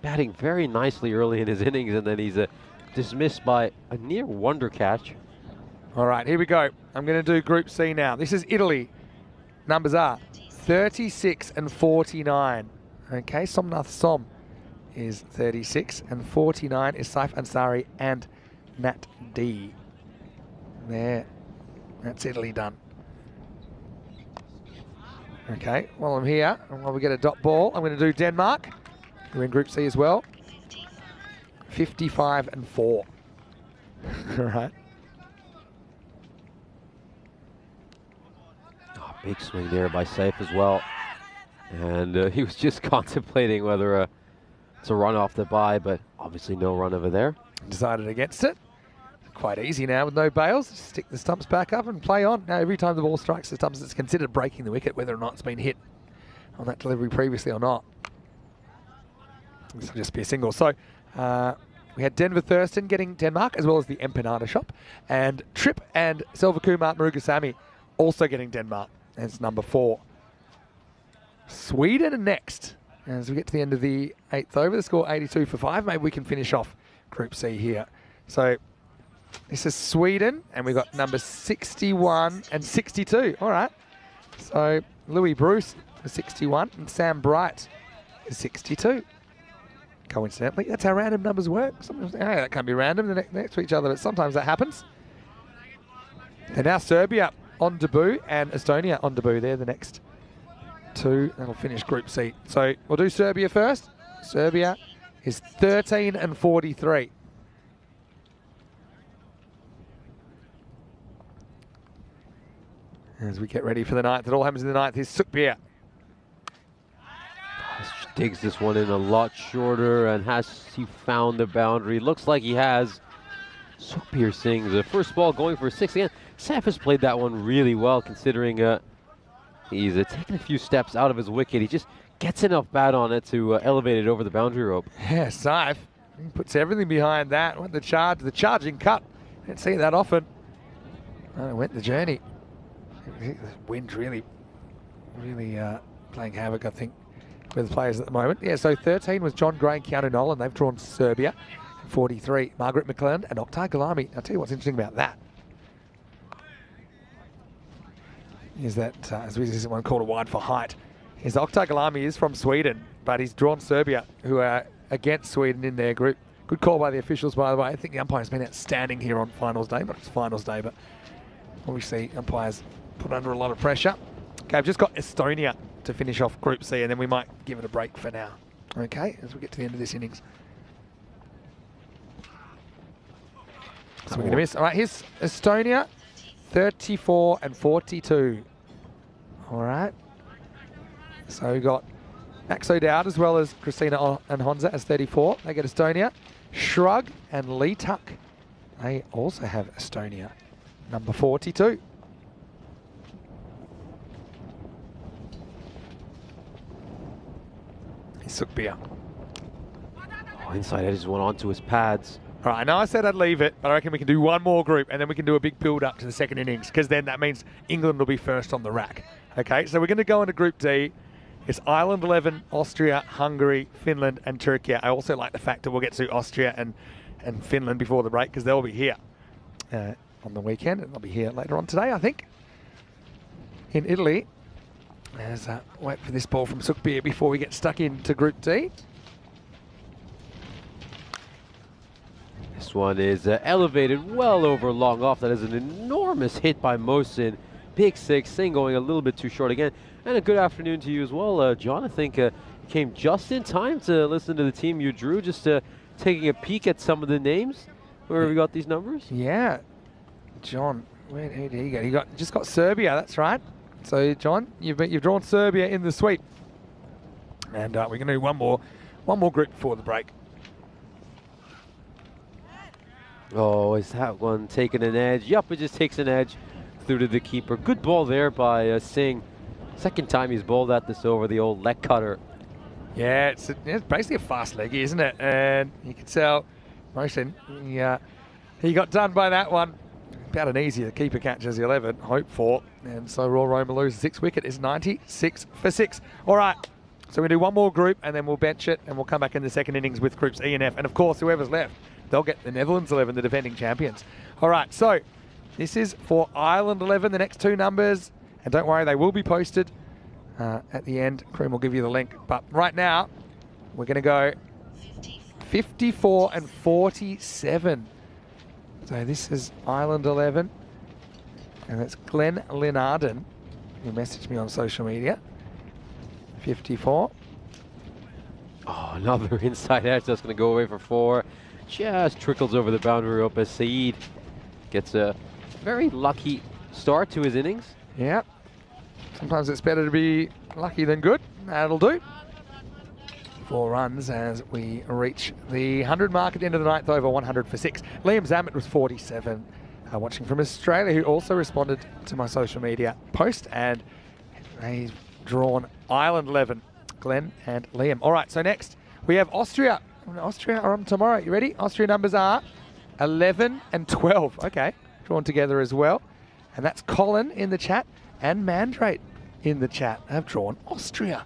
batting very nicely early in his innings, and then he's dismissed by a near wonder catch. All right, here we go. I'm going to do Group C now. This is Italy. Numbers are 36 and 49. Okay, Somnath Som is 36, and 49 is Saif Ansari and Nat D. There, that's Italy done. Okay, while I'm here, and while we get a dot ball, I'm going to do Denmark. We're in Group C as well. 55 and 4. All right. Oh, big swing there by Saif as well. And he was just contemplating whether it's a run off the bye, but obviously no run over there. Decided against it. Quite easy now with no bails. Just stick the stumps back up and play on. Now every time the ball strikes the stumps, it's considered breaking the wicket, whether or not it's been hit on that delivery previously or not. This will just be a single. So we had Denver Thurston getting Denmark, as well as the Empanada Shop, and Tripp and Selvakumar Murugasamy also getting Denmark. That's number 4. Sweden are next. As we get to the end of the 8th over, the score 82 for 5. Maybe we can finish off Group C here. So this is Sweden, and we've got number 61 and 62. All right. So Louis Bruce is 61, and Sam Bright is 62. Coincidentally, that's how random numbers work. Sometimes that can't be random, they're next to each other, but sometimes that happens. And now Serbia on debut and Estonia on debut. They're the next 2. That'll finish Group C. So we'll do Serbia first. Serbia is 13 and 43. As we get ready for the 9th, it all happens in the 9th. Here's Sukbir. Digs this one in a lot shorter, and has he found the boundary? Looks like he has. Sukbir Singh's the first ball going for 6 again. Saif has played that one really well, considering He's taking a few steps out of his wicket. He just gets enough bat on it to elevate it over the boundary rope. Yeah, Saif. He puts everything behind that. Went the charging cut. Don't see that often. Oh, it went the journey. The wind really playing havoc, I think, with the players at the moment. Yeah, so 13 was John Gray and Keanu Nolan. They've drawn Serbia. 43, Margaret McClelland and Oktay Galami. I'll tell you what's interesting about that is that, as we see one called a wide for height, is Oktay Galami is from Sweden, but he's drawn Serbia, who are against Sweden in their group. Good call by the officials, by the way. I think the umpire's been outstanding here on finals day. Not just finals day, but obviously umpires put under a lot of pressure. Okay, I've just got Estonia to finish off Group C, and then we might give it a break for now. Okay, as we get to the end of this innings. So we're going to miss. All right, here's Estonia, 34 and 42. All right. So we've got Max O'Dowd as well as Christina and Honza as 34. They get Estonia. Shrug and Lee Tuck, they also have Estonia, number 42. Here's Sukbir. Oh, inside edge went onto his pads. All right, now I said I'd leave it, but I reckon we can do one more group and then we can do a big build-up to the second innings, because then that means England will be first on the rack. Okay, so we're going to go into Group D. It's Ireland 11, Austria, Hungary, Finland and Turkey. I also like the fact that we'll get to Austria and Finland before the break, because they'll be here on the weekend, and they'll be here later on today, I think, in Italy. As wait for this ball from Sukbir before we get stuck into Group D. This one is elevated well over long off. That is an enormous hit by Mohsin. Big six, thing going a little bit too short again. And a good afternoon to you as well, John. I think you came just in time to listen to the team you drew, just taking a peek at some of the names. Where have we got these numbers? Yeah, John, who did he get? He just got Serbia, that's right. So John, you've drawn Serbia in the sweep. And we're going to do one more group before the break. Oh, is that one taking an edge? Yup, it just takes an edge through to the keeper. Good ball there by Singh. Second time he's bowled at this over, the old leg cutter. Yeah, it's basically a fast leggy, isn't it? And you can tell Mohsin, he got done by that one. About an easier keeper catch as the 11, hope for. And so Royal Roma loses 6 wicket. Is 96 for 6. All right, so we do one more group and then we'll bench it and we'll come back in the second innings with groups E and F. And of course, whoever's left, they'll get the Netherlands 11, the defending champions. All right, so this is for Ireland 11, the next two numbers. And don't worry, they will be posted at the end. Cream will give you the link. But right now, we're going to go 54 and 47. So this is Ireland 11. And that's Glenn Linarden, who messaged me on social media. 54. Oh, another inside edge that's going to go away for 4. Just trickles over the boundary rope as Saeed gets a very lucky start to his innings. Yeah. Sometimes it's better to be lucky than good. That'll do. 4 runs as we reach the 100 mark at the end of the ninth over, 100 for 6. Liam Zammit was 47. Watching from Australia, who also responded to my social media post, and he's drawn Ireland 11, Glenn and Liam. All right, so next we have Austria. Austria are on tomorrow. You ready? Austria numbers are 11 and 12. Okay, drawn together as well. And that's Colin in the chat and Mandrate in the chat have drawn Austria.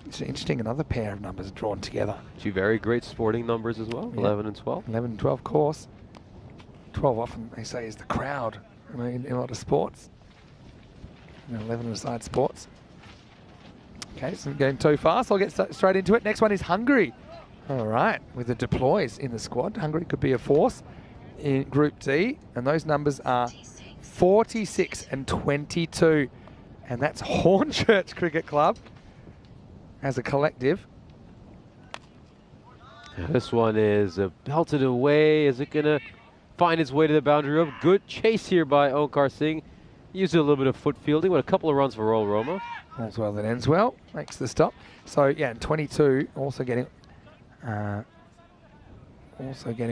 It's interesting, another pair of numbers drawn together. 2 very great sporting numbers as well, yeah. 11 and 12. 11 and 12, of course. 12 often, they say, is the crowd in a lot of sports. 11 aside sports. Okay, so I'm going too fast. I'll get straight into it. Next one is Hungary. All right, with the deploys in the squad. Hungary could be a force in Group D, and those numbers are 46 and 22. And that's Hornchurch Cricket Club as a collective. This one is belted away. Is it going to find its way to the boundary rope? Good chase here by Onkar Singh. Used a little bit of foot fielding, but a couple of runs for Royal Roma. All's well that ends well. Makes the stop. So yeah, and 22 also getting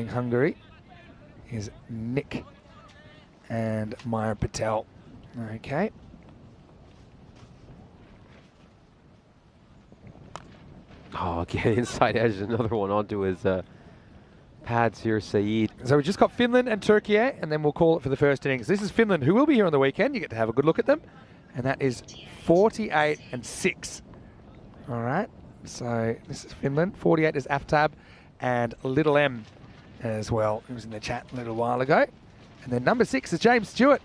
Hungary is Nick and Maya Patel. Okay. Oh, again, inside edge, another one onto his pads here, Saeed. So we just got Finland and Turkey, and then we'll call it for the first innings. This is Finland, who will be here on the weekend. You get to have a good look at them. And that is 48 and 6. All right. So this is Finland. 48 is Aftab and Little M as well. He was in the chat a little while ago. And then number 6 is James Stewart.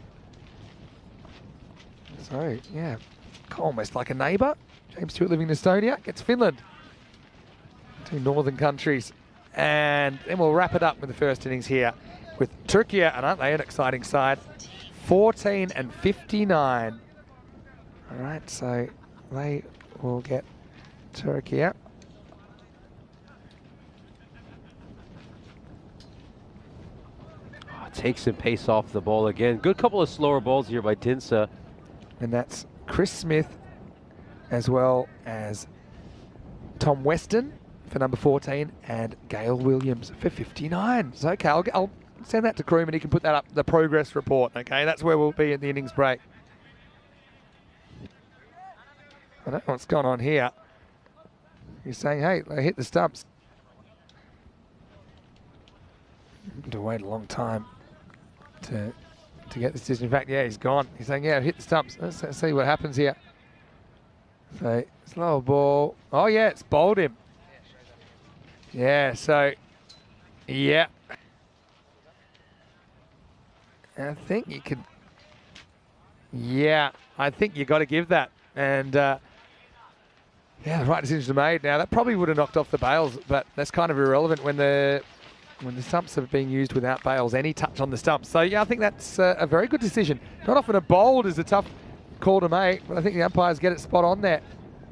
So, yeah, almost like a neighbour. James Stewart living in Estonia gets Finland. Two northern countries. And then we'll wrap it up with the first innings here with Turkey, and aren't they an exciting side? 14 and 59. All right, so they will get Turkey out. Takes some pace off the ball again. Good couple of slower balls here by Dinsa. And that's Chris Smith as well as Tom Weston for number 14 and Gail Williams for 59. So, okay, I'll send that to Kroom and he can put that up, the progress report, okay? That's where we'll be at the innings break. I don't know what's going on here. He's saying, hey, they hit the stumps. To wait a long time to get this decision. In fact, yeah, he's gone. He's saying, yeah, hit the stumps. Let's see what happens here. So, slow ball. Oh, yeah, it's bowled him. Yeah, so, yeah. I think you could, yeah, I think you got to give that. And, yeah, the right decisions are made. Now, that probably would have knocked off the bails, but that's kind of irrelevant when the stumps are being used without bails, any touch on the stumps. So, yeah, I think that's a very good decision. Not often a bowled is a tough call to make, but I think the umpires get it spot on there.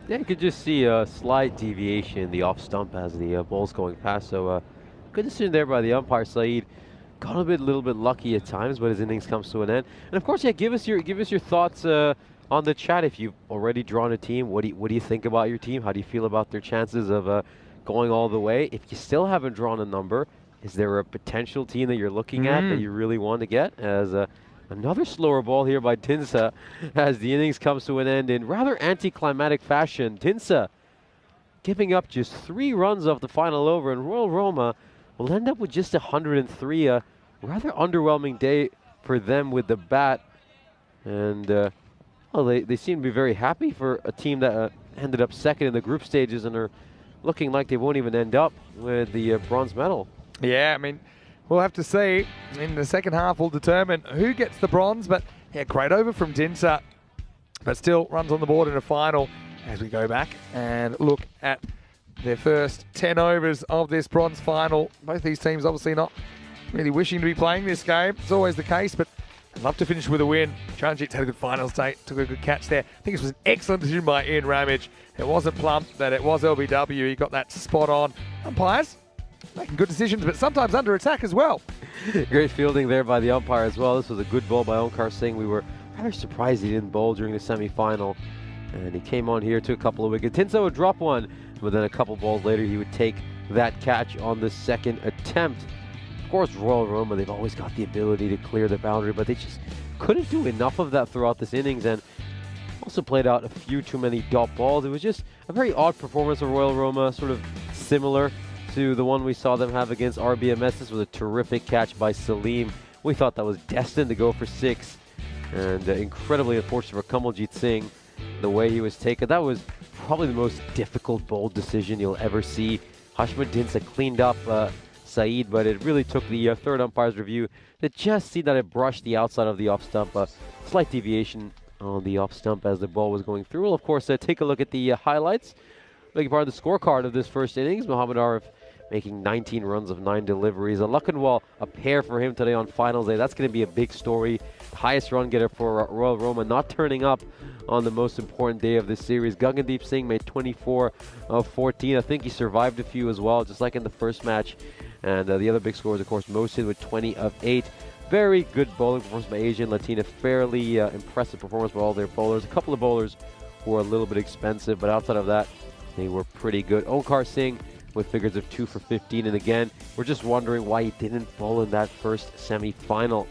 Yeah, you could just see a slight deviation in the off stump as the ball's going past. So, good decision there by the umpire, Saeed. Got a little bit lucky at times, but his innings comes to an end. And of course, yeah, give us your thoughts on the chat. If you've already drawn a team, what do you think about your team? How do you feel about their chances of going all the way? If you still haven't drawn a number, is there a potential team that you're looking at that you really want to get? As another slower ball here by Dinsa as the innings comes to an end in rather anticlimactic fashion. Dinsa giving up just 3 runs off the final over, and Royal Roma will end up with just 103. A rather underwhelming day for them with the bat. And, well, they seem to be very happy for a team that ended up second in the group stages and are looking like they won't even end up with the bronze medal. Yeah, I mean, we'll have to see. In the second half, we'll determine who gets the bronze. But, yeah, great over from Dinsa. But still runs on the board in a final as we go back and look at their first 10 overs of this bronze final. Both these teams obviously not really wishing to be playing this game. It's always the case, but I'd love to finish with a win. Charanjit had a good finals date, took a good catch there. I think this was an excellent decision by Ian Ramage. It wasn't plump, but it was LBW. He got that spot on. Umpires making good decisions, but sometimes under attack as well. Great fielding there by the umpire as well. This was a good ball by Onkar Singh. We were rather surprised he didn't bowl during the semi-final. And he came on here, took a couple of wickets. Tinsa would drop one, but then a couple balls later he would take that catch on the second attempt. Of course, Royal Roma, they've always got the ability to clear the boundary, but they just couldn't do enough of that throughout this innings, and also played out a few too many dot balls. It was just a very odd performance of Royal Roma, sort of similar to the one we saw them have against RBMS. This was a terrific catch by Salim. We thought that was destined to go for 6, and incredibly unfortunate for Kamaljeet Singh, the way he was taken. That was probably the most difficult bowled decision you'll ever see. Hashmat Dinsa cleaned up Saeed, but it really took the third umpire's review to just see that it brushed the outside of the off stump. A slight deviation on the off stump as the ball was going through. We'll, of course, take a look at the highlights. Making part of the scorecard of this first innings, Mohammad Arif making 19 runs of 9 deliveries. A Lakhanwal, a pair for him today on finals day. That's going to be a big story. Highest run getter for Royal Roma, not turning up on the most important day of this series. Gagandeep Singh made 24 of 14. I think he survived a few as well, just like in the first match. And the other big scores, of course, Mohsin with 20 of 8. Very good bowling performance by Asian Latina. Fairly impressive performance by all their bowlers. A couple of bowlers who were a little bit expensive, but outside of that, they were pretty good. Onkar Singh with figures of 2 for 15. And again, we're just wondering why he didn't bowl in that first semi-final.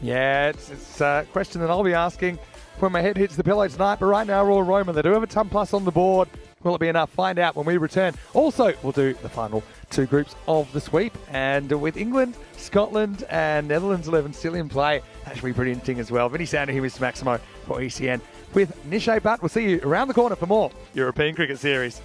Yeah, it's a question that I'll be asking when my head hits the pillow tonight. But right now, Royal Roma, they do have a ton plus on the board. Will it be enough? Find out when we return. Also, we'll do the final 2 groups of the sweep. And with England, Scotland and Netherlands 11 still in play, that should be pretty interesting as well. Vinny Sander here with Maximo for ECN with Nishay Butt. We'll see you around the corner for more European Cricket Series.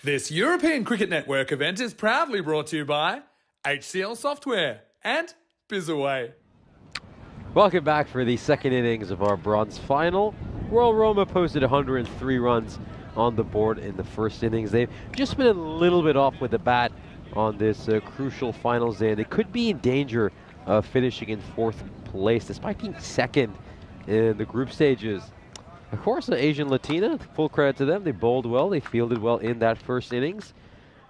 This European Cricket Network event is proudly brought to you by HCL Software and Bizaway. Welcome back for the second innings of our bronze final. Royal Roma posted 103 runs on the board in the first innings. They've just been a little bit off with the bat on this crucial finals day. They could be in danger of finishing in fourth place despite being second in the group stages. Of course, Asian Latina, full credit to them. They bowled well, they fielded well in that first innings,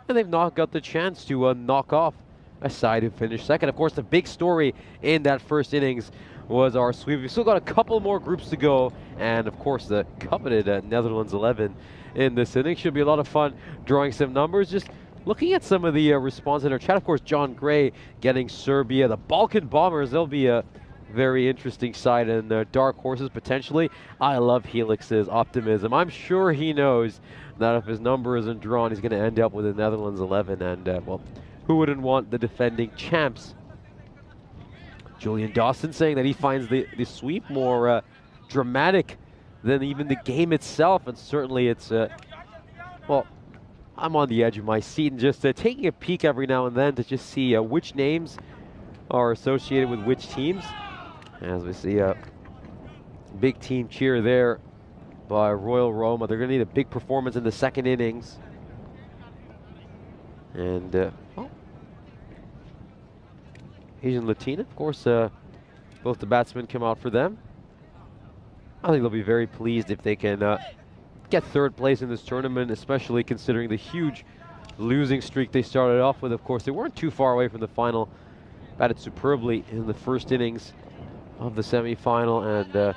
and they've not got the chance to knock off a side who finished second. Of course, the big story in that first innings was our sweep. We've still got a couple more groups to go, and of course, the coveted Netherlands 11 in this inning. Should be a lot of fun drawing some numbers. Just looking at some of the response in our chat, of course, John Gray getting Serbia. The Balkan Bombers, they'll be a very interesting side, and dark horses potentially. I love Helix's optimism. I'm sure he knows that if his number isn't drawn, he's going to end up with the Netherlands 11, and well, who wouldn't want the defending champs? Julian Dawson saying that he finds the sweep more dramatic than even the game itself, and certainly it's, well, I'm on the edge of my seat and just taking a peek every now and then to just see which names are associated with which teams. As we see a big team cheer there by Royal Roma. They're going to need a big performance in the second innings. And, well, Asian Latina, of course, both the batsmen come out for them. I think they'll be very pleased if they can get third place in this tournament, especially considering the huge losing streak they started off with. Of course, they weren't too far away from the final. Batted superbly in the first innings of the semi-final, and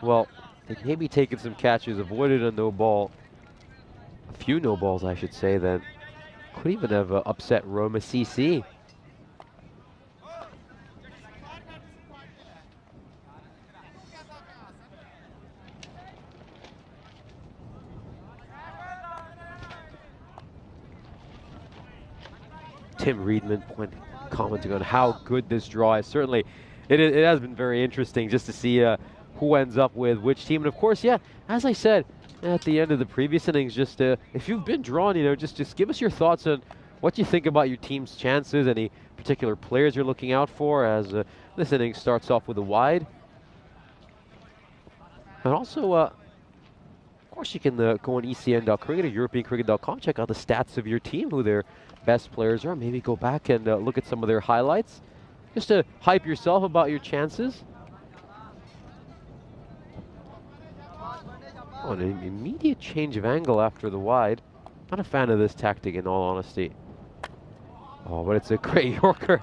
well, they maybe taken some catches, avoided a no ball, a few no balls I should say, then could even have upset Roma CC. Tim Reedman commenting on how good this draw is. Certainly it has been very interesting just to see who ends up with which team. And of course, yeah, as I said at the end of the previous innings, just if you've been drawn, you know, just give us your thoughts on what you think about your team's chances, any particular players you're looking out for as this inning starts off with a wide. And also, of course, you can go on ECN.cricket or EuropeanCricket.com, check out the stats of your team, who their best players are. Maybe go back and look at some of their highlights, just to hype yourself about your chances. Oh, an immediate change of angle after the wide. Not a fan of this tactic, in all honesty. Oh, but it's a great Yorker.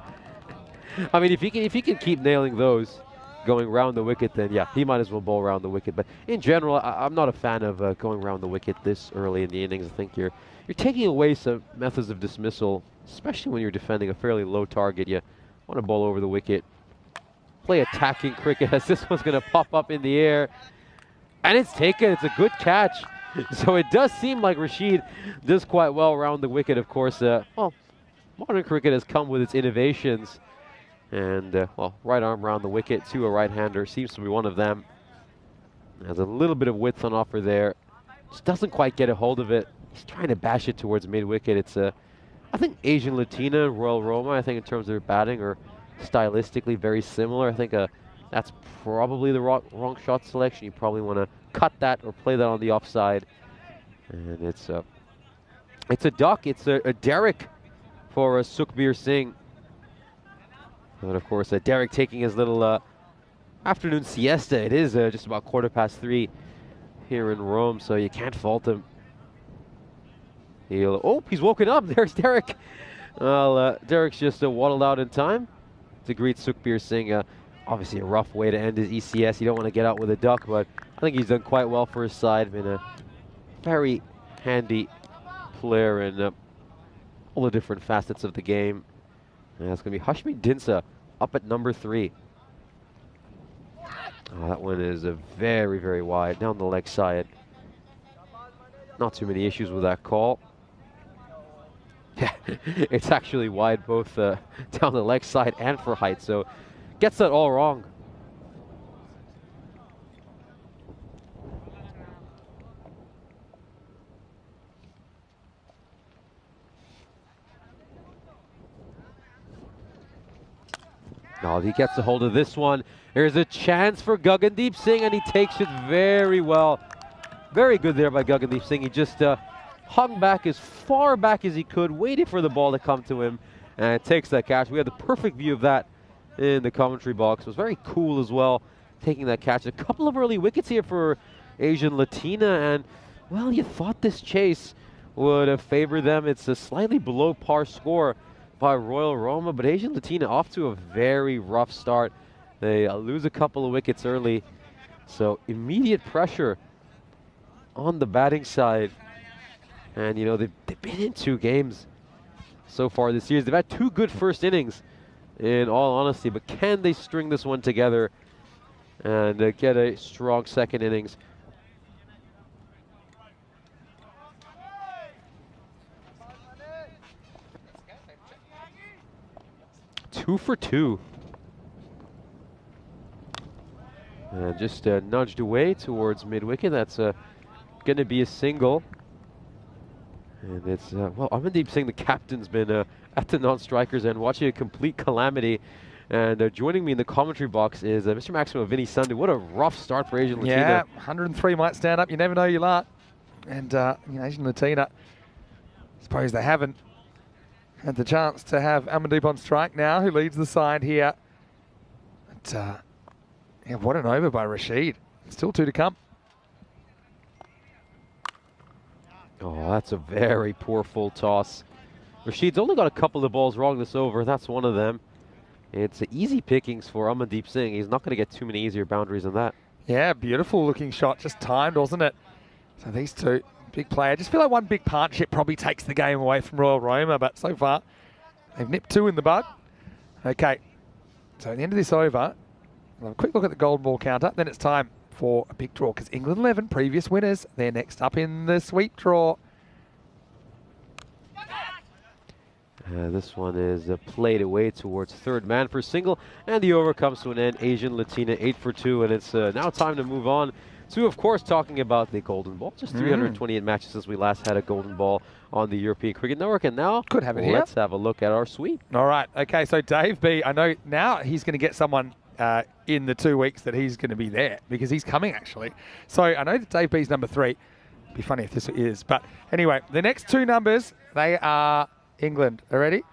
I mean, if he can keep nailing those, going round the wicket, then yeah, he might as well bowl around the wicket. But in general, I'm not a fan of going around the wicket this early in the innings. I think you're taking away some methods of dismissal, especially when you're defending a fairly low target. You want to bowl over the wicket, play attacking cricket, as this one's going to pop up in the air, and it's taken. It's a good catch. So it does seem like Rashid does quite well around the wicket. Of course, well, modern cricket has come with its innovations. And, well, right arm around the wicket to a right-hander seems to be one of them. Has a little bit of width on offer there. Just doesn't quite get a hold of it. He's trying to bash it towards mid-wicket. It's, I think Asian Latina, Royal Roma, I think in terms of their batting are stylistically very similar. I think that's probably the wrong shot selection. You probably want to cut that or play that on the offside. And it's a duck. It's a Derek for Sukhbir Singh. And of course, Derek taking his little afternoon siesta. It is just about 3:15 here in Rome, so you can't fault him. Oh, he's woken up. There's Derek. Well, Derek's just waddled out in time to greet Sukhbir Singh. Obviously a rough way to end his ECS. You don't want to get out with a duck, but I think he's done quite well for his side. Been a very handy player in all the different facets of the game. And it's going to be Hashmi Dinsa up at number 3. Oh, that one is very, very wide down the leg side. Not too many issues with that call. Yeah, it's actually wide both down the leg side and for height, so gets that all wrong. Oh, he gets a hold of this one. There's a chance for Gagandeep Singh, and he takes it very well. Very good there by Gagandeep Singh. He just hung back as far back as he could, waiting for the ball to come to him, and takes that catch. We had the perfect view of that in the commentary box. It was very cool as well, taking that catch. A couple of early wickets here for Asian Latina, and, well, you thought this chase would have favored them. It's a slightly below par score by Royal Roma, but Asian Latina off to a very rough start. They lose a couple of wickets early, so immediate pressure on the batting side. And, you know, they've been in 2 games so far this year. They've had 2 good first innings, in all honesty, but can they string this one together and get a strong second innings? Two for 2. And just nudged away towards mid-wicket. That's going to be a single. And it's, well, Amandeep Singh, the captain's been at the non-strikers and watching a complete calamity. And joining me in the commentary box is Mr. Maximo Vinny Sunday. What a rough start for Asian Latina. Yeah, 103 might stand up. You never know your luck. And you know, Asian Latina, I suppose they haven't had the chance to have Amandeep on strike now, who leads the side here. But, yeah, what an over by Rashid. Still 2 to come. Oh, that's a very poor full toss. Rashid's only got a couple of balls wrong this over. That's one of them. It's easy pickings for Amandeep Singh. He's not going to get too many easier boundaries than that. Yeah, beautiful looking shot. Just timed, wasn't it? So these two, big player. Just feel like one big partnership probably takes the game away from Royal Roma, but so far they've nipped 2 in the bud. Okay, so at the end of this over, we'll have a quick look at the golden ball counter. Then it's time for a big draw because England 11, previous winners, they're next up in the sweep draw. This one is played away towards third man for single, and the over comes to an end. Asian Latina 8 for 2, and it's now time to move on to, of course, talking about the golden ball. Just 328 matches since we last had a golden ball on the European Cricket Network, and now could have it here. Let's have a look at our sweep. All right, okay, so Dave B, I know now he's going to get someone in the 2 weeks that he's going to be there because he's coming actually. So I know that Dave B's number 3. It'd be funny if this is, but anyway, the next 2 numbers, they are England. Are ready?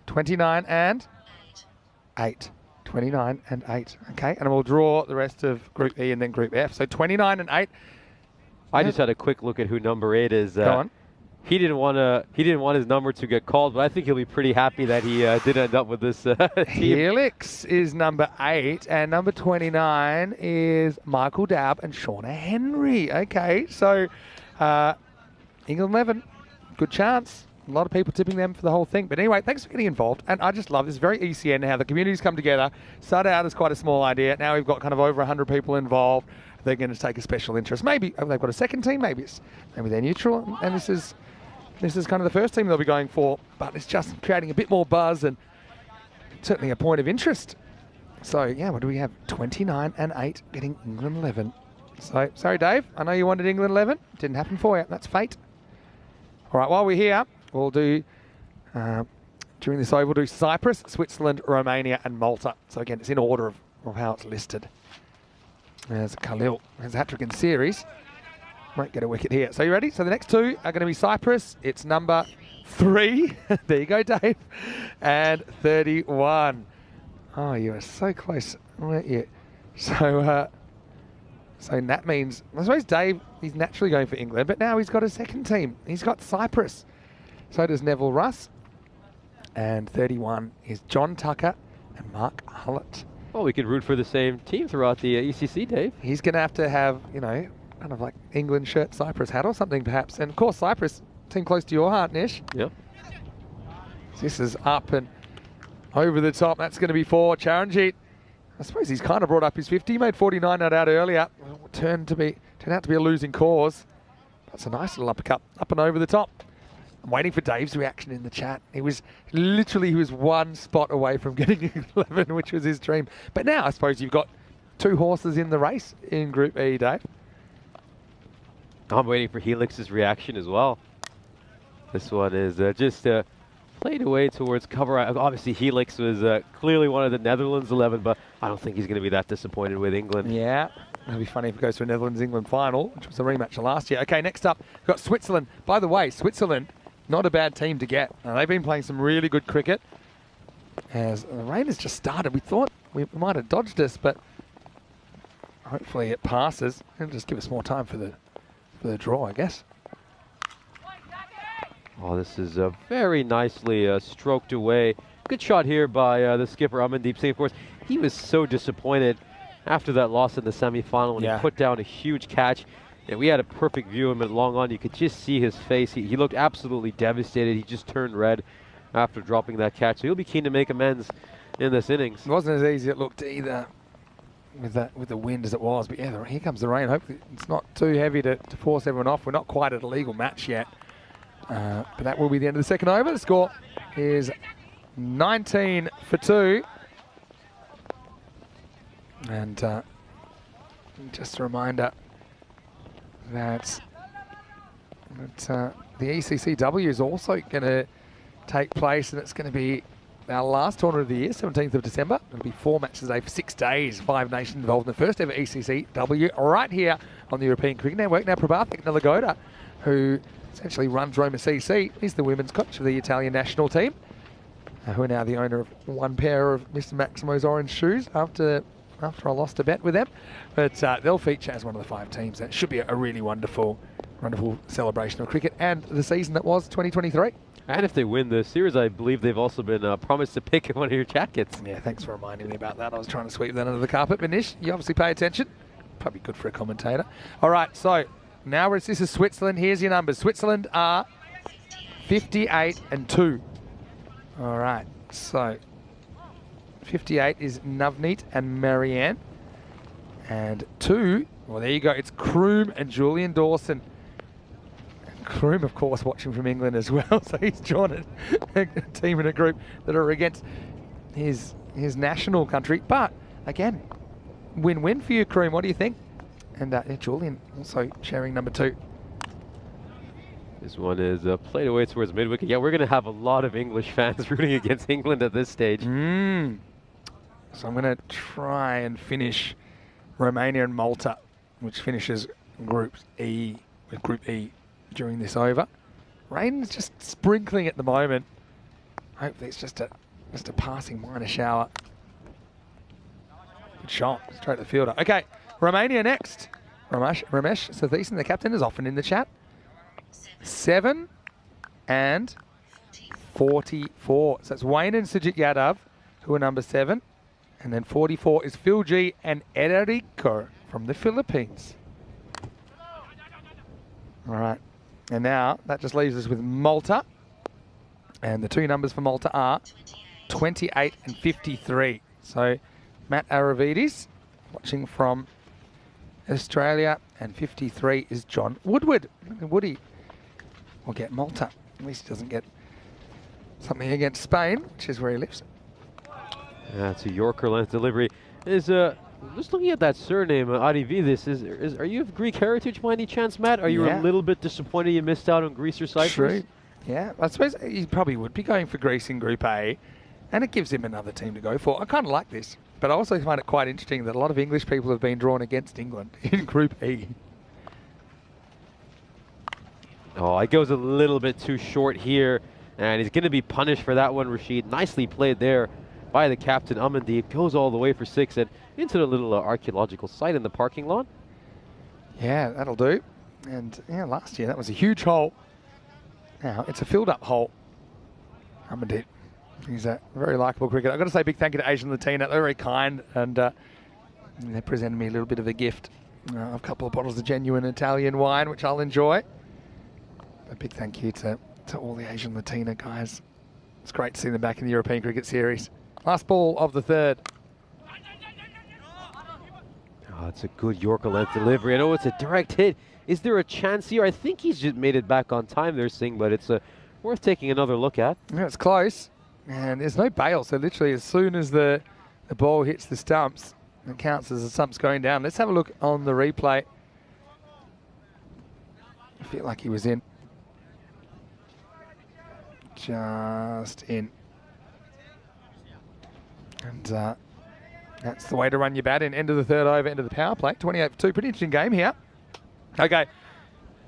29 and 8. 29 and 8. Okay, and we'll draw the rest of Group E and then Group F. So 29 and 8. I just had a quick look at who number 8 is. Go on. He didn't want his number to get called, but I think he'll be pretty happy that he did end up with this team. Helix is number 8, and number 29 is Michael Daub and Shauna Henry. Okay, so England 11, good chance. A lot of people tipping them for the whole thing. But anyway, thanks for getting involved. And I just love this. Very ECN how the community's come together. Started out as quite a small idea. Now we've got kind of over 100 people involved. They're going to take a special interest. Maybe they've got a second team. Maybe they're neutral. And this is kind of the first team they'll be going for. But it's just creating a bit more buzz and certainly a point of interest. So, yeah, what do we have? 29 and 8 getting England 11. So, sorry, Dave. I know you wanted England 11. Didn't happen for you. That's fate. All right, while we're here, we'll do, during this over, we'll do Cyprus, Switzerland, Romania, and Malta. So again, it's in order of how it's listed. There's Khalil, there's a hat-trick in series. Won't get a wicket here. So you ready? So the next 2 are going to be Cyprus. It's number 3. There you go, Dave. And 31. Oh, you were so close, weren't you? So, so that means, I suppose Dave, he's naturally going for England, but now he's got a second team. He's got Cyprus. So does Neville Russ. And 31 is John Tucker and Mark Hullett. Well, we could root for the same team throughout the ECC, Dave. He's going to have, you know, kind of like England shirt, Cyprus hat or something perhaps. And of course, Cyprus, team close to your heart, Nish. Yeah. This is up and over the top. That's going to be for Charanjit. I suppose he's kind of brought up his 50. He made 49 not out earlier. Turned out to be a losing cause. That's a nice little uppercut, up and over the top. I'm waiting for Dave's reaction in the chat. He was 1 spot away from getting 11, which was his dream. But now I suppose you've got 2 horses in the race in Group E, Dave. I'm waiting for Helix's reaction as well. This one is just played away towards cover. Obviously, Helix was clearly one of the Netherlands 11, but I don't think he's going to be that disappointed with England. Yeah, it'll be funny if it goes to a Netherlands-England final, which was a rematch of last year. Okay, next up, we've got Switzerland. By the way, Switzerland, not a bad team to get. They've been playing some really good cricket. As the rain has just started, we thought we might have dodged this, but hopefully it passes. It'll just give us more time for the draw, I guess. Oh, this is very nicely stroked away. Good shot here by the skipper, Amandeep Singh. Of course, he was so disappointed after that loss in the semi-final when he put down a huge catch. And we had a perfect view of him at long on. You could just see his face. He looked absolutely devastated. He just turned red after dropping that catch. So he'll be keen to make amends in this innings. It wasn't as easy as it looked either with the wind as it was. But yeah, here comes the rain. Hopefully it's not too heavy to force everyone off. We're not quite at a legal match yet. But that will be the end of the second over. The score is 19 for 2. And just a reminder that the ECCW is also going to take place, and it's going to be our last tournament of the year, 17th of December. It'll be 4 matches a day for 6 days. 5 nations involved in the first ever ECCW right here on the European Cricket Network. Now, Prabhathik Nalagoda, who essentially runs Roma CC, he's the women's coach of the Italian national team, who are now the owner of one pair of Mr. Maximo's orange shoes after I lost a bet with them. But they'll feature as one of the 5 teams. That should be a really wonderful celebration of cricket and the season that was 2023. And if they win the series, I believe they've also been promised to pick one of your jackets. Yeah, thanks for reminding me about that. I was trying to sweep that under the carpet. But Nish, you obviously pay attention. Probably good for a commentator. All right, so now this is Switzerland. Here's your numbers. Switzerland are 58 and 2. All right, so 58 is Navneet and Marianne. And 2, well, there you go. It's Kroom and Julian Dawson. And Kroom, of course, watching from England as well. So he's joined a team in a group that are against his national country. But, again, win-win for you, Kroom. What do you think? And Julian also sharing number 2. This one is played away towards mid-wicket. Yeah, we're going to have a lot of English fans rooting against England at this stage. So I'm going to try and finish Romania and Malta, which finishes Group E during this over. Rain's just sprinkling at the moment. Hopefully it's just a passing minor shower. Good shot, straight to the fielder. Okay, Romania next. Ramesh Satheesan, the captain, is often in the chat. 7 and 44. So it's Wayne and Sujit Yadav, who are number 7. And then 44 is Phil G and Ederico from the Philippines. All right. And now that just leaves us with Malta. And the 2 numbers for Malta are 28 and 53. So Matt Aravides watching from Australia, and 53 is John Woodward. Woody will get Malta. At least he doesn't get something against Spain, which is where he lives. That's a Yorker length delivery. Is just looking at that surname, Arividis, are you of Greek heritage by any chance, Matt? Are you a little bit disappointed you missed out on Greece or Cyprus? True. Yeah, I suppose he probably would be going for Greece in Group A, and it gives him another team to go for. I kind of like this, but I also find it quite interesting that a lot of English people have been drawn against England in Group E. Oh, it goes a little bit too short here, and he's going to be punished for that one, Rashid. Nicely played there by the captain, Amandeep. Goes all the way for 6 and into the little archaeological site in the parking lot. Yeah, that'll do. And yeah, last year that was a huge hole. Now it's a filled-up hole. Amandeep, he's a very likeable cricketer. I've got to say big thank you to Asian Latina. They're very kind, and they presented me a little bit of a gift. A couple of bottles of genuine Italian wine, which I'll enjoy. A big thank you to all the Asian Latina guys. It's great to see them back in the European Cricket Series. Last ball of the 3rd. Oh, it's a good Yorker length delivery. I know it's a direct hit. Is there a chance here? I think he's just made it back on time there, Singh, but it's worth taking another look at. Yeah, it's close. And there's no bail, so literally as soon as the ball hits the stumps, it counts as the stumps going down. Let's have a look on the replay. I feel like he was in. just in. And that's the way to run your bat in. End of the third over, end of the power play. 28 for 2. Pretty interesting game here. Okay.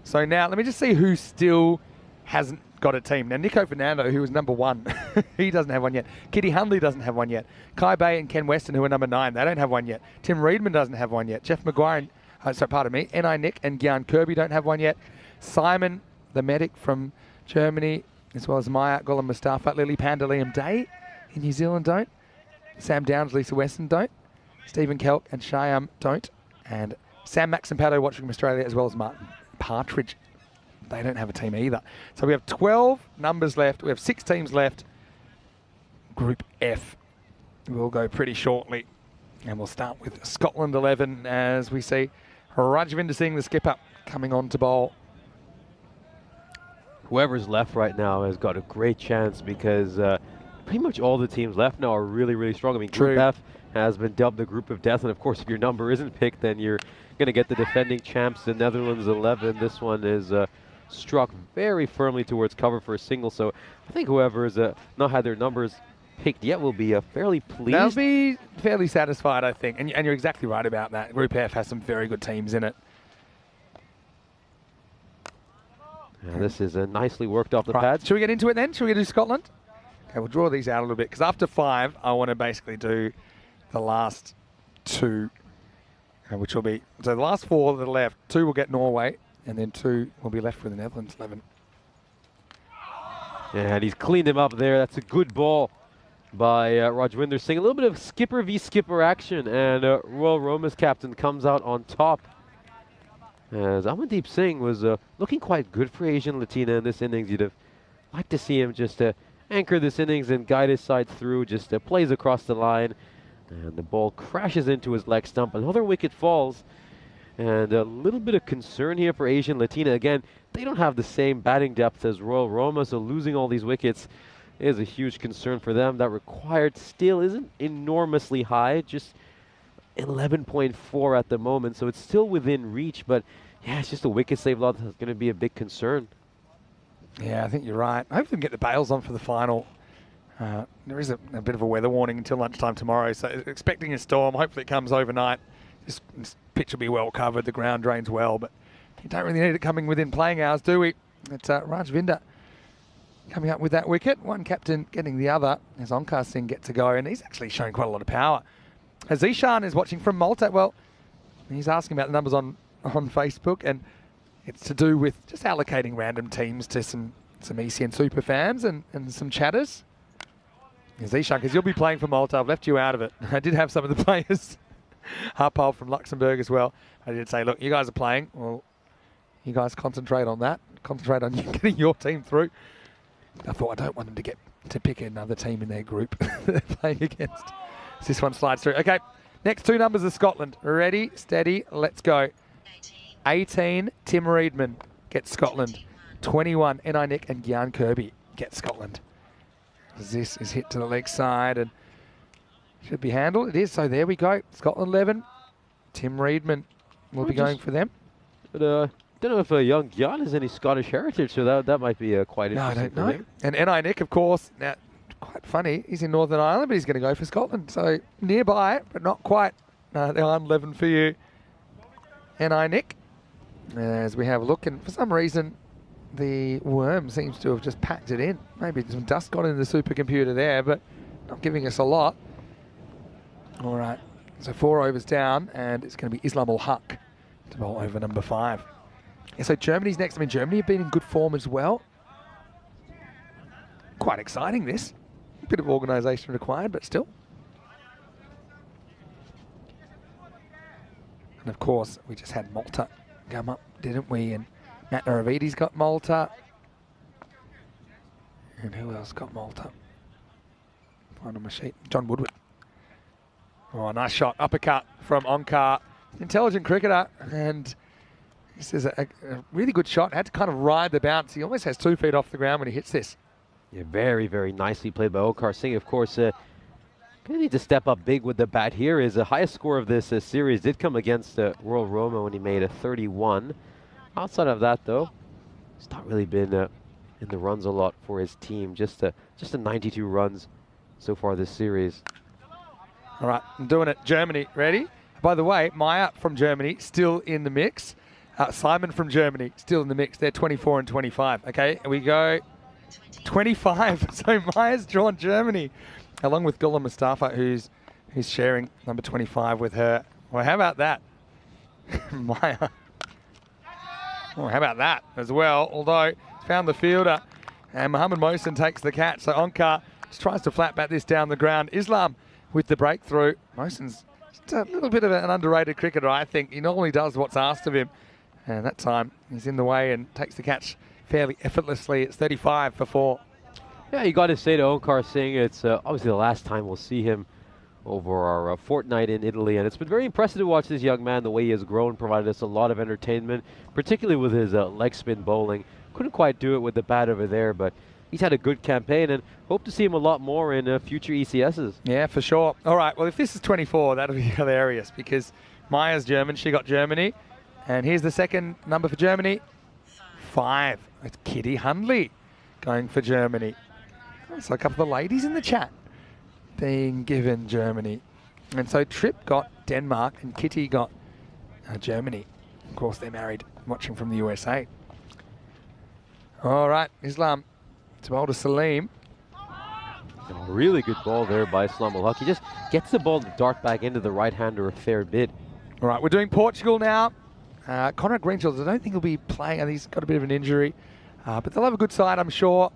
So now let me just see who still hasn't got a team. Now, Nico Fernando, who was number 1, he doesn't have one yet. Kitty Hundley doesn't have one yet. Kai Bay and Ken Weston, who are number 9, they don't have one yet. Tim Reedman doesn't have one yet. Jeff Maguire, Ni Nick and Gyan Kirby don't have one yet. Simon, the medic from Germany, as well as Maya Golam Mustafa, Lily Panda, Liam Day in New Zealand don't. Sam Downs, Lisa Weston don't. Stephen Kelk and Shyam don't. And Sam Maxampato watching from Australia, as well as Martin Partridge. They don't have a team either. So we have 12 numbers left. We have 6 teams left. Group F will go pretty shortly. And we'll start with Scotland 11 as we see Rajvinder Singh, the skipper, coming on to bowl. Whoever's left right now has got a great chance because pretty much all the teams left now are really, really strong. I mean, Group F has been dubbed the Group of Death. And, of course, if your number isn't picked, then you're going to get the defending champs, the Netherlands 11. This one is struck very firmly towards cover for a single. So I think whoever has not had their numbers picked yet will be fairly pleased. They'll be fairly satisfied, I think. And you're exactly right about that. Group F has some very good teams in it. Yeah, this is nicely worked off the pad. Should we get into it then? Should we do Scotland? Okay, we'll draw these out a little bit because after 5, I want to basically do the last 2, which will be, so the last 4 that are left, 2 will get Norway, and then 2 will be left with the Netherlands 11. Yeah, and he's cleaned him up there. That's a good ball by Rajwinder Singh. A little bit of skipper v skipper action, and Royal Roma's captain comes out on top. As Amandeep Singh was looking quite good for Asian Latina in this innings. You'd have liked to see him just anchor this innings and guide his side through, just plays across the line. And the ball crashes into his leg stump. Another wicket falls. And a little bit of concern here for Asian Latina. Again, they don't have the same batting depth as Royal Roma, so losing all these wickets is a huge concern for them. That required still isn't enormously high, just 11.4 at the moment, so it's still within reach, but yeah, it's just a wicket save lot that's going to be a big concern. Yeah, I think you're right. Hopefully we can get the bails on for the final. There is a bit of a weather warning until lunchtime tomorrow, so expecting a storm. Hopefully it comes overnight. This pitch will be well covered, the ground drains well, but you don't really need it coming within playing hours, do we? It's Rajvinder coming up with that wicket. One captain getting the other as Onkar Singh gets to go, and he's actually showing quite a lot of power. As Ishan is watching from Malta, well, he's asking about the numbers on Facebook, and it's to do with just allocating random teams to some ECN super fans and some chatters. As Ishan, because you'll be playing for Malta, I've left you out of it. I did have some of the players, Harpal from Luxembourg as well. I did say, look, you guys are playing. Well, you guys concentrate on that. Concentrate on getting your team through. I thought I don't want them to pick another team in their group they're playing against. So this one slides through. Okay, next 2 numbers of Scotland. Ready, steady, let's go. 18, Tim Reedman gets Scotland. 21, Ni Nick and Gyan Kirby get Scotland. This is hit to the leg side and should be handled. It is, so there we go. Scotland 11. Tim Reedman will be going for them. But don't know if young Gyan has any Scottish heritage, so that might be quite interesting. No, I don't know. And Ni Nick, of course, now quite funny, he's in Northern Ireland, but he's going to go for Scotland. So nearby, but not quite. The Ireland 11 for you, Ni Nick. As we have a look, and for some reason, the worm seems to have just packed it in. Maybe some dust got in the supercomputer there, but not giving us a lot. All right, so 4 overs down, and it's going to be Islam Ul-Haq to bowl over number 5. Yeah, so Germany's next. I mean, Germany have been in good form as well. Quite exciting, this. A bit of organisation required, but still. And of course, we just had Malta come up, didn't we? And Matt Naravidi's got Malta. And who else got Malta? Find on my sheet. John Woodward. Oh, nice shot. Uppercut from Onkar. Intelligent cricketer. And this is a really good shot. Had to kind of ride the bounce. He almost has 2 feet off the ground when he hits this. Yeah, very, very nicely played by Onkar Singh. Of course, going to need to step up big with the bat here. His highest score of this series did come against Royal Roma when he made a 31. Outside of that, though, it's not really been in the runs a lot for his team. Just a 92 runs so far this series. All right, I'm doing it. Germany, ready? By the way, Maya from Germany still in the mix. Simon from Germany still in the mix. They're 24 and 25. Okay, and we go 25. So Maya's drawn Germany, along with Gula Mustafa, who's sharing number 25 with her. Well, how about that? Maya. Oh, how about that as well? Although, found the fielder, and Mohammed Mohsen takes the catch. So Onkar just tries to flat bat this down the ground. Islam with the breakthrough. Mohsen's just a little bit of an underrated cricketer, I think. He normally does what's asked of him. And that time, he's in the way and takes the catch fairly effortlessly. It's 35 for 4. Yeah, you got to say to Onkar Singh, it's obviously the last time we'll see him over our fortnight in Italy, and it's been very impressive to watch this young man, the way he has grown, provided us a lot of entertainment, particularly with his leg spin bowling. Couldn't quite do it with the bat over there, but he's had a good campaign, and hope to see him a lot more in future ECSs. Yeah, for sure. All right, well, if this is 24, that'll be hilarious, because Maya's German, she got Germany, and here's the second number for Germany, 5. It's Kitty Hundley going for Germany. So a couple of the ladies in the chat being given Germany. And so Tripp got Denmark and Kitty got Germany. Of course, they're married, watching from the USA. All right, Islam to bowl to Salim. A really good ball there by Islam Al Haq. He just gets the ball to dart back into the right-hander a fair bit. All right, we're doing Portugal now. Conrad Greenshields, I don't think he'll be playing. I think he's got a bit of an injury. But they'll have a good side, I'm sure.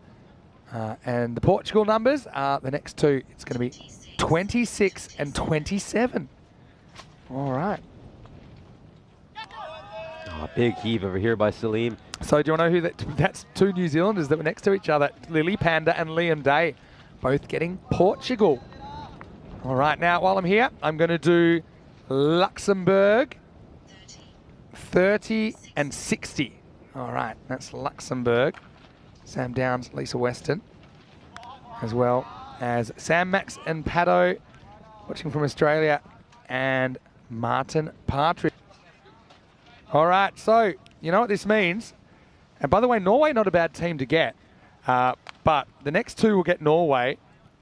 And the Portugal numbers are the next two. It's going to be 26 and 27. All right. Oh, big heave over here by Salim. So do you want to know who that's two New Zealanders that were next to each other? Lily Panda and Liam Day, both getting Portugal. All right, now while I'm here, I'm going to do Luxembourg, 30 and 60. All right, that's Luxembourg. Sam Downs, Lisa Weston, as well as Sam Max and Paddo, watching from Australia, and Martin Partridge. All right, so you know what this means. And by the way, Norway not a bad team to get, but the next two will get Norway,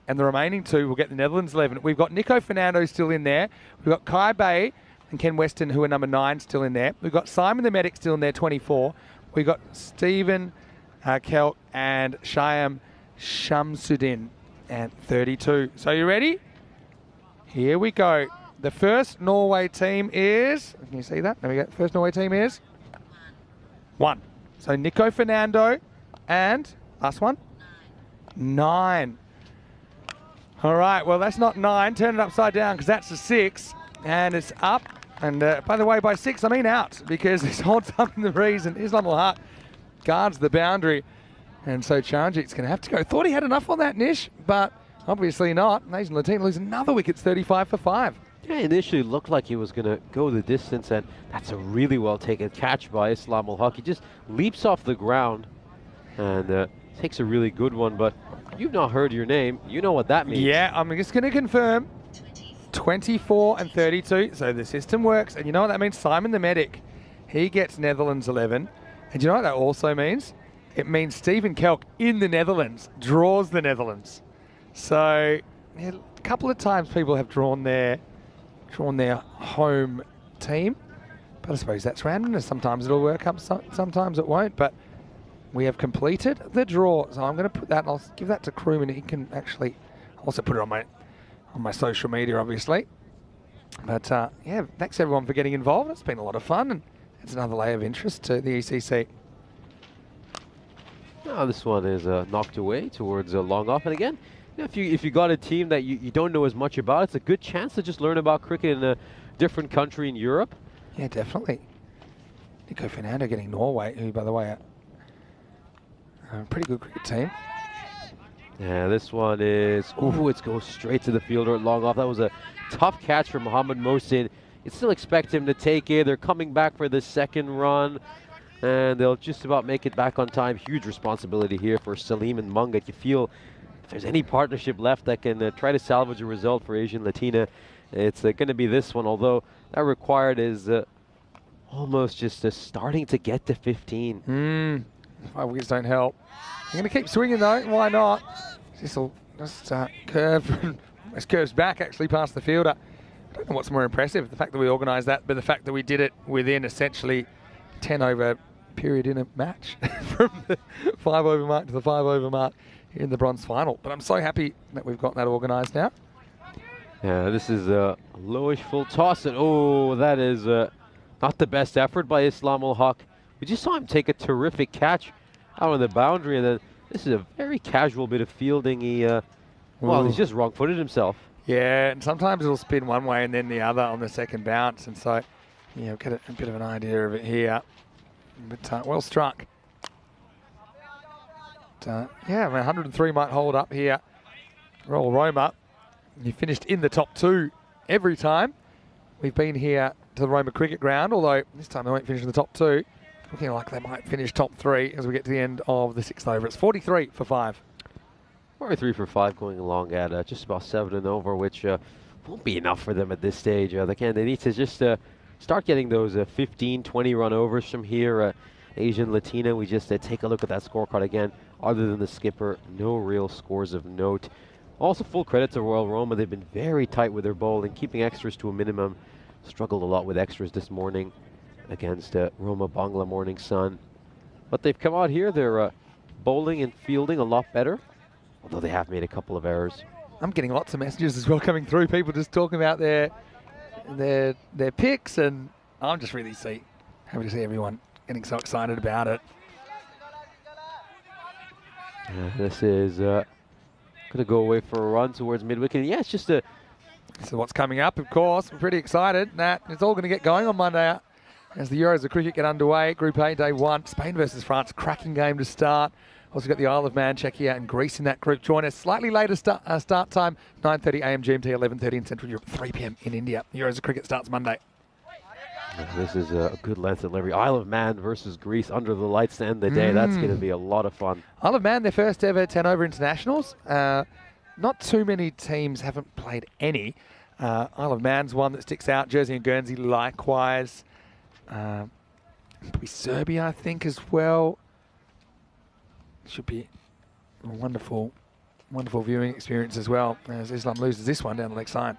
and the remaining two will get the Netherlands 11. We've got Nico Fernando still in there. We've got Kai Bay and Ken Weston, who are number 9, still in there. We've got Simon the Medic still in there, 24. We've got Stephen Kelk and Shyam Shamsuddin at 32. So you ready? Here we go. The first Norway team is, can you see that? There we go. First Norway team is 1. So Nico Fernando and last one? 9. All right, well, that's not 9. Turn it upside down because that's a 6. And it's up. And by the way, by 6, I mean out, because this whole time the reason Islam Al Haq guards the boundary. And so Chanjit's going to have to go. Thought he had enough on that, Nish, but obviously not. Asian Latina loses another wicket. It's 35 for 5. Yeah, initially looked like he was going to go the distance, and that's a really well taken catch by Islam Al Haq. He just leaps off the ground and takes a really good one, but you've not heard your name. You know what that means. Yeah, I'm just going to confirm. 24 and 32, so the system works. And you know what that means? Simon the Medic, he gets Netherlands 11. And you know what that also means? It means Stephen Kelk in the Netherlands draws the Netherlands. So yeah, a couple of times people have drawn their home team, but I suppose that's randomness. Sometimes it'll work up, sometimes it won't. But we have completed the draw, so I'm going to put that. I'll give that to Crewman. He can actually also put it on my social media, obviously. But yeah, thanks everyone for getting involved. It's been a lot of fun, and it's another layer of interest to the ECC. Now this one is knocked away towards a long off, and again, if you got a team that you don't know as much about, it's a good chance to just learn about cricket in a different country in Europe. Yeah, definitely. Nico Fernando getting Norway, who, by the way, are a pretty good cricket team. Yeah, this one is, ooh, it goes straight to the fielder at long off. That was a tough catch from Mohammed Mohsen. You still expect him to take it. They're coming back for the second run, and they'll just about make it back on time. Huge responsibility here for Salim and Mungat. You feel if there's any partnership left that can try to salvage a result for Asian Latina, it's going to be this one, although that required is almost just starting to get to 15. 5 wickets don't help. I'm going to keep swinging though. Why not? This will just curve. This curves back actually past the fielder. I don't know what's more impressive, the fact that we organised that, but the fact that we did it within essentially 10 over period in a match from the 5 over mark to the 5 over mark in the bronze final. But I'm so happy that we've got that organised now. Yeah, this is a lowish full toss, and oh, that is not the best effort by Islam ul Haq. We just saw him take a terrific catch out on the boundary, and then this is a very casual bit of fielding. Well, he's just wrong-footed himself. Yeah, and sometimes it'll spin one way and then the other on the second bounce, and so yeah, get a bit of an idea of it here. But well struck. But, yeah, 103 might hold up here. Roll Roma. He finished in the top 2 every time we've been here to the Roma Cricket Ground, although this time they won't finish in the top 2. Looking like they might finish top 3 as we get to the end of the 6th over. It's 43 for 5. 43 for 5 going along at just about 7 and over, which won't be enough for them at this stage. They need to just start getting those 15, 20 run overs from here. Asian Latina, we just take a look at that scorecard again. Other than the skipper, no real scores of note. Also, full credit to Royal Roma. They've been very tight with their bowling, keeping extras to a minimum. Struggled a lot with extras this morning against Roma Bangla Morning Sun. But they've come out here. They're bowling and fielding a lot better, although they have made a couple of errors. I'm getting lots of messages as well coming through. People just talking about their picks, and I'm just really happy to see everyone getting so excited about it. This is going to go away for a run towards mid-wicket. Yeah, it's just a... So what's coming up, of course, we're pretty excited. It's all going to get going on Monday as the Euros of Cricket get underway. Group A, Day 1, Spain versus France, cracking game to start. Also got the Isle of Man, Czechia and Greece in that group. Join us. Slightly later start time, 9:30 a.m. GMT, 11:30 in Central Europe, 3 p.m. in India. Euros of Cricket starts Monday. This is a good length delivery. Isle of Man versus Greece under the lights to end the day. That's going to be a lot of fun. Isle of Man, their first ever 10 over internationals. Not too many teams haven't played any. Isle of Man's one that sticks out. Jersey and Guernsey likewise. Probably Serbia, I think, as well. Should be a wonderful viewing experience as well, as Islam loses this one down the leg side.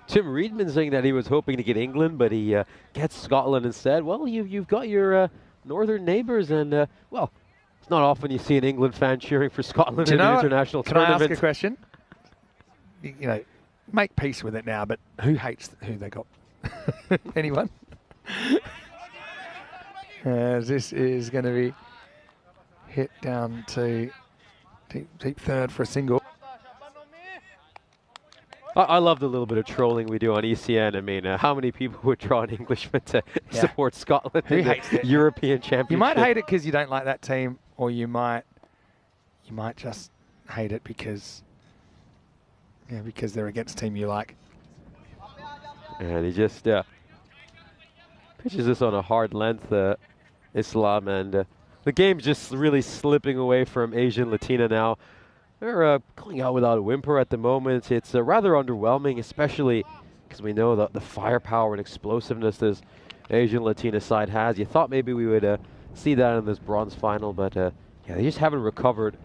Tim Reedman saying that he was hoping to get England, but he gets Scotland instead. Well, you've got your northern neighbours, and well, it's not often you see an England fan cheering for Scotland in an international tournament. Can I ask a question? You know, make peace with it now, but who hates who they got? Anyone? This is going to be hit down to deep third for a single. I love the little bit of trolling we do on ECN. I mean, how many people would draw an Englishman to support Scotland in the European Championship? You might hate it because you don't like that team, or you might just hate it because they're against a team you like. And he just pitches this on a hard length, Islam, and the game's just really slipping away from Asian Latina now. They're going out without a whimper at the moment. It's rather underwhelming, especially because we know the firepower and explosiveness this Asian Latina side has. You thought maybe we would see that in this bronze final, but yeah, they just haven't recovered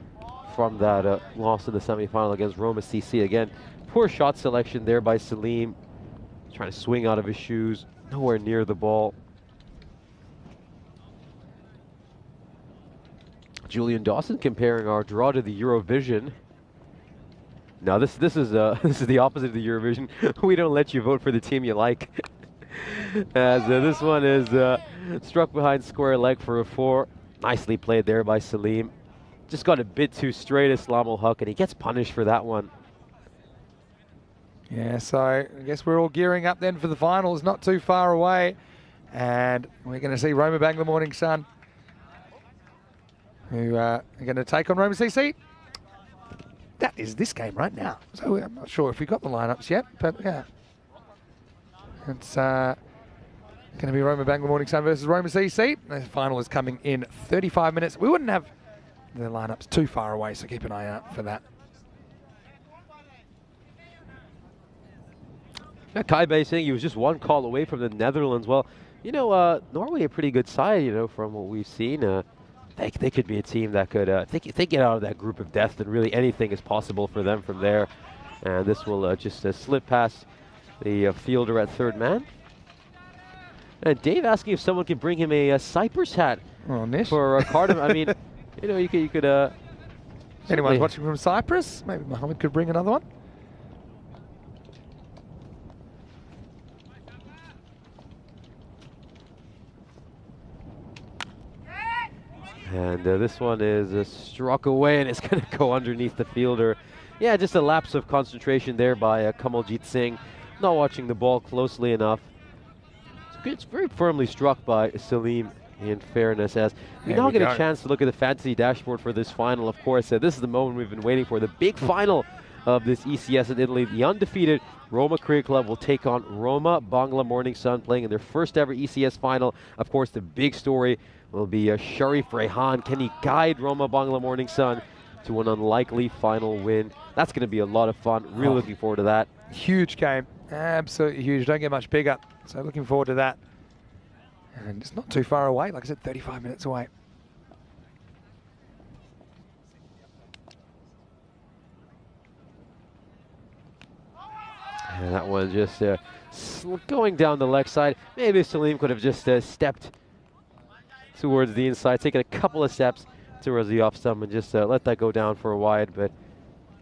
from that loss in the semifinal against Roma CC. Again, poor shot selection there by Salim, trying to swing out of his shoes, nowhere near the ball. Julian Dawson comparing our draw to the Eurovision. Now this is the opposite of the Eurovision. We don't let you vote for the team you like. As this one is struck behind square leg for a 4. Nicely played there by Salim. Just got a bit too straight, Islam ul Haq, and he gets punished for that one. Yeah, so I guess we're all gearing up then for the finals, not too far away. And we're going to see Roma Bangla Morning Sun, who are going to take on Roma CC. That is this game right now. So I'm not sure if we got the lineups yet, but yeah. It's going to be Roma Bangla Morning Sun versus Roma CC. The final is coming in 35 minutes. We wouldn't have the lineups too far away, so keep an eye out for that. Kai Bei saying he was just one call away from the Netherlands. Well, You know, Norway a pretty good side, you know, from what we've seen. They could be a team that could, if they get out of that group of death, then really anything is possible for them from there. And this will just slip past the fielder at third man. And Dave asking if someone can bring him a Cypress hat for Cardiff. I mean, you know, you could. Anyone's watching from Cyprus? Maybe Mohammed could bring another one. And this one is struck away, and it's going to go underneath the fielder. Yeah, just a lapse of concentration there by Kamaljit Singh. Not watching the ball closely enough. It's very firmly struck by Salim, in fairness, as we now get a chance to look at the fantasy dashboard for this final. Of course, this is the moment we've been waiting for, the big final of this ECS in Italy. The undefeated Roma Cricket Club will take on Roma Bangla Morning Sun, playing in their first ever ECS final. Of course, the big story will be Sharif Rehan. Can he guide Roma Bangla Morning Sun to an unlikely final win? That's going to be a lot of fun. Really looking forward to that. Huge game. Absolutely huge. Don't get much bigger. So looking forward to that. And it's not too far away. Like I said, 35 minutes away. And that one just going down the leg side. Maybe Salim could have just stepped towards the inside, taken a couple of steps towards the off stump and just let that go down for a wide. But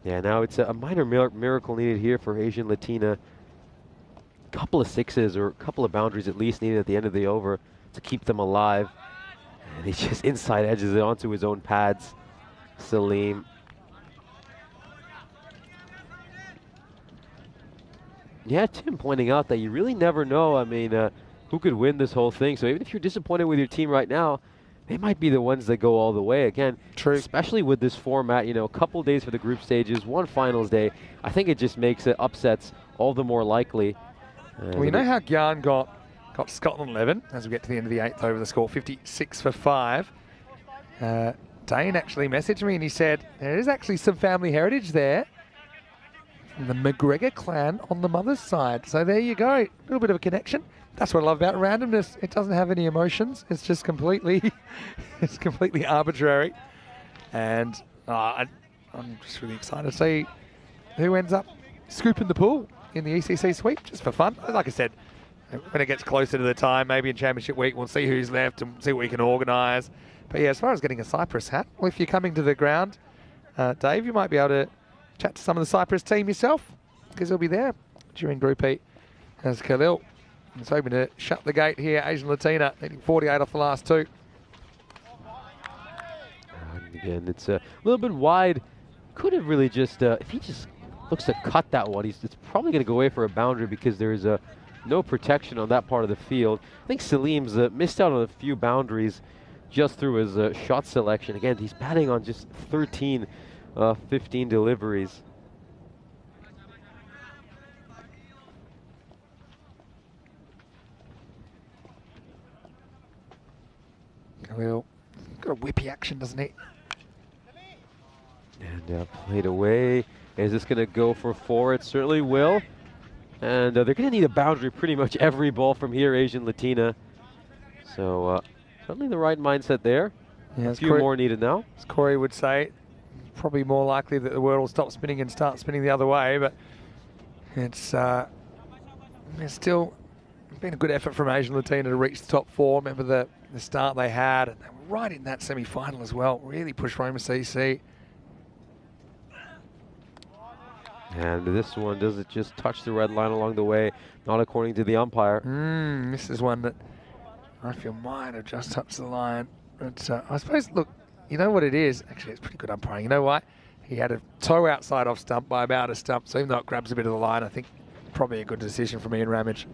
yeah, now it's a minor miracle needed here for Asian Latina. Couple of sixes or a couple of boundaries at least needed at the end of the over to keep them alive. And he just inside edges it onto his own pads. Salim. Yeah, Tim pointing out that you really never know, I mean, who could win this whole thing. So even if you're disappointed with your team right now, they might be the ones that go all the way. Again, true. Especially with this format, you know, a couple days for the group stages, one finals day. I think it just makes upsets all the more likely. Well, you know how Gyan got Scotland 11 as we get to the end of the 8th over the score, 56 for 5. Dane actually messaged me and he said there is actually some family heritage there from the McGregor clan on the mother's side. So there you go, a little bit of a connection. That's what I love about randomness. It doesn't have any emotions. It's just completely, it's completely arbitrary. And I'm just really excited to see who ends up scooping the pool in the ECC sweep, just for fun. Like I said, when it gets closer to the time, maybe in Championship Week, we'll see who's left and see what we can organise. But yeah, as far as getting a Cyprus hat, well, if you're coming to the ground, Dave, you might be able to chat to some of the Cyprus team yourself, because he'll be there during Group E. As Khalil is hoping to shut the gate here. Asian Latina needing 48 off the last two. And again, it's a little bit wide. Could have really just, if he just looks to cut that one, it's probably going to go away for a boundary because there's no protection on that part of the field. I think Salim's missed out on a few boundaries just through his shot selection. Again, he's batting on just 13, 15 deliveries. Khalil got a whippy action, doesn't he? And played away. Is this going to go for 4? It certainly will. And they're going to need a boundary pretty much every ball from here, Asian Latina. So certainly the right mindset there. Yeah, a few more needed now. As Corey would say, probably more likely that the world will stop spinning and start spinning the other way. But it's still been a good effort from Asian Latina to reach the top 4. Remember the start they had, and they were right in that semi-final as well. Really pushed Roma CC. And this one, does it just touch the red line along the way? Not according to the umpire. This is one that I feel might have just touched the line. But I suppose, look, you know what it is? Actually, it's pretty good umpiring. You know what? He had a toe outside off stump by about a stump, so even though it grabs a bit of the line, I think probably a good decision from Ian Ramage.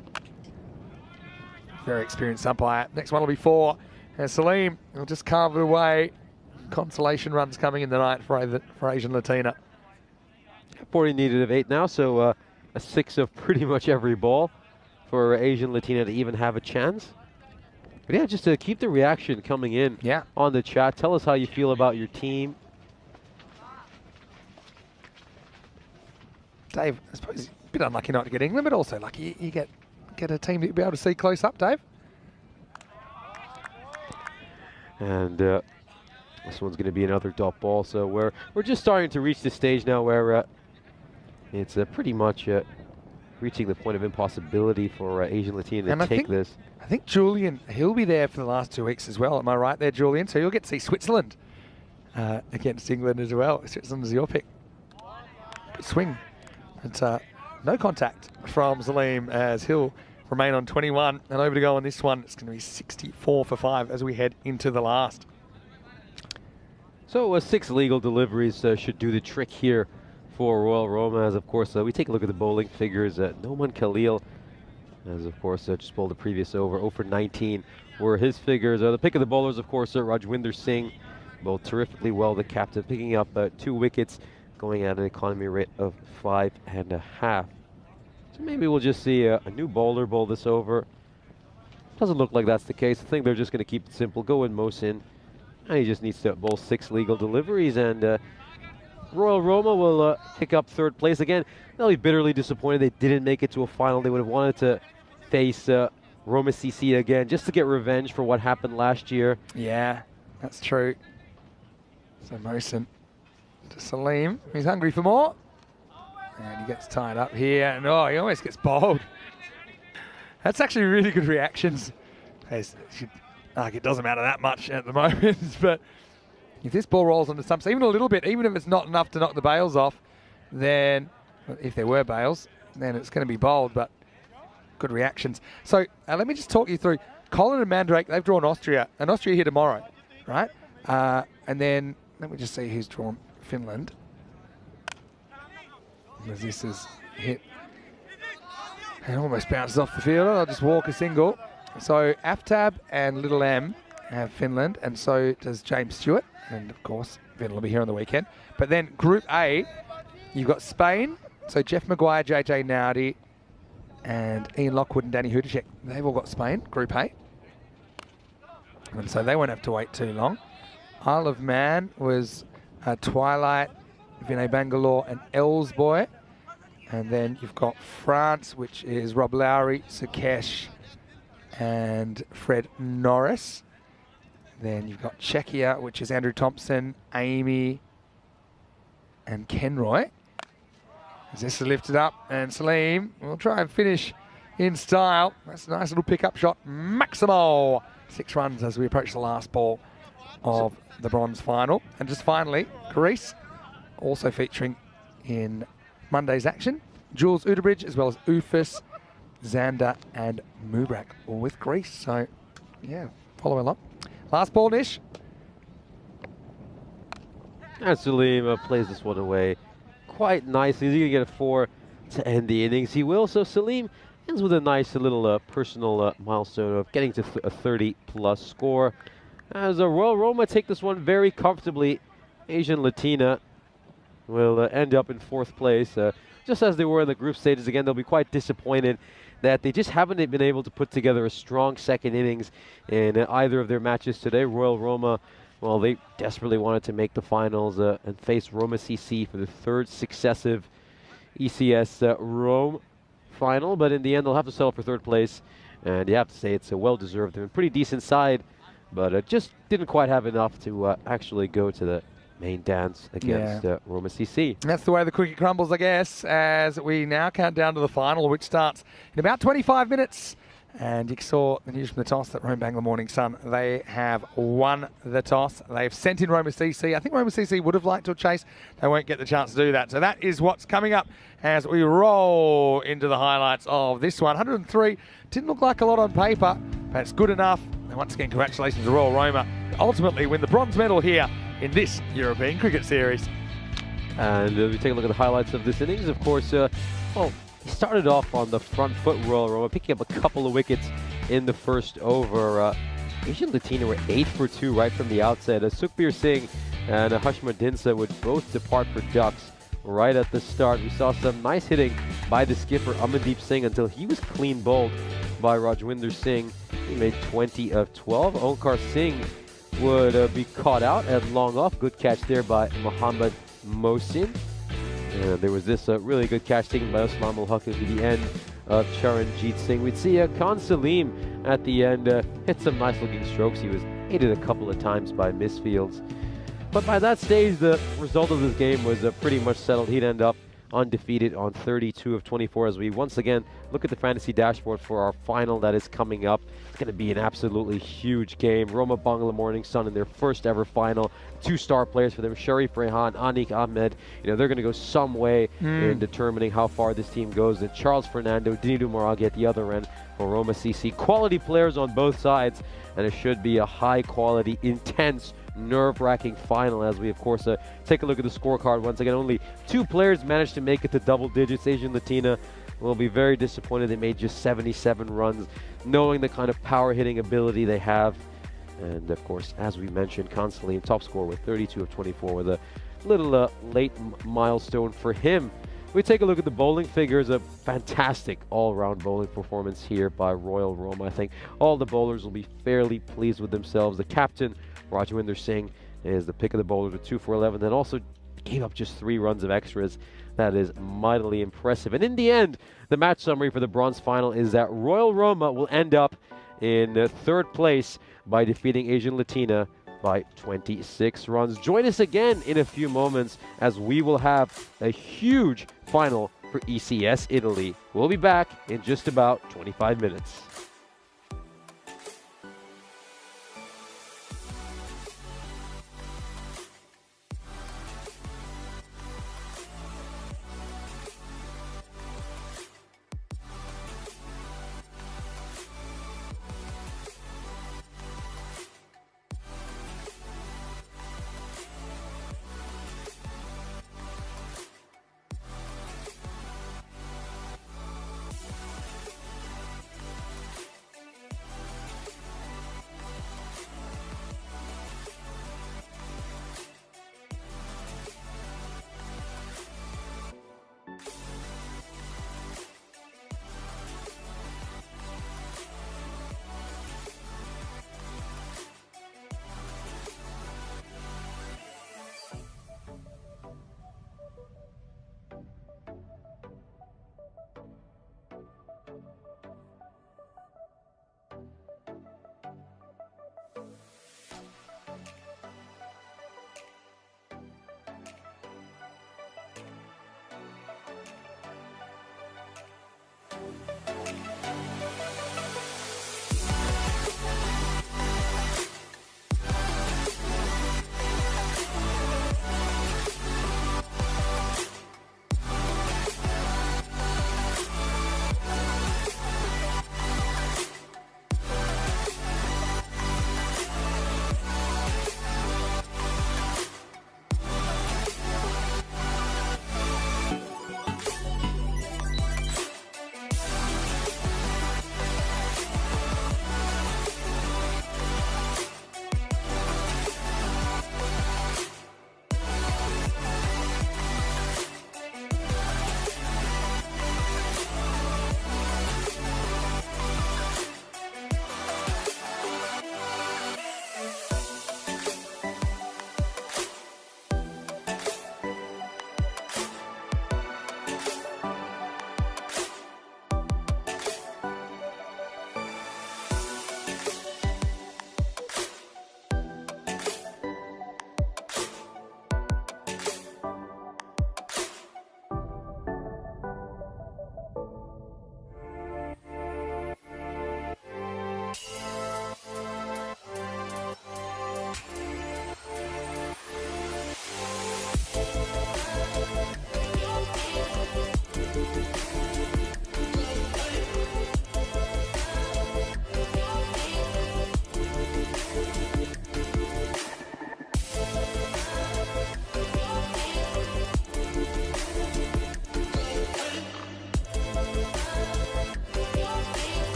Very experienced umpire. Next one will be 4. And Salim will just carve it away. Consolation runs coming in the night for Asian Latina. 40 needed of 8 now, so a 6 of pretty much every ball for Asian Latina to even have a chance. But yeah, just to keep the reaction coming in on the chat. Tell us how you feel about your team. Dave, I suppose a bit unlucky not to get England, but also lucky you get a team that you'll be able to see close up, Dave. And this one's going to be another dot ball. So we're just starting to reach the stage now where it's pretty much reaching the point of impossibility for Asian Latina to take this. I think Julian, he'll be there for the last 2 weeks as well. Am I right there, Julian? So you'll get to see Switzerland against England as well. Switzerland is your pick. Good swing. It's no contact from Salim as he'll remain on 21. And over to go on this one. It's going to be 64 for 5 as we head into the last. So 6 legal deliveries should do the trick here for Royal Roma, as of course we take a look at the bowling figures. Noman Khalil, as of course just bowled the previous over, 0 for 19 were his figures. The pick of the bowlers, of course, Rajwinder Singh, bowled terrifically well, the captain, picking up 2 wickets, going at an economy rate of 5.5. So maybe we'll just see a new bowler bowl this over. Doesn't look like that's the case. I think they're just going to keep it simple, go in Mohsin, and he just needs to bowl 6 legal deliveries, and Royal Roma will pick up 3rd place. Again, they'll be bitterly disappointed they didn't make it to a final. They would have wanted to face Roma CC again just to get revenge for what happened last year. Yeah, that's true. So Mohsin to Salim. He's hungry for more. And he gets tied up here. And oh, he almost gets bowled. That's actually really good reactions. It doesn't matter that much at the moment, but if this ball rolls onto stumps, even a little bit, even if it's not enough to knock the bails off, then, if there were bails, then it's going to be bowled, but good reactions. So let me just talk you through. Colin and Mandrake, they've drawn Austria, and Austria here tomorrow, right? And then, let me just see who's drawn Finland. As this is hit. And almost bounces off the fielder. I'll just walk a single. So Aftab and Little M have Finland, and so does James Stewart. And of course, Finland will be here on the weekend. But then Group A, you've got Spain. So Jeff Maguire, JJ Nowdy, and Ian Lockwood and Danny Hudacek. They've all got Spain, Group A. And so they won't have to wait too long. Isle of Man was Twilight, Vinay Bangalore, and Elsboy. And then you've got France, which is Rob Lowry, Sukesh, and Fred Norris. Then you've got Czechia, which is Andrew Thompson, Amy, and Kenroy. As this is lifted up, and Salim will try and finish in style. That's a nice little pickup shot. Maximo! 6 runs as we approach the last ball of the bronze final. And just finally, Greece, also featuring in Monday's action. Jules Udebridge, as well as Ufus, Xander, and Mubrak, all with Greece. So, yeah, follow along. Last ball, Nish. And Salim plays this one away quite nicely. He's going to get a 4 to end the innings. He will. So Salim ends with a nice little personal milestone of getting to a 30-plus score. As Royal Roma take this one very comfortably, Asian Latina will end up in 4th place. Just as they were in the group stages. Again, they'll be quite disappointed that they just haven't been able to put together a strong 2nd innings in either of their matches today. Royal Roma, well, they desperately wanted to make the finals and face Roma CC for the 3rd successive ECS Rome final, but in the end they'll have to settle for 3rd place, and you have to say it's a well-deserved. They're a pretty decent side, but it just didn't quite have enough to actually go to the main dance against Roma CC. That's the way the cookie crumbles, I guess, as we now count down to the final, which starts in about 25 minutes. And you saw the news from the toss that Rome Bangla Morning Sun, they have won the toss. They've sent in Roma CC. I think Roma CC would have liked to chase. They won't get the chance to do that. So that is what's coming up as we roll into the highlights of this one. 103 didn't look like a lot on paper, but it's good enough. And once again, congratulations to Royal Roma. Ultimately win the bronze medal here in this European Cricket Series. And we take a look at the highlights of this innings. Of course, he started off on the front foot, Royal Roma, picking up a couple of wickets in the 1st over. Asian Latina were 8 for 2 right from the outset. Sukhbir Singh and Hashma Dinsa would both depart for ducks right at the start. We saw some nice hitting by the skipper, Amandeep Singh, until he was clean bowled by Rajwinder Singh. He made 20 of 12. Onkar Singh would be caught out at long off. Good catch there by Mohammad Mohsin. And there was this really good catch taken by Usman ul-Haq at the end of Charanjit Singh. We'd see Khan Salim at the end hit some nice looking strokes. He was aided a couple of times by misfields. But by that stage, the result of this game was pretty much settled. He'd end up undefeated on 32 of 24 as we once again look at the fantasy dashboard for our final that is coming up. It's going to be an absolutely huge game. Roma Bangla Morning Sun in their first ever final. 2 star players for them, Sharif Rehan, Anik Ahmed. You know, they're going to go some way in determining how far this team goes. And Charles Fernando, Dinidu Moragi at the other end for Roma CC. Quality players on both sides, and it should be a high quality, intense, nerve-wracking final as we, of course, take a look at the scorecard once again. Only 2 players managed to make it to double digits. Asian Latina will be very disappointed they made just 77 runs, knowing the kind of power-hitting ability they have. And, of course, as we mentioned, constantly in top score with 32 of 24 with a little late milestone for him. We take a look at the bowling figures. A fantastic all-round bowling performance here by Royal Roma. I think all the bowlers will be fairly pleased with themselves. The captain, Rajwinder Singh, is the pick of the bowlers with 2 for 11, then also gave up just 3 runs of extras. That is mightily impressive. And in the end, the match summary for the bronze final is that Royal Roma will end up in 3rd place by defeating Asian Latina by 26 runs. Join us again in a few moments as we will have a huge final for ECS Italy. We'll be back in just about 25 minutes.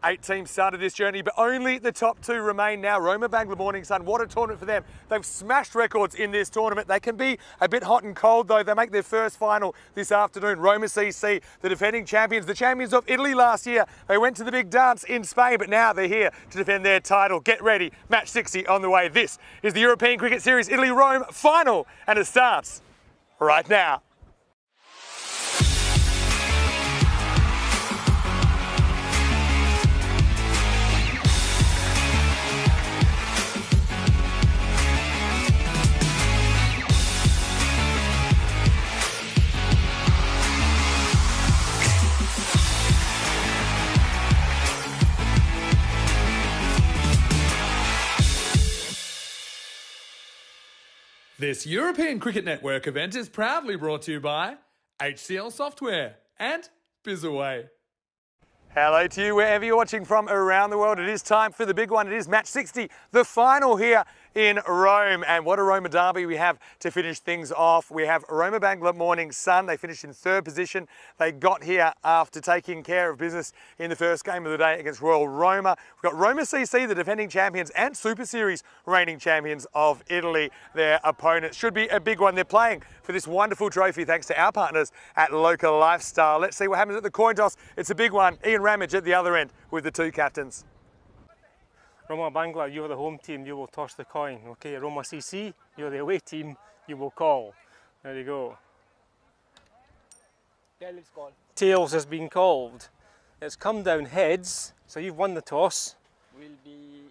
8 teams started this journey, but only the top 2 remain now. Roma Bangla Morning Sun, what a tournament for them. They've smashed records in this tournament. They can be a bit hot and cold though. They make their first final this afternoon. Roma CC, the defending champions, the champions of Italy last year. They went to the big dance in Spain, but now they're here to defend their title. Get ready, match 60 on the way. This is the European Cricket Series Italy-Rome final, and it starts right now. This European Cricket Network event is proudly brought to you by HCL Software and Bizaway. Hello to you wherever you're watching from around the world. It is time for the big one. It is match 60, the final here in Rome. And what a Roma derby we have to finish things off. We have Roma Bangla Morning Sun. They finished in 3rd position. They got here after taking care of business in the first game of the day against Royal Roma. We've got Roma CC, the defending champions and Super Series reigning champions of Italy. Their opponents should be a big one. They're playing for this wonderful trophy thanks to our partners at Local Lifestyle. Let's see what happens at the coin toss. It's a big one. Ian Ramage at the other end with the 2 captains. Roma Bangla, you're the home team, you will toss the coin. Okay, Roma CC, you're the away team, you will call. There you go. Tail is called. Tails has been called. It's come down heads, so you've won the toss. Will be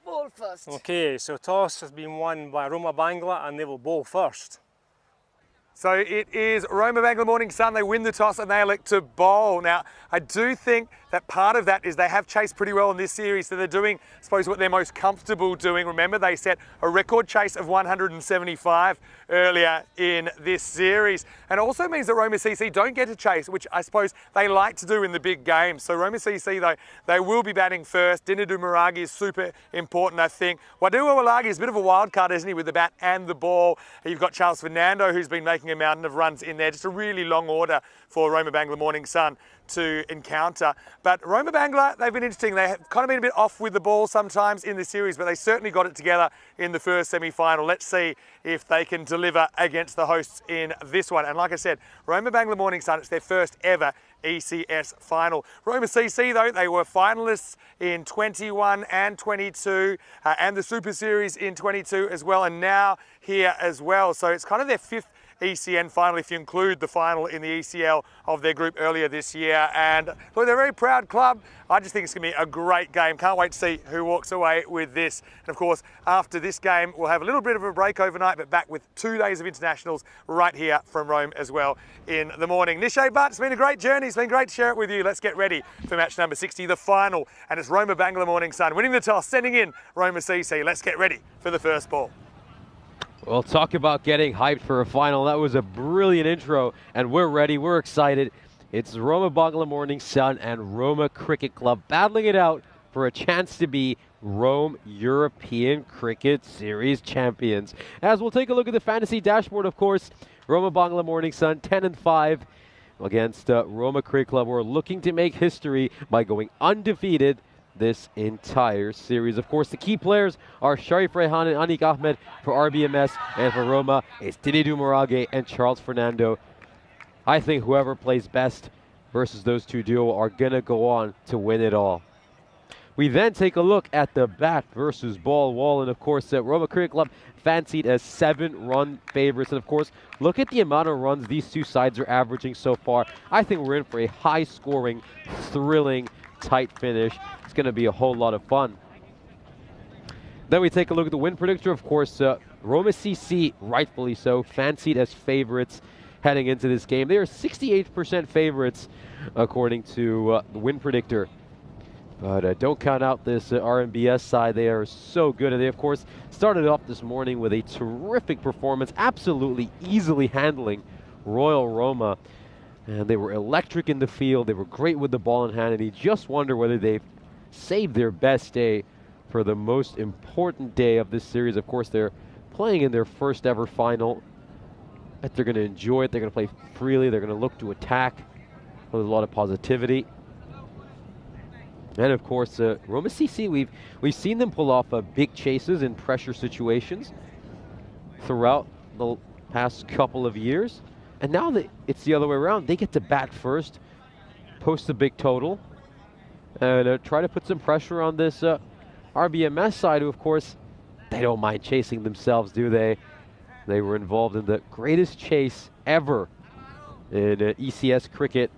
ball first. Okay, so toss has been won by Roma Bangla and they will bowl first. So it is Roma Bangla Morning Sun. They win the toss and they elect to bowl. Now, I do think that part of that is they have chased pretty well in this series, so they're doing, I suppose, what they're most comfortable doing. Remember, they set a record chase of 175 earlier in this series. And it also means that Roma CC don't get to chase, which I suppose they like to do in the big games. So Roma CC, though, they will be batting first. Dinadu Maragi is super important, I think. Wadua Walagi is a bit of a wild card, isn't he, with the bat and the ball. You've got Charles Fernando, who's been making a mountain of runs in there. Just a really long order for Roma Bangla Morning Sun to encounter. But Roma Bangla, they've been interesting. They have kind of been a bit off with the ball sometimes in the series, but they certainly got it together in the first semi-final. Let's see if they can deliver against the hosts in this one. And like I said, Roma Bangla Morning Sun, it's their first ever ECS final. Roma CC, though, they were finalists in 21 and 22 and the Super Series in 22 as well, and now here as well. So it's kind of their 5th ECN final, if you include the final in the ECL of their group earlier this year. And look, they're a very proud club. I just think it's going to be a great game. Can't wait to see who walks away with this. And of course, after this game, we'll have a little bit of a break overnight, but back with 2 days of internationals right here from Rome as well in the morning. Nishay Butt, it's been a great journey. It's been great to share it with you. Let's get ready for match number 60, the final. And it's Roma Bangla Morning Sun winning the toss, sending in Roma CC. Let's get ready for the first ball. Well, talk about getting hyped for a final. That was a brilliant intro, and we're ready. We're excited. It's Roma Bangla Morning Sun and Roma Cricket Club battling it out for a chance to be Rome European Cricket Series champions. As we'll take a look at the fantasy dashboard, of course, Roma Bangla Morning Sun 10-5 against Roma Cricket Club. We're looking to make history by going undefeated this entire series. Of course, the key players are Sharif Rehan and Anik Ahmed for RBMS, and for Roma, it's Dinidou Marage and Charles Fernando. I think whoever plays best versus those 2 duo are going to go on to win it all. We then take a look at the bat versus ball wall, and of course, Roma Cricket Club fancied as 7-run favorites. And of course, look at the amount of runs these 2 sides are averaging so far. I think we're in for a high-scoring, thrilling, tight finish. It's going to be a whole lot of fun. Then we take a look at the win predictor. Of course, Roma CC, rightfully so, fancied as favorites heading into this game. They are 68% favorites according to the win predictor. But don't count out this RMBS side. They are so good. And they, of course, started off this morning with a terrific performance, absolutely easily handling Royal Roma. And they were electric in the field. They were great with the ball in hand. And you just wonder whether they've saved their best day for the most important day of this series. Of course, they're playing in their first ever final. But they're going to enjoy it. They're going to play freely. They're going to look to attack with a lot of positivity. And of course, Roma CC, we've seen them pull off big chases in pressure situations throughout the past couple of years. And now that it's the other way around, they get to bat first, post a big total, and try to put some pressure on this RBMS side, who of course, they don't mind chasing themselves, do they? They were involved in the greatest chase ever in ECS cricket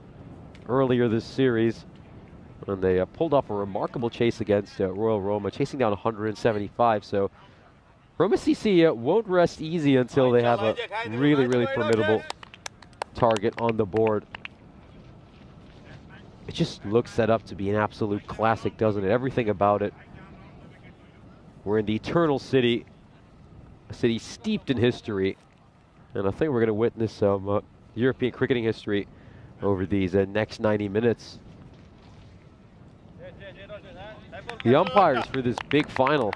earlier this series. And they pulled off a remarkable chase against Royal Roma, chasing down 175. So Roma CC won't rest easy until they have a really, really formidable target on the board. It just looks set up to be an absolute classic, doesn't it? Everything about it. We're in the Eternal City, a city steeped in history. And I think we're going to witness some European cricketing history over these next 90 minutes. The umpires for this big final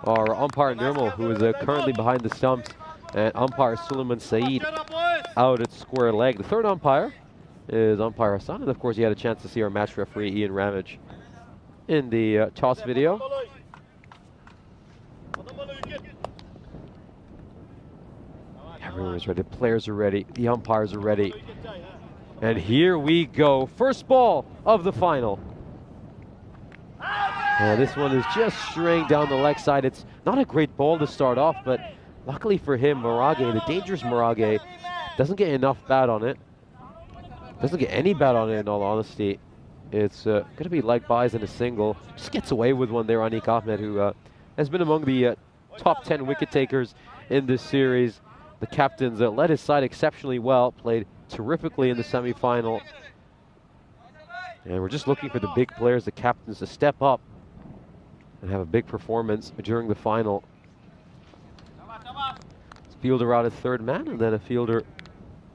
are umpire Nirmal, who is currently behind the stumps, and umpire Suleiman Saeed out at square leg. The third umpire is umpire Hassan, and of course you had a chance to see our match referee Ian Ramage in the toss video. Everyone's ready, the players are ready, the umpires are ready. And here we go, first ball of the final. This one is just straying down the leg side. It's not a great ball to start off, but luckily for him, Marage, the dangerous Marage, doesn't get enough bat on it. Doesn't get any bat on it, in all honesty. It's going to be leg buys and a single. Just gets away with one there, Anik Ahmed, who has been among the top 10 wicket takers in this series. The captains led his side exceptionally well, played terrifically in the semi-final. And we're just looking for the big players, the captains, to step up and have a big performance during the final. Fielder out at third man, and then a fielder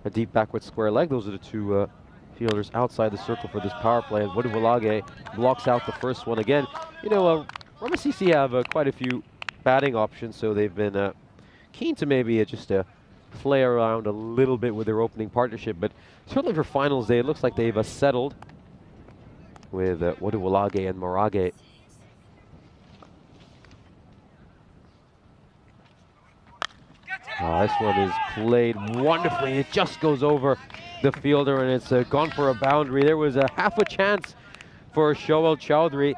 a deep backward square leg. Those are the two fielders outside the circle for this power play. And Wodewalage blocks out the first one again. You know, Roma CC have quite a few batting options, so they've been keen to maybe just play around a little bit with their opening partnership. But certainly for finals day, it looks like they've settled with Wodewalage and Marage. This one is played wonderfully. It just goes over the fielder, and it's gone for a boundary. There was a half a chance for Shoel Chowdhury.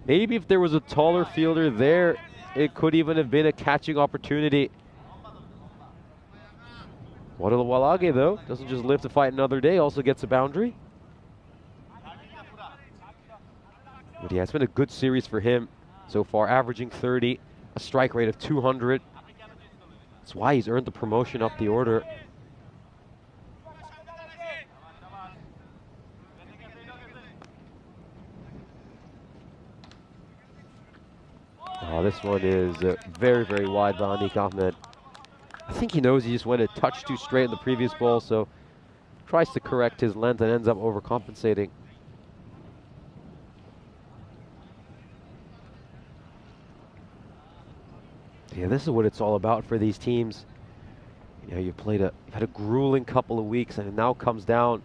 Maybe if there was a taller fielder there, it could even have been a catching opportunity. Wodewalage, though, doesn't just live to fight another day, also gets a boundary. But yeah, it's been a good series for him so far, averaging 30, a strike rate of 200. That's why he's earned the promotion up the order. This one is very, very wide by Anik Ahmed. I think he knows he just went a touch too straight in the previous ball, so tries to correct his length and ends up overcompensating. Yeah, this is what it's all about for these teams. You know, you've had a grueling couple of weeks, and it now comes down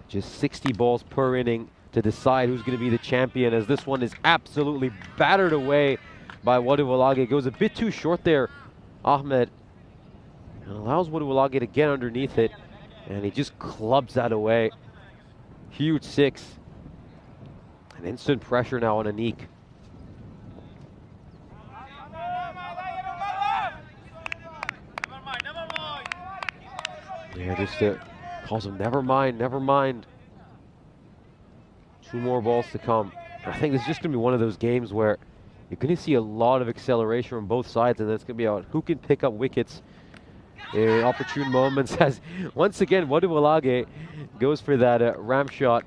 just 60 balls per inning to decide who's going to be the champion, as this one is absolutely battered away by Wodewalage. It goes a bit too short there, Ahmed. And allows Wodewalage to get underneath it, and he just clubs that away. Huge six. And instant pressure now on Anik. Yeah, just calls him, never mind, never mind. 2 more balls to come. I think this is just going to be one of those games where you're going to see a lot of acceleration from both sides, and then it's going to be about who can pick up wickets in opportune moments. As once again, Wodewalage goes for that ram shot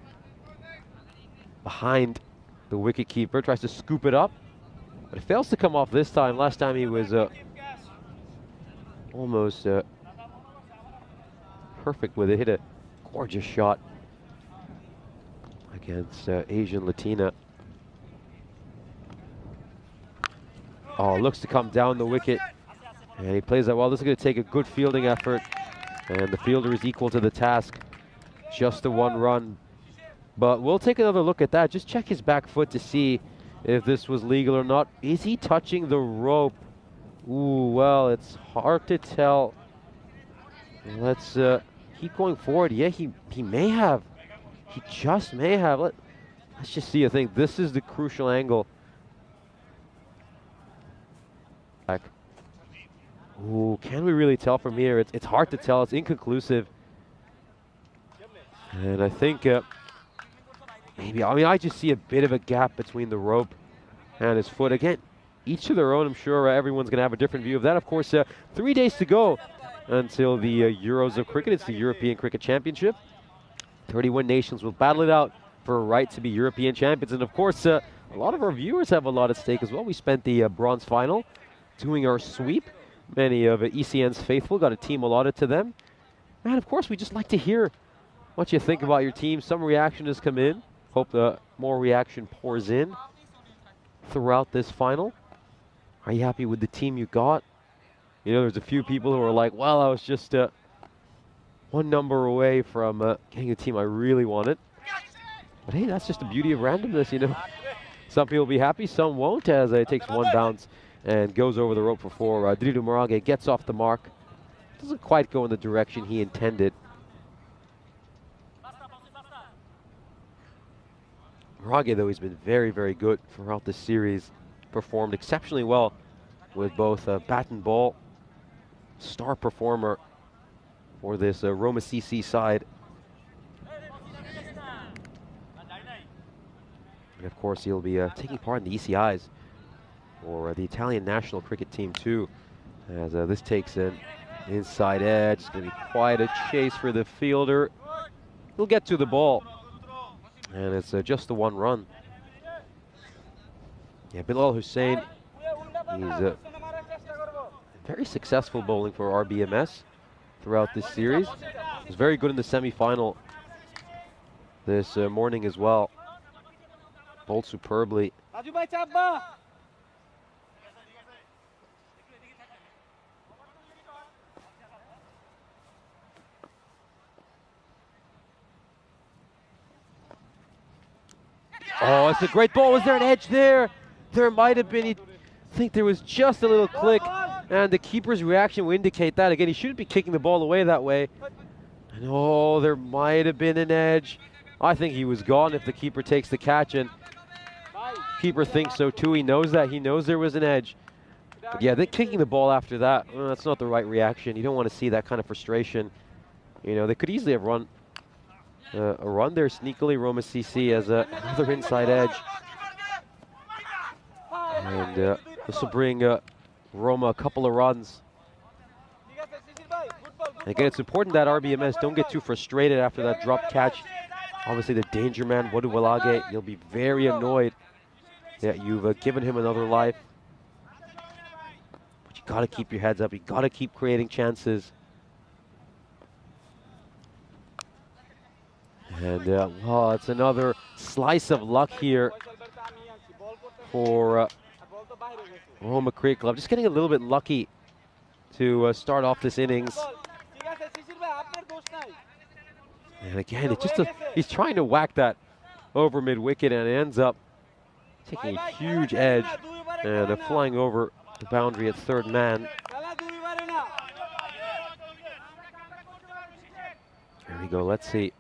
behind the wicketkeeper, tries to scoop it up, but it fails to come off this time. Last time he was almost perfect with it. Hit a gorgeous shot against Asian Latina. Looks to come down the wicket, and he plays that well. This is going to take a good fielding effort, and the fielder is equal to the task. Just the 1 run But we'll take another look at that. Just check his back foot to see if this was legal or not. Is he touching the rope? Ooh, well, it's hard to tell. Let's keep going forward. Yeah, he may have. He just may have. Let's just see. I think this is the crucial angle. Back. Ooh, can we really tell from here? It's hard to tell. It's inconclusive. And I think maybe, I mean, I just see a bit of a gap between the rope and his foot. Again, each to their own. I'm sure everyone's going to have a different view of that. Of course, 3 days to go until the Euros of cricket. It's the European Cricket Championship. 31 nations will battle it out for a right to be European champions. And of course, a lot of our viewers have a lot at stake as well. We spent the bronze final doing our sweep. Many of ECN's faithful got a team allotted to them. And of course, we just like to hear what you think about your team. Some reaction has come in. Hope more reaction pours in throughout this final. Are you happy with the team you got? You know, there's a few people who are like, well, I was just one number away from getting a team I really wanted. But hey, that's just the beauty of randomness, you know. Some people will be happy, some won't, as it takes one bounce and goes over the rope for four. Diridu Morage gets off the mark. Doesn't quite go in the direction he intended. Morage, though, he's been very, very good throughout this series. Performed exceptionally well with both bat and ball. Star performer for this Roma CC side. And of course, he'll be taking part in the ECIs for the Italian national cricket team too, as this takes an inside edge. It's going to be quite a chase for the fielder. He'll get to the ball, and it's just the one run. Yeah, Bilal Hussein, he's very successful bowling for RBMS throughout this series. He was very good in the semi-final this morning as well. Bowled superbly. Oh, it's a great ball. Was there an edge there? There might have been. I think there was just a little click, and the keeper's reaction will indicate that. Again, he shouldn't be kicking the ball away that way. And oh, there might have been an edge. I think he was gone if the keeper takes the catch, and keeper thinks so too. He knows that. He knows there was an edge. But yeah, kicking the ball after that, well, that's not the right reaction. You don't want to see that kind of frustration. You know, they could easily have run a run there sneakily. Roma CC as another inside edge. And this will bring Roma a couple of runs. Again, it's important that RBMS don't get too frustrated after that drop catch. Obviously, the danger man, Bodu Walage, you'll be very annoyed that you've given him another life. But you got to keep your heads up. You got to keep creating chances. And, well, it's another slice of luck here for Roma Cricket Club. Just getting a little bit lucky to start off this innings. And again, it's just he's trying to whack that over mid-wicket, and it ends up taking a huge edge and flying over the boundary at third man. There we go, let's see.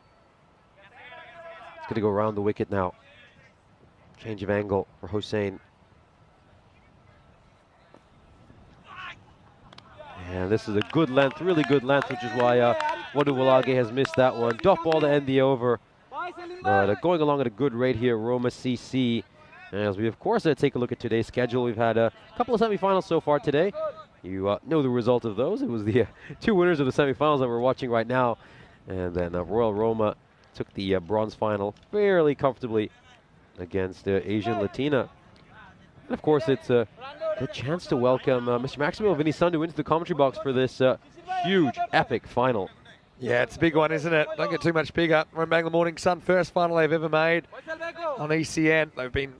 It's going to go around the wicket now. Change of angle for Hossein. And this is a good length, really good length, which is why Bodu Walage has missed that one. Dot ball to end the over. But going along at a good rate here, Roma CC. As we, of course, take a look at today's schedule. We've had a couple of semifinals so far today. You know the result of those. It was the two winners of the semifinals that we're watching right now. And then Royal Roma took the bronze final fairly comfortably against Asian Latina. And of course, it's a chance to welcome Mr. Maximo Vinisandu into the commentary box for this huge, epic final. Yeah, it's a big one, isn't it? Don't get too much bigger. Roma Bangla Morning Sun, first final they've ever made on ECN. They've been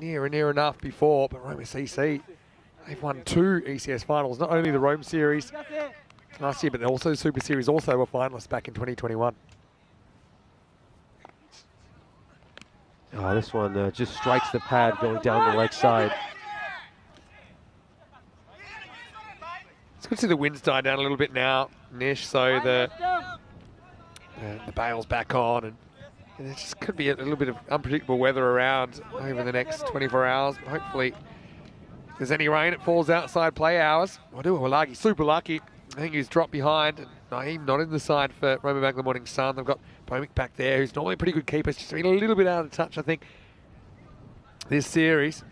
near enough before, but Roma CC, they've won 2 ECS finals, not only the Rome Series last year, but also the Super Series also were finalists back in 2021. Oh, this one just strikes the pad going down the leg side. It's good to see the wind's died down a little bit now, Nish, so the bail's back on, and there just could be a little bit of unpredictable weather around over the next 24 hours. Hopefully, if there's any rain, it falls outside play hours. Walagi super lucky. I think he's dropped behind. And Naeem not in the side for Roma Bangla Morning Sun. They've got Bomic back there, who's normally a pretty good keeper. It's just been a little bit out of touch, I think, this series.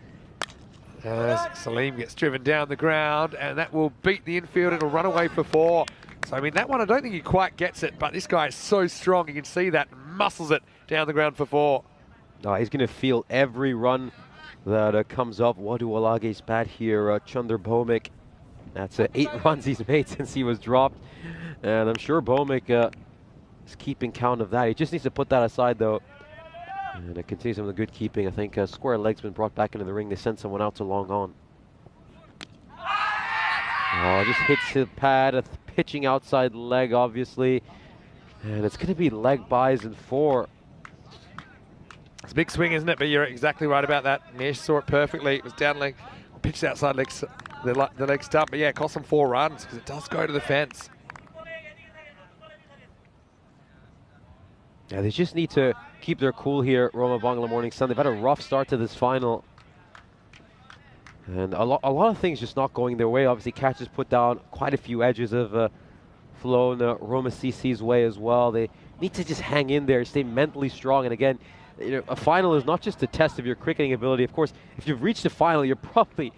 As Salim gets driven down the ground, and that will beat the infield. It'll run away for 4. So, I mean, that one, I don't think he quite gets it, but this guy is so strong. You can see that, muscles it down the ground for 4. He's going to feel every run that comes up. Waduwalage's bat here, Chunder Bomic. That's 8 runs he's made since he was dropped. And I'm sure Bomic is keeping count of that. He just needs to put that aside, though. And it continues on the good keeping. I think square leg's been brought back into the ring. They send someone out to long on. Oh, just hits the pad, pitching outside leg, obviously. And it's going to be leg buys in 4. It's a big swing, isn't it? But you're exactly right about that. Nish saw it perfectly. It was down leg, pitched outside leg, the leg stump. But yeah, it cost them 4 runs because it does go to the fence. Yeah, they just need to keep their cool here at Roma Bangla Morning Sun. They've had a rough start to this final. And a lot of things just not going their way. Obviously, catches put down quite a few edges of flown Roma CC's way as well. They need to just hang in there, stay mentally strong. And again, you know, a final is not just a test of your cricketing ability. Of course, if you've reached a final, you're probably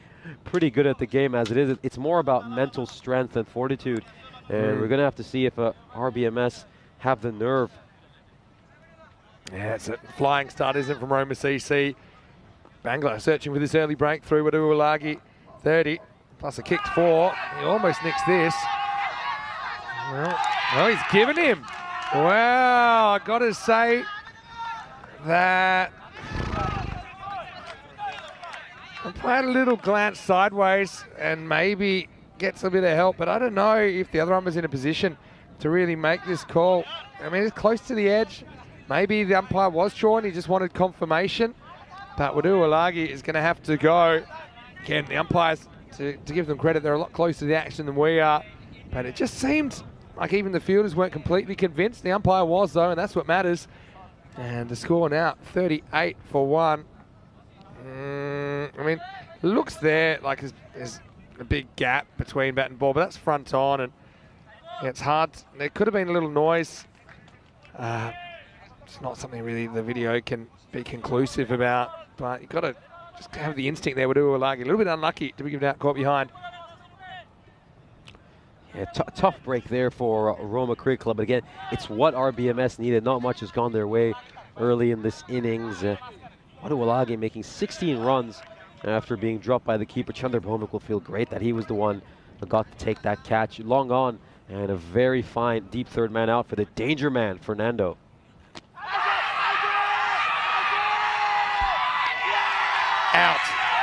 pretty good at the game as it is. It's more about mental strength and fortitude. And we're going to have to see if RBMS have the nerve. Yeah, it's a flying start, isn't it, from Roma CC. Bangla searching for this early breakthrough. Waduwalage, 30, plus a kicked 4. He almost nicks this. Well, he's given him. Wow, I got to say that I had a little glance sideways and maybe gets a bit of help, but I don't know if the other umpire's in a position to really make this call. I mean, it's close to the edge. Maybe the umpire was drawn, he just wanted confirmation. But Waduwalage is going to have to go. Again, the umpires, to give them credit, they're a lot closer to the action than we are. But it just seemed like even the fielders weren't completely convinced. The umpire was, though, and that's what matters. And the score now, 38 for 1. I mean, looks there like there's a big gap between bat and ball, but that's front on, and yeah, it's hard. There could have been a little noise. It's not something really the video can be conclusive about, but you've got to just have the instinct there. Waduwalage, a little bit unlucky to be given out caught behind. Yeah, tough break there for Roma Cricket Club. But again, it's what RBMS needed. Not much has gone their way early in this innings. Waduwalage making 16 runs after being dropped by the keeper. Chunder Bomic will feel great that he was the one that got to take that catch. Long on, and a very fine deep third man out for the danger man, Fernando. Out.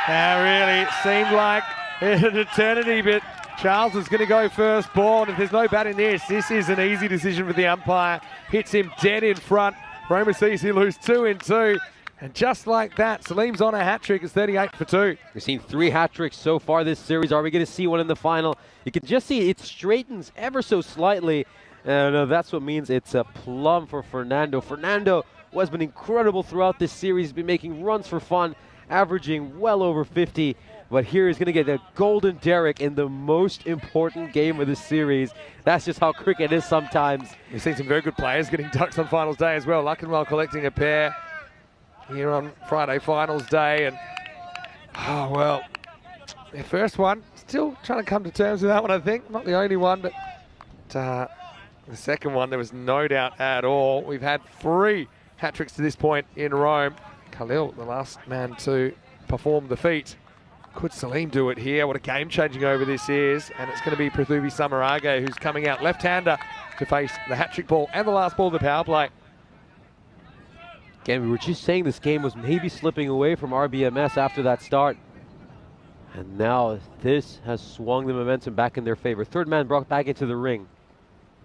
Now really, it seemed like an eternity, but Charles is going to go first ball, and if there's no bat in this is an easy decision for the umpire. Hits him dead in front. Roma CC lose 2 in 2. And just like that, Salim's on a hat-trick. It's 38 for 2. We've seen 3 hat-tricks so far this series. Are we going to see one in the final? You can just see it straightens ever so slightly. And that's what means it's a plum for Fernando. Fernando has been incredible throughout this series. He's been making runs for fun, averaging well over 50. But here he's going to get a golden derrick in the most important game of the series. That's just how cricket is sometimes. We've seen some very good players getting ducks on finals day as well. Luckenwell collecting a pair here on Friday finals day. And, oh, well, their first one, still trying to come to terms with that one, I think. Not the only one, but the second one, there was no doubt at all. We've had 3 hat-tricks to this point in Rome. Khalil, the last man to perform the feat. Could Salim do it here? What a game-changing over this is. And it's going to be Prithuvi Samarage who's coming out left-hander to face the hat-trick ball and the last ball of the power play. Again, we were just saying this game was maybe slipping away from RBMS after that start. And now this has swung the momentum back in their favor. Third man brought back into the ring.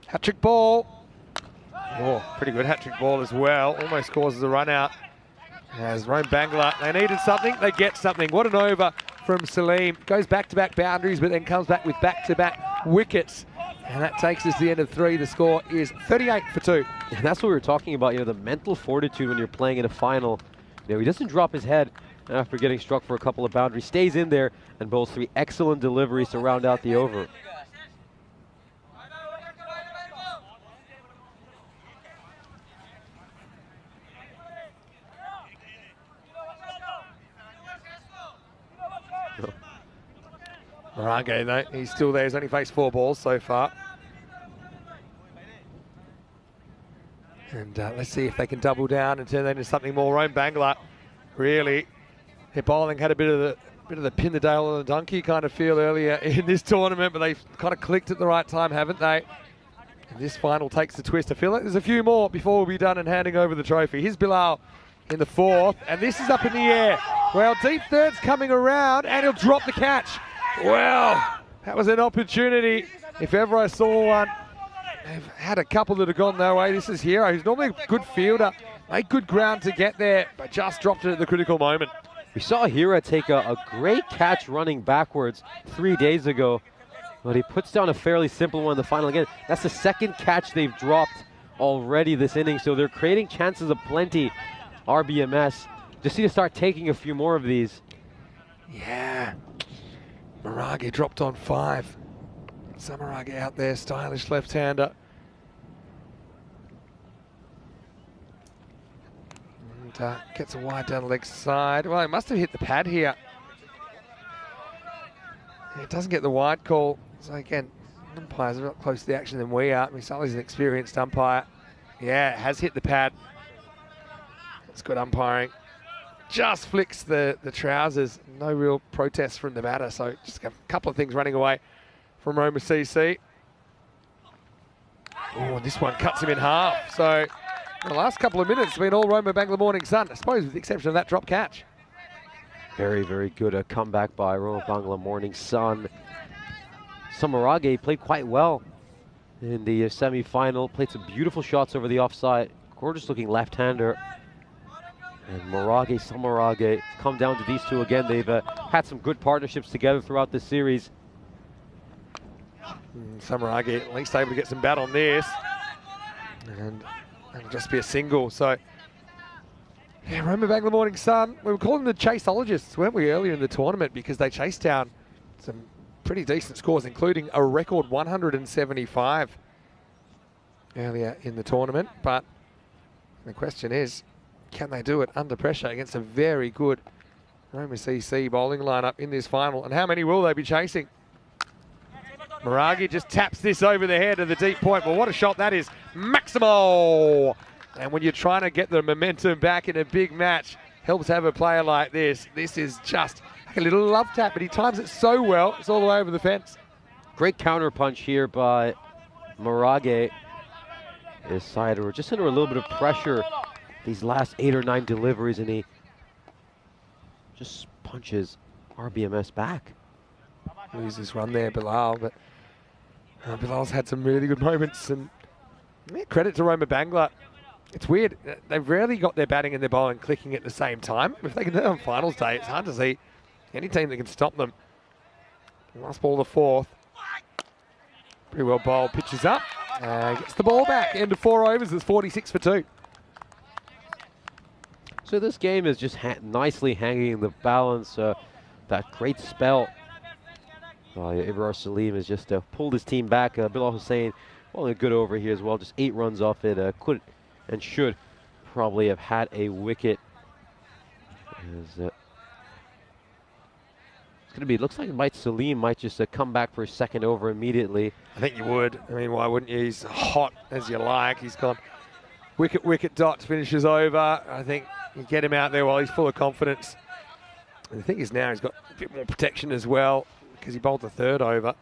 Hat-trick ball. Oh, pretty good hat-trick ball as well. Almost causes a run out. As Rome Bangla, they needed something, they get something. What an over from Salim. Goes back-to-back boundaries, but then comes back with back-to-back wickets. And that takes us to the end of 3. The score is 38 for 2. And that's what we were talking about, the mental fortitude when you're playing in a final. He doesn't drop his head after getting struck for a couple of boundaries. Stays in there and bowls 3 excellent deliveries to round out the over. Marage, though, he's still there. He's only faced 4 balls so far. And let's see if they can double down and turn that into something more. Rome Bangla, really, their bowling had a bit of the pin the tail on the donkey kind of feel earlier in this tournament, but they've kind of clicked at the right time, haven't they? And this final takes a twist. I feel like there's a few more before we'll be done and handing over the trophy. Here's Bilal in the 4th, and this is up in the air. Well, deep third's coming around, and he'll drop the catch. Well, that was an opportunity. If ever I saw one, they've had a couple that have gone their way. This is Hero, who's normally a good fielder. Made good ground to get there, but just dropped it at the critical moment. We saw Hira take a great catch running backwards 3 days ago, but he puts down a fairly simple one in the final again. That's the 2nd catch they've dropped already this inning, so they're creating chances of plenty. RBMS just need to start taking a few more of these. Yeah. Marage dropped on 5. Samarage out there, stylish left-hander. And gets a wide down the leg side. Well, he must have hit the pad here. It doesn't get the wide call. So again, umpires are a lot closer to the action than we are. I mean, Sully's an experienced umpire. Yeah, it has hit the pad. It's good umpiring. Just flicks the trousers. No real protest from the matter. So just a couple of things running away from Roma CC. Oh, and this one cuts him in half. So the last couple of minutes have been all Roma Bangla Morning Sun, I suppose, with the exception of that drop catch. Very, very good comeback by Roma Bangla Morning Sun. Samarage played quite well in the semi-final. Played some beautiful shots over the offside. Gorgeous looking left-hander. And Samarage, it's come down to these two again. They've had some good partnerships together throughout the series. Samarage at least able to get some bat on this. And it'll just be a single. So, yeah, Roma Bangla Morning Sun, we were calling them the chaseologists, weren't we, earlier in the tournament, because they chased down some pretty decent scores, including a record 175 earlier in the tournament. But the question is, can they do it under pressure against a very good Roma CC bowling lineup in this final? And how many will they be chasing? Maragi just taps this over the head of the deep point. Well, what a shot that is. Maximo! And when you're trying to get the momentum back in a big match, helps have a player like this. This is just like a little love tap, but he times it so well, it's all the way over the fence. Great counter punch here by Maragi. His side, we're just under a little bit of pressure these last 8 or 9 deliveries, and he just punches RBMS back. Loses run there, Bilal, but Bilal's had some really good moments, and yeah, credit to Roma Bangla. It's weird, they've rarely got their batting and their bowling clicking at the same time. If they can do it on finals day, it's hard to see any team that can stop them. Last ball, the 4th. Pretty well bowled, pitches up, gets the ball back. End of 4 overs, it's 46 for 2. So this game is just nicely hanging in the balance. That great spell. Ibrar Salim has just pulled his team back. Bilal Hussain, well, a good over here as well. Just 8 runs off it. Could and should probably have had a wicket. It's going to be, it looks like Salim might just come back for a second over immediately. I think you would. I mean, why wouldn't you? He's hot as you like. He's gone wicket, dot, finishes over. I think you get him out there while he's full of confidence. And the thing is now he's got a bit more protection as well, because he bowled the 3rd over,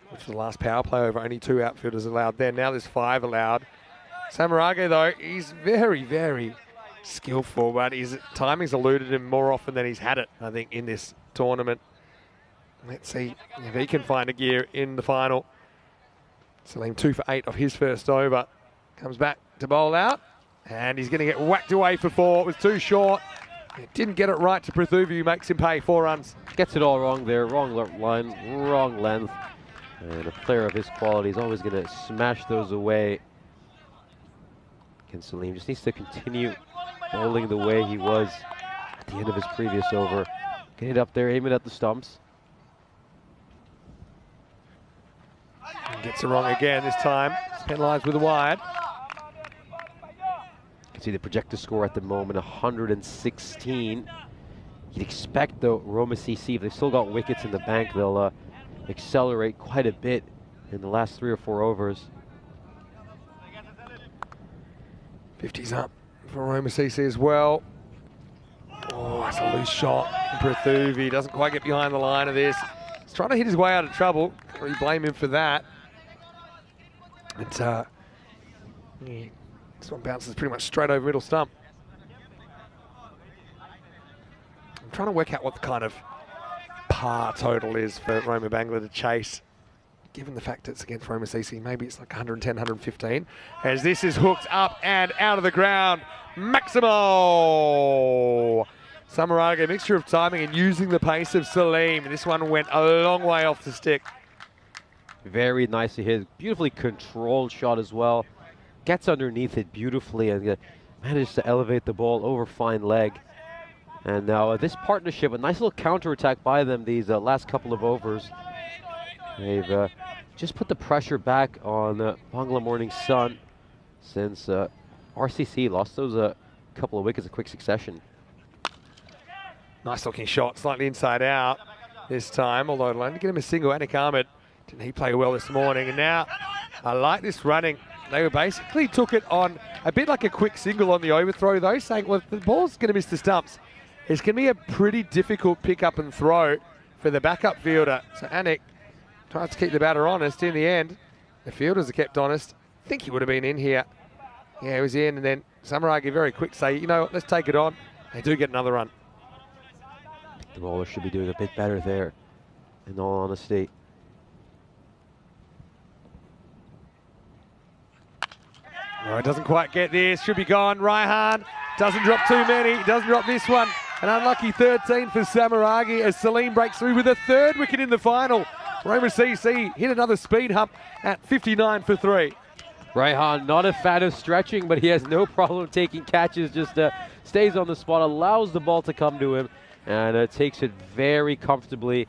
which was the last power play over. Only 2 outfielders allowed there. Now there's 5 allowed. Samarage, though, he's very, very skillful, but his timing's eluded him more often than he's had it, I think, in this tournament. Let's see if he can find a gear in the final. Salim 2 for 8 off his first over. Comes back to bowl out, and he's going to get whacked away for 4. It was too short. Didn't get it right to Prithuvi, who makes him pay 4 runs. Gets it all wrong there, wrong line, wrong length. And a player of his quality is always going to smash those away. And Salim just needs to continue bowling the way he was at the end of his previous over. Get it up there, aim it at the stumps. And gets it wrong again this time. It's penalised with a wide. You can see the projected score at the moment, 116. You'd expect, though, Roma CC, if they've still got wickets in the bank, they'll accelerate quite a bit in the last 3 or 4 overs. 50's up for Roma CC as well. Oh, that's a loose shot. Prithuvi doesn't quite get behind the line of this. He's trying to hit his way out of trouble. Can't really blame him for that. But yeah, this one bounces pretty much straight over middle stump. I'm trying to work out what the kind of par total is for Roma Bangla to chase. Given the fact it's against Roma CC, maybe it's like 110, 115. As this is hooked up and out of the ground. Maximo! Samaraga, a mixture of timing and using the pace of Salim. This one went a long way off the stick. Very nicely hit. Beautifully controlled shot as well. Gets underneath it beautifully and manages to elevate the ball over fine leg. And now this partnership, a nice little counter-attack by them these last couple of overs. They've just put the pressure back on Bangla Morning Sun since RCC lost those couple of wickets in quick succession. Nice looking shot, slightly inside out this time, although it'll only get him a single. Anik Ahmed, didn't he play well this morning? And now I like this running. They were basically took it on a bit like a quick single on the overthrow though, saying, well, if the ball's going to miss the stumps, it's going to be a pretty difficult pick up and throw for the backup fielder. So Anik tries to keep the batter honest. In the end, the fielders are kept honest. I think he would have been in here. Yeah, he was in, and then Samaragi very quick say, you know what, let's take it on. They do get another run. The bowler should be doing a bit better there, in all honesty. Oh, it doesn't quite get this. Should be gone. Raihan doesn't drop too many. Doesn't drop this one. An unlucky 13 for Samaragi as Salim breaks through with a 3rd wicket in the final. Roma CC hit another speed hump at 59 for 3. Raihan, not a fan of stretching, but he has no problem taking catches, just stays on the spot, allows the ball to come to him, and takes it very comfortably.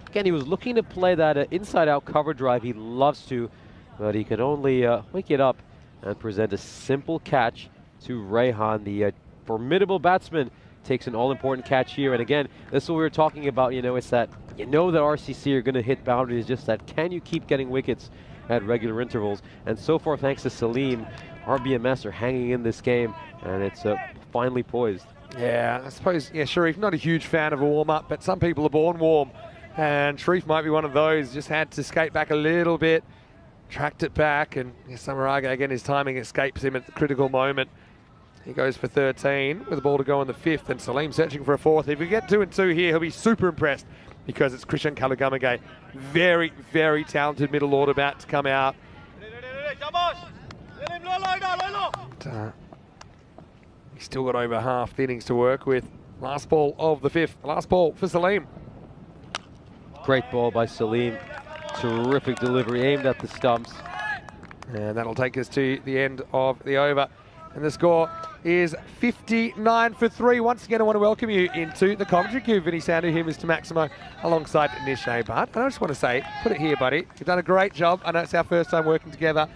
Again, he was looking to play that inside-out cover drive. He loves to, but he could only wake it up and present a simple catch to Raihan. The formidable batsman takes an all-important catch here. And again, this is what we were talking about. You know, it's that you know that RCC are going to hit boundaries. Just that, can you keep getting wickets at regular intervals? And so far, thanks to Salim, RBMS are hanging in this game, and it's finally poised. Yeah, I suppose, yeah, Sharif, not a huge fan of a warm-up, but some people are born warm. And Sharif might be one of those. Just had to skate back a little bit, tracked it back, and Samaraga, again, his timing escapes him at the critical moment. He goes for 13 with the ball to go on the 5th, and Salim searching for a 4th. If we get 2 and 2 here, he'll be super impressed because it's Krishan Kalagamage. Very, very talented middle order bat to come out. And, he's still got over half the innings to work with. Last ball of the 5th. Last ball for Salim. Great ball by Salim. Terrific delivery, aimed at the stumps. And that'll take us to the end of the over. And the score is 59 for 3. Once again, I want to welcome you into the commentary queue. Vinny Sandu here, Mr. Maximo, alongside Nishay Bhatt. And I just want to say, put it here, buddy. You've done a great job. I know it's our first time working together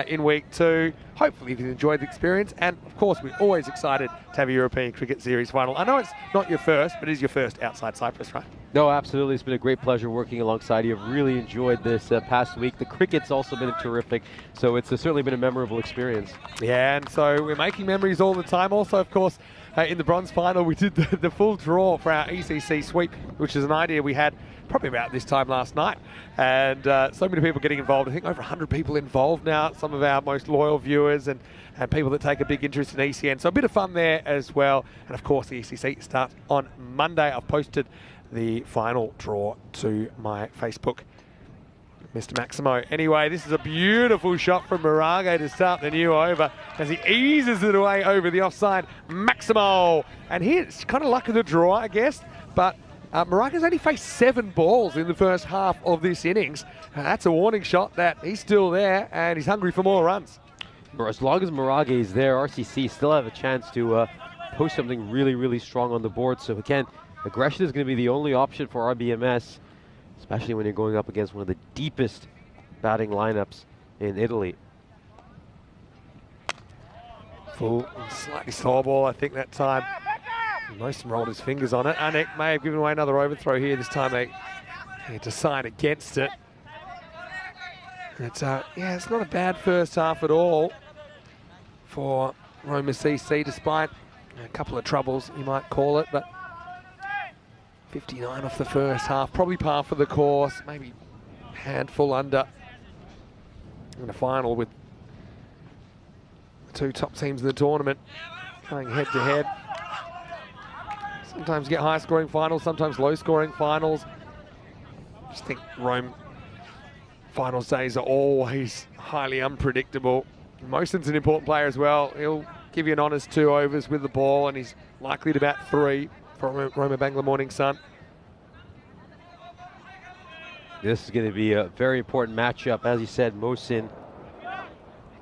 in week 2. Hopefully you've enjoyed the experience. And of course, we're always excited to have a European Cricket Series final. I know it's not your first, but it is your first outside Cyprus, right? No, absolutely. It's been a great pleasure working alongside you. I've really enjoyed this past week. The cricket's also been terrific, so it's certainly been a memorable experience. Yeah, and so we're making memories all the time. Also, of course, in the bronze final, we did the full draw for our ECC sweep, which is an idea we had probably about this time last night. And so many people getting involved. I think over 100 people involved now, some of our most loyal viewers and people that take a big interest in ECN. So a bit of fun there as well. And of course, the ECC starts on Monday. I've posted the final draw to my Facebook Mr. Maximo. Anyway, this is a beautiful shot from Moraga to start the new over as he eases it away over the offside. Maximo. And here it's kind of luck of the draw, I guess. But Moraga's only faced 7 balls in the first half of this innings. That's a warning shot that he's still there and he's hungry for more runs. As long as Moraga is there, RCC still have a chance to post something really, really strong on the board. So again, aggression is going to be the only option for RBMS, especially when you're going up against one of the deepest batting lineups in Italy. Full, slightly slow ball, I think, that time. Most of them rolled his fingers on it. Anek may have given away another overthrow here. This time they decide against it. It's, yeah, it's not a bad first half at all for Roma CC, despite a couple of troubles, you might call it, but 59 off the first half, probably par for the course, maybe a handful under in the final with the 2 top teams in the tournament going head to head. Sometimes get high scoring finals, sometimes low scoring finals. I just think Rome finals days are always highly unpredictable. Moson's an important player as well. He'll give you an honest 2 overs with the ball and he's likely to bat 3 for Roma Bangla Morning Sun. This is going to be a very important matchup. As you said, Mosin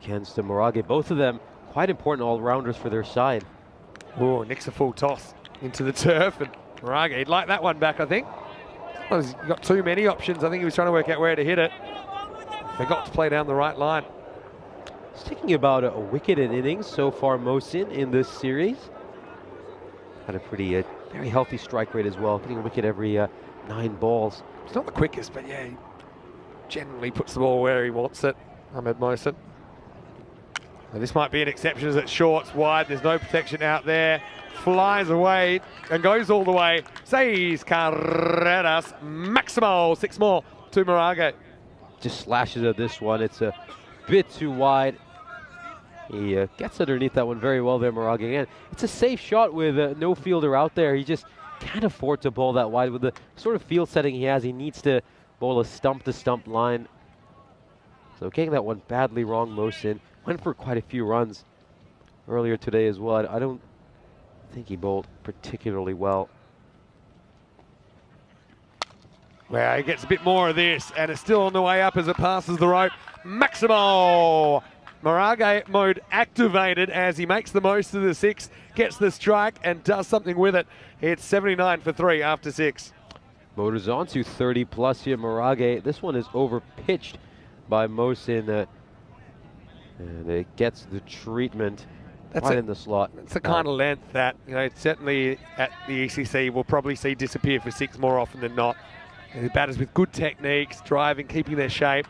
against Moraga. Both of them quite important all-rounders for their side. Oh, nicks a full toss into the turf and Moraga, he'd like that one back, I think. Well, he's got too many options. I think he was trying to work out where to hit it. Forgot to play down the right line. He's taking about a wicket in innings so far, Mosin, in this series. Had a pretty, very healthy strike rate as well, getting a wicket every 9 balls. He's not the quickest, but yeah, he generally puts the ball where he wants it, Ahmed Mohsin. Now this might be an exception as it's short, wide, there's no protection out there. Flies away and goes all the way. Seis Carreras, Maximo, 6 more to Moraga. Just slashes at this one. It's a bit too wide. He gets underneath that one very well there, Moraga. Again, it's a safe shot with no fielder out there. He just can't afford to bowl that wide with the sort of field setting he has. He needs to bowl a stump-to-stump line. So getting that one badly wrong, Mosin. Went for quite a few runs earlier today as well. I don't think he bowled particularly well. Well, he gets a bit more of this, and it's still on the way up as it passes the rope. Maximo! Moraga mode activated as he makes the most of the 6, gets the strike, and does something with it. It's 79 for 3 after 6. Motors on to 30 plus here, Moraga. This one is over pitched by Mosin, and it gets the treatment right in the slot. It's the kind of length that, you know, certainly at the ECC we'll probably see disappear for 6 more often than not. And the batters with good techniques, driving, keeping their shape,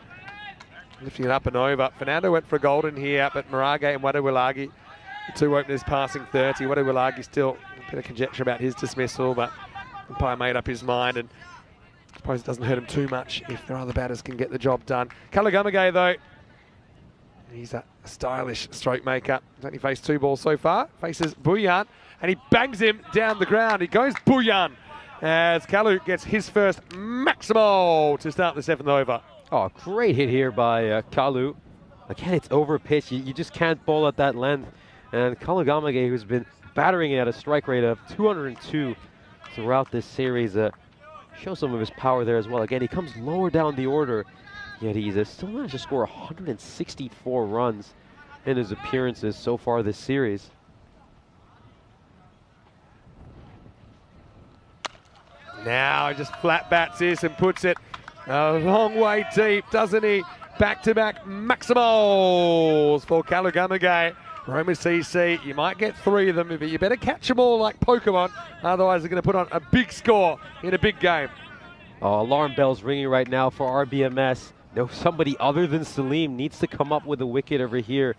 lifting it up and over. Fernando went for a golden here, but Moraga and Wadawilagi, the 2 openers passing 30. Wadawilagi still a bit of conjecture about his dismissal, but the umpire made up his mind, and I suppose it doesn't hurt him too much if their other batters can get the job done. Kalagamage, though, he's a stylish stroke maker. He's only faced 2 balls so far. Faces Buyan, and he bangs him down the ground. He goes Buyan as Kalu gets his first Maximo to start the 7th over. Oh, great hit here by Kalu. Again, it's over pitch. You just can't bowl at that length. And Kalagamage, who's been battering it at a strike rate of 202 throughout this series, shows some of his power there as well. Again, he comes lower down the order, yet he's still managed to score 164 runs in his appearances so far this series. Now he just flat bats this and puts it a long way deep, doesn't he? Back-to-back Maximals for Kalagamage. Roma CC, you might get 3 of them, but you better catch them all like Pokemon, otherwise they're going to put on a big score in a big game. Oh, alarm bells ringing right now for RBMS. No, somebody other than Salim needs to come up with a wicket over here.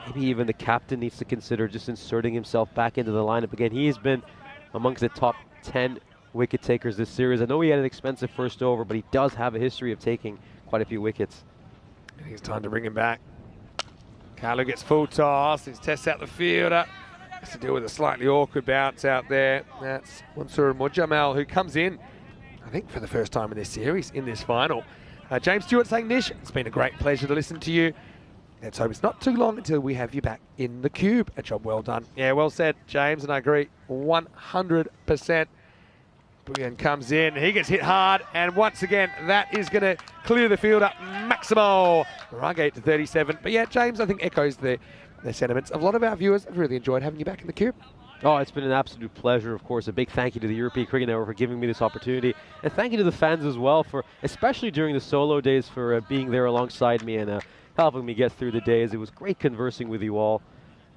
Maybe even the captain needs to consider just inserting himself back into the lineup again. He's been amongst the top 10 wicket takers this series. I know he had an expensive first over, but he does have a history of taking quite a few wickets. I think it's time to bring him back. Kalu gets full toss, he tests out the fielder. Has to deal with a slightly awkward bounce out there. That's Mansour Mujamal, who comes in, I think for the first time in this series, in this final. James Stewart saying, Nish, it's been a great pleasure to listen to you. Let's hope it's not too long until we have you back in the cube. A job well done. Yeah, well said, James, and I agree 100%. Buyan comes in, he gets hit hard, and once again, that is going to clear the field up. Maximo, Marage to 37. But yeah, James, I think echoes their sentiments. A lot of our viewers have really enjoyed having you back in the cube. Oh, it's been an absolute pleasure, of course. A big thank you to the European Cricket Network for giving me this opportunity. And thank you to the fans as well, for, especially during the solo days, for being there alongside me and helping me get through the days. It was great conversing with you all.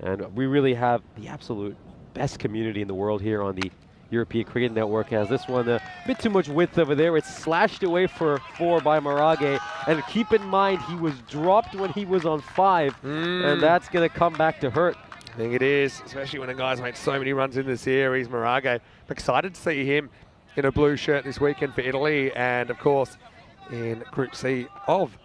And we really have the absolute best community in the world here on the European Cricket Network. Has this one a bit too much width over there. It's slashed away for 4 by Marage. And keep in mind, he was dropped when he was on 5. And that's going to come back to hurt. I think it is, especially when a guy's made so many runs in the series. Marage, I'm excited to see him in a blue shirt this weekend for Italy, and of course in Group C of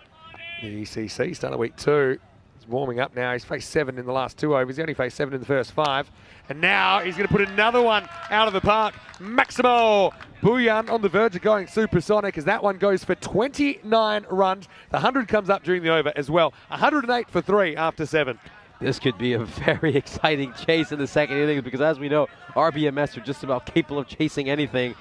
the ECC, start of week 2. He's warming up now. He's faced 7 in the last 2 overs. He only faced 7 in the first 5. And now he's going to put another one out of the park. Maximo Buyan on the verge of going supersonic, as that one goes for 29 runs. The 100 comes up during the over as well. 108 for 3 after 7. This could be a very exciting chase in the second innings, because as we know, RBMS are just about capable of chasing anything.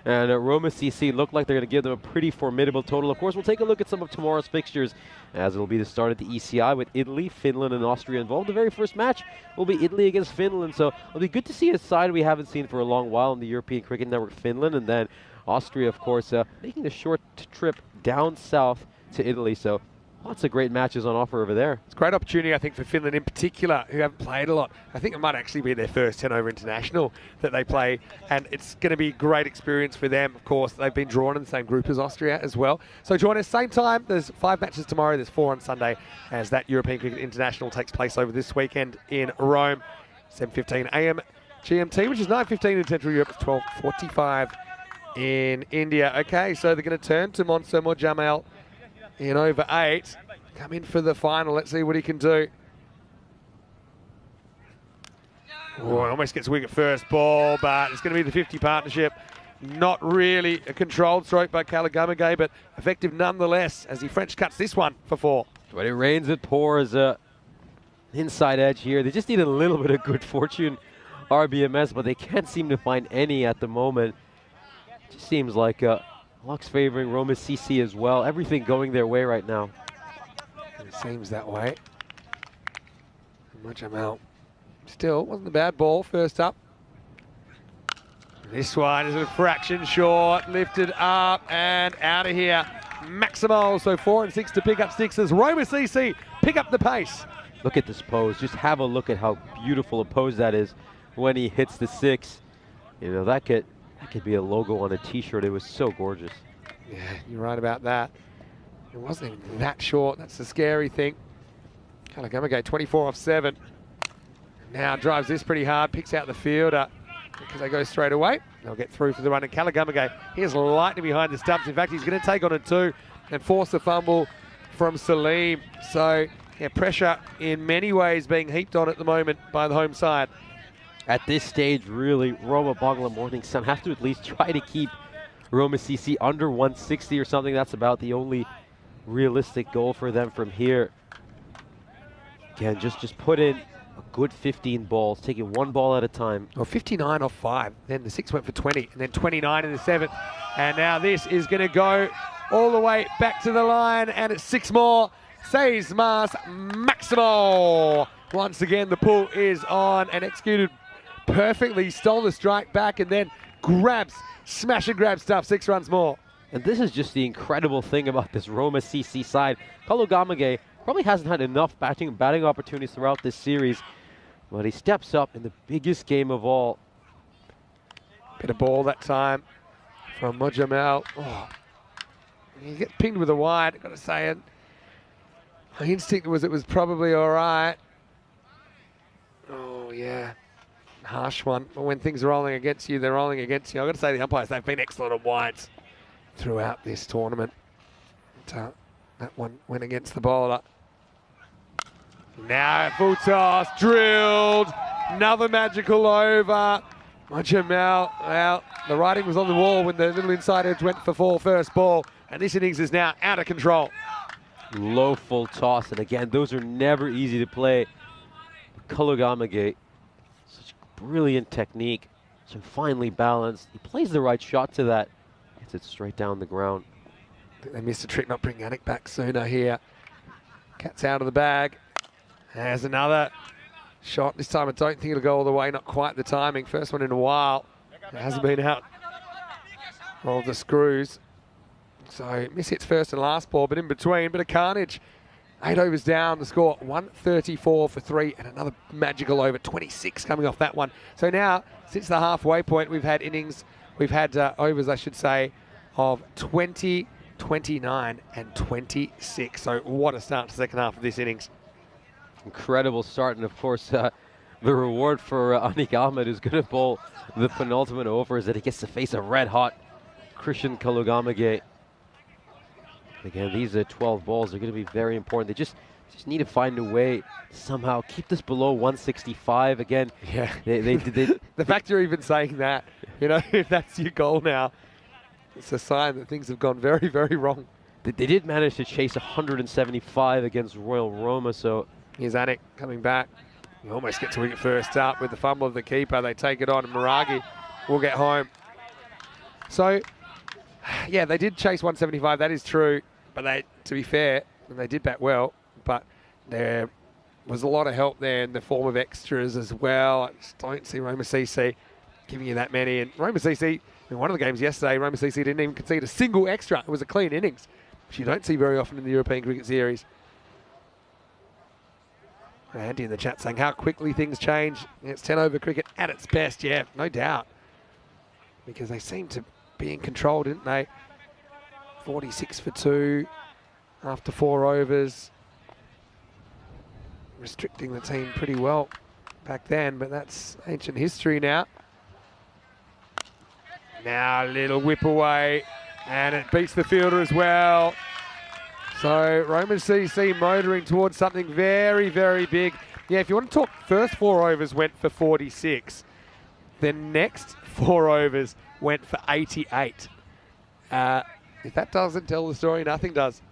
And Roma CC look like they're going to give them a pretty formidable total. Of course, we'll take a look at some of tomorrow's fixtures, as it'll be the start of the ECI with Italy, Finland, and Austria involved. The very first match will be Italy against Finland, so it'll be good to see a side we haven't seen for a long while in the European Cricket Network, Finland, and then Austria, of course, making a short trip down south to Italy. So lots of great matches on offer over there. It's a great opportunity, I think, for Finland in particular, who haven't played a lot. I think it might actually be their first 10-over international that they play, and it's going to be a great experience for them. Of course, they've been drawn in the same group as Austria as well. So join us same time. There's 5 matches tomorrow. There's 4 on Sunday, as that European Cricket International takes place over this weekend in Rome. 7:15 a.m. GMT, which is 9:15 in Central Europe. It's 12:45 in India. Okay, so they're going to turn to Monster Mojamal in over 8. Come in for the final. Let's see what he can do. Oh, almost gets wicket first ball, but it's going to be the 50 partnership. Not really a controlled stroke by Kalagamage, but effective nonetheless, as he French cuts this one for 4. When it rains, it pours. Inside edge here. They just need a little bit of good fortune, RBMS, but they can't seem to find any at the moment. Just seems like luck's favoring Roma CC as well. Everything going their way right now. It seems that way. Much out. Still, wasn't a bad ball first up. This one is a fraction short, lifted up and out of here. Maximo, so 4 and 6 to pick up 6 as Roma CC pick up the pace. Look at this pose. Just have a look at how beautiful a pose that is when he hits the 6. You know, that could be a logo on a t-shirt. It was so gorgeous. Yeah, you're right about that. It wasn't even that short. That's the scary thing. Kalagamage 24 off 7. Now drives this pretty hard, picks out the fielder because they go straight away. They'll get through for the run. And Kalagamage, he is lightning behind the stumps. In fact, he's going to take on a 2 and force a fumble from Salim. So, yeah, pressure in many ways being heaped on at the moment by the home side. At this stage, really, Roma Bangla Morning Sun have to at least try to keep Roma CC under 160 or something. That's about the only realistic goal for them from here. Again, just put in a good 15 balls, take it 1 ball at a time. Well, 59 off 5. Then the 6 went for 20, and then 29 in the 7th. And now this is going to go all the way back to the line, and it's 6 more. Says Mas Maximo. Once again, the pull is on and executed perfectly. Stole the strike back and then grabs, smash and grab stuff. 6 runs more. And this is just the incredible thing about this Roma CC side. Kalagamage probably hasn't had enough batting opportunities throughout this series, but he steps up in the biggest game of all. Bit of ball that time from Mojamal. Oh, he gets pinged with a wide, I've got to say it. My instinct was it was probably all right. Oh, yeah. Harsh one. But when things are rolling against you, they're rolling against you. I've got to say the umpires, they've been excellent at wides throughout this tournament. But, that one went against the bowler. Now full toss, drilled. Another magical over. Mojamel, well, the writing was on the wall when the little inside edge went for 4 first ball, and this innings is now out of control. Low full toss, and again, those are never easy to play. Kologamage, such brilliant technique, so finely balanced. He plays the right shot to that, gets it straight down the ground. I think they missed a trick not bringing Anik back sooner here. Cat's out of the bag. There's another shot. This time I don't think it'll go all the way, not quite the timing. First one in a while. It hasn't been out of the screws. So miss hits first and last ball, but in between, bit of carnage. 8 overs down, the score 134 for 3, and another magical over, 26 coming off that one. So now, since the halfway point, we've had overs, I should say, of 20, 29 and 26. So what a start to the second half of this innings. Incredible start, and of course, the reward for Anik Ahmed, who's going to bowl the penultimate over, is that he gets to face a red-hot Christian Kologamage. Again, these 12 balls are going to be very important. They just need to find a way to somehow keep this below 165 again. Yeah, they the fact you're even saying that, you know, if that's your goal now, it's a sign that things have gone very, very wrong. They did manage to chase 175 against Royal Roma, so... Here's Anik coming back. He almost gets to wicket first up with the fumble of the keeper. They take it on, and Maragi will get home. So, yeah, they did chase 175, that is true. But they, to be fair, they did bat well, but there was a lot of help there in the form of extras as well. I just don't see Roma CC giving you that many. And Roma CC, in one of the games yesterday, Roma CC didn't even concede a single extra. It was a clean innings, which you don't see very often in the European Cricket Series. Andy in the chat saying how quickly things change. It's 10 over cricket at its best, yeah, no doubt. Because they seem to be in control, didn't they? 46 for 2 after 4 overs. Restricting the team pretty well back then, but that's ancient history now. Now a little whip away, and it beats the fielder as well. So Roman CC motoring towards something very, very big. Yeah, if you want to talk, first 4 overs went for 46. The next 4 overs went for 88. If that doesn't tell the story, nothing does.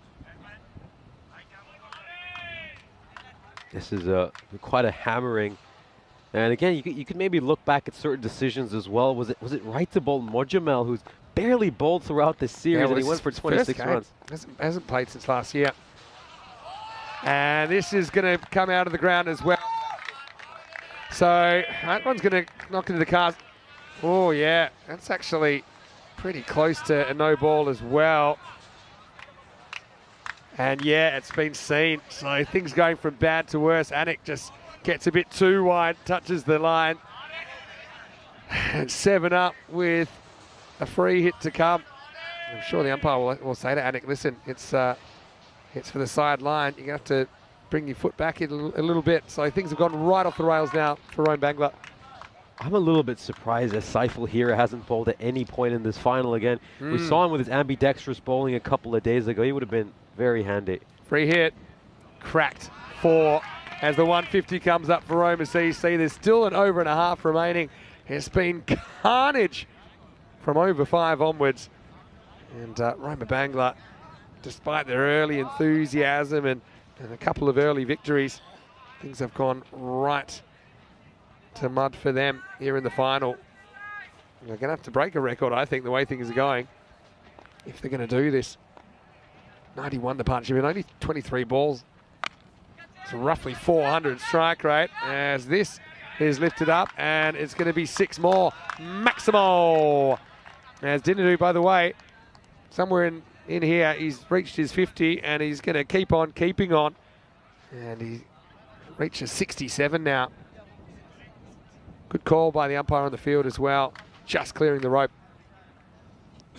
This is quite a hammering. And again, you could maybe look back at certain decisions as well. Was it right to bowl Mojamel, who's barely bowled throughout this series, and he went for 26 runs? Hasn't played since last year. And this is going to come out of the ground as well. So that one's going to knock into the cars. Oh, yeah, that's actually pretty close to a no ball as well. And yeah, it's been seen. So things going from bad to worse. Anik just gets a bit too wide, touches the line. And 7 up with a free hit to come. I'm sure the umpire will say to Anik, listen, it's for the sideline. You're going to have to bring your foot back in a little bit. So things have gone right off the rails now for Rowan Bangla. I'm a little bit surprised that Saiful Hira hasn't bowled at any point in this final again. We saw him with his ambidextrous bowling a couple of days ago. He would have been very handy. Free hit, cracked 4 as the 150 comes up for Roma CC. There's still an over and a half remaining. It's been carnage from over 5 onwards. And Roma Bangla, despite their early enthusiasm and a couple of early victories, things have gone right to mud for them here in the final. They're going to have to break a record, I think, the way things are going, if they're going to do this. 91 the partnership, and only 23 balls. So roughly 400 strike rate, as this is lifted up, and it's going to be 6 more. Maximo! As Dinadu, by the way, somewhere in here, he's reached his 50, and he's going to keep on keeping on. And he reaches 67 now. Good call by the umpire on the field as well, just clearing the rope.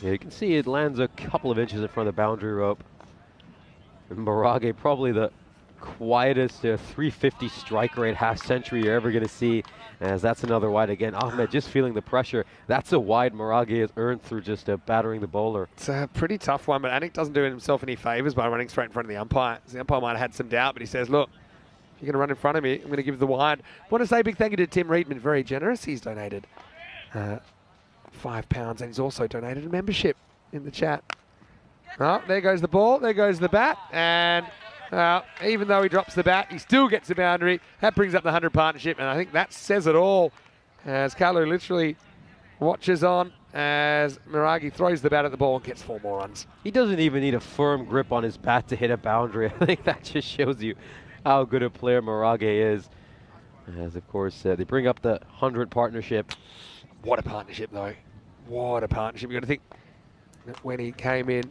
Yeah, you can see it lands a couple of inches in front of the boundary rope. And Maragi, probably the quietest 350 strike rate half century you're ever going to see, as that's another wide again. Ahmed just feeling the pressure. That's a wide Maragi has earned through just battering the bowler. It's a pretty tough one, but Anik doesn't do himself any favours by running straight in front of the umpire. The umpire might have had some doubt, but he says, look, if you're going to run in front of me, I'm going to give the wide. I want to say a big thank you to Tim Reedman, very generous. He's donated £5, and he's also donated a membership in the chat. Oh, there goes the ball, there goes the bat, and even though he drops the bat, he still gets the boundary. That brings up the 100 partnership, and I think that says it all, as Kalu literally watches on as Miragi throws the bat at the ball and gets 4 more runs. He doesn't even need a firm grip on his bat to hit a boundary. I think that just shows you how good a player Mirage is. As, of course, they bring up the 100 partnership. What a partnership, though. What a partnership. You've got to think that when he came in,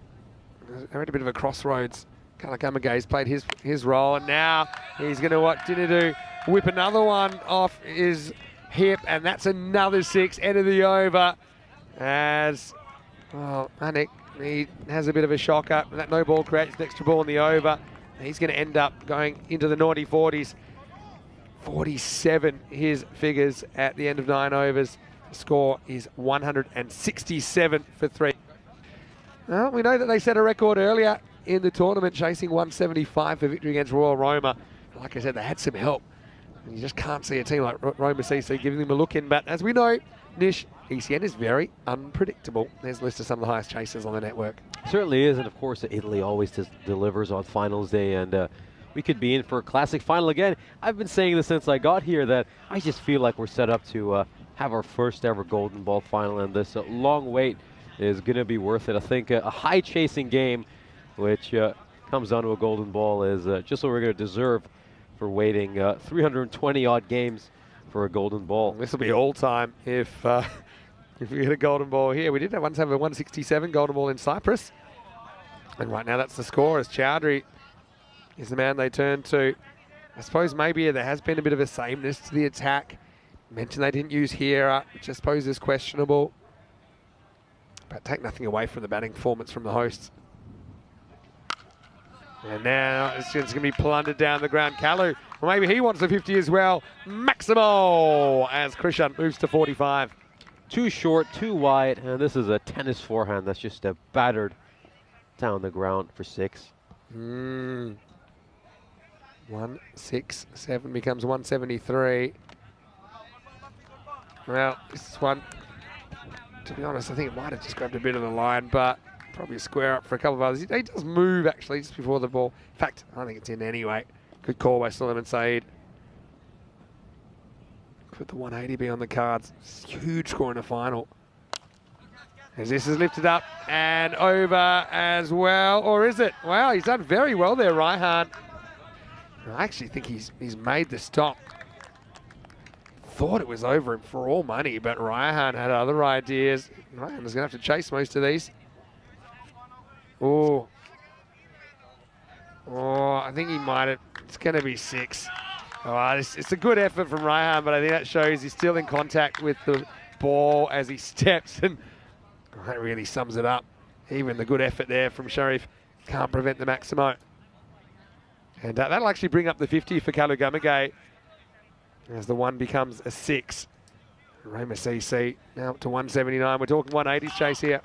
they're at a bit of a crossroads. Kalakamaga's played his role, and now he's going to watch Dinadu whip another one off his hip, and that's another 6, end of the over. As, well, Anik, he has a bit of a shocker. That no ball creates an extra ball in the over. He's going to end up going into the naughty 40s. 47 his figures at the end of 9 overs. The score is 167 for 3. Well, we know that they set a record earlier in the tournament, chasing 175 for victory against Royal Roma. Like I said, they had some help. And you just can't see a team like Roma CC giving them a look in. But as we know, Nish, ECN is very unpredictable. There's a list of some of the highest chasers on the network. Certainly is, and of course, Italy always just delivers on finals day, and we could be in for a classic final again. I've been saying this since I got here, that I just feel like we're set up to have our first ever Golden Ball final, and this long wait is going to be worth it. I think a high chasing game, which comes down to a Golden Ball, is just what we're going to deserve for waiting 320 odd games for a Golden Ball. This will be all time if we get a Golden Ball here. We did once have a 167 Golden Ball in Cyprus, and right now that's the score, as Chowdhury is the man they turn to. I suppose maybe there has been a bit of a sameness to the attack. Mentioned they didn't use Hira, which I suppose is questionable, but take nothing away from the batting performance from the hosts. And now it's going to be plundered down the ground. Kalu, well, maybe he wants a 50 as well. Maximo, as Krishan moves to 45. Too short, too wide, and this is a tennis forehand that's just battered down the ground for 6. 167 becomes 173. Well, this one, to be honest, I think it might have just grabbed a bit of the line, but probably a square up for a couple of others. He does move, actually, just before the ball. In fact, I think it's in anyway. Good call by Suleiman Saeed. Could the 180 be on the cards? Huge score in the final. As this is lifted up and over as well, or is it? Wow, he's done very well there, Raihan. I actually think he's made the stop. Thought it was over him for all money, but Raihan had other ideas. Raihan is going to have to chase most of these. Oh, I think he might have. It's going to be 6. Oh, it's a good effort from Raihan, but I think that shows he's still in contact with the ball as he steps, and that really sums it up. Even the good effort there from Sharif can't prevent the Maximo. And that'll actually bring up the 50 for Kalu Gamage as the 1 becomes a 6. Roma CC now up to 179. We're talking 180s chase here.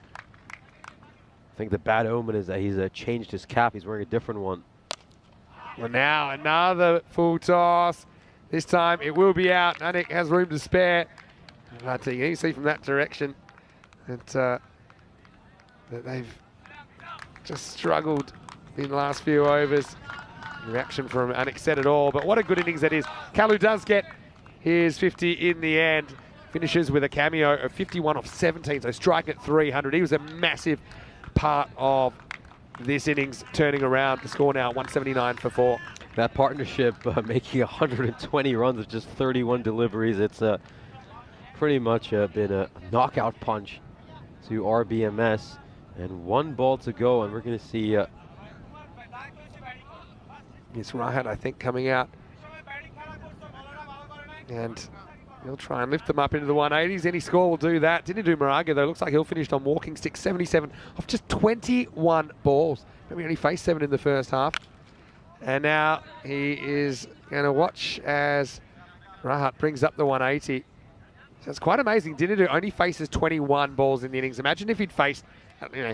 I think the bad omen is that he's changed his cap. He's wearing a different one. Well, now another full toss. This time it will be out. Anik has room to spare. But you can see from that direction that they've just struggled in the last few overs. Reaction from Anik said it all, but what a good innings that is. Kalu does get his 50 in the end. Finishes with a cameo of 51 off 17, so strike at 300. He was a massive part of this innings, turning around. The score now 179 for 4. That partnership making 120 runs with just 31 deliveries. It's pretty much been a knockout punch to RBMS. And 1 ball to go, and we're going to see... It's Rahat, I think, coming out. And he'll try and lift them up into the 180s. Any score will do that. Didn't do Moraga, though. Looks like he'll finish on walking stick. 77 off just 21 balls. Maybe only faced 7 in the first half. And now he is going to watch as Rahat brings up the 180. So it's quite amazing. Dinadu only faces 21 balls in the innings. Imagine if he'd faced,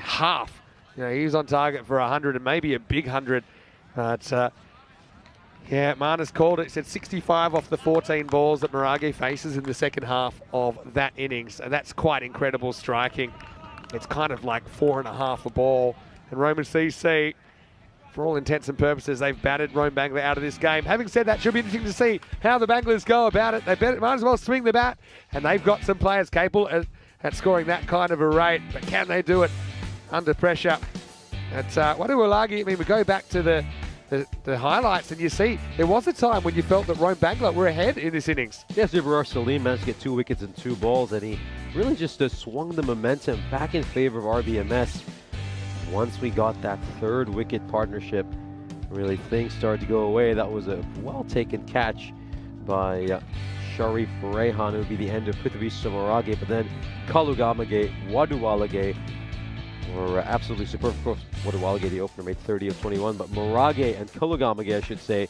half. He was on target for 100 and maybe a big 100. But Yeah, Marna's called it. He said 65 off the 14 balls that Marage faces in the second half of that innings. And that's quite incredible striking. It's kind of like 4.5 a ball. And Roman CC, for all intents and purposes, they've batted Rome Bangla out of this game. Having said that, should be interesting to see how the Banglers go about it. They might as well swing the bat. And they've got some players capable at scoring that kind of a rate. But can they do it under pressure? It's Waduwalagi. I mean, we go back to the highlights, and you see there was a time when you felt that Rome Bangla were ahead in this innings. Yes, Ibrahim Salim managed to get 2 wickets and 2 balls, and he really just swung the momentum back in favor of RBMS. Once we got that 3rd wicket partnership, really things started to go away. That was a well-taken catch by Sharif Rehan. It would be the end of Prithvi Samarage, but then Kalugamage, Waduwalage were absolutely superb. Of course, Waduwalage, the opener, made 30 of 21, but Marage and Kalugamage, I should say,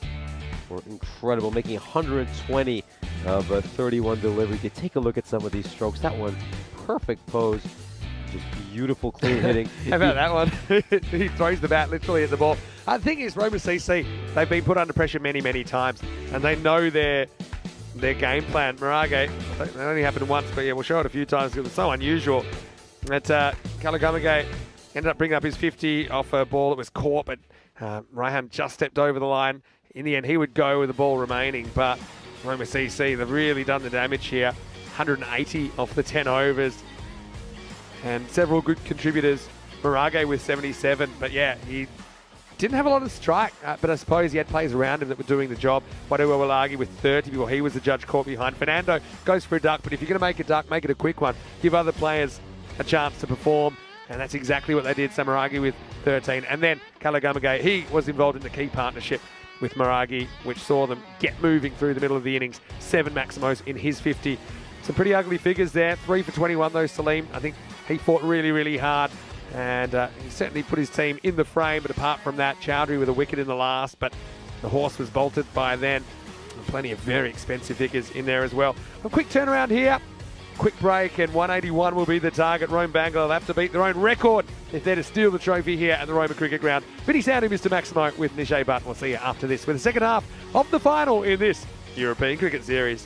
were incredible, making 120 of 31 deliveries. You take a look at some of these strokes. That one, perfect pose, just beautiful, clean hitting. How about that one? He throws the bat literally at the ball. The thing is, Roma CC, they've been put under pressure many, many times, and they know their game plan. Marage, it only happened once, but yeah, we'll show it a few times because it's so unusual. That Kalugamage ended up bringing up his 50 off a ball that was caught, but Raham just stepped over the line. In the end, he would go with the ball remaining, but Roma CC, they've really done the damage here. 180 off the 10 overs, and several good contributors. Marage with 77, but yeah, he didn't have a lot of strike, but I suppose he had players around him that were doing the job. Waduwalagi with 30 before he was the judge caught behind. Fernando goes for a duck, but if you're going to make a duck, make it a quick one. Give other players a chance to perform, and that's exactly what they did. Samaragi with 13, and then Kalugamage, he was involved in the key partnership with Maragi, which saw them get moving through the middle of the innings. 7 Maximos in his 50. Some pretty ugly figures there. 3 for 21 though, Salim. I think he fought really, really hard, and he certainly put his team in the frame, but apart from that, Chowdhury with a wicket in the last, but the horse was bolted by then. And plenty of very expensive figures in there as well. A quick turnaround here. Quick break, and 181 will be the target. Rome Bangla will have to beat their own record if they're to steal the trophy here at the Roma Cricket Ground. Vinny Sandu, Mr. Maximo with Nishay Butt. We'll see you after this with the second half of the final in this European Cricket Series.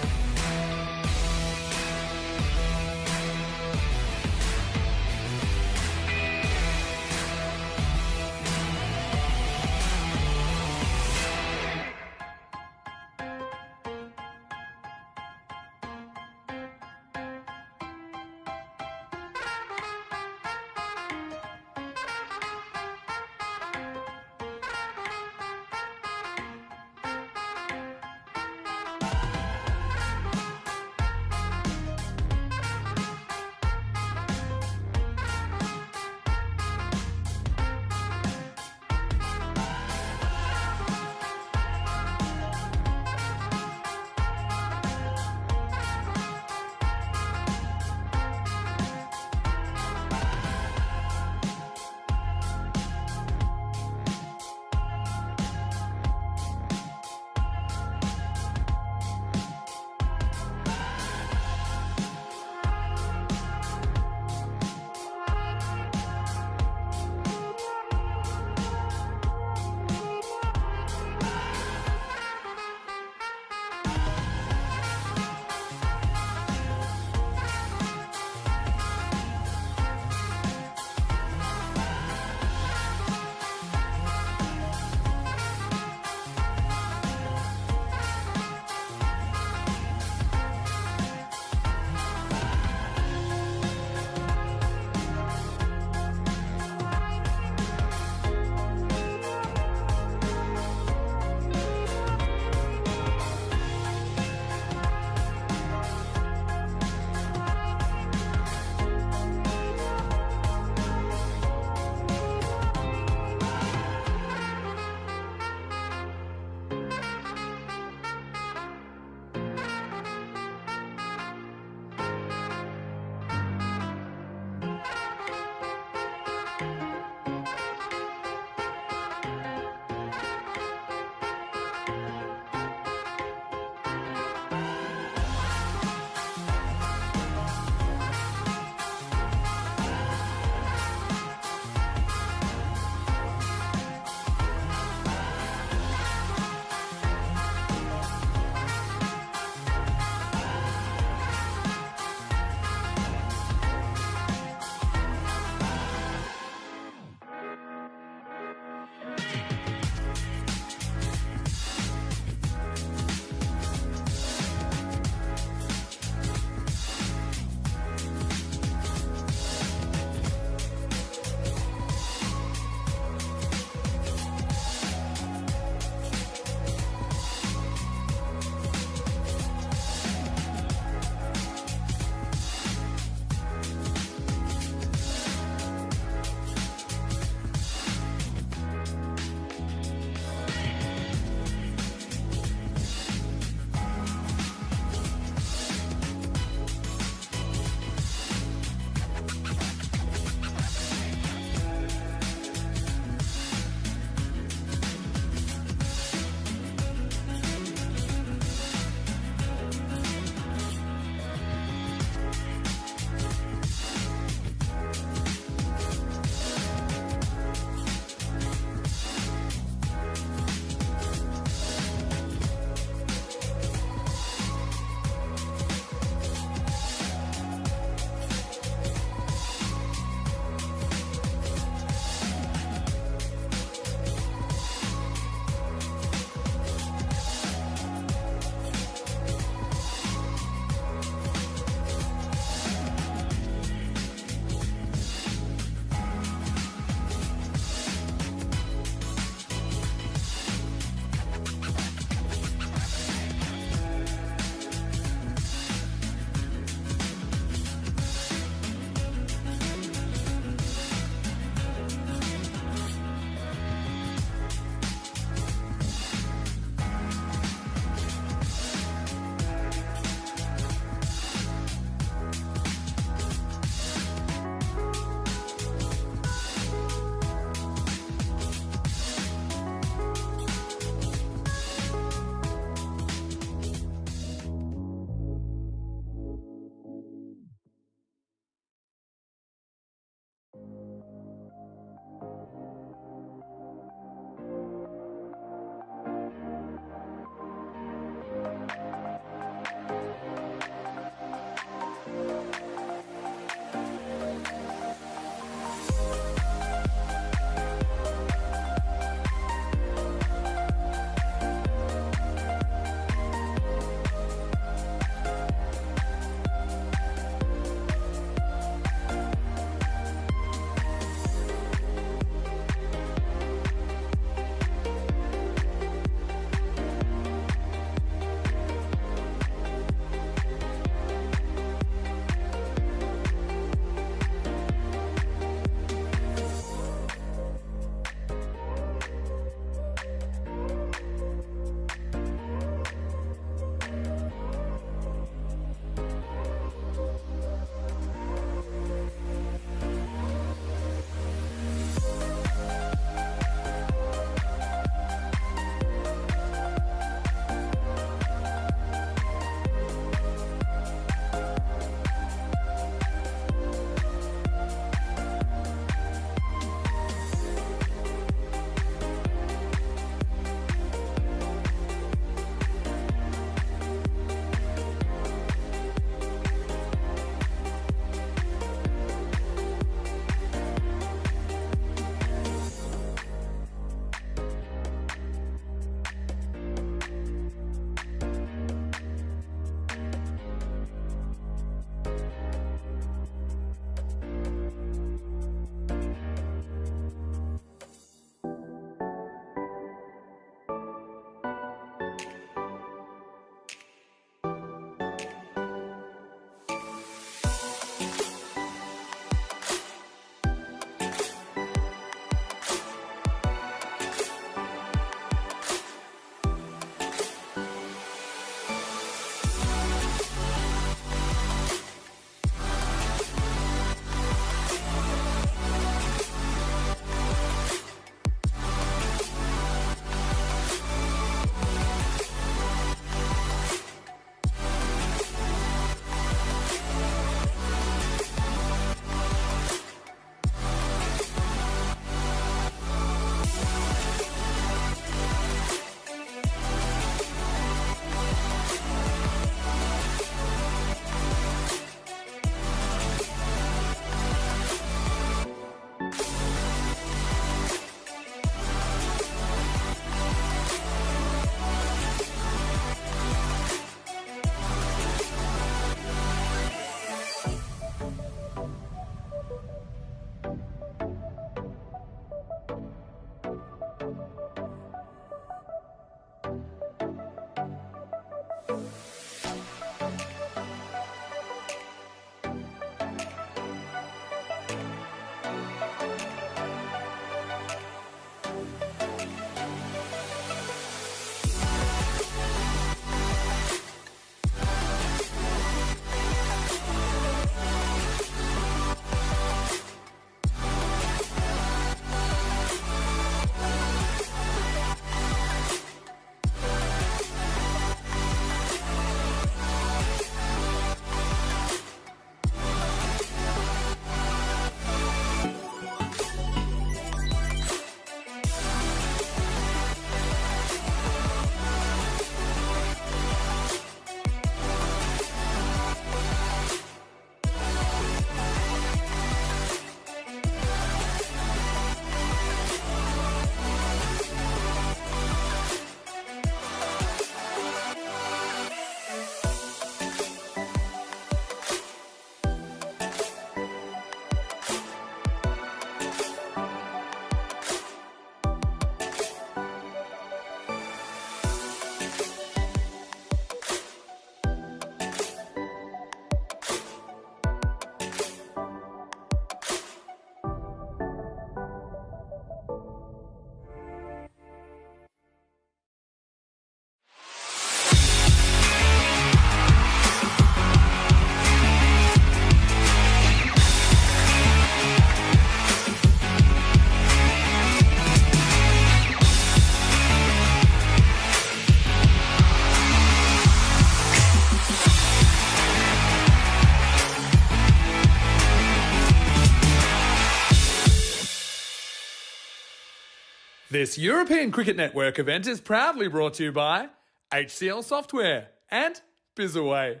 This European Cricket Network event is proudly brought to you by HCL Software and Bizaway.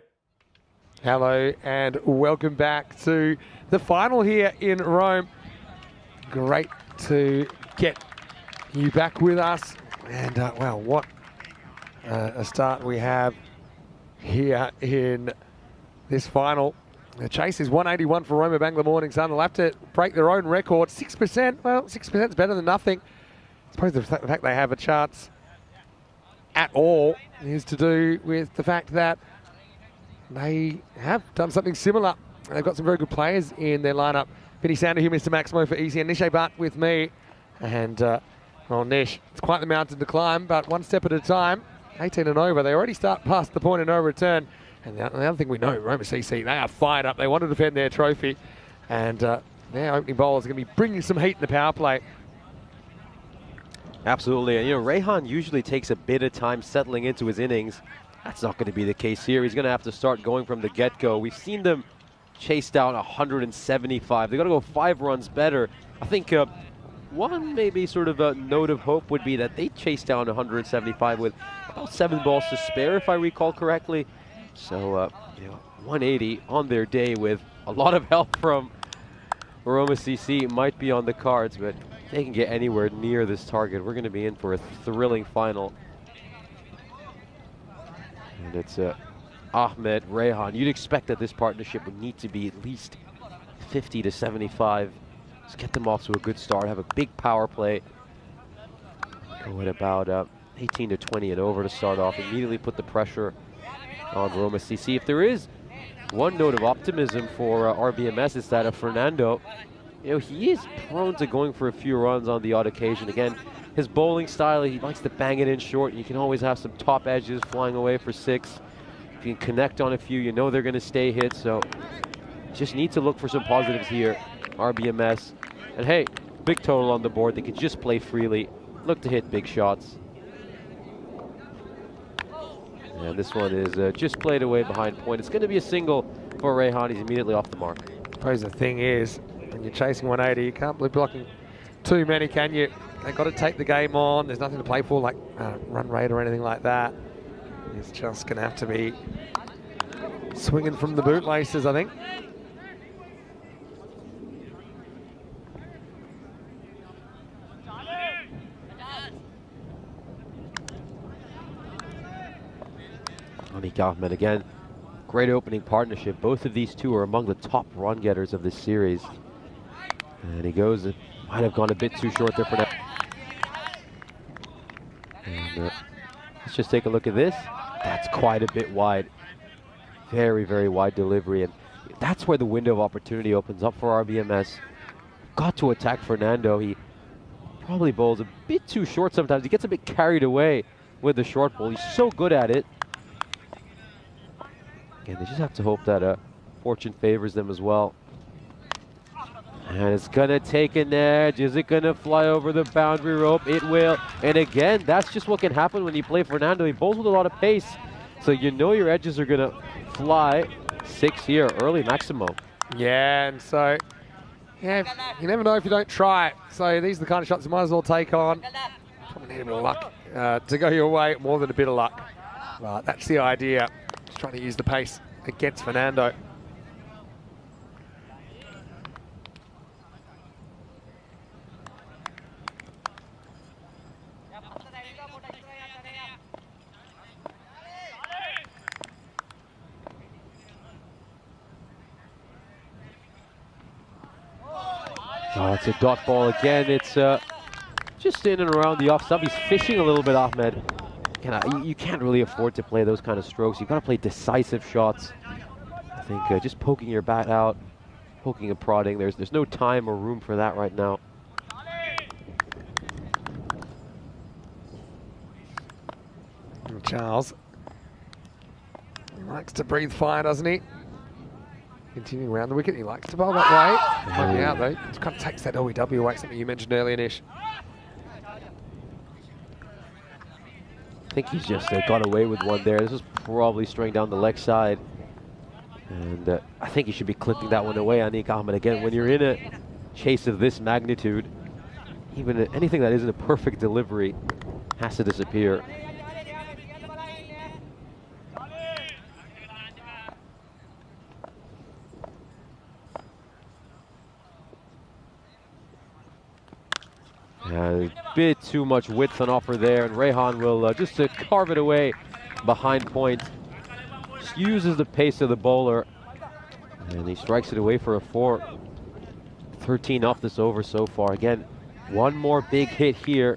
Hello and welcome back to the final here in Rome. Great to get you back with us. And wow, what a start we have here in this final. The chase is 181 for Roma Bangla Morning Sun. They'll have to break their own record. 6%, well, 6% is better than nothing. I suppose the fact they have a chance at all is to do with the fact that they have done something similar. They've got some very good players in their lineup. Vinny Sander here, Mr. Maximo for ECN. Nishay Butt with me. And, well, Nish, it's quite the mountain to climb, but one step at a time. 18 and over. They already start past the point of no return. And the other thing we know, Roma CC, they are fired up. They want to defend their trophy. And their opening bowlers are going to be bringing some heat in the power play. Absolutely, and you know, Rehan usually takes a bit of time settling into his innings. That's not going to be the case here. He's going to have to start going from the get-go. We've seen them chase down 175. They've got to go 5 runs better. I think one maybe sort of a note of hope would be that they chase down 175 with about 7 balls to spare, if I recall correctly. So, you know, 180 on their day with a lot of help from Roma CC might be on the cards, but if they can get anywhere near this target, we're going to be in for a thrilling final. And it's Ahmed, Rehan. You'd expect that this partnership would need to be at least 50 to 75. Let's get them off to a good start, have a big power play. Go at about 18 to 20 and over to start off. Immediately put the pressure on Roma CC. If there is one note of optimism for RBMS, is that of Fernando. You know, he is prone to going for a few runs on the odd occasion. Again, his bowling style, he likes to bang it in short. You can always have some top edges flying away for 6. If you can connect on a few, you know they're going to stay hit. So just need to look for some positives here, RBMS. And hey, big total on the board. They can just play freely, look to hit big shots. And this one is just played away behind point. It's going to be a single for Rehan. He's immediately off the mark. I suppose the thing is, when you're chasing 180, you can't be blocking too many, can you? They've got to take the game on. There's nothing to play for, like run rate or anything like that. It's just going to have to be swinging from the bootlaces, I think. Anik Ahmed again, great opening partnership. Both of these two are among the top run getters of this series. And he goes, it might have gone a bit too short there for now. And let's just take a look at this. That's quite a bit wide. Very, very wide delivery. And that's where the window of opportunity opens up for RBMS. Got to attack Fernando. He probably bowls a bit too short sometimes. He gets a bit carried away with the short bowl. He's so good at it. Again, they just have to hope that fortune favors them as well. And it's going to take an edge. Is it going to fly over the boundary rope? It will. And again, that's just what can happen when you play Fernando. He bowls with a lot of pace. So you know your edges are going to fly. 6 here, early Maximo. Yeah, and so, yeah, you never know if you don't try. So these are the kind of shots you might as well take on. Probably need a bit of luck to go your way, more than a bit of luck. But that's the idea. Just trying to use the pace against Fernando. Oh, it's a dot ball again. It's just in and around the off stump. He's fishing a little bit, Ahmed. You can't really afford to play those kind of strokes. You've got to play decisive shots. I think just poking your bat out, poking and prodding, there's no time or room for that right now. Charles likes to breathe fire, doesn't he? Continuing around the wicket, he likes to bowl that way. Might be out though. It kind of takes that OEW away, something you mentioned earlier, Nish. I think he's just got away with one there. This was probably straying down the leg side. And I think he should be clipping that one away, Anik Ahmed. Again, when you're in a chase of this magnitude, even anything that isn't a perfect delivery has to disappear. A bit too much width on offer there, and Rehan will just carve it away behind point. Just uses the pace of the bowler, and he strikes it away for a 4. 13 off this over so far. Again, one more big hit here,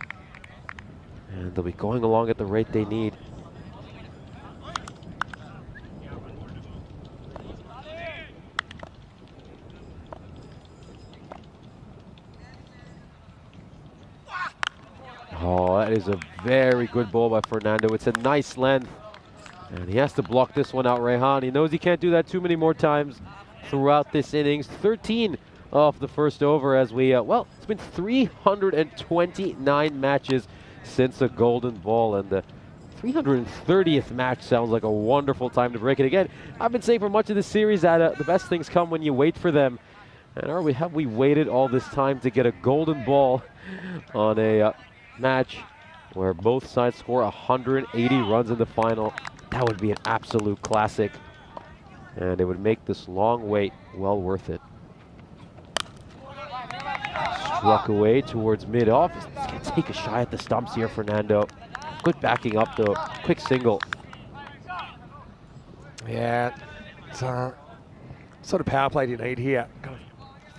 and they'll be going along at the rate they need. Oh, that is a very good ball by Fernando. It's a nice length, and he has to block this one out, Rehan. He knows he can't do that too many more times throughout this innings. 13 off the first over as we, well, it's been 329 matches since a golden ball, and the 330th match sounds like a wonderful time to break it. Again, I've been saying for much of this series that the best things come when you wait for them. And have we waited all this time to get a golden ball on a match where both sides score 180 runs in the final? That would be an absolute classic, and it would make this long wait well worth it. Struck away towards mid-off. He's going to take a shot at the stumps here, Fernando. Good backing up, though. Quick single. Yeah, it's sort of power play you need here. Kind of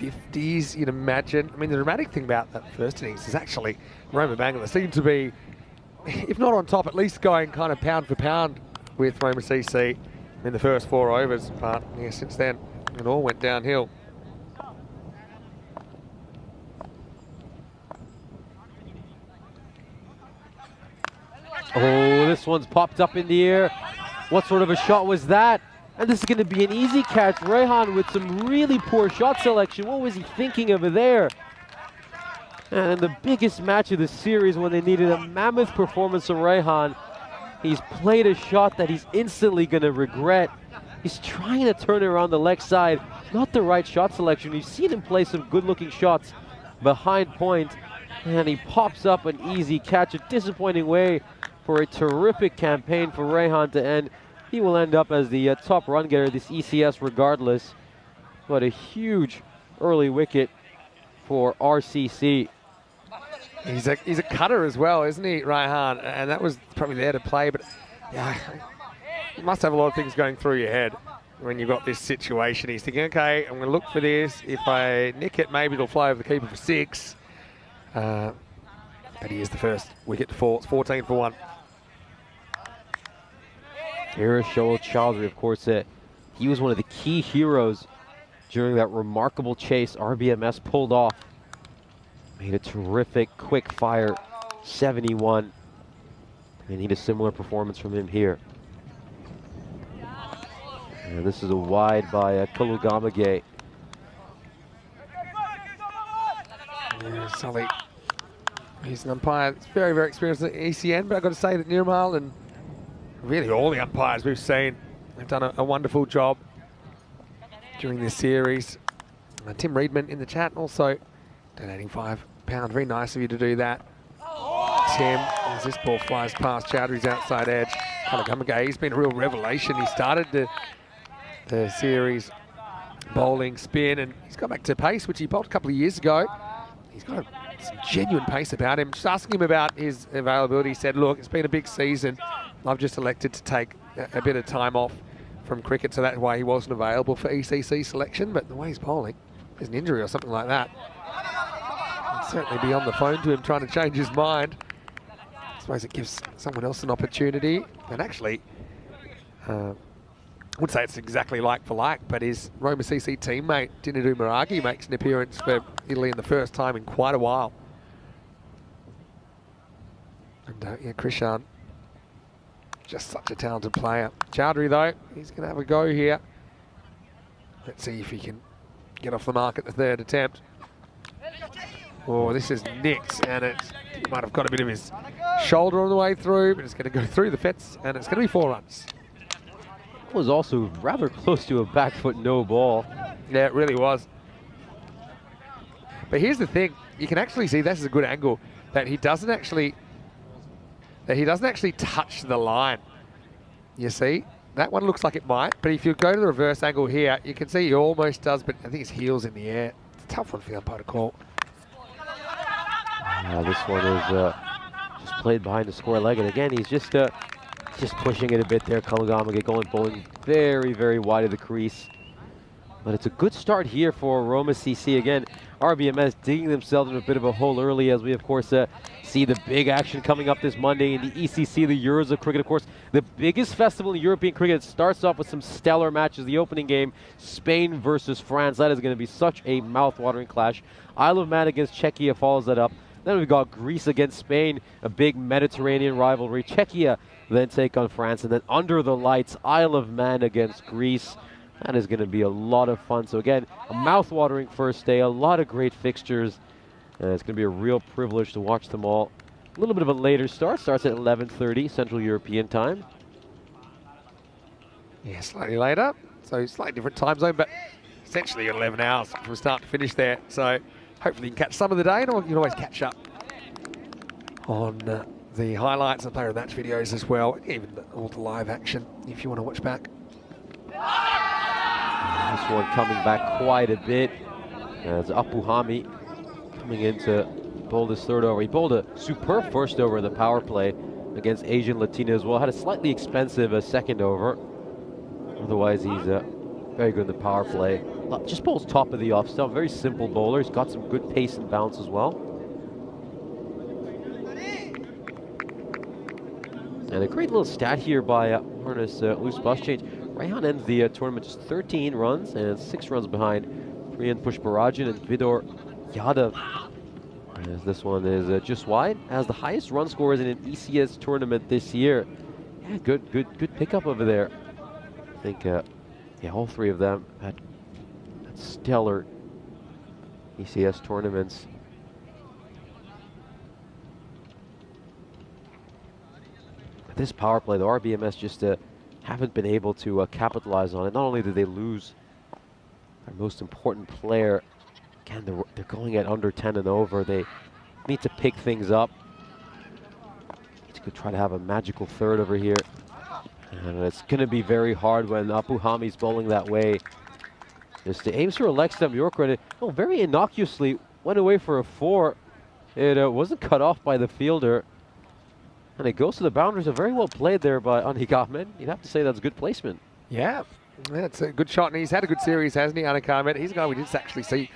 50s, you'd imagine. I mean, the dramatic thing about that first innings is actually Roma Bangla seemed to be, if not on top, at least going kind of pound for pound with Roma CC in the first 4 overs. But yeah, since then, it all went downhill. Oh, this one's popped up in the air. What sort of a shot was that? And this is going to be an easy catch. Rehan with some really poor shot selection. What was he thinking over there? And the biggest match of the series, when they needed a mammoth performance from Rehan, he's played a shot that he's instantly going to regret. He's trying to turn it around the leg side. Not the right shot selection. You've seen him play some good-looking shots behind point, and he pops up an easy catch. A disappointing way for a terrific campaign for Rehan to end. He will end up as the top run getter this ECS regardless. But a huge early wicket for RCC. He's a cutter as well, isn't he, Rehan? And that was probably there to play, but yeah, you must have a lot of things going through your head when you've got this situation. He's thinking, okay, I'm going to look for this. If I nick it, maybe it'll fly over the keeper for 6. But he is the first wicket to fall. It's 14 for 1. Here is Shoal Chowdhury, of course, he was one of the key heroes during that remarkable chase RBMS pulled off. Made a terrific quick fire 71. They need a similar performance from him here. And this is a wide by Kulugamage. Yeah, Sully. He's an umpire that's very, very experienced at ECN, but I've got to say that Nirmal and really all the umpires we've seen have done a wonderful job during this series. Tim Reedman in the chat also donating £5. Very nice of you to do that, Tim. As this ball flies past Chowdhury's outside edge. Kulugamage, he's been a real revelation. He started the series bowling spin, and he's got back to pace, which he bowled a couple of years ago. He's got some genuine pace about him. Just asking him about his availability, he said, look, it's been a big season. I've just elected to take a bit of time off from cricket, so that's why he wasn't available for ECC selection. But the way he's bowling, if there's an injury or something like that, I'd certainly be on the phone to him trying to change his mind. I suppose it gives someone else an opportunity. And actually, I would say it's exactly like for like, but his Roma CC teammate, Dinadu Maragi, makes an appearance for Italy in the first time in quite a while. And yeah, Krishan, just such a talented player. Chowdhury, though, he's going to have a go here. Let's see if he can get off the mark at the third attempt. Oh, this is nicked, and he might have got a bit of his shoulder on the way through, but it's going to go through the fence, and it's going to be 4 runs. It was also rather close to a back foot no ball. Yeah, it really was. But here's the thing. you can actually see this is a good angle that he doesn't actually touch the line. You see, that one looks like it might, but if you go to the reverse angle here, you can see he almost does, but I think his heel's in the air. It's a tough one for the umpire to call. This one is just played behind the square leg, and again, he's just pushing it a bit there. Kalugamage going bowling very, very wide of the crease. But it's a good start here for Roma CC. Again, RBMS digging themselves in a bit of a hole early, as we, of course, see the big action coming up this Monday in the ECC, the Euros of cricket. Of course, the biggest festival in European cricket. It starts off with some stellar matches. The opening game, Spain versus France. That is going to be such a mouth-watering clash. Isle of Man against Czechia follows that up. Then we've got Greece against Spain, a big Mediterranean rivalry. Czechia then take on France, and then under the lights, Isle of Man against Greece. That is going to be a lot of fun. So again, a mouth-watering first day, a lot of great fixtures. And it's going to be a real privilege to watch them all. A little bit of a later start. Starts at 11:30 Central European time. Yeah, slightly later. So slightly different time zone, but essentially 11 hours from start to finish there. So hopefully you can catch some of the day, and you can always catch up on the highlights and player match videos as well, even all the live action if you want to watch back. This one coming back quite a bit as Apuhami coming in to bowl this third over. He bowled a superb first over in the power play against Asian Latina as well. Had a slightly expensive second over. Otherwise, he's very good in the power play. Just bowls top of the off stump. Very simple bowler. He's got some good pace and bounce as well. And a great little stat here by Ernest Loose Bus Change. Raihan ends the tournament just 13 runs and 6 runs behind Priyan Pushparajan and Vidor Yadav. As this one is just wide, as the highest run scorers in an ECS tournament this year. Yeah, good pickup over there. I think, yeah, all three of them had stellar ECS tournaments. This power play, the RBMS just haven't been able to capitalize on it. Not only did they lose their most important player, again, they're going at under 10 and over. They need to pick things up. Need to try to have a magical third over here. And it's going to be very hard when Apuhami's bowling that way. Just the aims for a leg stump Yorker, and it very innocuously went away for a 4. It wasn't cut off by the fielder. And it goes to the boundaries. Very well played there by Anik Ahmed. You'd have to say that's good placement. Yeah, it's a good shot. And he's had a good series, hasn't he, Anik Ahmed? He's a guy we did actually see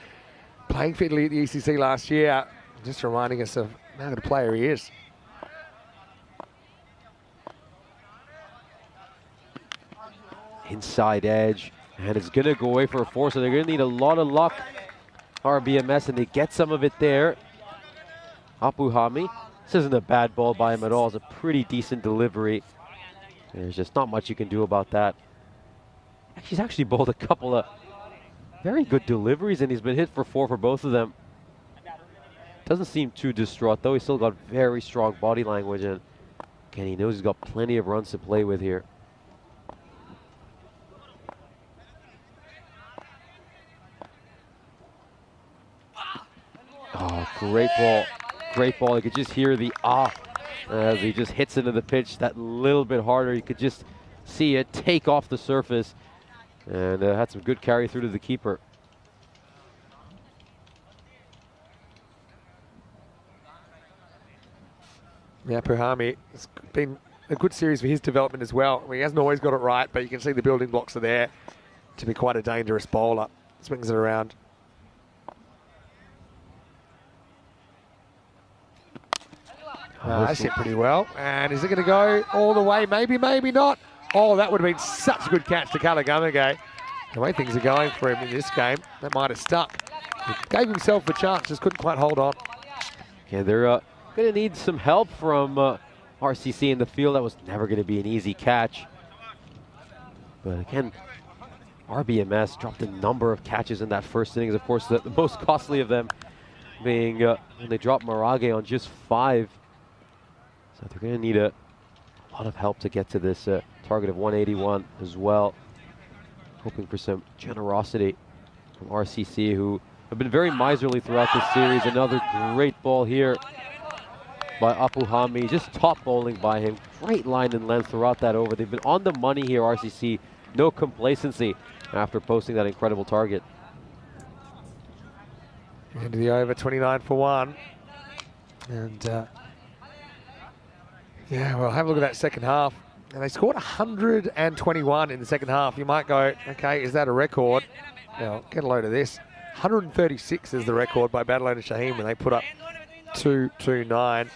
playing fiddly at the ECC last year. Just reminding us of how good a player he is. Inside edge. And it's going to go away for a 4, so they're going to need a lot of luck. RBMS, and they get some of it there. Apuhami. This isn't a bad ball by him at all. It's a pretty decent delivery. There's just not much you can do about that. He's actually bowled a couple of very good deliveries, and he's been hit for 4 for both of them. Doesn't seem too distraught, though. He's still got very strong body language, and again, he knows he's got plenty of runs to play with here. Oh, great ball. Great ball. You could just hear the as he just hits into the pitch that little bit harder. You could just see it take off the surface, and had some good carry through to the keeper. Yeah, Puhami, it's been a good series for his development as well. I mean, he hasn't always got it right, but you can see the building blocks are there to be quite a dangerous bowler. Swings it around. That's hit pretty well. And is it going to go all the way? Maybe, maybe not. Oh, that would have been such a good catch to Kalugamage. The way things are going for him in this game, that might have stuck. He gave himself a chance, just couldn't quite hold on. Yeah, they're going to need some help from RCC in the field. That was never going to be an easy catch. But again, RBMS dropped a number of catches in that first innings. Of course, the most costly of them being when they dropped Marage on just 5. So they're going to need a lot of help to get to this target of 181 as well. Hoping for some generosity from RCC, who have been very miserly throughout this series. Another great ball here by Apuhami, just top bowling by him. Great line and length throughout that over. They've been on the money here, RCC. No complacency after posting that incredible target. Into the over, 29 for 1. And yeah, well, have a look at that second half. And they scored 121 in the second half. You might go, okay, is that a record? Well, get a load of this. 136 is the record by Badalona Shaheen when they put up 229.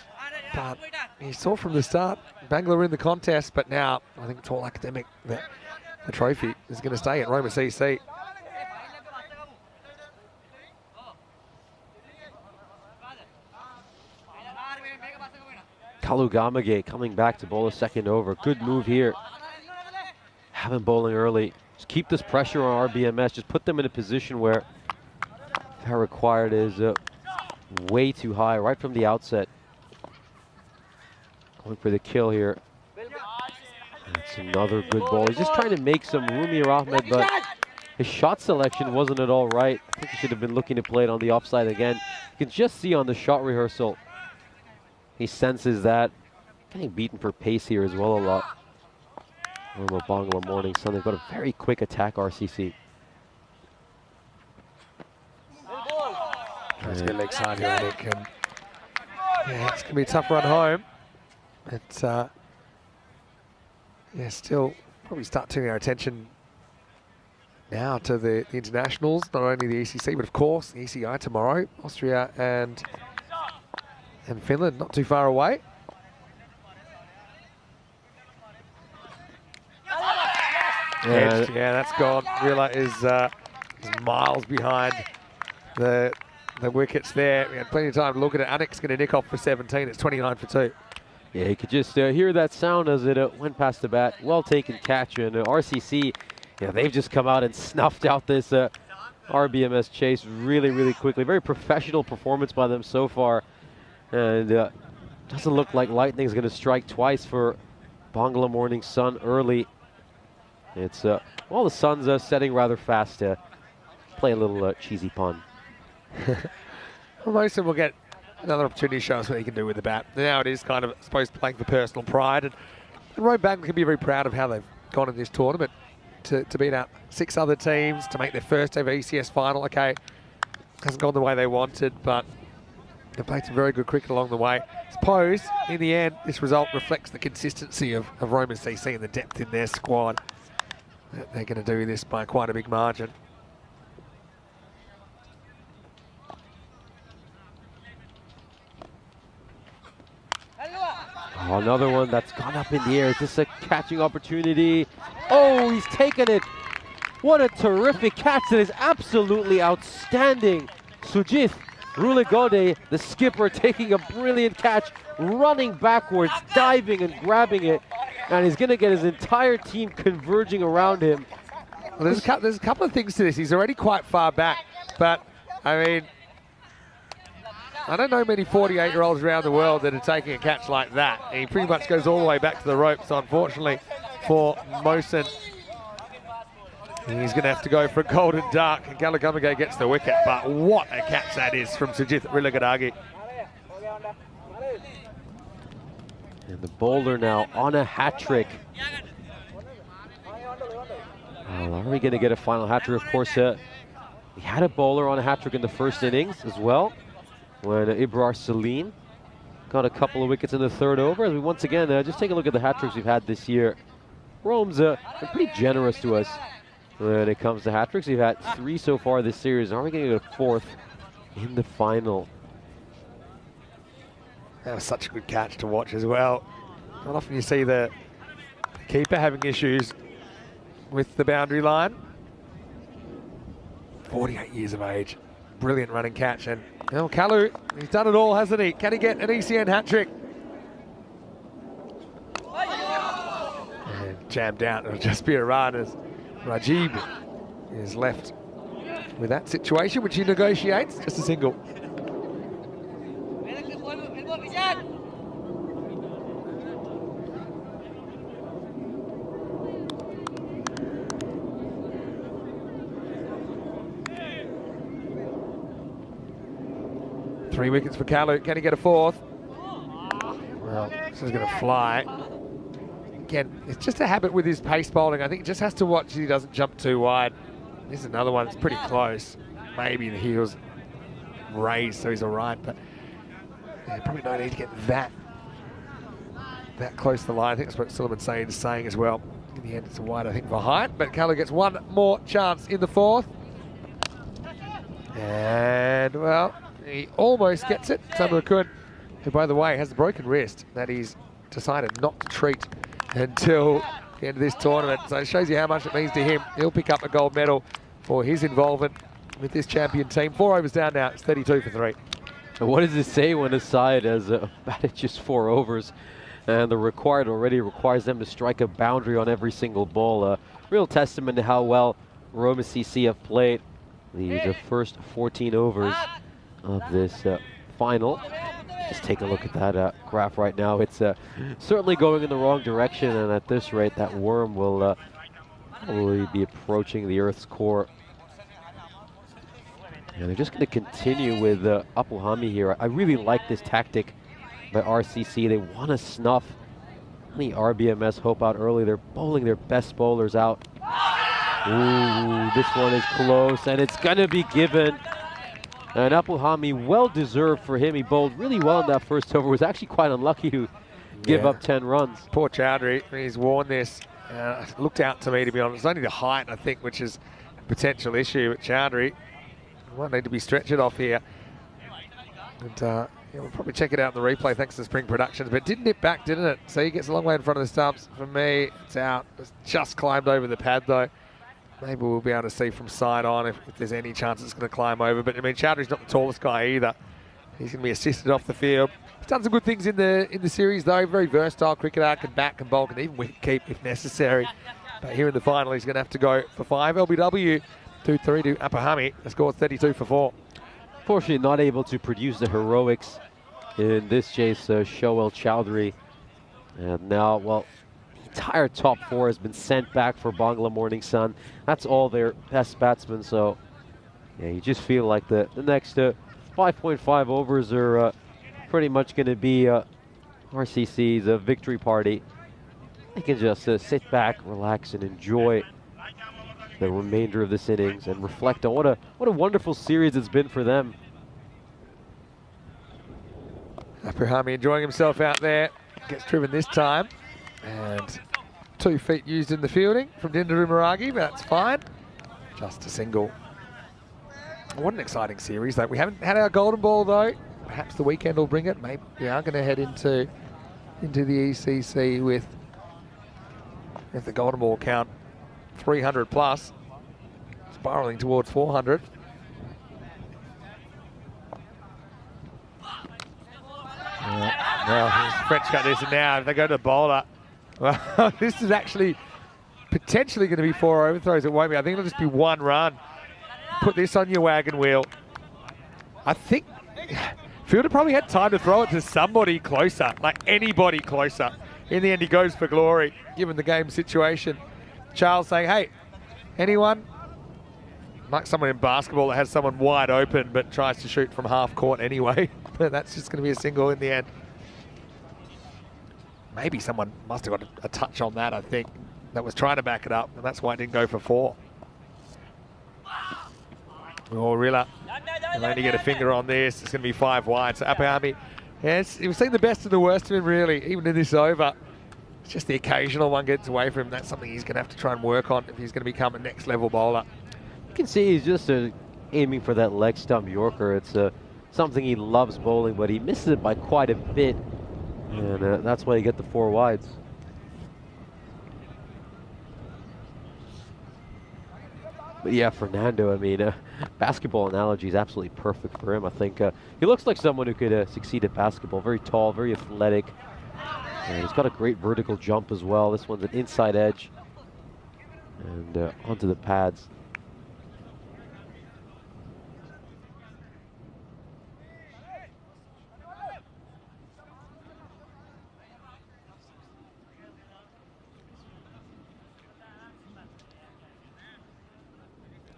But you saw from the start, Bangla in the contest, but now I think it's all academic that the trophy is going to stay at Roma CC. Kalugamage coming back to bowl a second over. Good move here. Have him bowling early. Just keep this pressure on RBMS. Just put them in a position where that required is way too high right from the outset. Going for the kill here. That's another good ball. He's just trying to make some room here, Ahmed, but his shot selection wasn't at all right. I think he should have been looking to play it on the offside again. You can just see on the shot rehearsal, he senses that. Getting beaten for pace here as well a lot. Roma Bangla Morning Sun, they've got a very quick attack, RCC. That's a good leg side here, Nick. And yeah, it's going to be a tough run home. It's, yeah, still probably start turning our attention now to the internationals, not only the ECC, but of course the ECI tomorrow, Austria and Finland, not too far away. And Yeah, that's gone. Rilla is miles behind the wickets there. We had plenty of time to look at it. Anik's going to nick off for 17. It's 29 for 2. yeah, you could just hear that sound as it went past the bat. Well taken catch, and RCC, yeah, they've just come out and snuffed out this RBMS chase really, really quickly. Very professional performance by them so far. And doesn't look like lightning is going to strike twice for Bangla Morning Sun early. It's, well, the sun's setting rather fast. Play a little cheesy pun. Well, most of them will get another opportunity to show us what he can do with the bat. Now it is kind of, I suppose, playing for personal pride. And Rome Bangla can be very proud of how they've gone in this tournament to beat out 6 other teams, to make their first ever ECS final. Okay, hasn't gone the way they wanted, but they've played some very good cricket along the way. I suppose, in the end, this result reflects the consistency of Roma CC and the depth in their squad. They're going to do this by quite a big margin. Oh, another one that's gone up in the air. Is this a catching opportunity? Oh, he's taken it. What a terrific catch. That is absolutely outstanding. Sujith Ruligode, the skipper, taking a brilliant catch, running backwards, diving and grabbing it. And he's going to get his entire team converging around him. Well, there's a couple of things to this. He's already quite far back, but I mean, I don't know many 48-year-olds around the world that are taking a catch like that. He pretty much goes all the way back to the rope, so unfortunately for Mosen, he's going to have to go for a golden duck, and Galagamage gets the wicket. But what a catch that is from Sujith Rilagadagi. And the bowler now on a hat trick. Well, are we going to get a final hat trick? Of course, we had a bowler on a hat trick in the first innings as well, when Ibrar Salim got a couple of wickets in the third over. As we once again just take a look at the hat tricks we've had this year. Rome's been pretty generous to us when it comes to hat tricks. We've had 3 so far this series. Are we going to get a 4th in the final? That was such a good catch to watch as well. Not often you see the keeper having issues with the boundary line. 48 years of age. Brilliant running catch. And well, Kalu, he's done it all, hasn't he? Can he get an ECN hat trick? And jammed out. It'll just be a run as Rajib is left with that situation, which he negotiates. Just a single. 3 wickets for Kalu. Can he get a fourth? Well, this is going to fly. Again, it's just a habit with his pace bowling. I think he just has to watch he doesn't jump too wide. This is another one that's pretty close. Maybe the heels raised, so he's all right, but yeah, probably no need to get that close to the line. I think that's what Sullivan is saying as well. In the end, it's a wide, I think, for height, but Kalu gets one more chance in the fourth. And, well, he almost gets it. Samuel Kun, who, by the way, has a broken wrist that he's decided not to treat until the end of this tournament. So it shows you how much it means to him. He'll pick up a gold medal for his involvement with this champion team. 4 overs down now. It's 32 for 3. And what does it say when a side has batted just 4 overs and the required already requires them to strike a boundary on every single ball? Real testament to how well Roma CC have played the first 14 overs of this final. Just take a look at that graph right now. It's certainly going in the wrong direction, and at this rate, that worm will probably be approaching the Earth's core. And they're just going to continue with Apuhami here. I really like this tactic by RCC. They want to snuff any RBMS hope out early. They're bowling their best bowlers out. Ooh, this one is close, and it's going to be given. And Apuhami, well deserved for him. He bowled really well in that first over. Was actually quite unlucky to give up 10 runs. Poor Chowdhury, he's worn this. Looked out to me, to be honest. It's only the height, I think, which is a potential issue. But Chowdhury might need to be stretched off here. And yeah, we'll probably check it out in the replay thanks to Spring Productions. But it did nip back, didn't it? So he gets a long way in front of the stumps. For me, it's out. It's just climbed over the pad, though. Maybe we'll be able to see from side on if there's any chance it's going to climb over. But I mean, Chowdhury's not the tallest guy either. He's going to be assisted off the field. He's done some good things in the series though. Very versatile cricketer, can bat, can bowl, can even wicket keep if necessary. But here in the final, he's going to have to go for 5. LBW 2-3 to Apuhami. The score 32 for 4. Fortunately, not able to produce the heroics in this chase. Shoel Chowdhury, and now, well, entire top 4 has been sent back for Bangla Morning Sun. That's all their best batsmen, so yeah, you just feel like the next 5.5 overs are pretty much going to be RCC's victory party. They can just sit back, relax, and enjoy the remainder of this innings and reflect on what a wonderful series it's been for them. Apuhami enjoying himself out there. Gets driven this time. And 2 feet used in the fielding from Dindaru Maragi, but that's fine. Just a single. What an exciting series, though. We haven't had our golden ball, though. Perhaps the weekend will bring it. Maybe we are going to head into the ECC with, if the golden ball count, 300 plus, spiraling towards 400. Well, French got this, and now if they go to the bowler, well, this is actually potentially going to be 4 overthrows. It won't be. I think it'll just be 1 run. Put this on your wagon wheel. I think Fielder probably had time to throw it to somebody closer, like anybody closer. In the end, he goes for glory, given the game situation. Charles saying, hey, anyone? Like someone in basketball that has someone wide open but tries to shoot from half court anyway. But that's just going to be a single in the end. Maybe someone must have got a touch on that, I think, that was trying to back it up, and that's why it didn't go for 4. Oh, Rilla, he'll only get a finger on this. It's going to be 5 wide. So Apuhami, yes, we've seen the best and the worst of him, really, even in this over. It's just the occasional one gets away from him. That's something he's going to have to try and work on if he's going to become a next level bowler. You can see he's just aiming for that leg stump Yorker. It's something he loves bowling, but he misses it by quite a bit. And that's why you get the 4 wides. But yeah, Fernando, I mean, basketball analogy is absolutely perfect for him. I think he looks like someone who could succeed at basketball. Very tall, very athletic. And he's got a great vertical jump as well. This one's an inside edge. And onto the pads.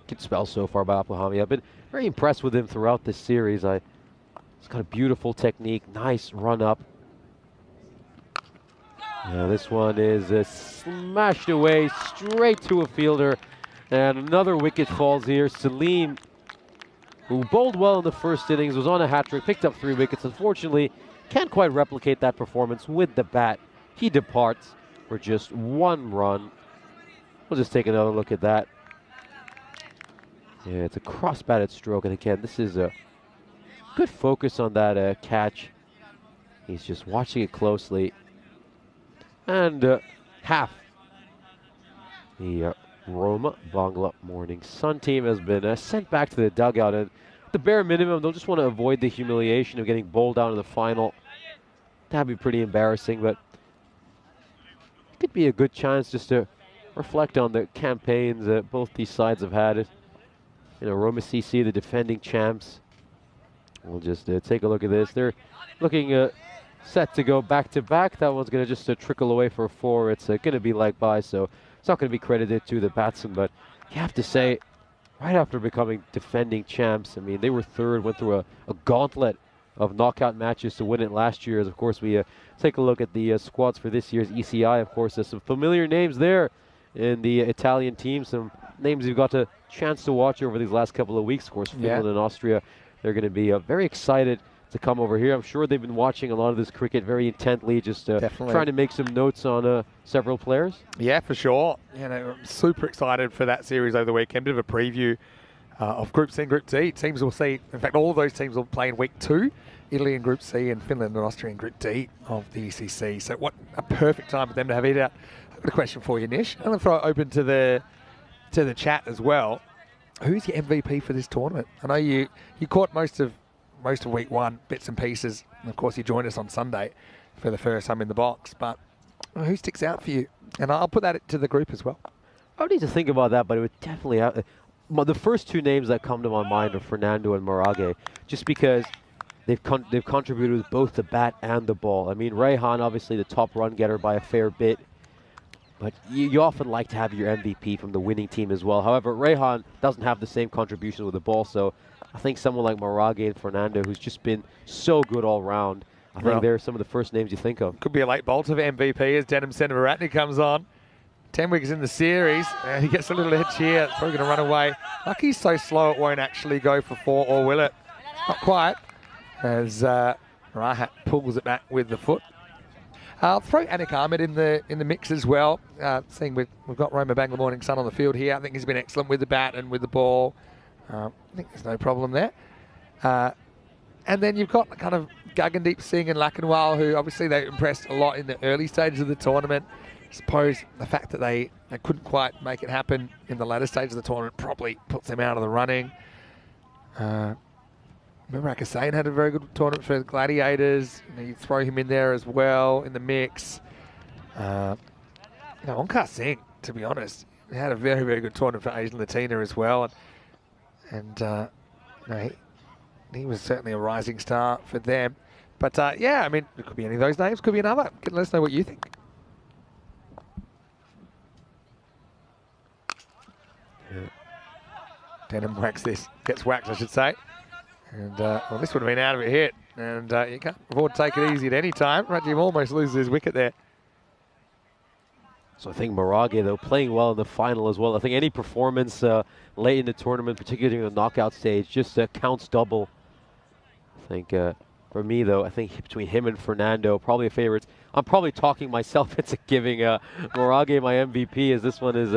Good spell so far by Apuhami. I've been very impressed with him throughout this series. I He's got a beautiful technique, nice run up. This one is smashed away straight to a fielder. And another wicket falls here. Salim, who bowled well in the first innings, was on a hat-trick, picked up 3 wickets. Unfortunately, can't quite replicate that performance with the bat. He departs for just 1 run. We'll just take another look at that. Yeah, it's a cross-batted stroke, and again, this is a good focus on that catch. He's just watching it closely. And half the Roma Bangla Morning Sun team has been sent back to the dugout, and the bare minimum, they'll just want to avoid the humiliation of getting bowled out in the final. That'd be pretty embarrassing, but it could be a good chance just to reflect on the campaigns that both these sides have had. Roma CC, the defending champs. We'll just take a look at this. They're looking set to go back-to-back. That one's going to just trickle away for a 4. It's going to be leg by, so it's not going to be credited to the batsman, but you have to say, right after becoming defending champs, I mean, they were 3rd, went through a gauntlet of knockout matches to win it last year. As of course, we take a look at the squads for this year's ECI. Of course, there's some familiar names there in the Italian team, some names you've got a chance to watch over these last couple of weeks. Of course, Finland and Austria, they're going to be very excited to come over here. I'm sure they've been watching a lot of this cricket very intently, just trying to make some notes on several players. Yeah, for sure. I'm super excited for that series over the weekend. Bit of a preview of Group C and Group D. Teams will see, in fact, all of those teams will play in week 2. Italy in Group C and Finland and Austria in Group D of the ECC. So what a perfect time for them to have it out. I've got a question for you, Nish. I'm going to throw it open to the chat as well. Who's your MVP for this tournament? I know you caught most of week 1, bits and pieces. And of course, you joined us on Sunday for the first time in the box. But who sticks out for you? And I'll put that to the group as well. I would need to think about that, but it would definitely have... the first 2 names that come to my mind are Fernando and Marage, just because they've contributed with both the bat and the ball. I mean, Rehan, obviously the top run getter by a fair bit, but you often like to have your MVP from the winning team as well. However, Rehan doesn't have the same contribution with the ball, so I think someone like Marage and Fernando, who's just been so good all round, I think they're some of the first names you think of. Could be a late bolt of MVP as Denim Senavaratne comes on. 10 wickets in the series, and he gets a little edge here. It's probably going to run away. Lucky he's so slow it won't actually go for 4, or will it? Not quite, as Rahat pulls it back with the foot. I'll throw Anik Ahmed in the mix as well. Seeing we've got Roma Bangla Morning Sun on the field here. I think he's been excellent with the bat and with the ball. I think there's no problem there. And then you've got kind of Gagandeep Singh and Lakanwal, who obviously they impressed a lot in the early stages of the tournament. I suppose the fact that they couldn't quite make it happen in the latter stage of the tournament probably puts them out of the running. Remember, Akasayan had a very good tournament for the Gladiators. You throw him in there as well in the mix. Onkar Singh, to be honest, had a very, very good tournament for Asian Latina as well. And he was certainly a rising star for them. But yeah, I mean, it could be any of those names, could be another. Let us know what you think. Denim gets whacked, I should say. And well, this would have been out of a hit. And you can't afford to take it easy at any time. Rajim almost loses his wicket there. So I think Marage, though, playing well in the final as well. I think any performance late in the tournament, particularly during the knockout stage, just counts double. I think for me, though, I think between him and Fernando, probably a favorite. I'm probably talking myself into giving Marage my MVP, as this one is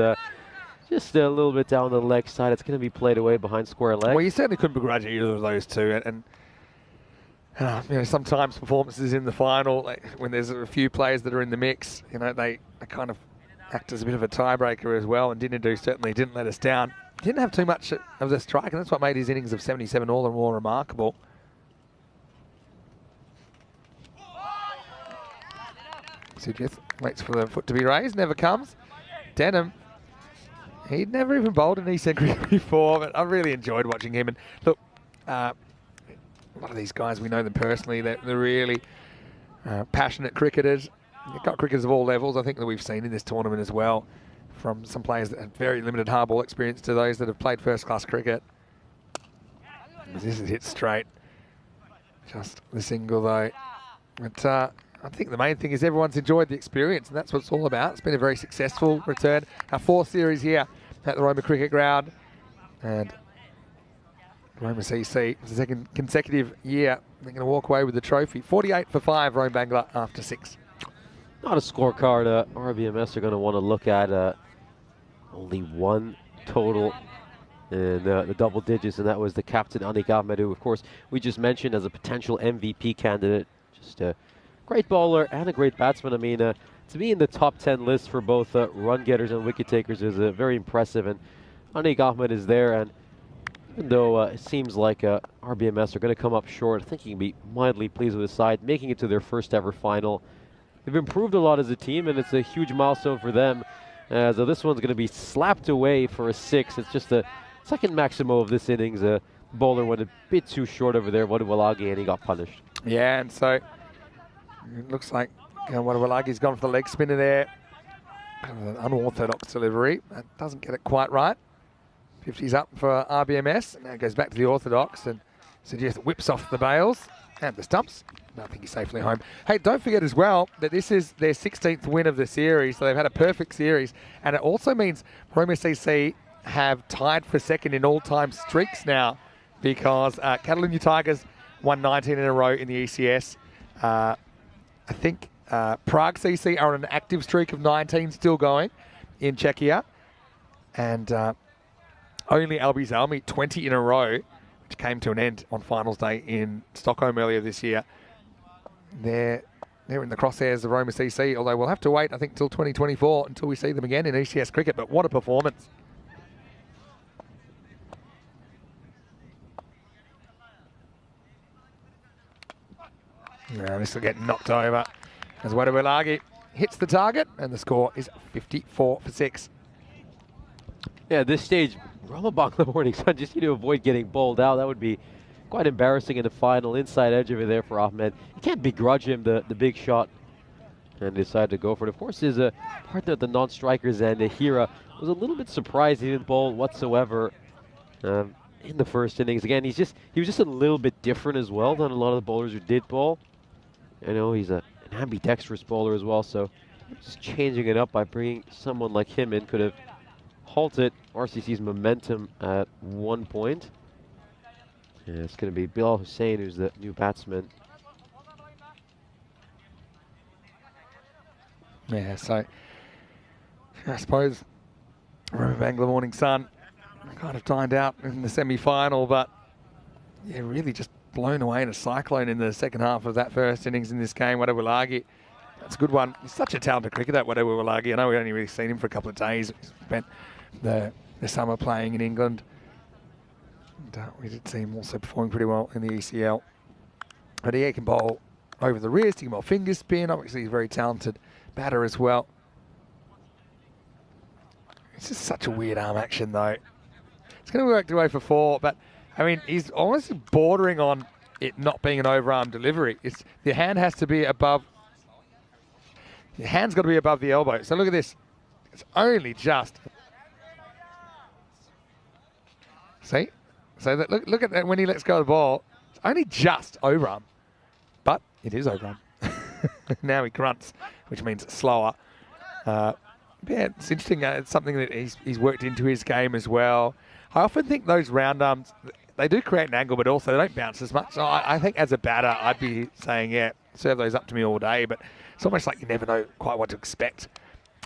just a little bit down the leg side. It's going to be played away behind square leg. Well, you certainly couldn't begrudge either of those two. And sometimes performances in the final, like when there's a few players that are in the mix, they kind of act as a bit of a tiebreaker as well. And Dinadu certainly didn't let us down. Didn't have too much of the strike, and that's what made his innings of 77 all the more remarkable. Sujith waits for the foot to be raised, never comes. Denham, he'd never even bowled an ECN cricket before, but I really enjoyed watching him. And look, a lot of these guys, we know them personally. They're really passionate cricketers. They've got cricketers of all levels, I think, that we've seen in this tournament as well, from some players that have very limited hard ball experience to those that have played first-class cricket. This is hit straight. Just the single though. But I think the main thing is everyone's enjoyed the experience, and that's what it's all about. It's been a very successful return. Our fourth series here at the Roma Cricket Ground. And Roma CC, for the second consecutive year, they're going to walk away with the trophy. 48 for 5, Rome Bangla after 6. Not a scorecard RBMS are going to want to look at. Only one total in the double digits, and that was the captain, Anik Ahmed, who, of course, we just mentioned as a potential MVP candidate. Just a great bowler and a great batsman. I mean, to be in the top 10 list for both run getters and wicket takers is very impressive, and Anik Ahmed is there. And even though it seems like RBMS are going to come up short, I think you can be mildly pleased with the side, making it to their first ever final. They've improved a lot as a team, and it's a huge milestone for them. As this one's going to be slapped away for a 6. It's just the second maximo of this innings. Bowler went a bit too short over there, Wadawalagi, and he got punished. Yeah, and so it looks like Wadawalagi's gone for the leg spinner there. An unorthodox delivery. That doesn't get it quite right. 50's up for RBMS. And now it goes back to the orthodox, and so just whips off the bails and the stumps. I think he's safely home. Hey, don't forget as well that this is their 16th win of the series, so they've had a perfect series. And it also means Roma CC have tied for second in all-time streaks now, because Catalunya Tigers won 19 in a row in the ECS. I think Prague CC are on an active streak of 19 still going in Czechia. And only Albi Zalmi 20 in a row, which came to an end on finals day in Stockholm earlier this year. They're in the crosshairs of Roma CC, although we'll have to wait, I think, till 2024 until we see them again in ECS cricket. But what a performance. Now this will get knocked over as Wadawalagi hits the target, and the score is 54 for 6. Yeah, at this stage, Roma Bangla Morning Sun just need to avoid getting bowled out. That would be quite embarrassing in the final. Inside edge over there for Ahmed. You can't begrudge him the big shot, and decided to go for it. Of course, his partner at the non-strikers and Hira was a little bit surprised he didn't bowl whatsoever in the first innings. Again, he was just a little bit different as well than a lot of the bowlers who did bowl. I know he's an ambidextrous bowler as well, so just changing it up by bringing someone like him in could have halted RCC's momentum at one point. Yeah, it's going to be Bilal Hussain, who's the new batsman. Yeah, so I suppose Roma Bangla Morning Sun kind of dined out in the semi-final, but yeah, really just blown away in a cyclone in the second half of that first innings in this game. Wadawalagi, that's a good one. He's such a talented cricketer, Wadawalagi. I know we've only really seen him for a couple of days. He spent the summer playing in England. And, we did see him also performing pretty well in the ECL. But he can bowl over the wrist, he can bowl finger spin. Obviously, he's a very talented batter as well. It's just such a weird arm action, though. It's going to work away for 4, but I mean, he's almost bordering on it not being an overarm delivery. The hand has to be above. The hand's got to be above the elbow. So look at this. It's only just. See? So that, look at that when he lets go of the ball. It's only just overarm, but it is overarm. Now he grunts, which means slower. Yeah, it's interesting. It's something that he's worked into his game as well. I often think those round arms, they do create an angle, but also they don't bounce as much. So I think as a batter, I'd be saying, yeah, serve those up to me all day. But it's almost like you never know quite what to expect.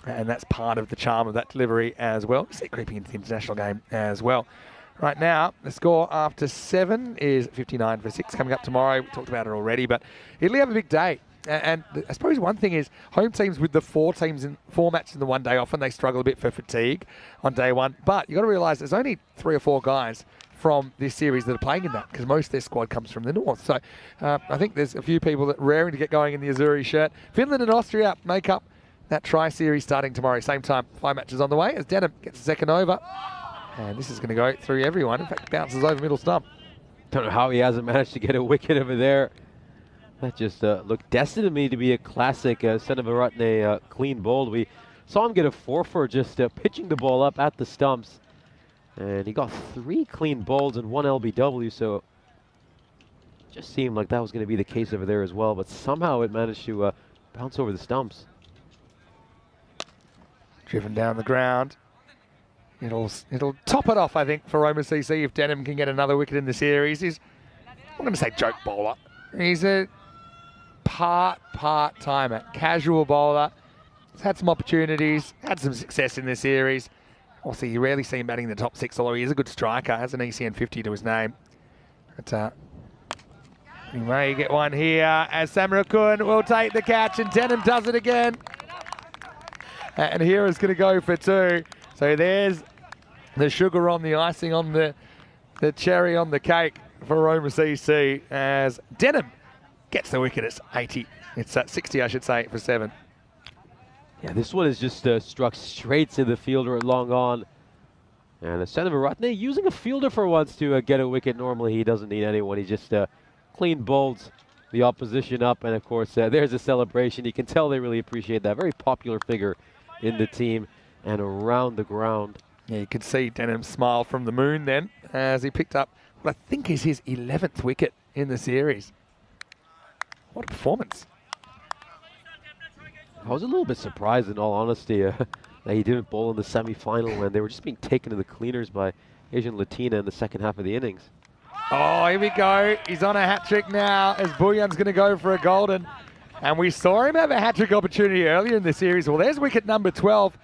And that's part of the charm of that delivery as well. You see it creeping into the international game as well. Right now, the score after 7 is 59 for 6. Coming up tomorrow, we talked about it already, but Italy have a big day. And I suppose one thing is home teams with the 4 matches in the one day, often they struggle a bit for fatigue on day one. But you've got to realise there's only 3 or 4 guys from this series that are playing in that, because most of their squad comes from the north. So I think there's a few people that are raring to get going in the Azzurri shirt. Finland and Austria make up that tri-series starting tomorrow. Same time, 5 matches on the way as Denham gets a second over. And this is going to go through everyone. In fact, bounces over middle stump. Don't know how he hasn't managed to get a wicket over there. That just looked destined to me to be a classic Seneviratne clean bowl. We saw him get a 4 for just pitching the ball up at the stumps. And he got 3 clean bowls and 1 LBW, so Just seemed like that was going to be the case over there as well, but somehow it managed to bounce over the stumps. Driven down the ground. It'll top it off, I think, for Roma CC if Denham can get another wicket in the series. He's, I'm going to say joke bowler. He's a part-timer, casual bowler. He's had some opportunities, had some success in this series. Also, you rarely see him batting in the top 6, although he is a good striker, has an ECN 50 to his name. But he may get one here as Samarakun will take the catch and Denham does it again. And here is going to go for 2. So there's the sugar on the icing on the cherry on the cake for Roma CC as Denham gets the wicket. It's 80. It's at 60, I should say, for 7. Yeah, this one is just struck straight to the fielder at long on. And Seneviratne using a fielder for once to get a wicket. Normally he doesn't need anyone. He just clean bowls the opposition up. And of course, there's a celebration. You can tell they really appreciate that. Very popular figure in the team and around the ground. Yeah, you could see Denham smile from the moon then as he picked up what I think is his 11th wicket in the series. What a performance. I was a little bit surprised, in all honesty, that he didn't bowl in the semi-final when they were just being taken to the cleaners by Asian Latina in the second half of the innings. Oh, here we go. He's on a hat-trick now as Bullian's going to go for a golden. And we saw him have a hat-trick opportunity earlier in the series. Well, there's wicket number 12.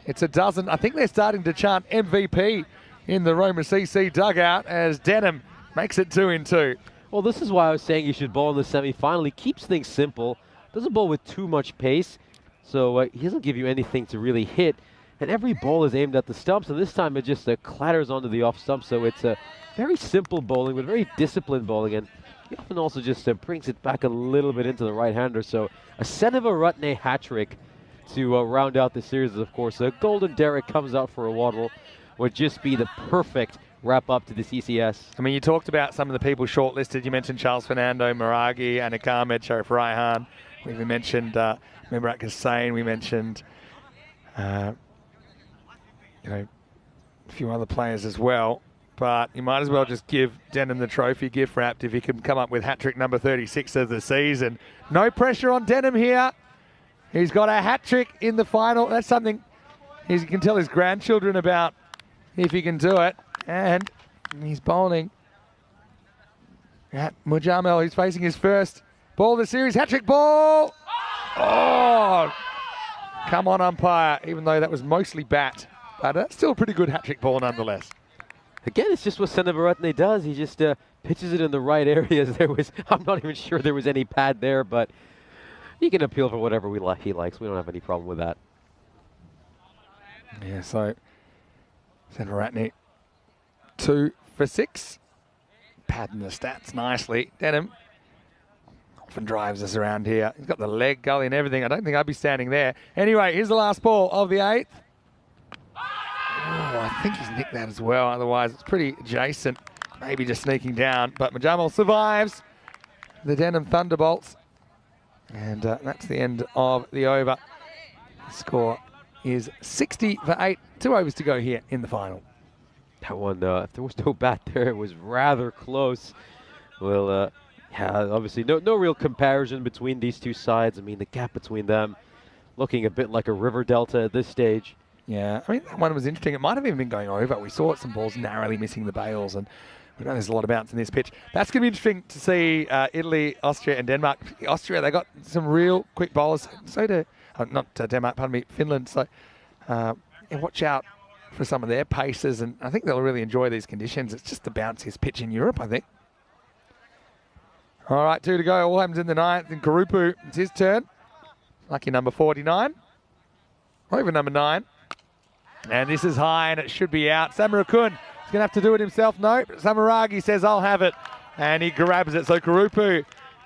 It's a dozen. I think they're starting to chant MVP in the Roma CC dugout as Denham makes it 2 in 2. Well, this is why I was saying he should bowl in the semi-final. He keeps things simple, doesn't bowl with too much pace, so he doesn't give you anything to really hit. And every ball is aimed at the stumps, and this time it just clatters onto the off stump. So it's a very simple bowling, but very disciplined bowling. And he often also just brings it back a little bit into the right-hander. So a Seneviratne hat-trick to round out the series. Of course, a golden Derek comes out for a waddle. Would just be the perfect wrap-up to this ECS. I mean, you talked about some of the people shortlisted. You mentioned Charles Fernando, Maragi, Anik Ahmed, Sharif Raihan. We even mentioned Mimrat Hussain. We mentioned a few other players as well. But you might as well just give Denham the trophy gift wrapped if he can come up with hat-trick number 36 of the season. No pressure on Denham here. He's got a hat-trick in the final. That's something he can tell his grandchildren about if he can do it. And he's bowling at Mujamel. He's facing his first ball of the series. Hat-trick ball. Oh, come on, umpire. Even though that was mostly bat. But still a pretty good hat-trick ball nonetheless. Again, it's just what Seneviratne does. He just pitches it in the right areas. I'm not even sure there was any pad there, but he can appeal for whatever he likes. We don't have any problem with that. Yeah, so Seneviratne 2 for 6. Padding the stats nicely. Denham often drives us around here. He's got the leg, gully and everything. I don't think I'd be standing there. Anyway, here's the last ball of the 8th. Oh, I think he's nicked that as well. Otherwise, it's pretty adjacent. Maybe just sneaking down. But Mujamel survives the Denham Thunderbolts. And that's the end of the over. The score is 60 for 8. 2 overs to go here in the final. That one, if there was no bat there, it was rather close. Well, yeah, obviously no real comparison between these two sides. I mean, the gap between them looking a bit like a river delta at this stage. Yeah, I mean, that one was interesting. It might have even been going over. We saw some balls narrowly missing the bails, and we know there's a lot of bounce in this pitch. That's going to be interesting to see Italy, Austria, and Denmark. Austria, they got some real quick bowlers. So do, not Denmark, pardon me, Finland. So yeah, watch out for some of their paces, and I think they'll really enjoy these conditions. It's just the bounciest pitch in Europe, I think. All right, 2 to go. All happens in the 9th, and Karupu, it's his turn. Lucky number 49, or even number 9. And this is high, and it should be out. Samarakun is going to have to do it himself. No, Samaragi says, I'll have it. And he grabs it. So Karupu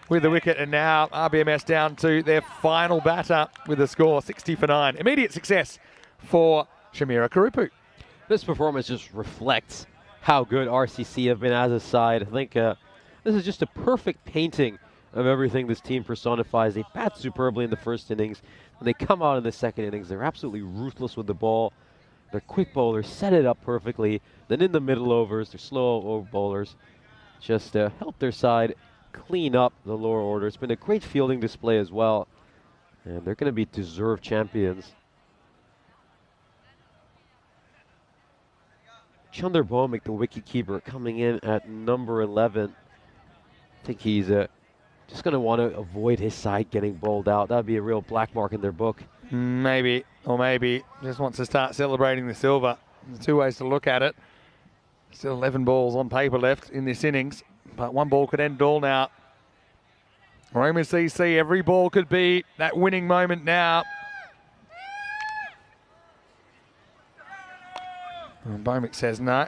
with the wicket, and now RBMS down to their final batter with a score 60 for 9. Immediate success for Shamira Karupu. This performance just reflects how good RCC have been as a side. I think this is just a perfect painting of everything this team personifies. They bat superbly in the first innings. When they come out in the second innings, they're absolutely ruthless with the ball. They're quick bowlers, set it up perfectly. Then in the middle overs, they're slow over bowlers. Just help their side clean up the lower order. It's been a great fielding display as well. And they're going to be deserved champions. Chunder Bhowmick, the wicketkeeper, coming in at number 11. I think he's just going to want to avoid his side getting bowled out. That would be a real black mark in their book. Maybe, or maybe just wants to start celebrating the silver. There's two ways to look at it. Still 11 balls on paper left in this innings, but one ball could end all now. Roma CC, every ball could be that winning moment now. And Bhowmick says, no,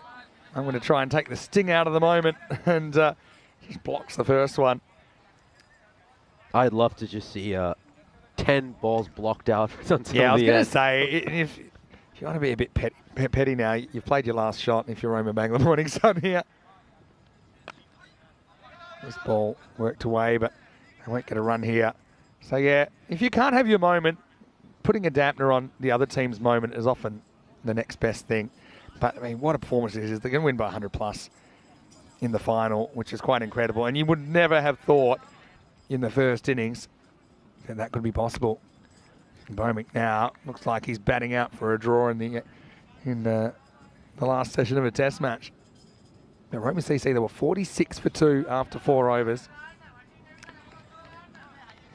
I'm going to try and take the sting out of the moment, and just blocks the first one. I'd love to just see 10 balls blocked out until the end. Yeah, I was going to say, if you want to be a bit petty now, you've played your last shot if you're Roma Bangla Morning Sun here. This ball worked away, but they won't get a run here. So yeah, if you can't have your moment, putting a dampener on the other team's moment is often the next best thing. But I mean, what a performance it is. They're going to win by 100 plus in the final, which is quite incredible. And you would never have thought in the first innings that that could be possible. Bhowmick now looks like he's batting out for a draw in the last session of a test match. Now, Roma CC, they were 46 for 2 after 4 overs.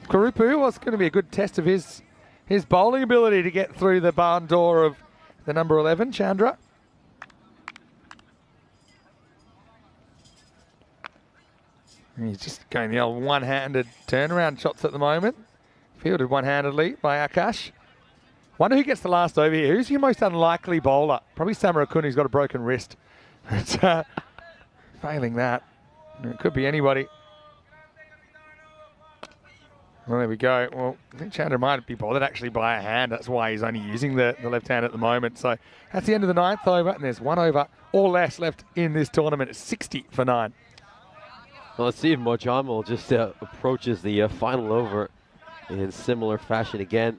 Karupu was going to be a good test of his bowling ability to get through the barn door of the number 11, Chandra. And he's just going the old one-handed turnaround shots at the moment. Fielded one-handedly by Akash. Wonder who gets the last over here. Who's your most unlikely bowler? Probably Samarakun, who's got a broken wrist. But, failing that, it could be anybody. Well, there we go. Well, I think Chandra might be bothered actually by a hand. That's why he's only using the left hand at the moment. So that's the end of the 9th over, and there's 1 over or less left in this tournament. It's 60 for 9. Well, let's see if Mojamal just approaches the final over in similar fashion again.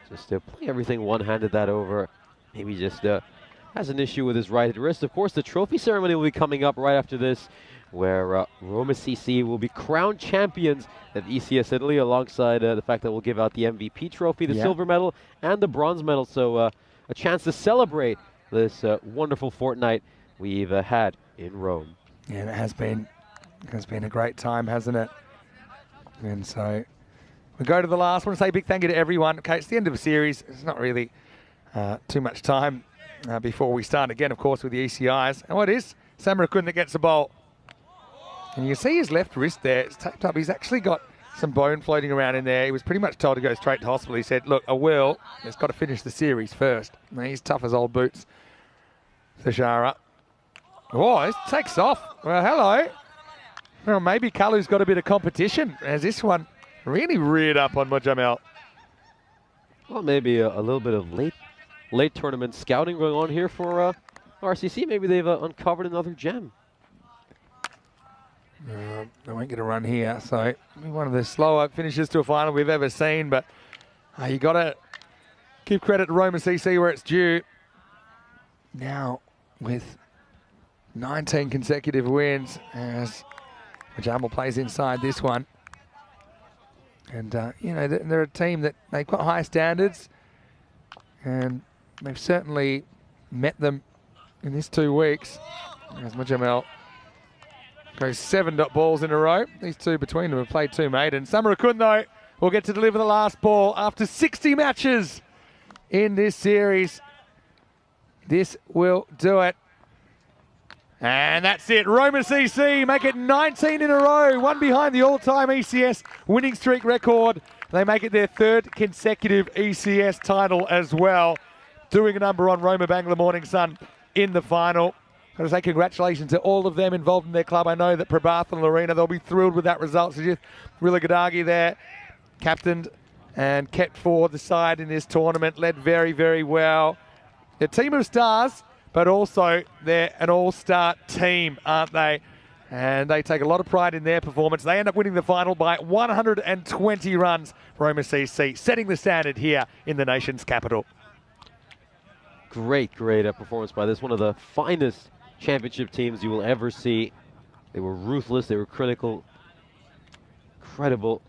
Just play everything one-handed that over. Maybe just has an issue with his right wrist. Of course, the trophy ceremony will be coming up right after this, where Roma CC will be crowned champions of ECS Italy, alongside the fact that we'll give out the MVP trophy, the silver medal, and the bronze medal. So a chance to celebrate this wonderful fortnight we've had in Rome. Yeah, it has been a great time, hasn't it? And so we go to the last. I want to say a big thank you to everyone. Okay, it's the end of the series. It's not really too much time before we start again, of course, with the ECIs. And what is Samarakun that gets the bowl. And you can see his left wrist there. It's taped up. He's actually got some bone floating around in there. He was pretty much told to go straight to hospital. He said, look, I will. It's got to finish the series first. And he's tough as old boots. Thashara. Oh, this takes off. Well, hello. Well, maybe Kalu's got a bit of competition, as this one really reared up on Mujamel. Well, maybe a little bit of late tournament scouting going on here for RCC. Maybe they've uncovered another gem. They won't get a run here, so one of the slower finishes to a final we've ever seen, but you got to give credit to Roma CC where it's due. Now, with 19 consecutive wins, as Jamal plays inside this one. And, you know, they're a team that they've got high standards, and they've certainly met them in these 2 weeks. As Mujamel goes 7 dot balls in a row. These two between them have played 2 maidens. Samarakun, though, will get to deliver the last ball after 60 matches in this series. This will do it. And that's it. Roma CC make it 19 in a row, one behind the all-time ECS winning streak record. They make it their 3rd consecutive ECS title as well, doing a number on Roma Bangla Morning Sun in the final. I want to say congratulations to all of them involved in their club. I know that Prabhath and Lorena, they'll be thrilled with that result. Sajith Rillagadagi there, captained and kept forward the side in this tournament, led very, very well. A team of stars, but also they're an all-star team, aren't they? And they take a lot of pride in their performance. They end up winning the final by 120 runs for Roma CC, setting the standard here in the nation's capital. Great performance by this. One of the finest championship teams you will ever see. They were ruthless, they were critical, incredible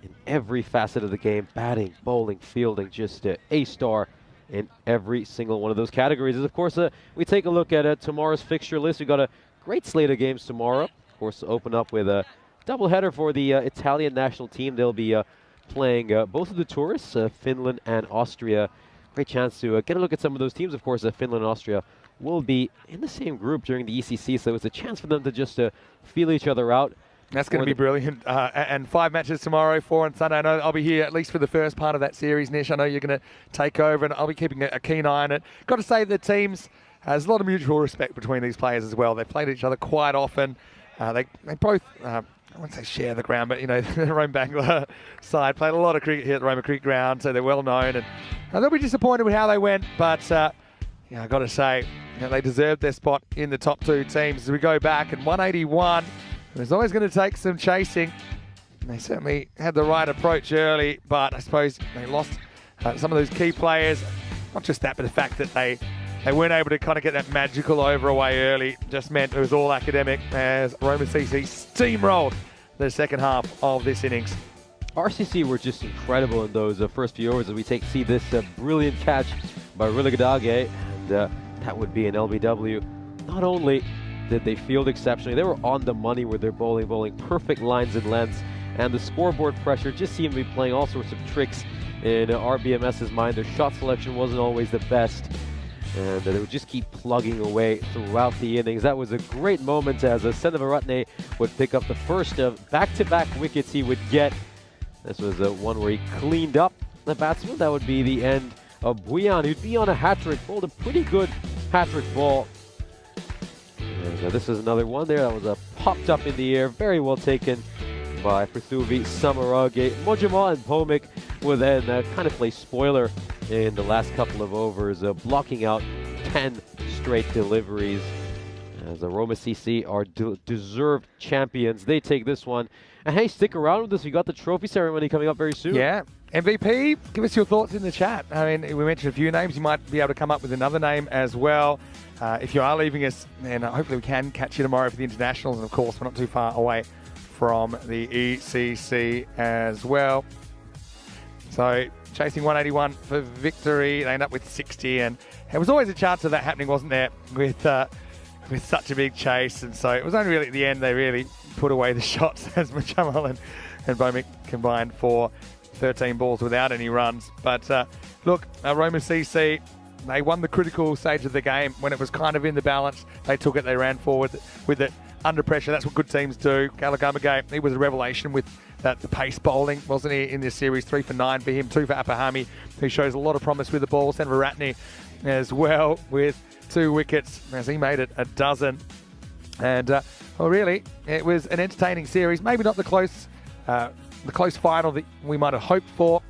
in every facet of the game. Batting, bowling, fielding, just A-star in every single one of those categories. As of course, we take a look at tomorrow's fixture list. We've got a great slate of games tomorrow. Of course, open up with a doubleheader for the Italian national team. They'll be playing both of the tourists, Finland and Austria. Great chance to get a look at some of those teams. Of course, Finland and Austria will be in the same group during the ECC, so it's a chance for them to just feel each other out. That's going to be brilliant. And 5 matches tomorrow, 4 on Sunday. I know I'll be here at least for the first part of that series, Nish. I know you're going to take over, and I'll be keeping a keen eye on it. Got to say, the teams, there's a lot of mutual respect between these players as well. They've played each other quite often. They both, I wouldn't say share the ground, but, you know, the Rome Bangla side played a lot of cricket here at the Roma Cricket Ground, so they're well known. And they'll be disappointed with how they went, but yeah, I've got to say, you know, they deserved their spot in the top 2 teams. As we go back, and 181, it was always going to take some chasing. And they certainly had the right approach early, but I suppose they lost some of those key players. Not just that, but the fact that they weren't able to kind of get that magical over away early just meant it was all academic as Roma CC steamrolled the second half of this innings. RCC were just incredible in those first few overs as we see this brilliant catch by Relive, and that would be an LBW. Not only did they field exceptionally, they were on the money with their bowling perfect lines and lengths, and the scoreboard pressure just seemed to be playing all sorts of tricks in RBMS's mind. Their shot selection wasn't always the best, and they would just keep plugging away throughout the innings. That was a great moment as Senavaratne would pick up the first of back-to-back wickets he would get. This was one where he cleaned up the batsman. That would be the end of Buyan, who'd be on a hat-trick, bowled a pretty good hat-trick ball. And this is another one there that was popped up in the air, very well taken by Prithuvi, Samarage. Mojima and Pomik would then kind of play spoiler in the last couple of overs, blocking out 10 straight deliveries. As the Roma CC are deserved champions, they take this one. And hey, stick around with us. We got the trophy ceremony coming up very soon. Yeah. MVP, give us your thoughts in the chat. I mean, we mentioned a few names. You might be able to come up with another name as well. If you are leaving us, then hopefully we can catch you tomorrow for the internationals. And of course, we're not too far away from the ECC as well. So chasing 181 for victory. They end up with 60, and it was always a chance of that happening, wasn't there, with such a big chase. And so it was only really at the end they really put away the shots as Machamal and Bomik combined for 13 balls without any runs. But look, Roma CC, they won the critical stage of the game when it was kind of in the balance. They took it, they ran forward with it under pressure. That's what good teams do. Galagamagay, he was a revelation with the pace bowling, wasn't he, in this series? 3 for 9 for him, 2 for Apahami, who shows a lot of promise with the ball. Senvaratne as well with 2 wickets as he made it a dozen. And well, really, it was an entertaining series. Maybe not the close final that we might have hoped for,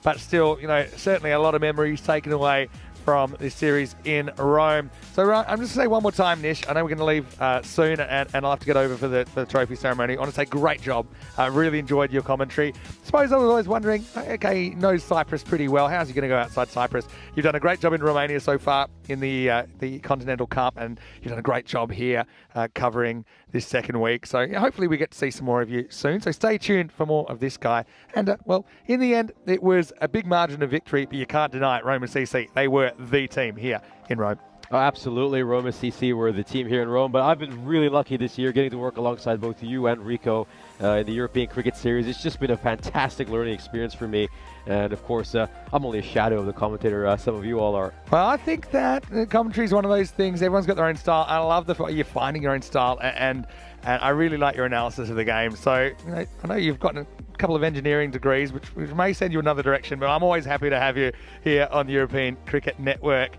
but still, you know, certainly a lot of memories taken away from this series in Rome. So I'm just going to say one more time, Nish, I know we're going to leave soon and I'll have to get over for the trophy ceremony. I want to say great job. I really enjoyed your commentary. I suppose I was always wondering, okay, he knows Cyprus pretty well. How's he going to go outside Cyprus? You've done a great job in Romania so far in the Continental Cup, and you've done a great job here covering this second week. So yeah, hopefully we get to see some more of you soon. So stay tuned for more of this guy. And well, in the end, it was a big margin of victory, but you can't deny it. Roma CC, they were the team here in Rome. Oh, absolutely, Roma CC were the team here in Rome, but I've been really lucky this year getting to work alongside both you and Rico in the European Cricket Series. It's just been a fantastic learning experience for me, and of course, I'm only a shadow of the commentator some of you all are. Well, I think that commentary is one of those things, everyone's got their own style. I love the fact you're finding your own style, and I really like your analysis of the game. So, you know, I know you've got a couple of engineering degrees, which may send you another direction, but I'm always happy to have you here on the European Cricket Network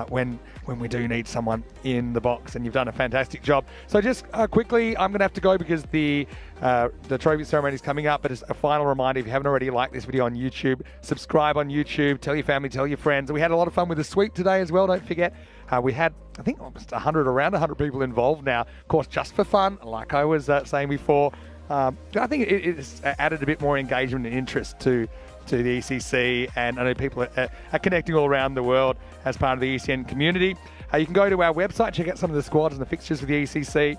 when we do need someone in the box, and you've done a fantastic job. So just quickly, I'm going to have to go because the trophy ceremony is coming up, but as a final reminder, if you haven't already liked this video on YouTube, subscribe on YouTube, tell your family, tell your friends. We had a lot of fun with the sweep today as well, don't forget. We had, I think, almost around 100 people involved now, of course, just for fun, like I was saying before. I think it's added a bit more engagement and interest to the ECC, and I know people are connecting all around the world as part of the ECN community. You can go to our website, check out some of the squads and the fixtures for the ECC.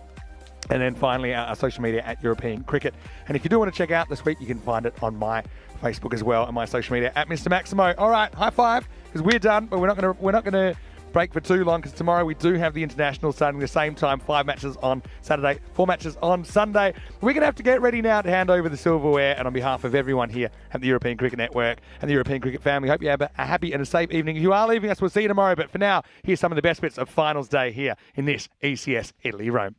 And then finally, our social media at European Cricket. And if you do want to check out the sweep, you can find it on my Facebook as well, and my social media at Mr. Maximo. All right, high five, because we're done, but we're not gonna break for too long, because tomorrow we do have the international starting the same time, 5 matches on Saturday, 4 matches on Sunday. We're going to have to get ready now to hand over the silverware, and on behalf of everyone here at the European Cricket Network and the European Cricket family, hope you have a happy and a safe evening. If you are leaving us, we'll see you tomorrow, but for now, here's some of the best bits of finals day here in this ECS Italy Rome.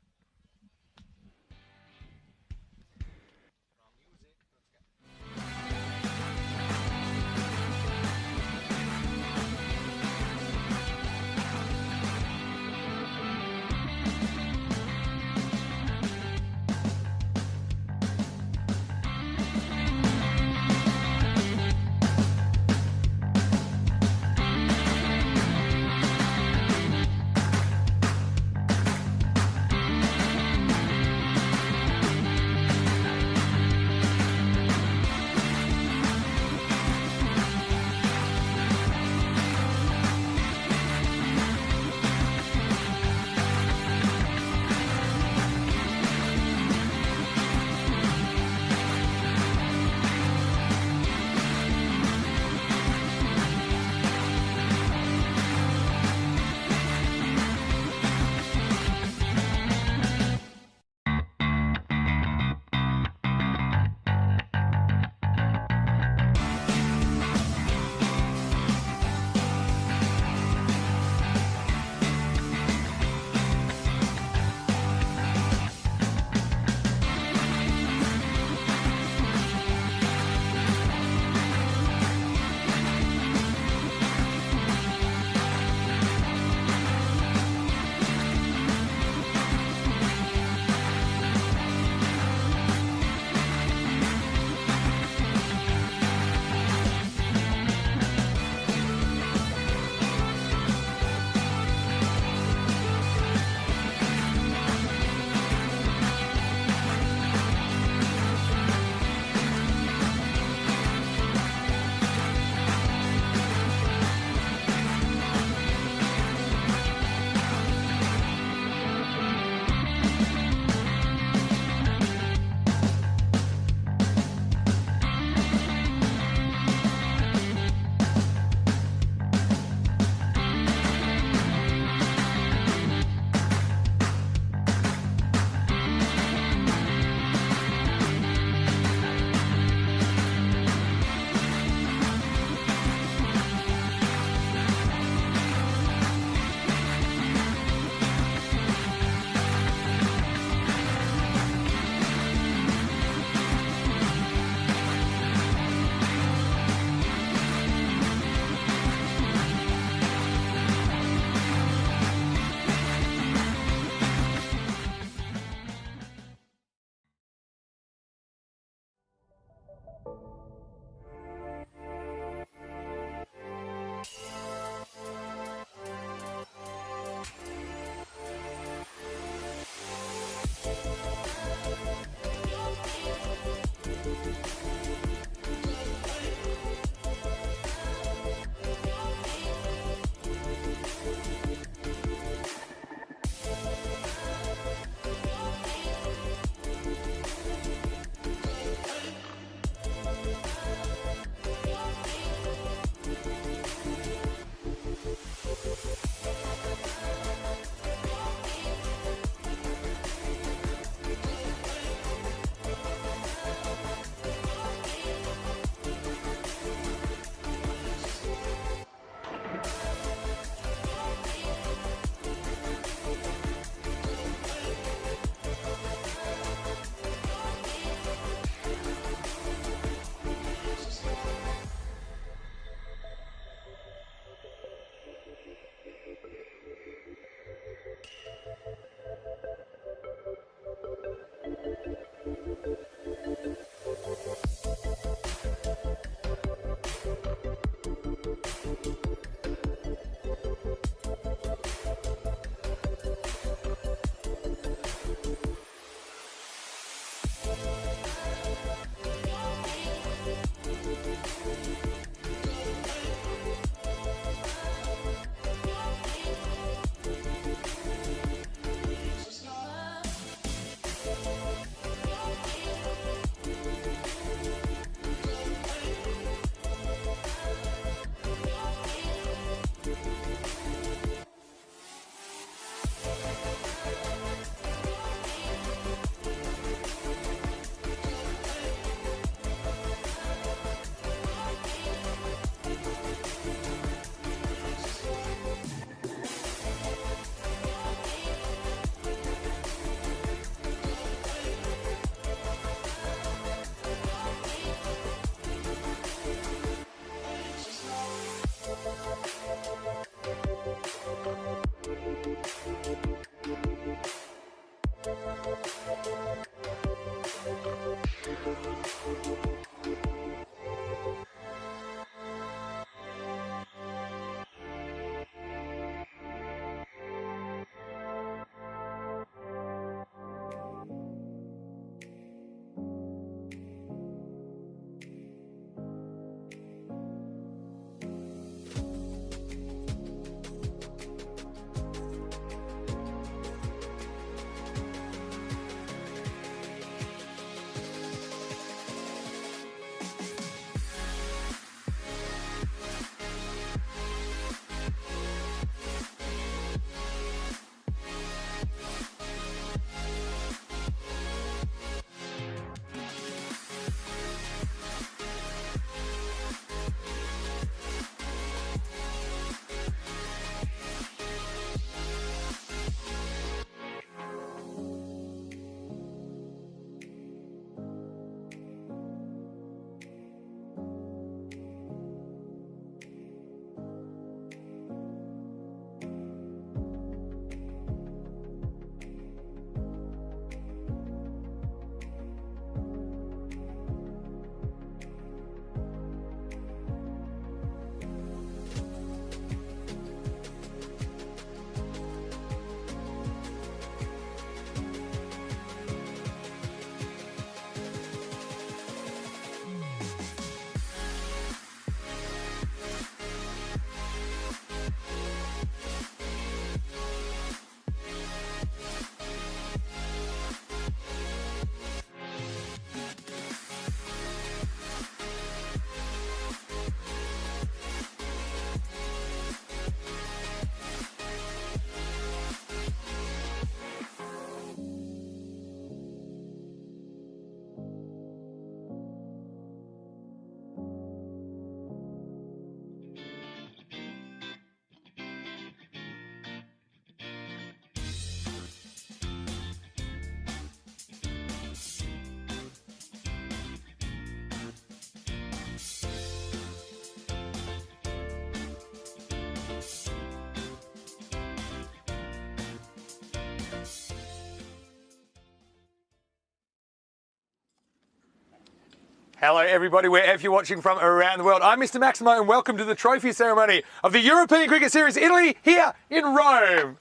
Hello everybody, wherever you're watching from around the world. I'm Mr. Maximo and welcome to the trophy ceremony of the European Cricket Series Italy here in Rome.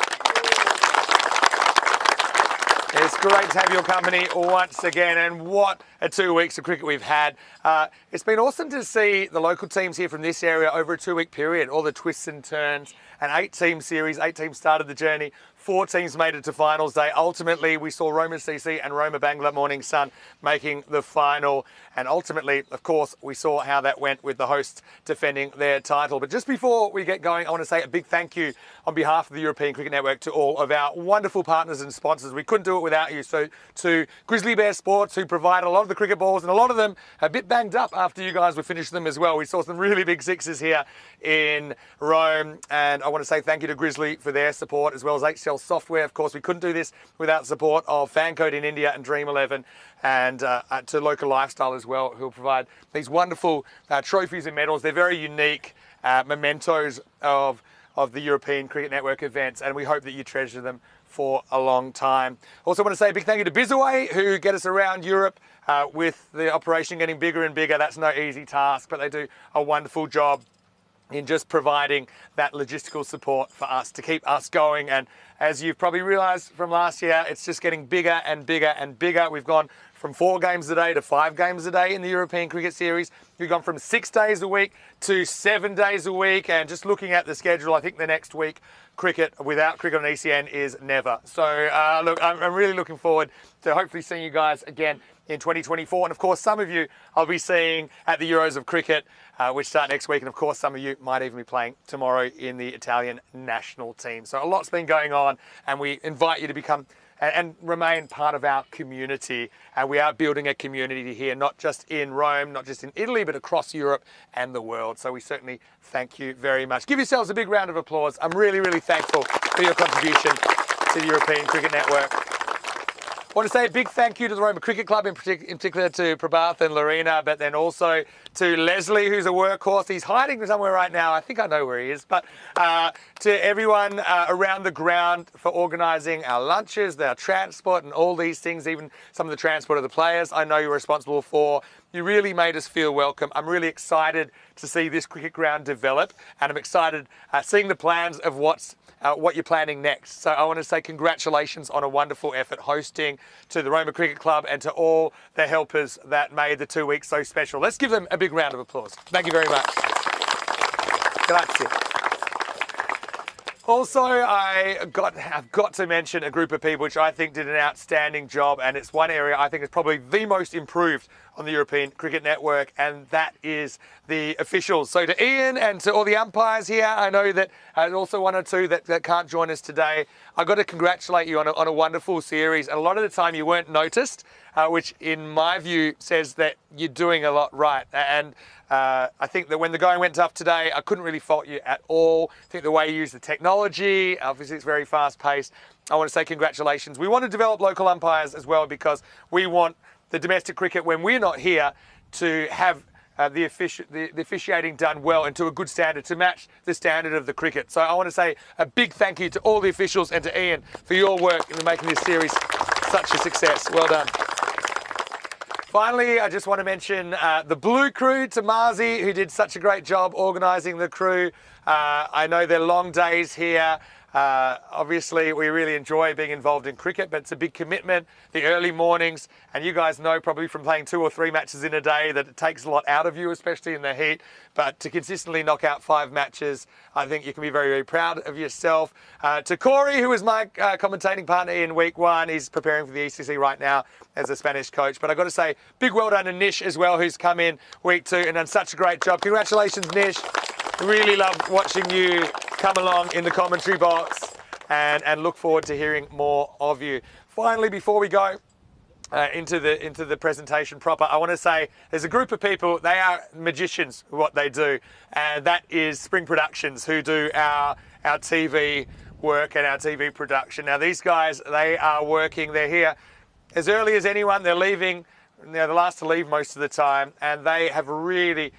It's great to have your company once again, and what a 2 weeks of cricket we've had. It's been awesome to see the local teams here from this area over a 2 week period, all the twists and turns, an 8-team series, 8 teams started the journey, 4 teams made it to finals day. Ultimately, we saw Roma CC and Roma Bangla Morning Sun making the final. And ultimately, of course, we saw how that went with the hosts defending their title. But just before we get going, I want to say a big thank you on behalf of the European Cricket Network to all of our wonderful partners and sponsors. We couldn't do it without you. So to Grizzly Bear Sports, who provide a lot of the cricket balls, and a lot of them a bit banged up after you guys were finished them as well. We saw some really big sixes here in Rome. And I want to say thank you to Grizzly for their support, as well as HCL Software. Of course, we couldn't do this without support of Fancode in India and Dream 11, and to Local Lifestyle as well, who will provide these wonderful trophies and medals. They're very unique mementos of the European Cricket Network events, and we hope that you treasure them for a long time. Also want to say a big thank you to Bizaway, who get us around Europe with the operation getting bigger and bigger. That's no easy task, but they do a wonderful job in just providing that logistical support for us to keep us going. And as you've probably realised from last year, it's just getting bigger and bigger and bigger. We've gone from 4 games a day to 5 games a day in the European Cricket Series. We've gone from 6 days a week to 7 days a week. And just looking at the schedule, I think the next week, cricket without cricket on ECN is never. So look, I'm really looking forward to hopefully seeing you guys again in 2024. And of course, some of you I'll be seeing at the Euros of Cricket, which start next week. And of course, some of you might even be playing tomorrow in the Italian national team. So a lot's been going on, and we invite you to become and remain part of our community. And we are building a community here, not just in Rome, not just in Italy, but across Europe and the world. So we certainly thank you very much. Give yourselves a big round of applause. I'm really, really thankful for your contribution to the European Cricket Network. want to say a big thank you to the Roma Cricket Club, in particular to Prabhath and Lorena, but then also to Leslie, who's a workhorse. He's hiding somewhere right now. I think I know where he is. But to everyone around the ground for organising our lunches, our transport and all these things, even some of the transport of the players I know you're responsible for. You really made us feel welcome. I'm really excited to see this cricket ground develop, and I'm excited seeing the plans of what you're planning next. So I want to say congratulations on a wonderful effort hosting, to the Roma Cricket Club and to all the helpers that made the 2 weeks so special. Let's give them a big round of applause. Thank you very much. Grazie. Also, I've got to mention a group of people which I think did an outstanding job, and it's one area I think is probably the most improved on the European Cricket Network, and that is the officials. So to Ian and to all the umpires here, I know that there's also one or two that can't join us today. I've got to congratulate you on a wonderful series, and a lot of the time you weren't noticed, which in my view says that you're doing a lot right. And I think that when the going went tough today, I couldn't really fault you at all. I think the way you use the technology, obviously it's very fast paced. I want to say congratulations. We want to develop local umpires as well, because we want the domestic cricket, when we're not here, to have the officiating done well and to a good standard, to match the standard of the cricket. So I want to say a big thank you to all the officials and to Ian for your work in making this series such a success. Well done. Finally, I just want to mention the Blue crew, to Marzi, who did such a great job organising the crew. I know they're long days here. Obviously, we really enjoy being involved in cricket, but it's a big commitment, the early mornings, and you guys know probably from playing 2 or 3 matches in a day that it takes a lot out of you, especially in the heat. But to consistently knock out 5 matches, I think you can be very, very proud of yourself. To Corey, who was my commentating partner in week 1, he's preparing for the ECC right now as a Spanish coach. But I've got to say, big well done to Nish as well, who's come in week 2 and done such a great job. Congratulations, Nish. Really love watching you come along in the commentary box, and look forward to hearing more of you. Finally, before we go into the presentation proper, I want to say there's a group of people, they are magicians what they do, and that is Spring Productions, who do our TV work and our TV production. Now these guys, they are working, they're here as early as anyone, they're leaving, they're the last to leave most of the time, and they have really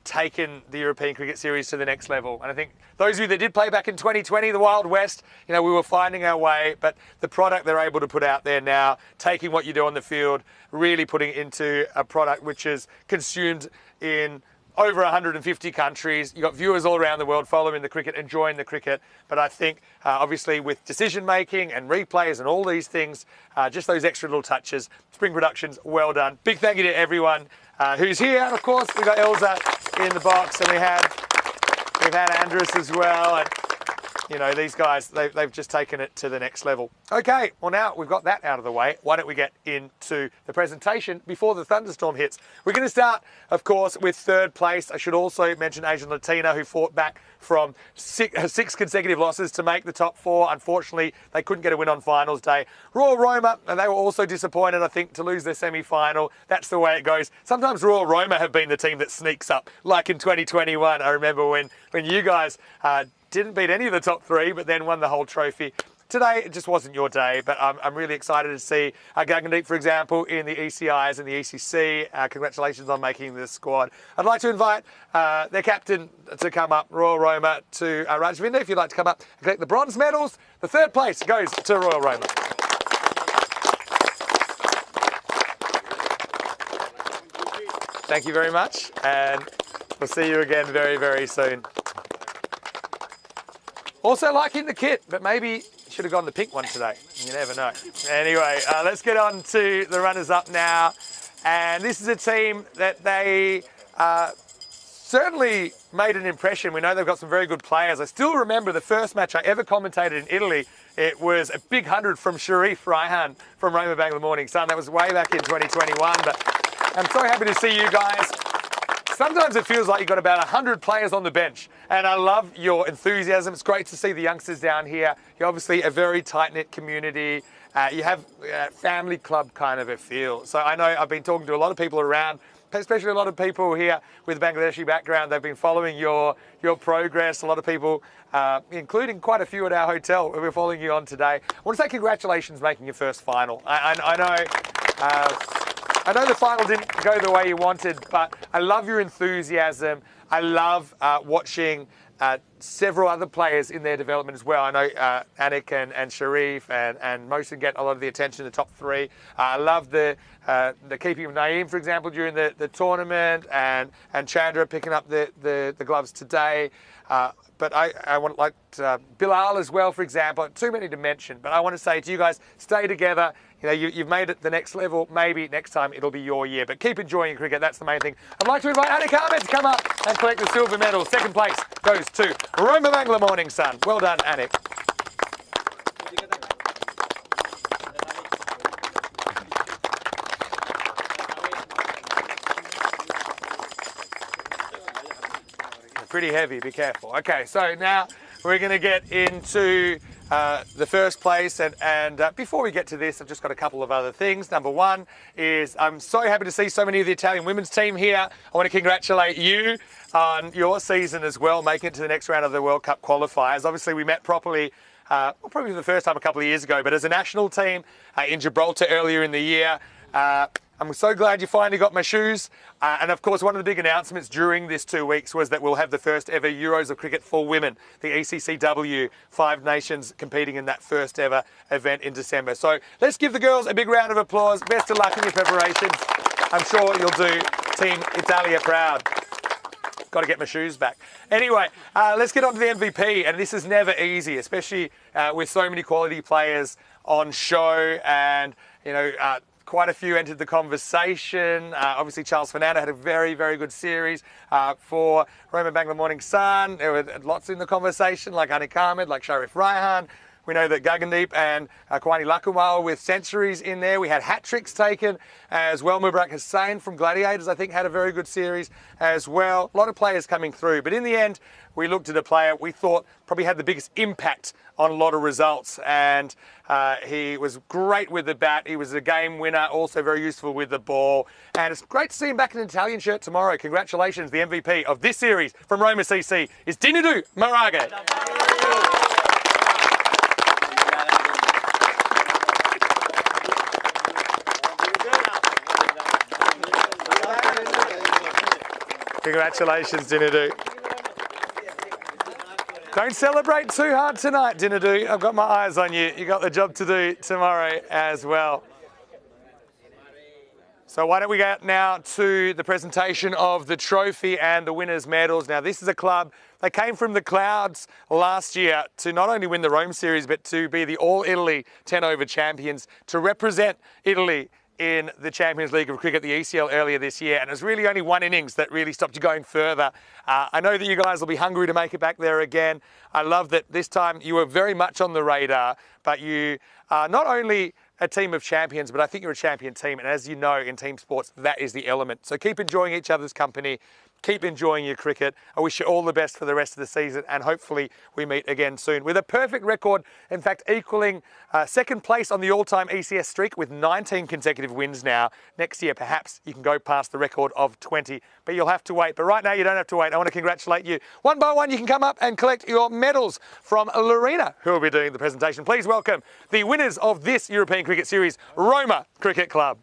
taken the European Cricket Series to the next level. And I think those of you that did play back in 2020, the Wild West, you know, we were finding our way, but the product they're able to put out there now, taking what you do on the field, really putting it into a product which is consumed in over 150 countries. You've got viewers all around the world following the cricket, enjoying the cricket. But I think, obviously, with decision-making and replays and all these things, just those extra little touches, Spring Productions, well done. Big thank you to everyone who's here. And of course, we've got Elsa in the box, and we've had Andrus as well. And, you know, these guys, they've just taken it to the next level. Okay, well now we've got that out of the way, why don't we get into the presentation before the thunderstorm hits. We're going to start, of course, with 3rd place. I should also mention Asian Latina, who fought back from 6 consecutive losses to make the top 4. Unfortunately, they couldn't get a win on finals day. Royal Roma, and they were also disappointed, I think, to lose their semi-final. That's the way it goes. Sometimes Royal Roma have been the team that sneaks up, like in 2021. I remember when you guys didn't beat any of the top 3, but then won the whole trophy. Today, it just wasn't your day, but I'm really excited to see Gagandeep, for example, in the ECIs and the ECC. Congratulations on making this squad. I'd like to invite their captain to come up, Royal Roma, to Rajvinder, if you'd like to come up and collect the bronze medals. The 3rd place goes to Royal Roma. Thank you very much, and we'll see you again very, very soon. Also liking the kit, but maybe should have gone the pink one today. You never know. Anyway, let's get on to the runners-up now. And this is a team that they certainly made an impression. We know they've got some very good players. I still remember the first match I ever commentated in Italy. It was a big 100 from Sharif Raihan from Roma Bangla Morning Sun. That was way back in 2021, but I'm so happy to see you guys. Sometimes it feels like you've got about 100 players on the bench, and I love your enthusiasm. It's great to see the youngsters down here. You're obviously a very tight-knit community. You have a family club kind of a feel. So I know I've been talking to a lot of people around especially a lot of people here with Bangladeshi background. They've been following your progress. A lot of people, including quite a few at our hotel, we're following you on today. I want to say congratulations making your first final. I know the final didn't go the way you wanted, but I love your enthusiasm. I love watching several other players in their development as well. I know Anik and Sharif and Mohsin get a lot of the attention in the top three. I love the keeping of Naeem, for example, during the tournament, and Chandra picking up the gloves today. But I want Bilal as well, for example. Too many to mention, but I want to say to you guys, stay together. You know, you've made it the next level. Maybe next time it'll be your year, but keep enjoying your cricket. That's the main thing. I'd like to invite Anik Ahmed to come up and collect the silver medal. Second place goes to Roma Bangla Morning Sun. Well done, Anik. Pretty heavy, be careful. Okay, so now we're going to get into the first place, and before we get to this, I've just got a couple of other things. Number one is I'm so happy to see so many of the Italian women's team here. I want to congratulate you on your season as well, making it to the next round of the World Cup qualifiers. Obviously, we met properly, probably for the first time a couple of years ago, but as a national team in Gibraltar earlier in the year. I'm so glad you finally got my shoes. And of course, one of the big announcements during this 2 weeks was that we'll have the first ever Euros of cricket for women, the ECCW, 5 nations competing in that first ever event in December. So let's give the girls a big round of applause. Best of luck in your preparations. I'm sure you'll do Team Italia proud. Got to get my shoes back. Anyway, let's get on to the MVP. And this is never easy, especially with so many quality players on show, and, you know, quite a few entered the conversation. Obviously, Charles Fernando had a very, very good series for Roma Bangla Morning Sun. There were lots in the conversation, like Anik Ahmed, like Sharif Raihan. We know that Gagandeep and Kwani Lakumal with centuries in there. We had hat-tricks taken as well. Mubarak Hussain from Gladiators, I think, had a very good series as well. A lot of players coming through. But in the end, we looked at a player we thought probably had the biggest impact on a lot of results. And he was great with the bat. He was a game winner, also very useful with the ball. And it's great to see him back in an Italian shirt tomorrow. Congratulations, the MVP of this series from Roma CC is Dinadu Marage. Congratulations, Dinadu. Don't celebrate too hard tonight, Dinadu. I've got my eyes on you. You've got the job to do tomorrow as well. So why don't we get now to the presentation of the trophy and the winners' medals. Now, this is a club, they came from the clouds last year to not only win the Rome Series, but to be the All-Italy 10-over champions, to represent Italy in the Champions League of Cricket, the ECL, earlier this year. And it was really only one innings that really stopped you going further. I know that you guys will be hungry to make it back there again. I love that this time you were very much on the radar, but you are not only a team of champions, but I think you're a champion team. And as you know, in team sports, that is the element. So keep enjoying each other's company. Keep enjoying your cricket. I wish you all the best for the rest of the season, and hopefully we meet again soon. With a perfect record, in fact, equaling second place on the all-time ECS streak with 19 consecutive wins now. Next year, perhaps you can go past the record of 20, but you'll have to wait. But right now, you don't have to wait. I want to congratulate you. One by one, you can come up and collect your medals from Lorena, who will be doing the presentation. Please welcome the winners of this European Cricket Series, Roma Cricket Club.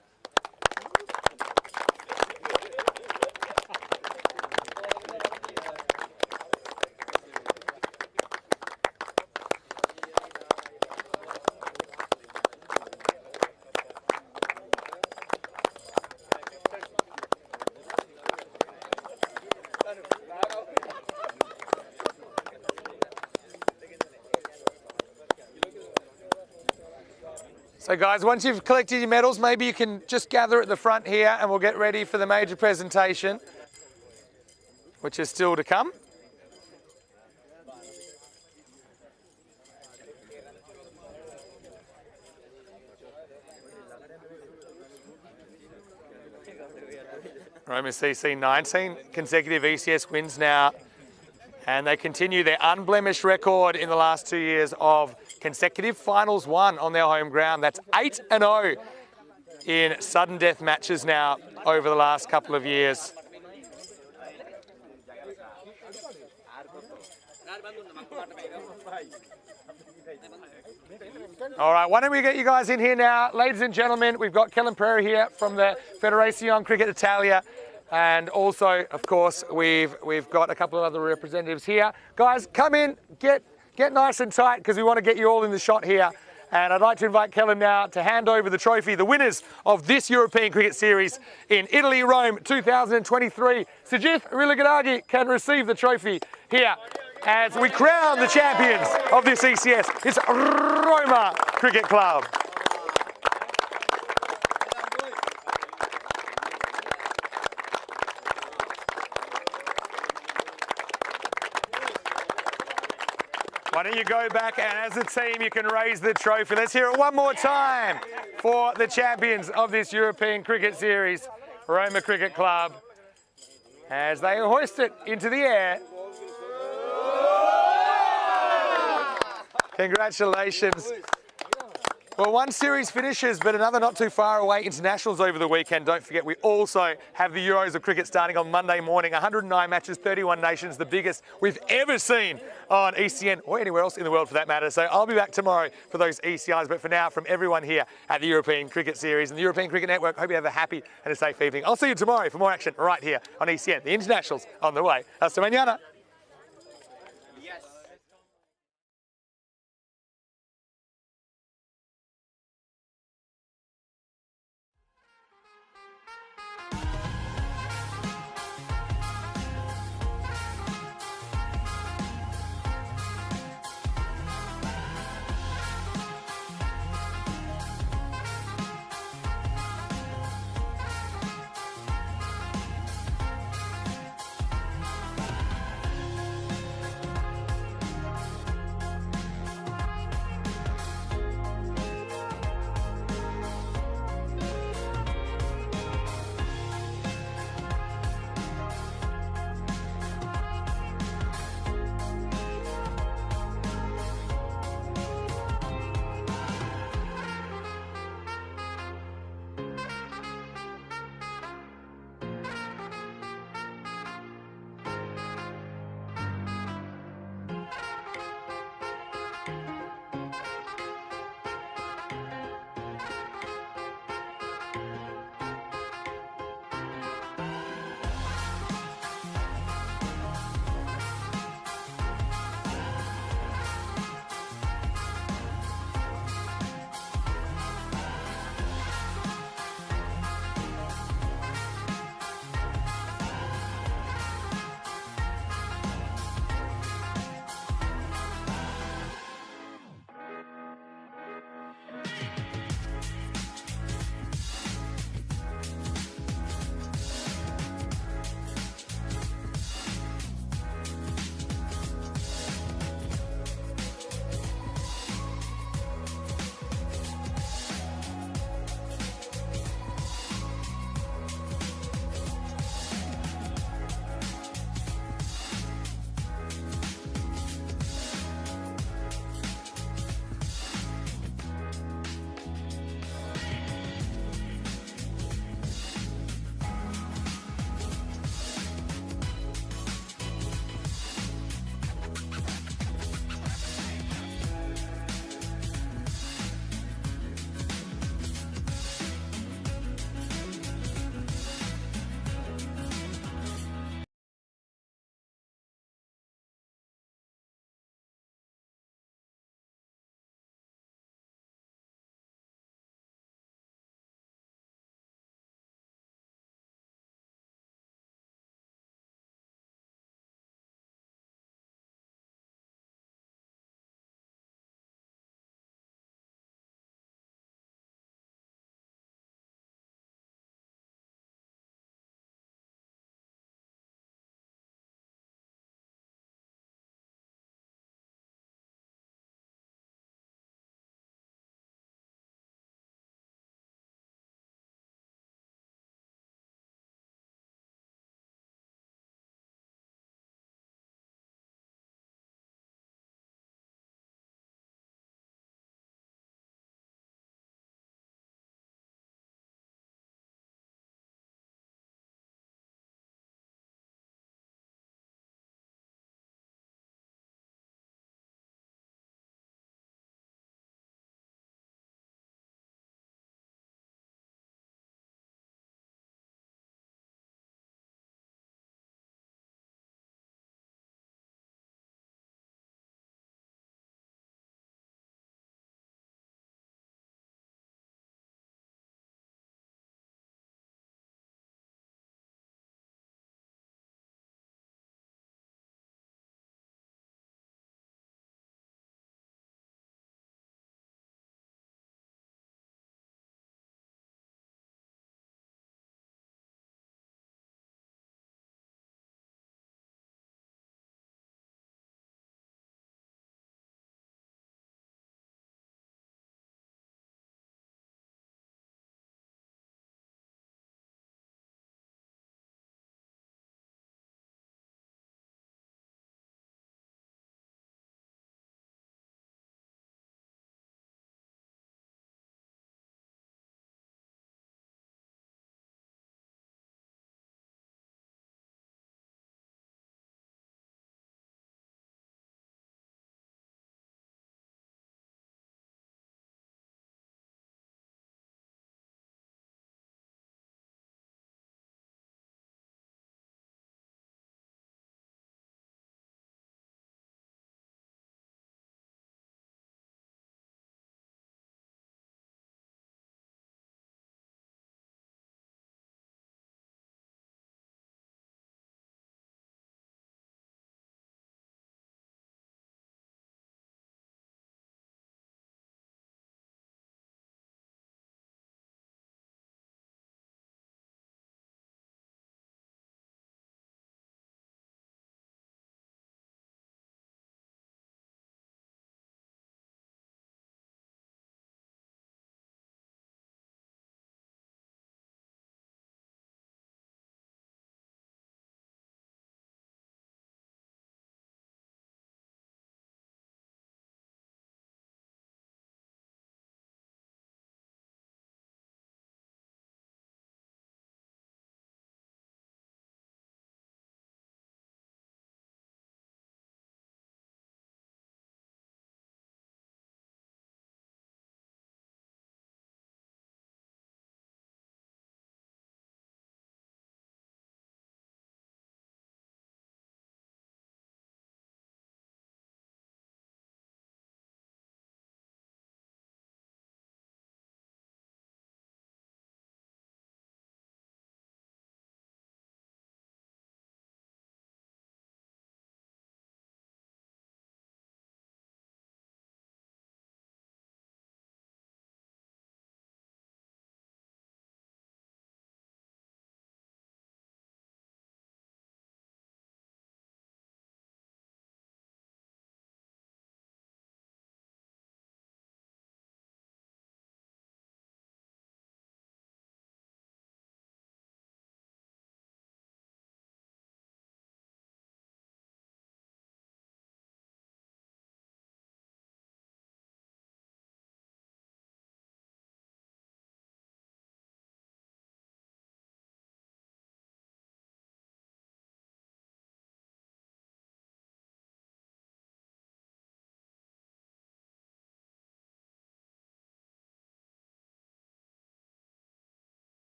So guys, once you've collected your medals, maybe you can just gather at the front here and we'll get ready for the major presentation, which is still to come. Roma CC 19 consecutive ECS wins now, and they continue their unblemished record in the last 2 years of consecutive finals won on their home ground. That's 8-0 in sudden death matches now over the last couple of years. All right, why don't we get you guys in here now? Ladies and gentlemen, we've got Kellen Pereira here from the Federazione Cricket Italia. And also, of course, we've got a couple of other representatives here. Guys, come in, get nice and tight because we want to get you all in the shot here. And I'd like to invite Kellen now to hand over the trophy, the winners of this European Cricket Series in Italy, Rome 2023. Sajith Riliguragi can receive the trophy here as we crown the champions of this ECS. It's Roma Cricket Club. Why don't you go back and as a team you can raise the trophy. Let's hear it one more time for the champions of this European Cricket Series, Roma Cricket Club, as they hoist it into the air. Congratulations. Well, one series finishes, but another not too far away. Internationals over the weekend. Don't forget, we also have the Euros of cricket starting on Monday morning. 109 matches, 31 nations, the biggest we've ever seen on ECN or anywhere else in the world for that matter. So I'll be back tomorrow for those ECIs. But for now, from everyone here at the European Cricket Series and the European Cricket Network, hope you have a happy and a safe evening. I'll see you tomorrow for more action right here on ECN. The Internationals on the way. Hasta mañana.